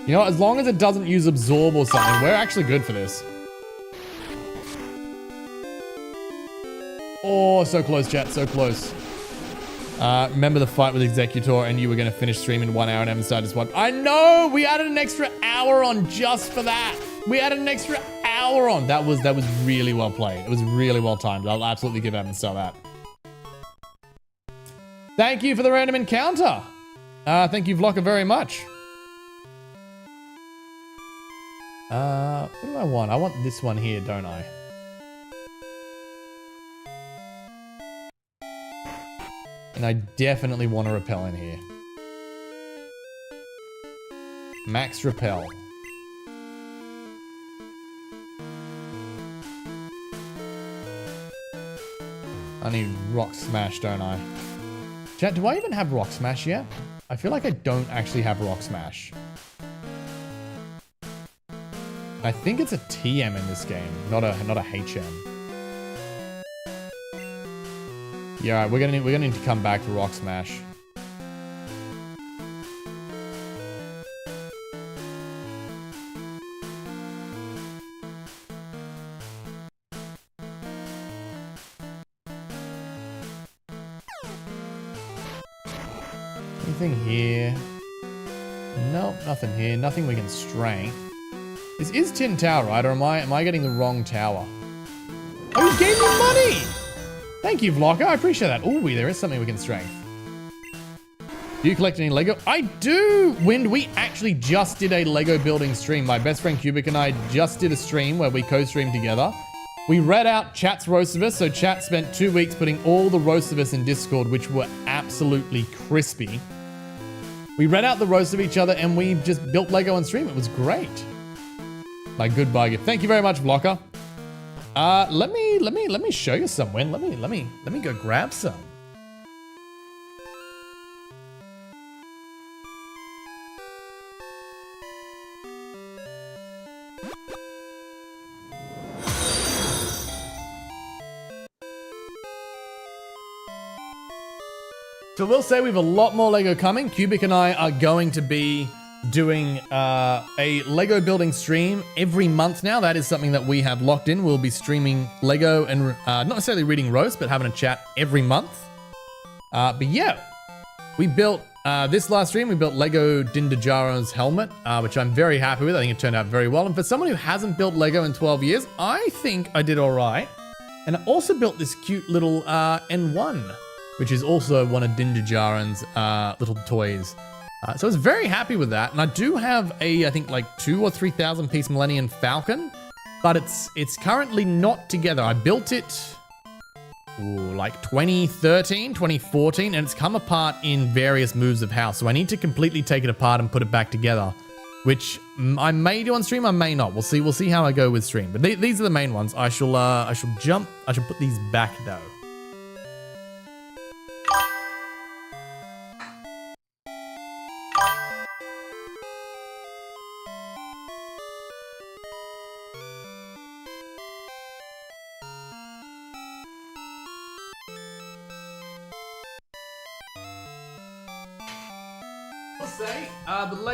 You know, as long as it doesn't use Absorb or something, we're actually good for this. Oh, so close, chat, so close. Remember the fight with Executor and you were going to finish stream in 1 hour and haven't started this one. I know! We added an extra hour on just for that. We added an extra hour on. That was really well played. It was really well timed. I'll absolutely give Evan Star that. Thank you for the random encounter. Thank you, Vlocker, very much. What do I want? I want this one here, don't I? And I definitely want to repel in here. Max repel. I need rock smash, don't I? Chat, do I even have rock smash yet? I feel like I don't actually have rock smash. I think it's a TM in this game, not a HM. Yeah, alright, we're gonna need to come back for rock smash. Anything here? Nope, nothing here. Nothing we can strength. This is Tin Tower, right? Or am I getting the wrong tower? Oh, you gave me money! Thank you, Vlogger. I appreciate that. Ooh, there is something we can strength. Do you collect any Lego? I do! Wind, we actually just did a Lego building stream. My best friend Cubic and I just did a stream where we co-streamed together. We read out chat's roast of us, so chat spent 2 weeks putting all the roast of us in Discord, which were absolutely crispy. We read out the roast of each other and we just built Lego on stream. It was great. My goodbye gift. Thank you very much, Blocker. Let me show you some, Win. Let me go grab some. So we'll say we have a lot more Lego coming. Cubic and I are going to be doing a Lego building stream every month now. That is something that we have locked in. We'll be streaming Lego and not necessarily reading roast, but having a chat every month. But yeah, we built this last stream. We built Lego Dindajaro's helmet, which I'm very happy with. I think it turned out very well. And for someone who hasn't built Lego in 12 years, I think I did all right. And I also built this cute little N1, which is also one of Dindajaran's little toys. So I was very happy with that. And I do have a, I think like 2,000 or 3,000 piece Millennium Falcon, but it's currently not together. I built it like 2013, 2014, and it's come apart in various moves of house. So I need to completely take it apart and put it back together, which I may do on stream, I may not. We'll see how I go with stream. But these are the main ones. I shall put these back though.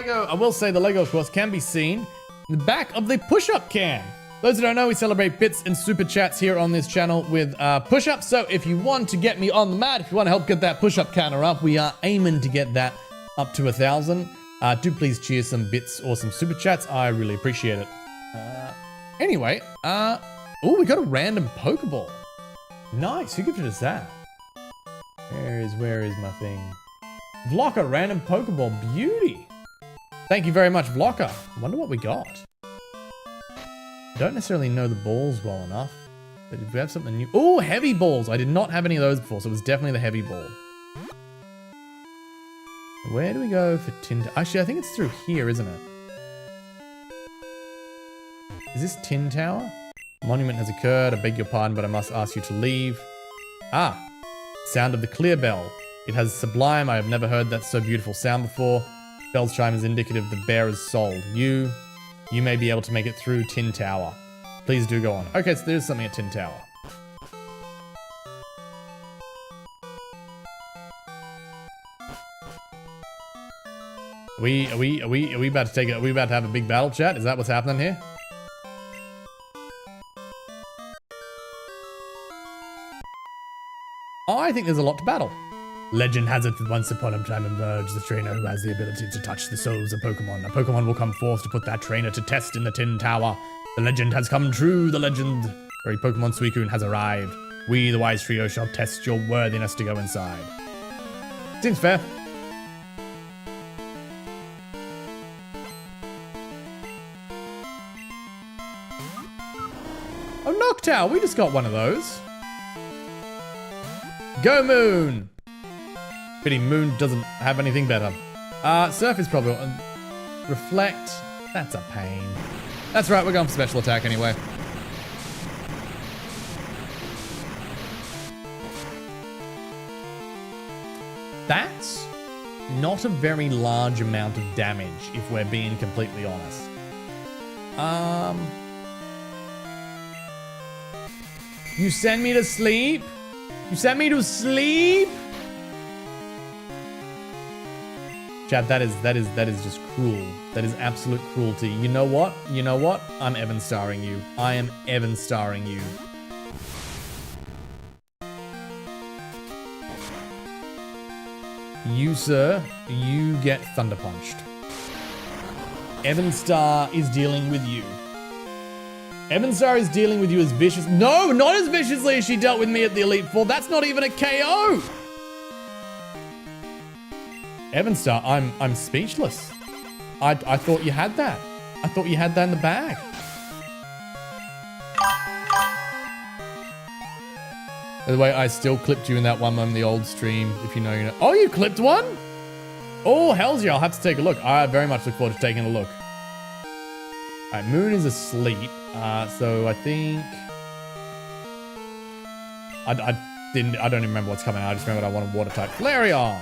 I will say the Lego, of course, can be seen in the back of the push-up can. Those who don't know, we celebrate bits and super chats here on this channel with push-ups. So if you want to get me on the mat, if you want to help get that push-up counter up, we are aiming to get that up to 1,000. Do please cheer some bits or some super chats. I really appreciate it. Anyway, oh, we got a random Pokeball. Nice. Who gifted us that? Where is my thing? Vlocker, random Pokeball. Beauty. Thank you very much, Vlocker. I wonder what we got. I don't necessarily know the balls well enough, but if we have something new. Oh, heavy balls. I did not have any of those before, so it was definitely the heavy ball. Where do we go for Tin? Actually, I think it's through here, isn't it? Is this Tin Tower? Monument has occurred. I beg your pardon, but I must ask you to leave. Ah, sound of the clear bell. It has sublime. I have never heard that so beautiful sound before. Bell's chime is indicative the bear is sold. You may be able to make it through Tin Tower. Please do go on. Okay, so there's something at Tin Tower. Are we about to take it? Are we about to have a big battle, chat? Is that what's happening here? I think there's a lot to battle. Legend has it that once upon a time emerged the trainer who has the ability to touch the souls of Pokemon. A Pokemon will come forth to put that trainer to test in the Tin Tower. The legend has come true, the legend. Very Pokemon Suicune has arrived. We, the Wise Trio, shall test your worthiness to go inside. Seems fair. Noctowl. We just got one of those. Go Moon. Pity Moon doesn't have anything better. Surf is probably... Reflect. That's a pain. That's right, we're going for special attack anyway. That's not a very large amount of damage, if we're being completely honest. You send me to sleep? You sent me to sleep? Chad, that is just cruel. That is absolute cruelty. You know what? You know what? I'm Evan starring you. I am Evan starring you. You, sir, you get thunder punched. Evan Star is dealing with you. Evan Star is dealing with you as vicious. No, not as viciously as she dealt with me at the Elite Four. That's not even a KO. Evan Star, I'm speechless. I thought you had that. I thought you had that in the bag. By the way, I still clipped you in that one moment in the old stream, if you know you know. Oh, you clipped one? Oh, hells yeah, I'll have to take a look. I very much look forward to taking a look. All right, Moon is asleep, so I think... I don't even remember what's coming out. I just remember I wanted water type. Flareon!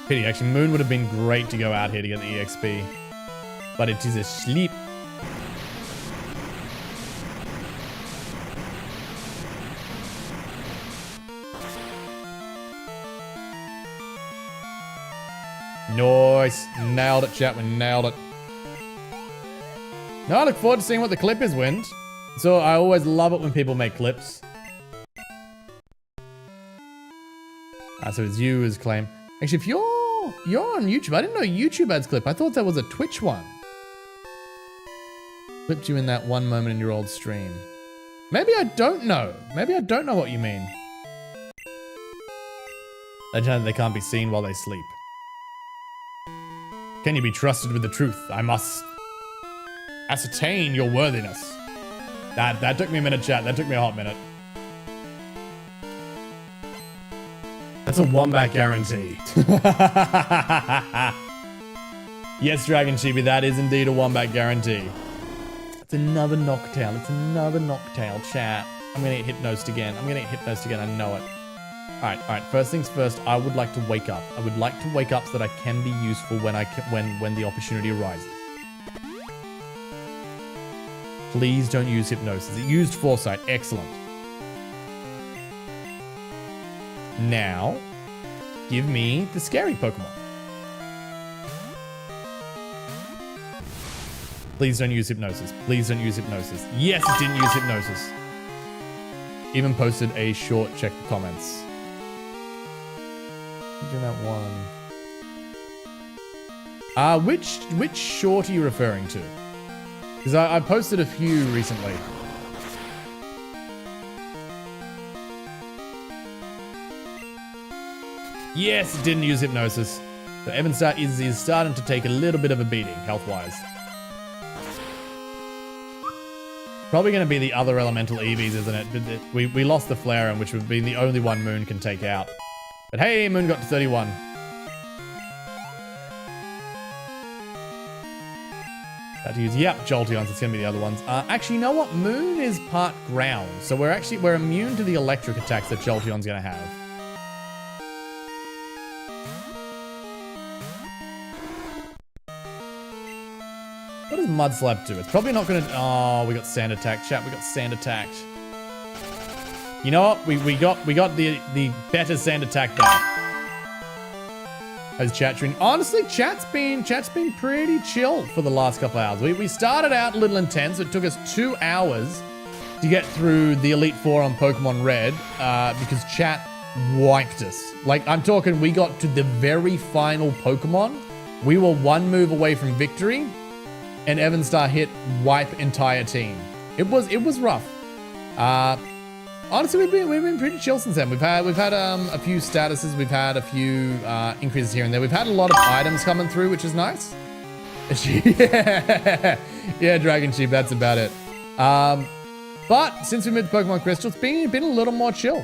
Pity, actually, Moon would have been great to go out here to get the EXP. But it is asleep. Nice. Nailed it, chat. We nailed it. Now I look forward to seeing what the clip is, Wind. So I always love it when people make clips. So it's you as claim. Actually, if you're on YouTube, I didn't know YouTube ads clip. I thought that was a Twitch one. Clipped you in that one moment in your old stream. Maybe I don't know. Maybe I don't know what you mean. They can't be seen while they sleep. Can you be trusted with the truth? I must ascertain your worthiness. That took me a minute, chat. That took me a hot minute. That's a one-back guarantee. Yes, Dragon Chibi, that is indeed a one-back guarantee. It's another Noctowl. It's another Noctowl, chat. I'm gonna get hypnosed again. I'm gonna get hypnosed again. I know it. All right. First things first. I would like to wake up. I would like to wake up so that I can be useful when the opportunity arises. Please don't use hypnosis. It used foresight. Excellent. Now, give me the scary Pokemon. Please don't use hypnosis. Please don't use hypnosis. Yes, it didn't use hypnosis. Even posted a short check the comments. Do that one. Which short are you referring to? Because I posted a few recently. Yes, it didn't use hypnosis. So Evan Star is starting to take a little bit of a beating, health-wise. Probably going to be the other elemental EVs, isn't it? We lost the Flareon, which would be the only one Moon can take out. But hey, Moon got to 31. That to use, yep, Jolteons, it's going to be the other ones. Actually, you know what? Moon is part ground. So we're immune to the electric attacks that Jolteon's going to have. What does Mudslap do? It's probably not going to... Oh, we got Sand Attack. Chat, we got Sand Attacked. You know what? We got the better Sand Attack back. As chat stream. Honestly, chat's been pretty chill for the last couple hours. We started out a little intense. It took us 2 hours to get through the Elite Four on Pokemon Red because chat wiped us. Like, I'm talking, we got to the very final Pokemon. We were one move away from victory, and Evan Star hit wipe entire team. It was rough. Honestly, we've been pretty chill since then. We've had a few statuses. We've had a few increases here and there. We've had a lot of items coming through, which is nice. Yeah, Dragon Sheep. That's about it. But since we moved to Pokemon Crystal, it's been a little more chill.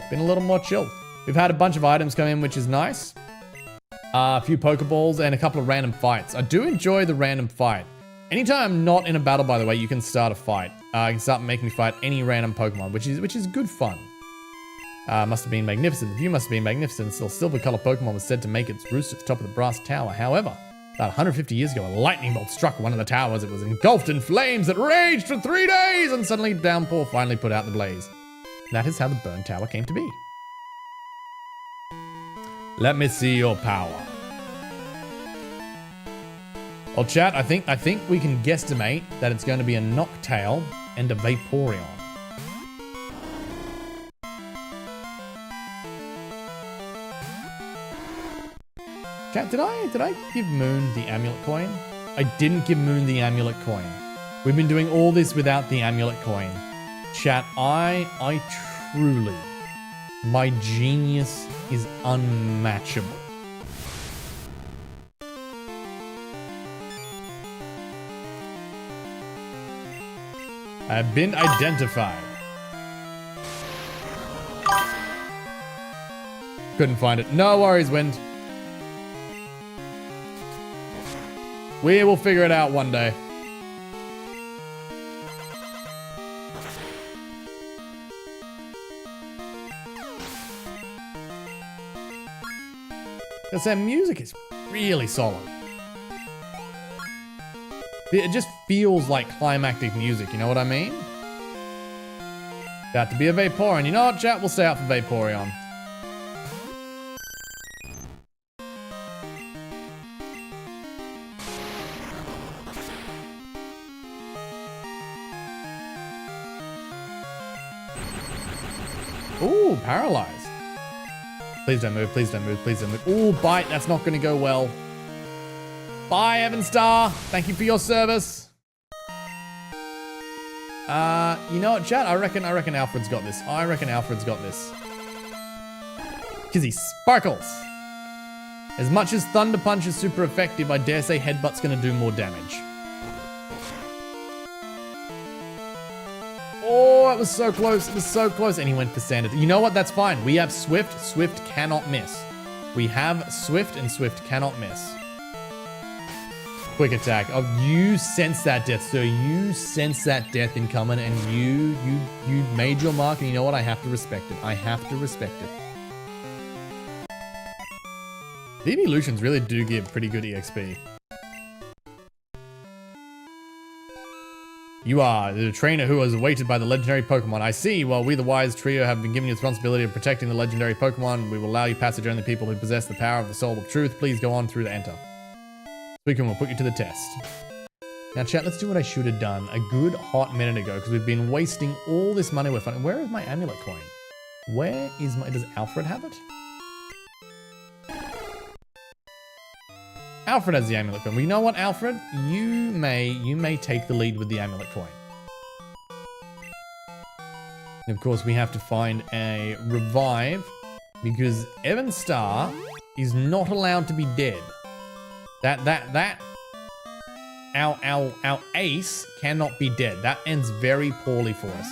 We've had a bunch of items come in, which is nice. A few Pokeballs and a couple of random fights. I do enjoy the random fight. Anytime I'm not in a battle, by the way, you can start a fight. You can start making me fight any random Pokemon, which is good fun. Must have been magnificent. The view must have been magnificent. Still, silver colored Pokemon was said to make its roost at the top of the brass tower. However, about 150 years ago, a lightning bolt struck one of the towers. It was engulfed in flames that raged for 3 days, and suddenly downpour finally put out the blaze. That is how the burned tower came to be. Let me see your power. Well, chat, I think we can guesstimate that it's going to be a Noctail and a Vaporeon. Chat, did I give Moon the amulet coin? I didn't give Moon the amulet coin. We've been doing all this without the amulet coin. Chat, I truly, my genius is unmatchable. I've been identified. Couldn't find it. No worries, Wind. We will figure it out one day. Because their music is really solid. It just feels like climactic music, you know what I mean? About to be a Vaporeon. You know what, chat? We'll stay out for Vaporeon. Ooh, paralyzed. Please don't move, please don't move, please don't move. Ooh, bite, that's not gonna go well. Bye, Evan Star. Thank you for your service. You know what, chat? I reckon Alfred's got this. I reckon Alfred's got this. Because he sparkles. As much as Thunder Punch is super effective, I dare say Headbutt's gonna do more damage. Oh, it was so close. It was so close. And he went for Sanity. You know what? That's fine. We have Swift. Swift cannot miss. We have Swift, and Swift cannot miss. Quick attack. Oh, you sense that death, sir. You sense that death incoming, and you made your mark, and you know what? I have to respect it. I have to respect it. The evolutions really do give pretty good EXP. You are the trainer who was awaited by the legendary Pokemon. I see. While we, the wise trio, have been given you the responsibility of protecting the legendary Pokemon, we will allow you passage only people who possess the power of the soul of truth. Please go on through the enter. Speaking, we'll put you to the test. Now, chat, let's do what I should have done a good hot minute ago, because we've been wasting all this money we're finding. Where is my amulet coin? Where is my... Does Alfred have it? Alfred has the amulet coin. Well, you know what, Alfred? You may take the lead with the amulet coin. And of course, we have to find a revive, because Evan Star is not allowed to be dead. Our ace cannot be dead. That ends very poorly for us.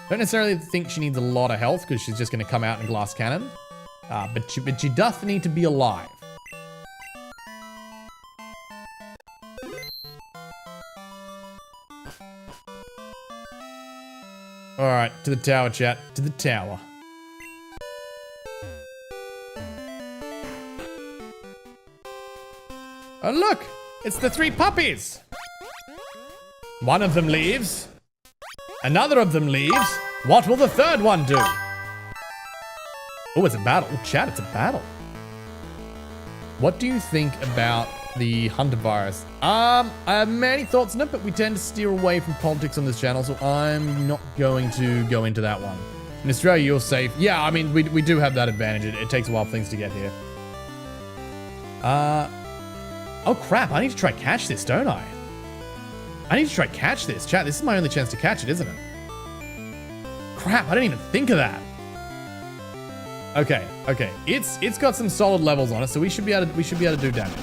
Don't necessarily think she needs a lot of health, because she's just going to come out in glass cannon. But she does need to be alive. Alright, to the tower, chat. To the tower. Oh, look! It's the 3 puppies! One of them leaves. Another of them leaves. What will the third one do? Oh, it's a battle. Oh, chat, it's a battle. What do you think about the Hunter virus? I have many thoughts on it, but we tend to steer away from politics on this channel, so I'm not going to go into that one. In Australia, you're safe. Yeah, I mean, we do have that advantage. It takes a while for things to get here. Oh crap, I need to try catch this, don't I? I need to try catch this. Chat, this is my only chance to catch it, isn't it? Crap, I didn't even think of that. Okay. It's got some solid levels on it, so we should be able to do damage.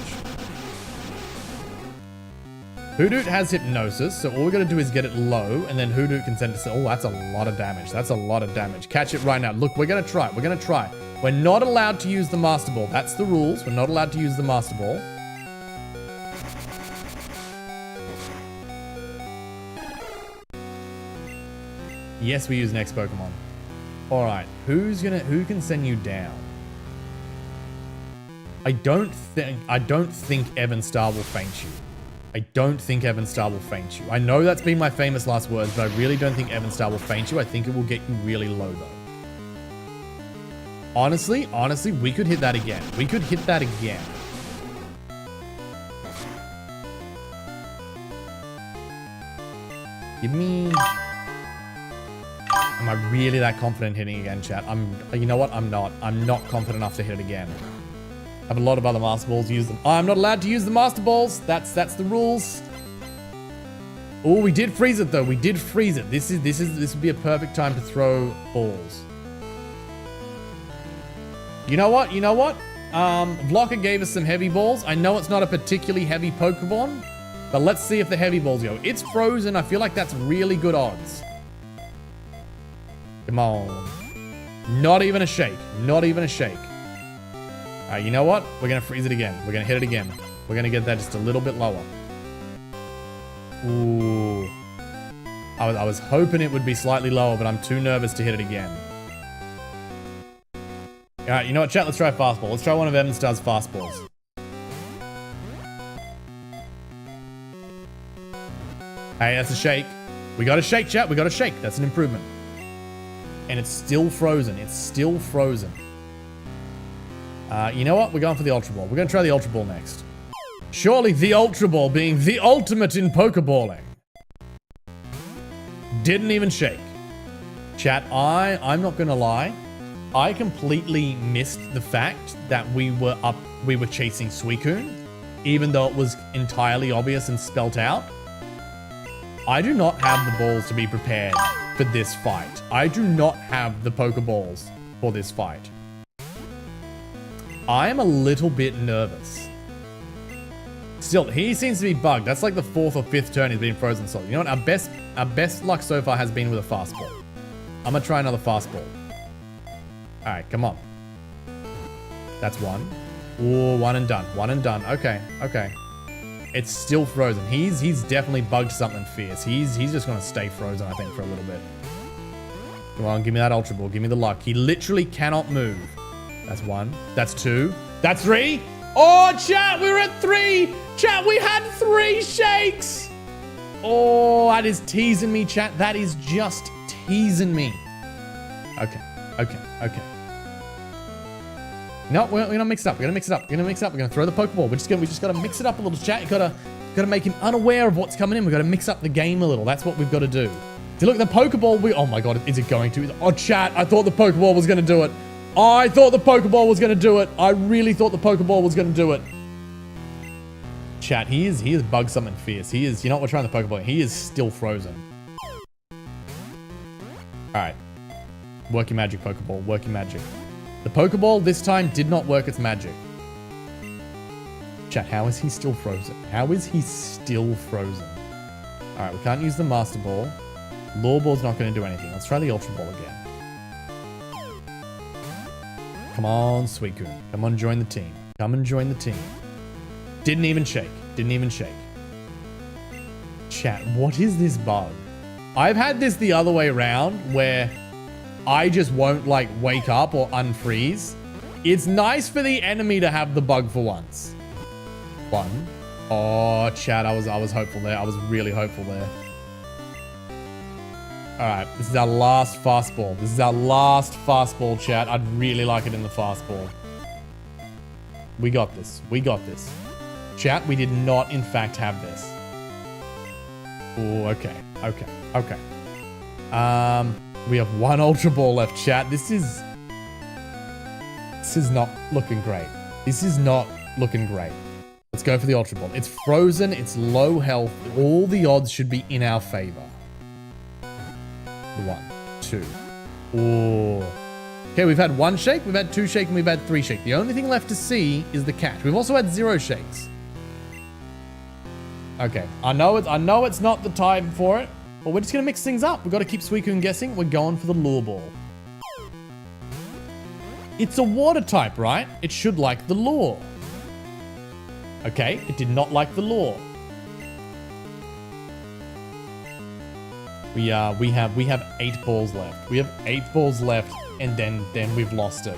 Hoodoo has hypnosis, so all we gotta do is get it low, and then Hoodoo can send it to... Oh, that's a lot of damage. That's a lot of damage. Catch it right now. Look, we're gonna try. We're gonna try. We're not allowed to use the Master Ball. That's the rules. We're not allowed to use the Master Ball. Yes, we use next Pokemon. All right, who can send you down? I don't think Evan Star will faint you. I don't think Evan Star will faint you. I know that's been my famous last words, but I really don't think Evan Star will faint you. I think it will get you really low though. Honestly, we could hit that again. We could hit that again. Give me... Am I really that confident hitting again, chat? You know what? I'm not. I'm not confident enough to hit it again. I have a lot of other Master Balls. Use them. I'm not allowed to use the Master Balls. That's the rules. Oh, we did freeze it though. We did freeze it. This would be a perfect time to throw balls. You know what? Vlocker gave us some heavy balls. I know it's not a particularly heavy Pokemon, but let's see if the heavy balls go. It's frozen. I feel like that's really good odds. Come on. Not even a shake. Not even a shake. All right, you know what? We're going to freeze it again. We're going to hit it again. We're going to get that just a little bit lower. Ooh. I was hoping it would be slightly lower, but I'm too nervous to hit it again. All right, you know what, chat? Let's try fastball. Let's try one of Evan Star's fastballs. Hey, that's a shake. We got a shake, chat. We got a shake. That's an improvement. And it's still frozen. It's still frozen. You know what? We're going for the Ultra Ball. We're going to try the Ultra Ball next. Surely the Ultra Ball being the ultimate in Pokeballing. Didn't even shake. Chat, I'm not going to lie. I completely missed the fact that we were chasing Suicune, even though it was entirely obvious and spelt out. I do not have the balls to be prepared for this fight. I do not have the Pokeballs for this fight. I am a little bit nervous. Still, he seems to be bugged. That's like the 4th or 5th turn he's been frozen solid. You know what? Our best luck so far has been with a fastball. I'm gonna try another fastball. All right, come on. That's one. Oh, one and done. One and done. Okay, okay. It's still frozen. He's definitely bugged something fierce. He's just gonna stay frozen, I think, for a little bit. Come on, give me that Ultra Ball. Give me the luck. He literally cannot move. That's one. That's two. That's three. Oh, chat, we were at 3. Chat, we had 3 shakes. Oh, that is teasing me, chat. That is just teasing me. Okay, okay, okay. No, we're gonna mix it up. We're gonna mix it up. We're gonna mix it up. We're gonna throw the Pokeball. We just gotta mix it up a little, chat. You gotta make him unaware of what's coming in. We gotta mix up the game a little. That's what we've got to do. See, look, the Pokeball. Oh my God, is it going to? Oh, chat, I thought the Pokeball was gonna do it. I thought the Pokeball was gonna do it. I really thought the Pokeball was gonna do it. Chat, he is bugged something fierce. He is. You know what? We're trying the Pokeball. He is still frozen. All right, work your magic, Pokeball. Work your magic. The Pokeball this time did not work its magic. Chat, how is he still frozen? How is he still frozen? All right, we can't use the Master Ball. Lure Ball's not going to do anything. Let's try the Ultra Ball again. Come on, Suicune. Come on, join the team. Come and join the team. Didn't even shake. Didn't even shake. Chat, what is this bug? I've had this the other way around where I just won't like wake up or unfreeze. It's nice for the enemy to have the bug for once. One. Oh, chat, I was hopeful there. I was really hopeful there. All right, this is our last fastball. This is our last fastball, chat. I'd really like it in the fastball. We got this. We got this. Chat, we did not, in fact, have this. Oh, okay. Okay. Okay. We have 1 Ultra Ball left, chat. This is not looking great. This is not looking great. Let's go for the Ultra Ball. It's frozen. It's low health. All the odds should be in our favor. 1, 2. Oh. Okay, we've had 1 shake, we've had 2 shake, and we've had 3 shake. The only thing left to see is the catch. We've also had 0 shakes. Okay. I know it's not the time for it, but we're just gonna mix things up. We've got to keep Suicune guessing. We're going for the lure ball. It's a water type, right? It should like the lure. Okay, it did not like the lure. We have 8 balls left. We have 8 balls left, and then we've lost it.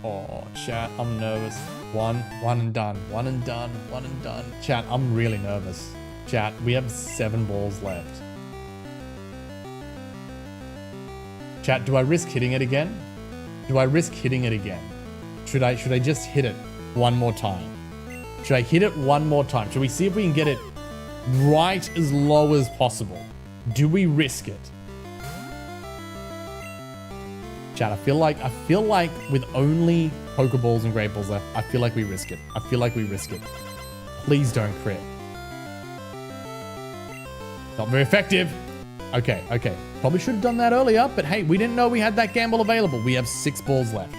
Oh, chat, I'm nervous. One and done. One and done. One and done. Chat, I'm really nervous. Chat, we have 7 balls left. Chat, do I risk hitting it again? Do I risk hitting it again? Should I just hit it one more time? Should I hit it one more time? Should we see if we can get it right as low as possible? Do we risk it? Chat, I feel like with only Pokeballs and Great Balls left, I feel like we risk it. I feel like we risk it. Please don't crit. Not very effective. Okay. Probably should have done that earlier, but hey, we didn't know we had that gamble available. We have 6 balls left.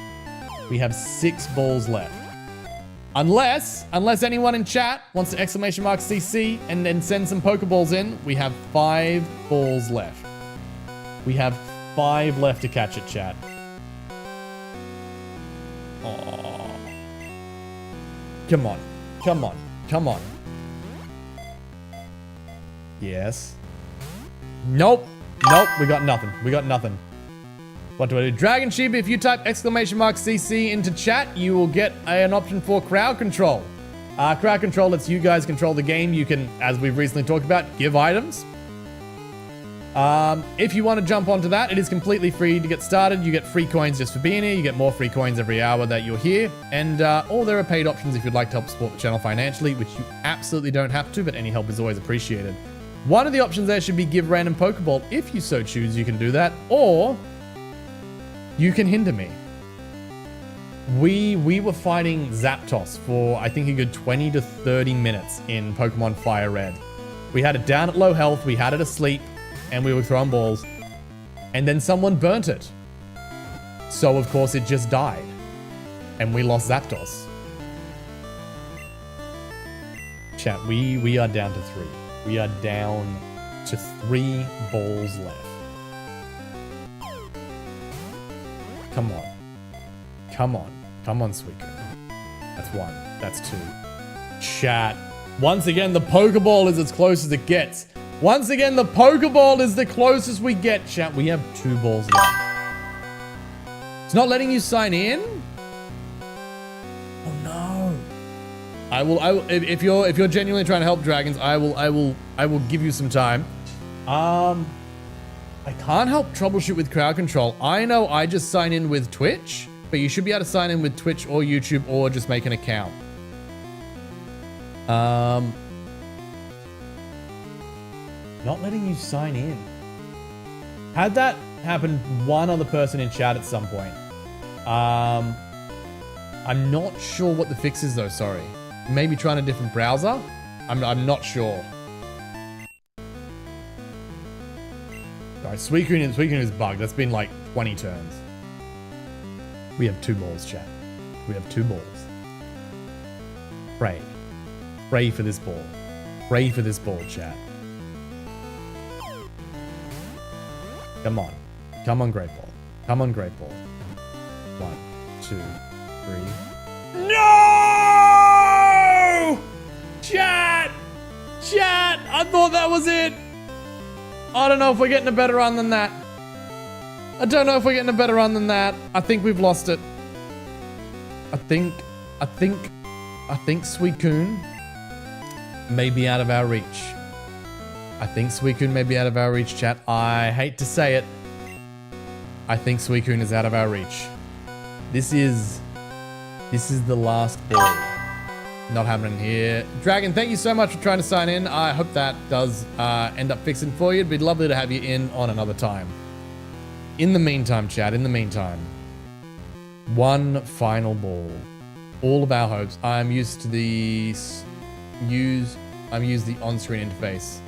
We have 6 balls left. Unless anyone in chat wants to !CC and then send some Pokeballs in, we have 5 balls left. We have 5 left to catch it, chat. Oh. Come on. Yes. Nope, we got nothing. What do I do? Dragon Sheep, if you type !CC into chat, you will get an option for crowd control. Crowd control lets you guys control the game. You can, as we've recently talked about, give items. If you want to jump onto that, it is completely free to get started. You get free coins just for being here. You get more free coins every hour that you're here. And or there are paid options if you'd like to help support the channel financially, which you absolutely don't have to, but any help is always appreciated. One of the options there should be give random Pokeball. If you so choose, you can do that. Or you can hinder me. We were fighting Zapdos for, I think, a good 20 to 30 minutes in Pokemon Firered. We had it down at low health, we had it asleep, and we were throwing balls. And then someone burnt it. So, of course, it just died. And we lost Zapdos. Chat, we are down to 3. We are down to 3 balls left. Come on, Suicune. That's 1. That's 2. Chat. Once again, the Pokeball is as close as it gets. Once again, the Pokeball is the closest we get, chat. We have 2 balls left. It's not letting you sign in? Oh no. I will if you're genuinely trying to help dragons, I will give you some time. I can't help troubleshoot with crowd control. I know I just sign in with Twitch, but you should be able to sign in with Twitch or YouTube or just make an account. Not letting you sign in. Had that happen one other person in chat at some point. I'm not sure what the fix is though, sorry. Maybe trying a different browser? I'm not sure. Alright, Suicune is bugged. That's been like 20 turns. We have 2 balls, chat. We have 2 balls. Pray. Pray for this ball. Pray for this ball, chat. Come on. Come on, Great Ball. Come on, Great Ball. 1, 2, 3. No! Chat! Chat! I thought that was it! I don't know if we're getting a better run than that. I think we've lost it. I think Suicune may be out of our reach. Chat. I hate to say it. I think Suicune is out of our reach. This is the last ball. Not happening here. Dragon, thank you so much for trying to sign in. I hope that does end up fixing for you. It'd be lovely to have you in on another time. In the meantime, chat, one final ball. All of our hopes. I'm used to the on-screen interface.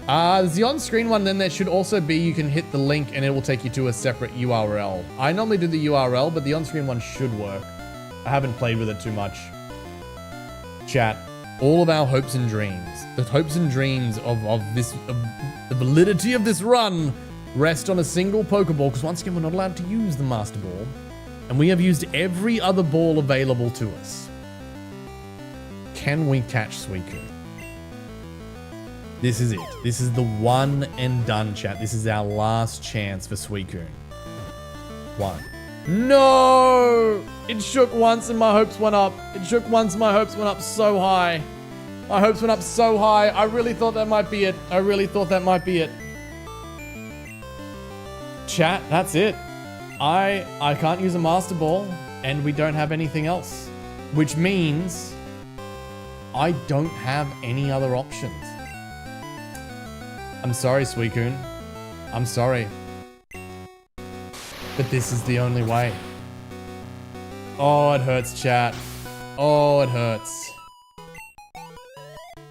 There's the on-screen one, then there should also be, you can hit the link and it will take you to a separate URL. I normally do the URL, but the on-screen one should work. I haven't played with it too much. Chat, all of our hopes and dreams, the hopes and dreams of the validity of this run rest on a single Pokeball, because once again, we're not allowed to use the Master Ball, and we have used every other ball available to us. Can we catch Suicune? This is it. This is the one and done, chat. This is our last chance for Suicune. One. No! It shook once and my hopes went up. It shook once and my hopes went up so high. My hopes went up so high. I really thought that might be it. I really thought that might be it. Chat, that's it. I can't use a Master Ball, and we don't have anything else. Which means I don't have any other options. I'm sorry, Suicune. I'm sorry. But this is the only way. Oh, it hurts, chat. Oh, it hurts.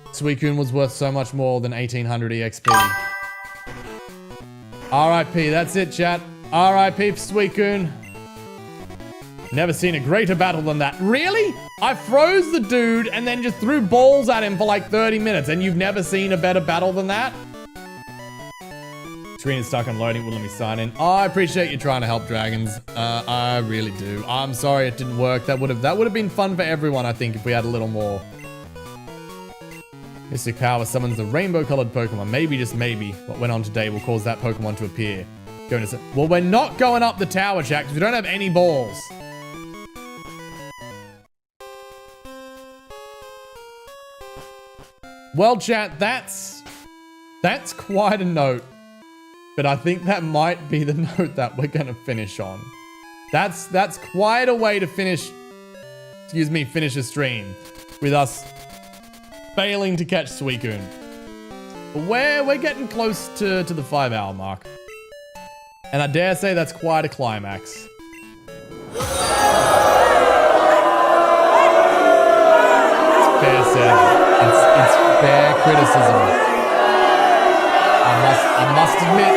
Suicune was worth so much more than 1800 EXP. RIP, that's it, chat. RIP for Suicune. Never seen a greater battle than that. Really? I froze the dude and then just threw balls at him for like 30 minutes, and you've never seen a better battle than that? Screen is stuck on loading, wouldn't let me sign in. Oh, I appreciate you trying to help, Dragons. I really do. I'm sorry it didn't work. That would have been fun for everyone, I think, if we had a little more. Mr. Power summons the rainbow-colored Pokemon. Maybe, just maybe, what went on today will cause that Pokemon to appear. Well, we're not going up the tower, chat, because we don't have any balls. Well, chat, that's quite a note. But I think that might be the note that we're going to finish on. That's quite a way to finish a stream with us failing to catch Suicune. We're getting close to the 5-hour mark. And I dare say that's quite a climax. It's fair said. It's fair criticism. I must admit,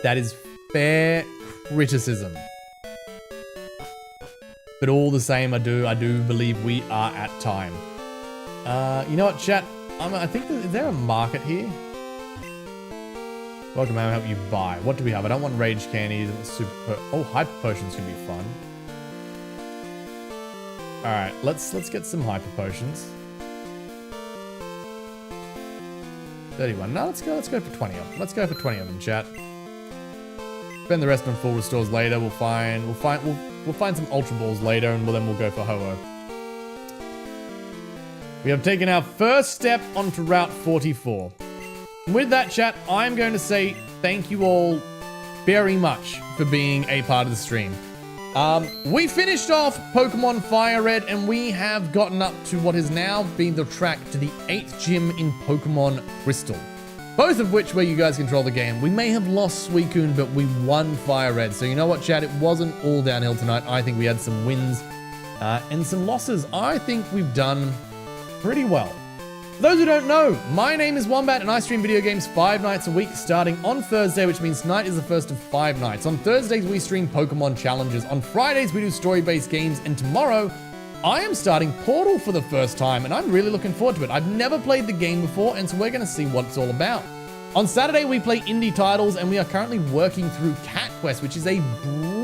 that is fair criticism. But all the same, I do believe we are at time. You know what, chat? I think is there a market here? Welcome, I'll help you buy. What do we have? I don't want rage candies. Hyper potions could be fun. All right, let's get some hyper potions. 31. No, let's go for 20 of them. Let's go for 20 of them, chat. Spend the rest on full restores later. We'll find some Ultra Balls later, and then we'll go for Ho-Oh. We have taken our first step onto Route 44. And with that, chat, I'm going to say thank you all very much for being a part of the stream. We finished off Pokémon Firered, and we have gotten up to what has now been the track to the 8th gym in Pokémon Crystal. Both of which where you guys control the game. We may have lost Suicune, but we won Firered. So you know what, chat? It wasn't all downhill tonight. I think we had some wins and some losses. I think we've done pretty well. For those who don't know, my name is Wombat and I stream video games 5 nights a week starting on Thursday, which means tonight is the first of 5 nights. On Thursdays, we stream Pokemon challenges. On Fridays, we do story-based games. And tomorrow, I am starting Portal for the first time and I'm really looking forward to it. I've never played the game before, and so we're going to see what it's all about. On Saturday, we play indie titles and we are currently working through Cat Quest, which is a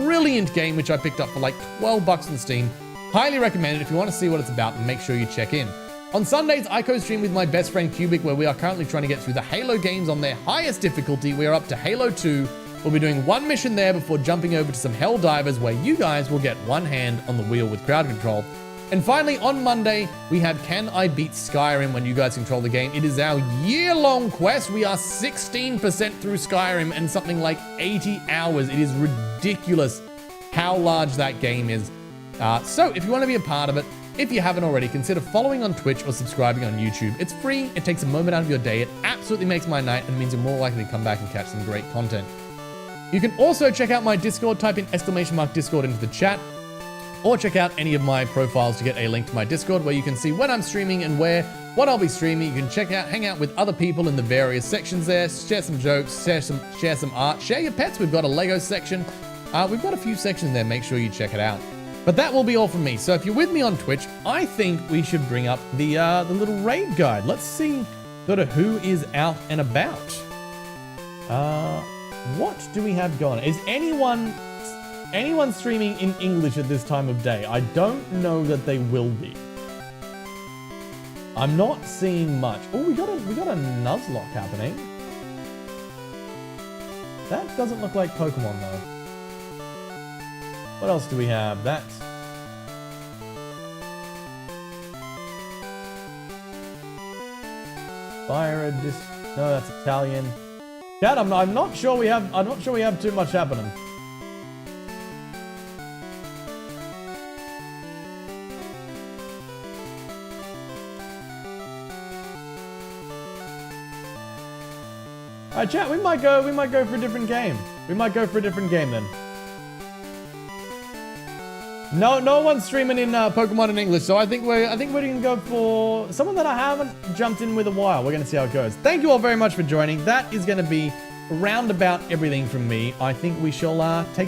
brilliant game which I picked up for like $12 on Steam. Highly recommend it. If you want to see what it's about, make sure you check in. On Sundays, I co-stream with my best friend Cubic, where we are currently trying to get through the Halo games on their highest difficulty. We are up to Halo 2. We'll be doing one mission there before jumping over to some Hell Divers, where you guys will get one hand on the wheel with crowd control. And finally, on Monday, we have Can I Beat Skyrim, when you guys control the game. It is our year-long quest. We are 16% through Skyrim and something like 80 hours. It is ridiculous how large that game is. So if you want to be a part of it, if you haven't already, consider following on Twitch or subscribing on YouTube. It's free, it takes a moment out of your day, it absolutely makes my night, and means you're more likely to come back and catch some great content. You can also check out my Discord, type in !Discord into the chat, or check out any of my profiles to get a link to my Discord, where you can see when I'm streaming and what I'll be streaming. You can hang out with other people in the various sections there, share some jokes, share some art, share your pets. We've got a Lego section. We've got a few sections there, make sure you check it out. But that will be all from me. So if you're with me on Twitch, I think we should bring up the little raid guide. Let's see sort of who is out and about. What do we have going? Is anyone streaming in English at this time of day? I don't know that they will be. I'm not seeing much. Oh, we got a Nuzlocke happening. That doesn't look like Pokemon though. What else do we have? That's Firered. No, that's Italian. Dad, I'm not sure we have too much happening. Alright, chat, we might go for a different game. We might go for a different game then. No one's streaming in Pokemon in English, so I think we're gonna go for someone that I haven't jumped in with a while. We're gonna see how it goes. Thank you all very much for joining. That is gonna be roundabout everything from me. I think we shall take